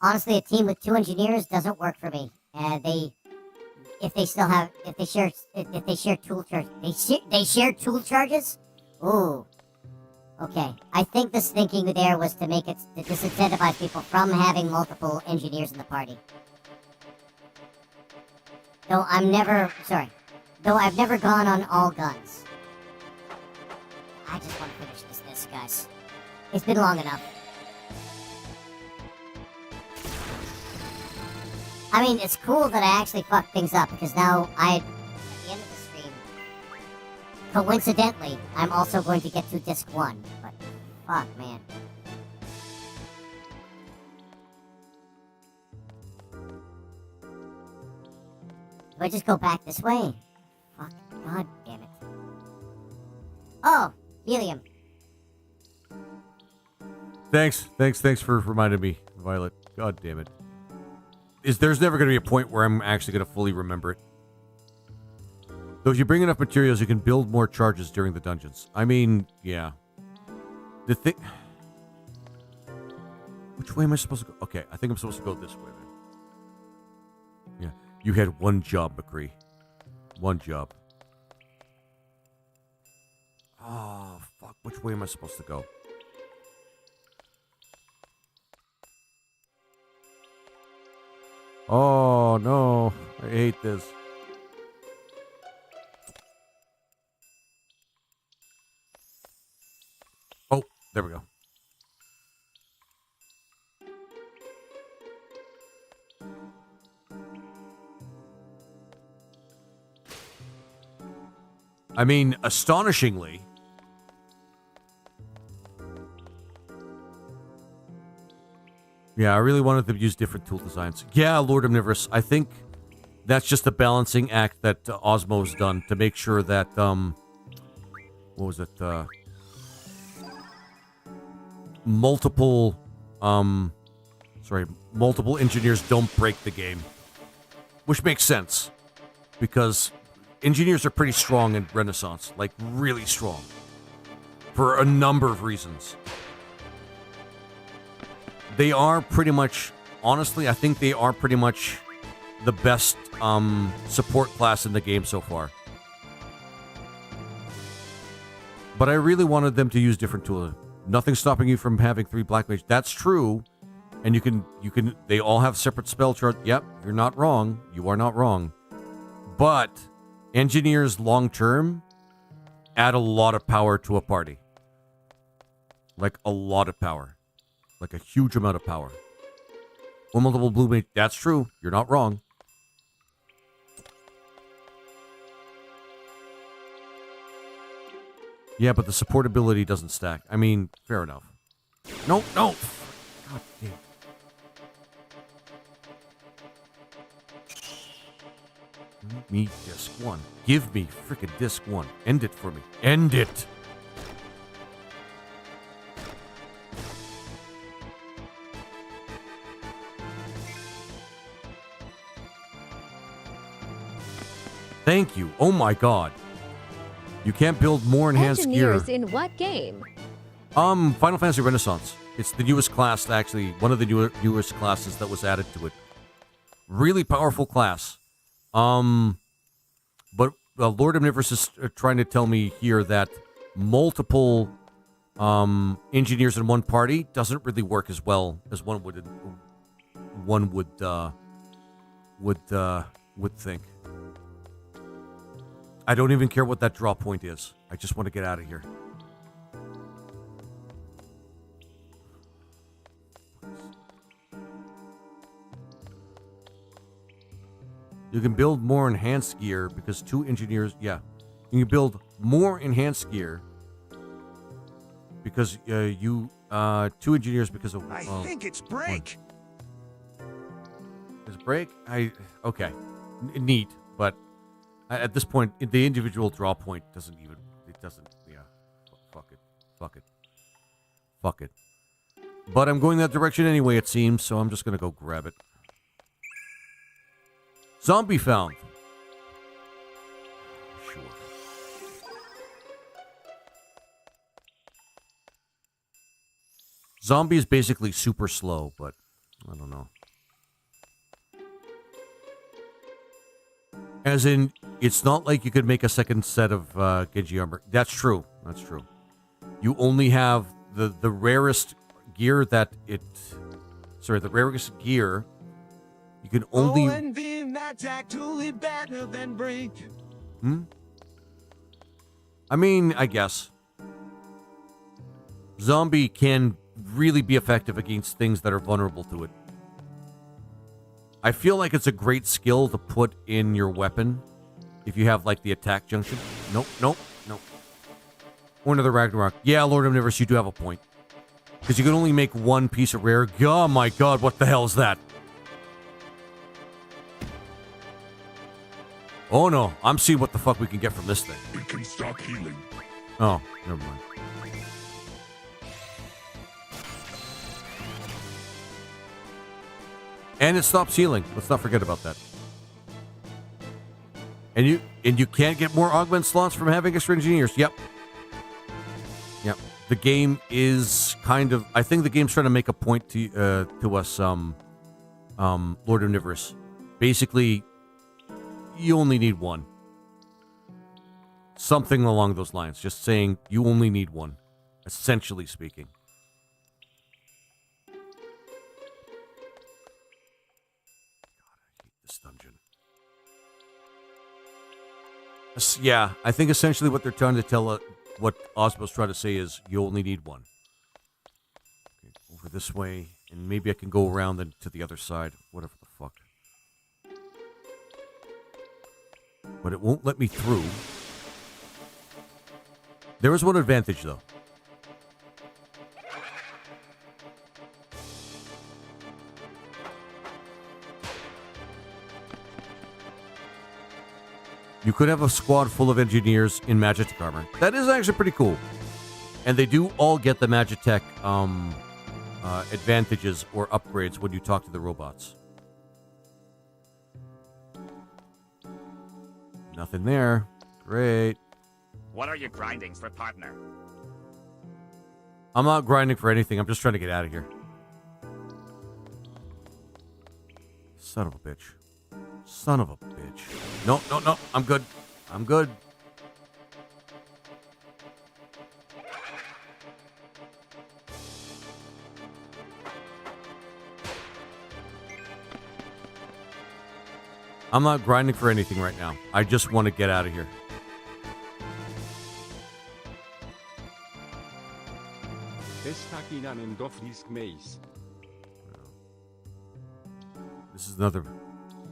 Honestly, a team with 2 engineers doesn't work for me. If they share tool charges, they share tool charges. Ooh. Okay, I think this thinking there was to make it to disincentivize people from having multiple engineers in the party. Though I've never gone on all guns. I just want to finish this, guys. It's been long enough. I mean, it's cool that I actually fucked things up, because now at the end of the stream, coincidentally, I'm also going to get to disc 1, but fuck, man. Do I just go back this way? Fuck, god damn it. Oh, helium. Thanks for reminding me, Violet. God damn it. There's never going to be a point where I'm actually going to fully remember it. Though if you bring enough materials, you can build more charges during the dungeons. I mean, yeah. The thing... Which way am I supposed to go? Okay, I think I'm supposed to go this way, then. Yeah, you had one job, McCree. One job. Oh, fuck. Which way am I supposed to go? Oh, no. I hate this. Oh, there we go. I mean, astonishingly... Yeah, I really wanted them to use different tool designs. Yeah, Lord Omnivorous. I think that's just a balancing act that Osmo's done to make sure that, what was it, multiple engineers don't break the game. Which makes sense. Because engineers are pretty strong in Renaissance. Like, really strong. For a number of reasons. They are pretty much, honestly, I think they are pretty much the best support class in the game so far. But I really wanted them to use different tools. Nothing stopping you from having 3 Black Mage. That's true. And you can, they all have separate spell charts. Yep, you're not wrong. You are not wrong. But engineers long term add a lot of power to a party. Like a lot of power. Like a huge amount of power. One multiple blue mage. That's true. You're not wrong. Yeah, but the support ability doesn't stack. I mean, fair enough. No. God damn. Give me disc 1. Give me frickin' disc 1. End it for me. End it. Thank you. Oh my god. You can't build more enhanced Engineers gear. in what game? Final Fantasy Renaissance. It's the newest class, actually. One of the newest classes that was added to it. Really powerful class. But Lord Omnivorous is trying to tell me here that multiple engineers in one party doesn't really work as well as one would think. I don't even care what that draw point is. I just want to get out of here. You can build more enhanced gear because 2 engineers... Yeah. You can build more enhanced gear Because you 2 engineers because of. I think it's break. Is it break? Okay, neat. But at this point, the individual draw point doesn't even. It doesn't. Yeah. Fuck it. But I'm going that direction anyway, it seems. So I'm just gonna go grab it. Zombie found. Sure. Zombie is basically super slow, but I don't know. As in, it's not like you could make a second set of Genji armor. That's true. That's true. You only have the rarest gear that it... Sorry, the rarest gear you can only... That's actually better than break. I mean, I guess. Zombie can really be effective against things that are vulnerable to it. I feel like it's a great skill to put in your weapon if you have, like, the attack junction. Nope. Or another Ragnarok. Yeah, Lord of Universe, you do have a point. Because you can only make one piece of rare. Oh my god, what the hell is that? Oh no, I'm seeing what the fuck we can get from this thing. It can stop healing. Oh, never mind. And it stops healing. Let's not forget about that. And you can't get more augment slots from having extra engineers. Yep. The game is kind of... I think the game's trying to make a point to us, Lord of Universe. Basically, you only need one. Something along those lines. Just saying you only need one. Essentially speaking. God, I hate this dungeon. Yeah, I think essentially what they're trying to tell... what Osmo's trying to say is you only need one. Okay, over this way, and maybe I can go around then to the other side. Whatever the fuck. But it won't let me through. There is one advantage, though. You could have a squad full of engineers in Magitech armor. That is actually pretty cool. And they do all get the Magitech advantages or upgrades when you talk to the robots. Nothing there. Great. What are you grinding for, partner? I'm not grinding for anything. I'm just trying to get out of here. Son of a bitch. Son of a bitch. No. I'm good. I'm not grinding for anything right now. I just want to get out of here. This is another...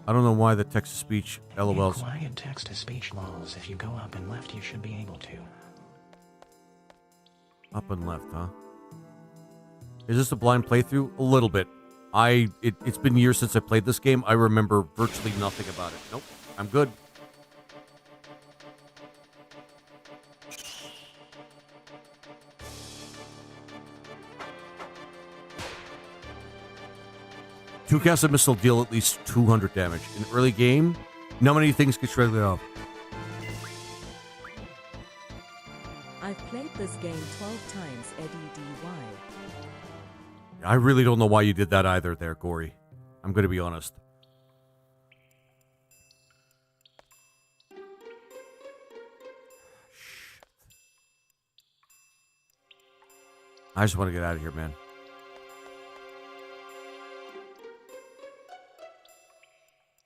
I don't know why the text-to-speech LOLs... Quiet text-to-speech LOLs. If you go up and left, you should be able to. Up and left, huh? Is this a blind playthrough? A little bit. It's been years since I played this game. I remember virtually nothing about it. Nope. I'm good. Two casts of missile deal at least 200 damage. In early game, not many things get shredded off. I've played this game 12 times, Eddie DY. I really don't know why you did that either there, Gory. I'm going to be honest. I just want to get out of here, man.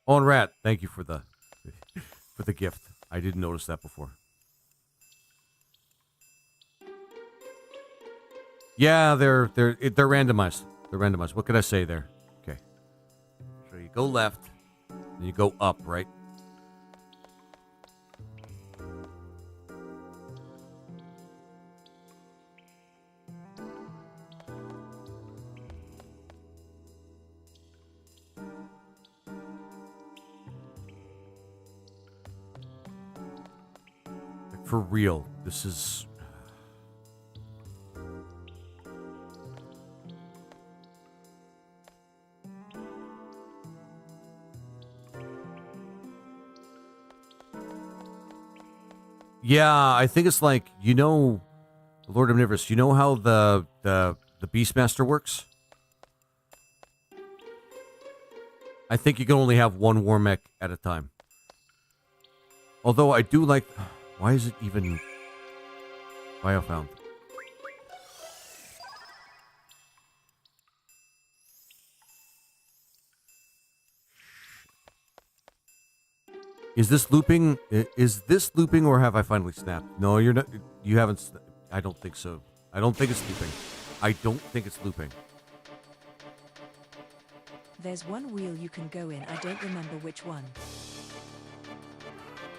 Oh, and Rat, thank you for the gift. I didn't notice that before. Yeah, they're randomized. They're randomized. What could I say there? Okay. So you go left, and you go up, right? for real. This is... Yeah, I think it's like, you know, Lord Omnivorous, you know how the Beastmaster works? I think you can only have one war mech at a time. Although I do like... Why is it even Biofound? Is this looping? Is this looping, or have I finally snapped? No, you're not. You haven't. I don't think so. I don't think it's looping. I don't think it's looping. There's one wheel you can go in. I don't remember which one.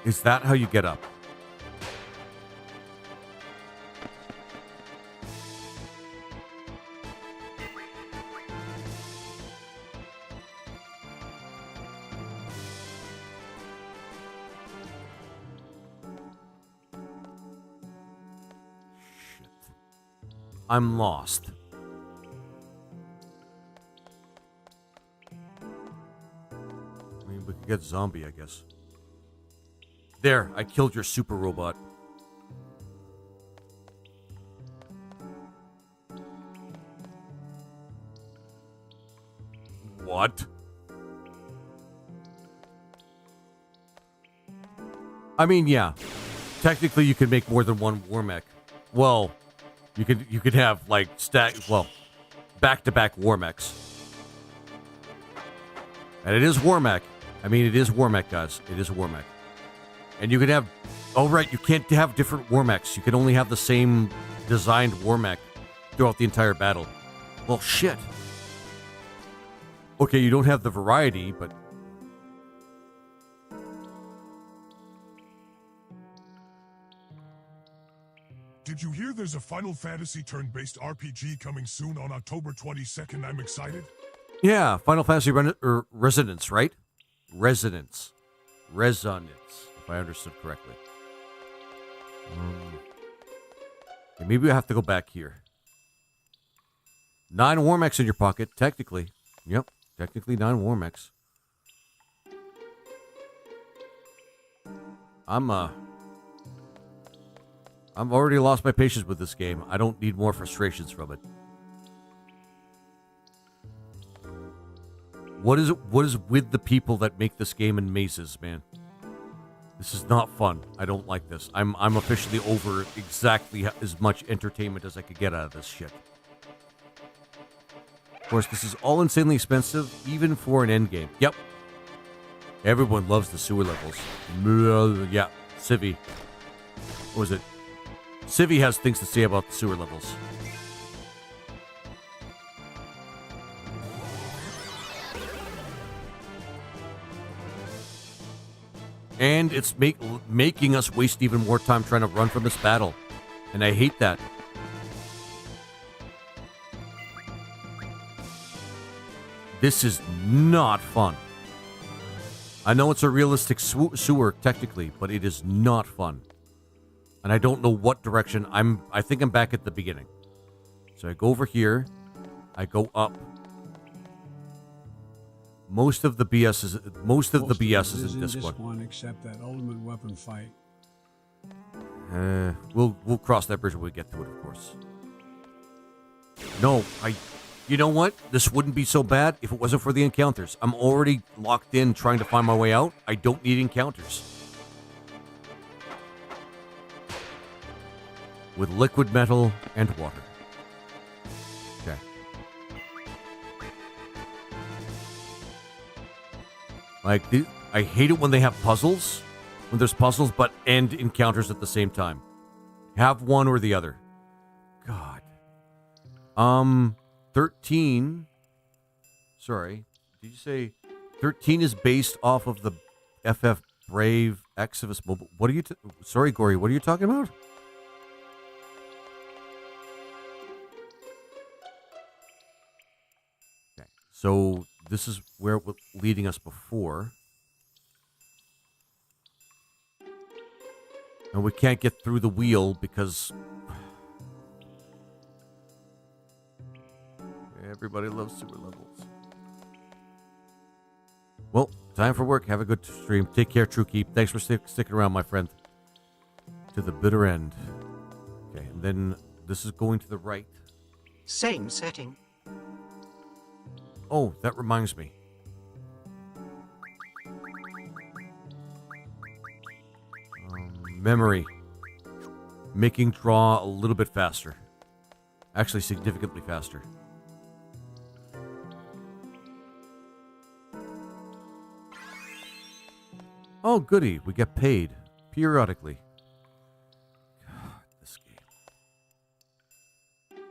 Is that how you get up? I'm lost. I mean, we could get zombie, I guess. There, I killed your super robot. What? I mean, yeah. Technically, you could make more than one war mech. Well... You could have like back-to-back war mechs. And it is war mech. I mean, it is war mech, guys. It is a war mech. And you could have... Oh, right, you can't have different war mechs. You can only have the same designed war mech throughout the entire battle. Well, shit. Okay, you don't have the variety, but... Did you hear there's a Final Fantasy turn-based RPG coming soon on October 22nd? I'm excited. Yeah, Final Fantasy Resonance, right? Resonance, if I understood correctly. Okay, maybe we have to go back here. 9 war mechs in your pocket, technically. Yep, technically 9 war mechs. I've already lost my patience with this game. I don't need more frustrations from it. What is with the people that make this game in mazes, man? This is not fun. I don't like this. I'm officially over exactly as much entertainment as I could get out of this shit. Of course, this is all insanely expensive, even for an endgame. Yep. Everyone loves the sewer levels. Yeah, Civi. What was it? Civi has things to say about the sewer levels. And it's making us waste even more time trying to run from this battle. And I hate that. This is not fun. I know it's a realistic sewer, technically, but it is not fun. And I don't know what direction. I think I'm back at the beginning. So I go over here. I go up. Most of the BS is in this one. Except that ultimate weapon fight. We'll cross that bridge when we get to it, of course. No, you know what? This wouldn't be so bad if it wasn't for the encounters. I'm already locked in trying to find my way out. I don't need encounters. With liquid metal and water. Okay. Like, I hate it when they have puzzles. When there's puzzles but end encounters at the same time. Have one or the other. God. 13. Sorry. Did you say 13 is based off of the FF Brave Exodus Mobile? What are you... Sorry, Gory. What are you talking about? Okay. So this is where it was leading us before. And we can't get through the wheel because everybody loves sewer levels. Well, time for work. Have a good stream. Take care, True Keep. Thanks for sticking around, my friend. To the bitter end. Okay, and then this is going to the right. Same setting. Oh, that reminds me. Memory. Making draw a little bit faster. Actually, significantly faster. Oh, goody. We get paid periodically. God, this game.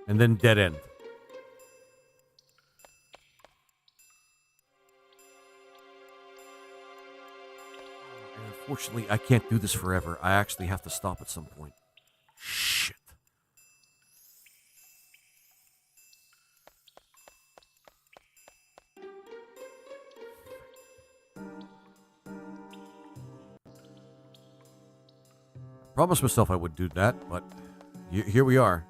And then dead end. And unfortunately, I can't do this forever. I actually have to stop at some point. Shit. Promised myself I would do that, but here we are.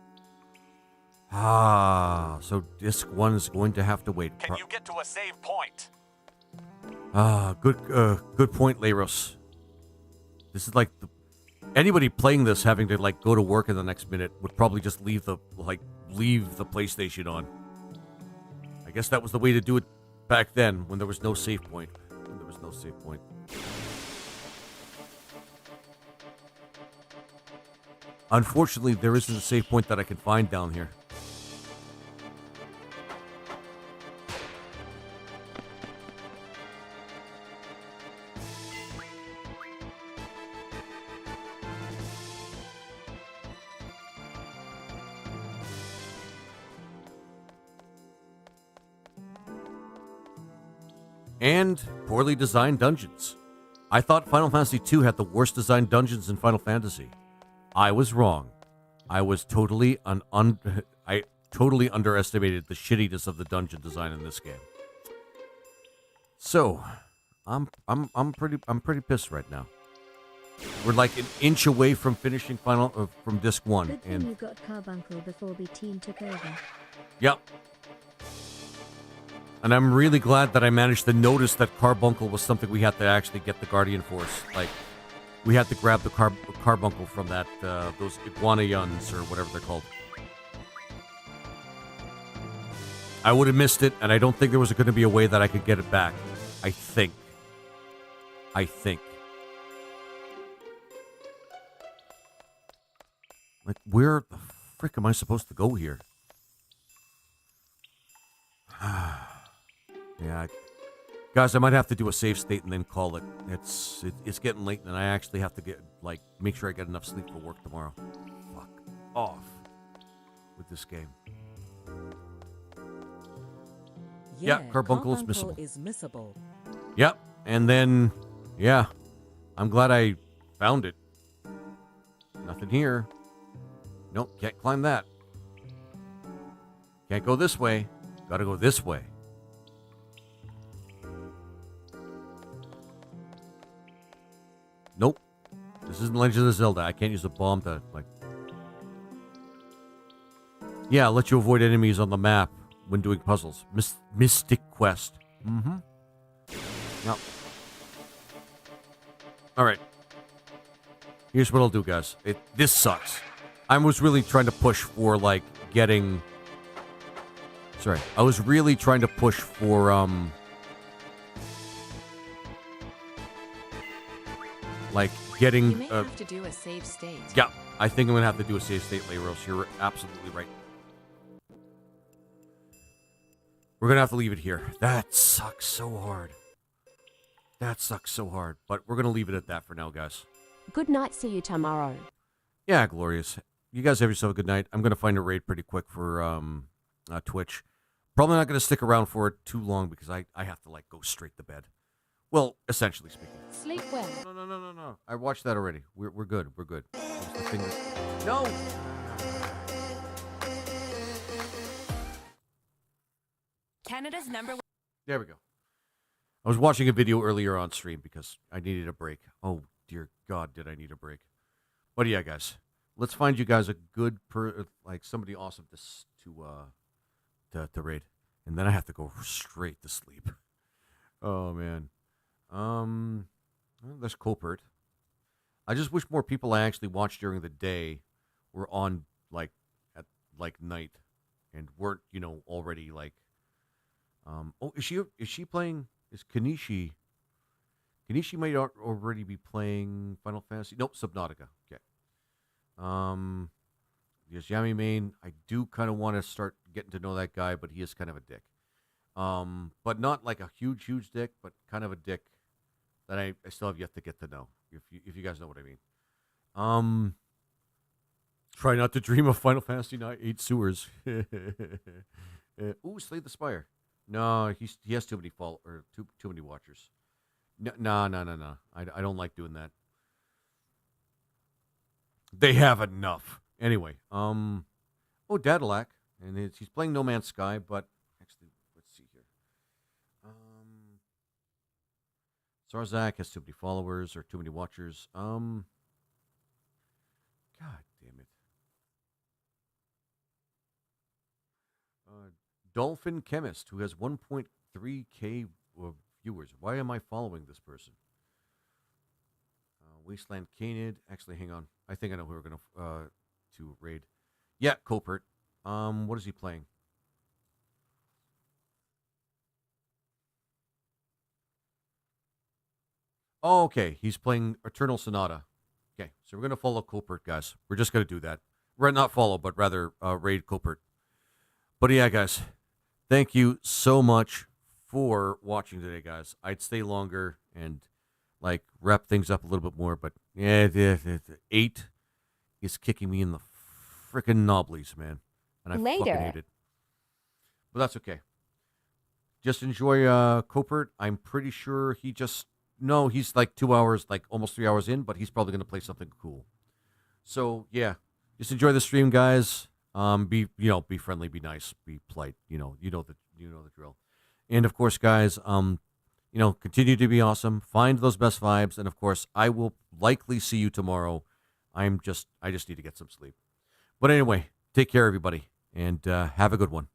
Ah, so disc 1 is going to have to wait. Can you get to a save point? Ah, good point, Leiros. This is like anybody playing this having to like go to work in the next minute would probably just leave the PlayStation on. I guess that was the way to do it back then when there was no save point. Unfortunately, there isn't a save point that I can find down here. And poorly designed dungeons. I thought Final Fantasy II had the worst designed dungeons in Final Fantasy. I was wrong. I was totally I totally underestimated the shittiness of the dungeon design in this game. So, I'm pretty pissed right now. We're like an inch away from finishing from disc 1. Good thing you got Carbuncle before B-Team took over. Yep. And I'm really glad that I managed to notice that Carbuncle was something we had to actually get the Guardian Force. Like, we had to grab the Carbuncle from that, those Iguanayons or whatever they're called. I would have missed it, and I don't think there was going to be a way that I could get it back. I think. Like, where the frick am I supposed to go here? Yeah, guys, I might have to do a save state and then call it. It's getting late, and I actually have to make sure I get enough sleep for work tomorrow. Fuck off with this game. Yeah, Carbuncle is missable. Yep, and then, yeah, I'm glad I found it. Nothing here. Nope, can't climb that. Can't go this way. Gotta go this way. Nope. This isn't Legend of Zelda. I can't use a bomb to, like... Yeah, I'll let you avoid enemies on the map when doing puzzles. Mystic Quest. Mm-hmm. Yep. Alright. Here's what I'll do, guys. This sucks. I was really trying to push for, like, getting... Sorry. I was really trying to push for, like, getting... You may have to do a save state. Yeah, I think I'm going to have to do a save state, Leiros. You're absolutely right. We're going to have to leave it here. That sucks so hard. But we're going to leave it at that for now, guys. Good night. See you tomorrow. Yeah, glorious. You guys have yourself a good night. I'm going to find a raid pretty quick for Twitch. Probably not going to stick around for it too long because I have to, like, go straight to bed. Well, essentially speaking. Sleep well. No. I watched that already. We're good. We're good. No! Canada's #1. There we go. I was watching a video earlier on stream because I needed a break. Oh, dear God, did I need a break. But yeah, guys, let's find you guys a good like somebody awesome to raid, and then I have to go straight to sleep. Oh man, well, that's Colpert. I just wish more people I actually watched during the day were on like at like night, and weren't already like. Oh, is she playing? Is Kanishi? Kanishi might already be playing Final Fantasy. Nope, Subnautica. Okay. Yes, Yami Main. I do kind of want to start getting to know that guy, but he is kind of a dick. But not like a huge dick, but kind of a dick that I still have yet to get to know. If you guys know what I mean. Try not to dream of Final Fantasy 8 sewers. Ooh, Slay the Spire. No, he has too many too many watchers. No. I don't like doing that. They have enough. Anyway, Dadalak, and he's playing No Man's Sky, but actually, let's see here. Sarzak has too many followers or too many watchers. God damn it. Dolphin Chemist, who has 1.3K viewers. Why am I following this person? Wasteland Canid. Actually, hang on. I think I know who we're going to raid. Yeah, Colpert. What is he playing? Oh, okay. He's playing Eternal Sonata. Okay, so we're going to follow Colpert, guys. We're just going to do that. Not follow, but rather raid Colpert. But yeah, guys, thank you so much for watching today, guys. I'd stay longer and like wrap things up a little bit more, but yeah, the 8 is kicking me in the freaking knobblies, man, and I fucking hate it. But that's okay. Just enjoy Colpert. I'm pretty sure he's like 2 hours, like almost 3 hours in, but he's probably going to play something cool. So yeah, just enjoy the stream, guys. Be friendly, be nice, be polite. You know the drill. And of course, guys, continue to be awesome. Find those best vibes, and of course, I will likely see you tomorrow. I just need to get some sleep. But anyway, take care, everybody, and have a good one.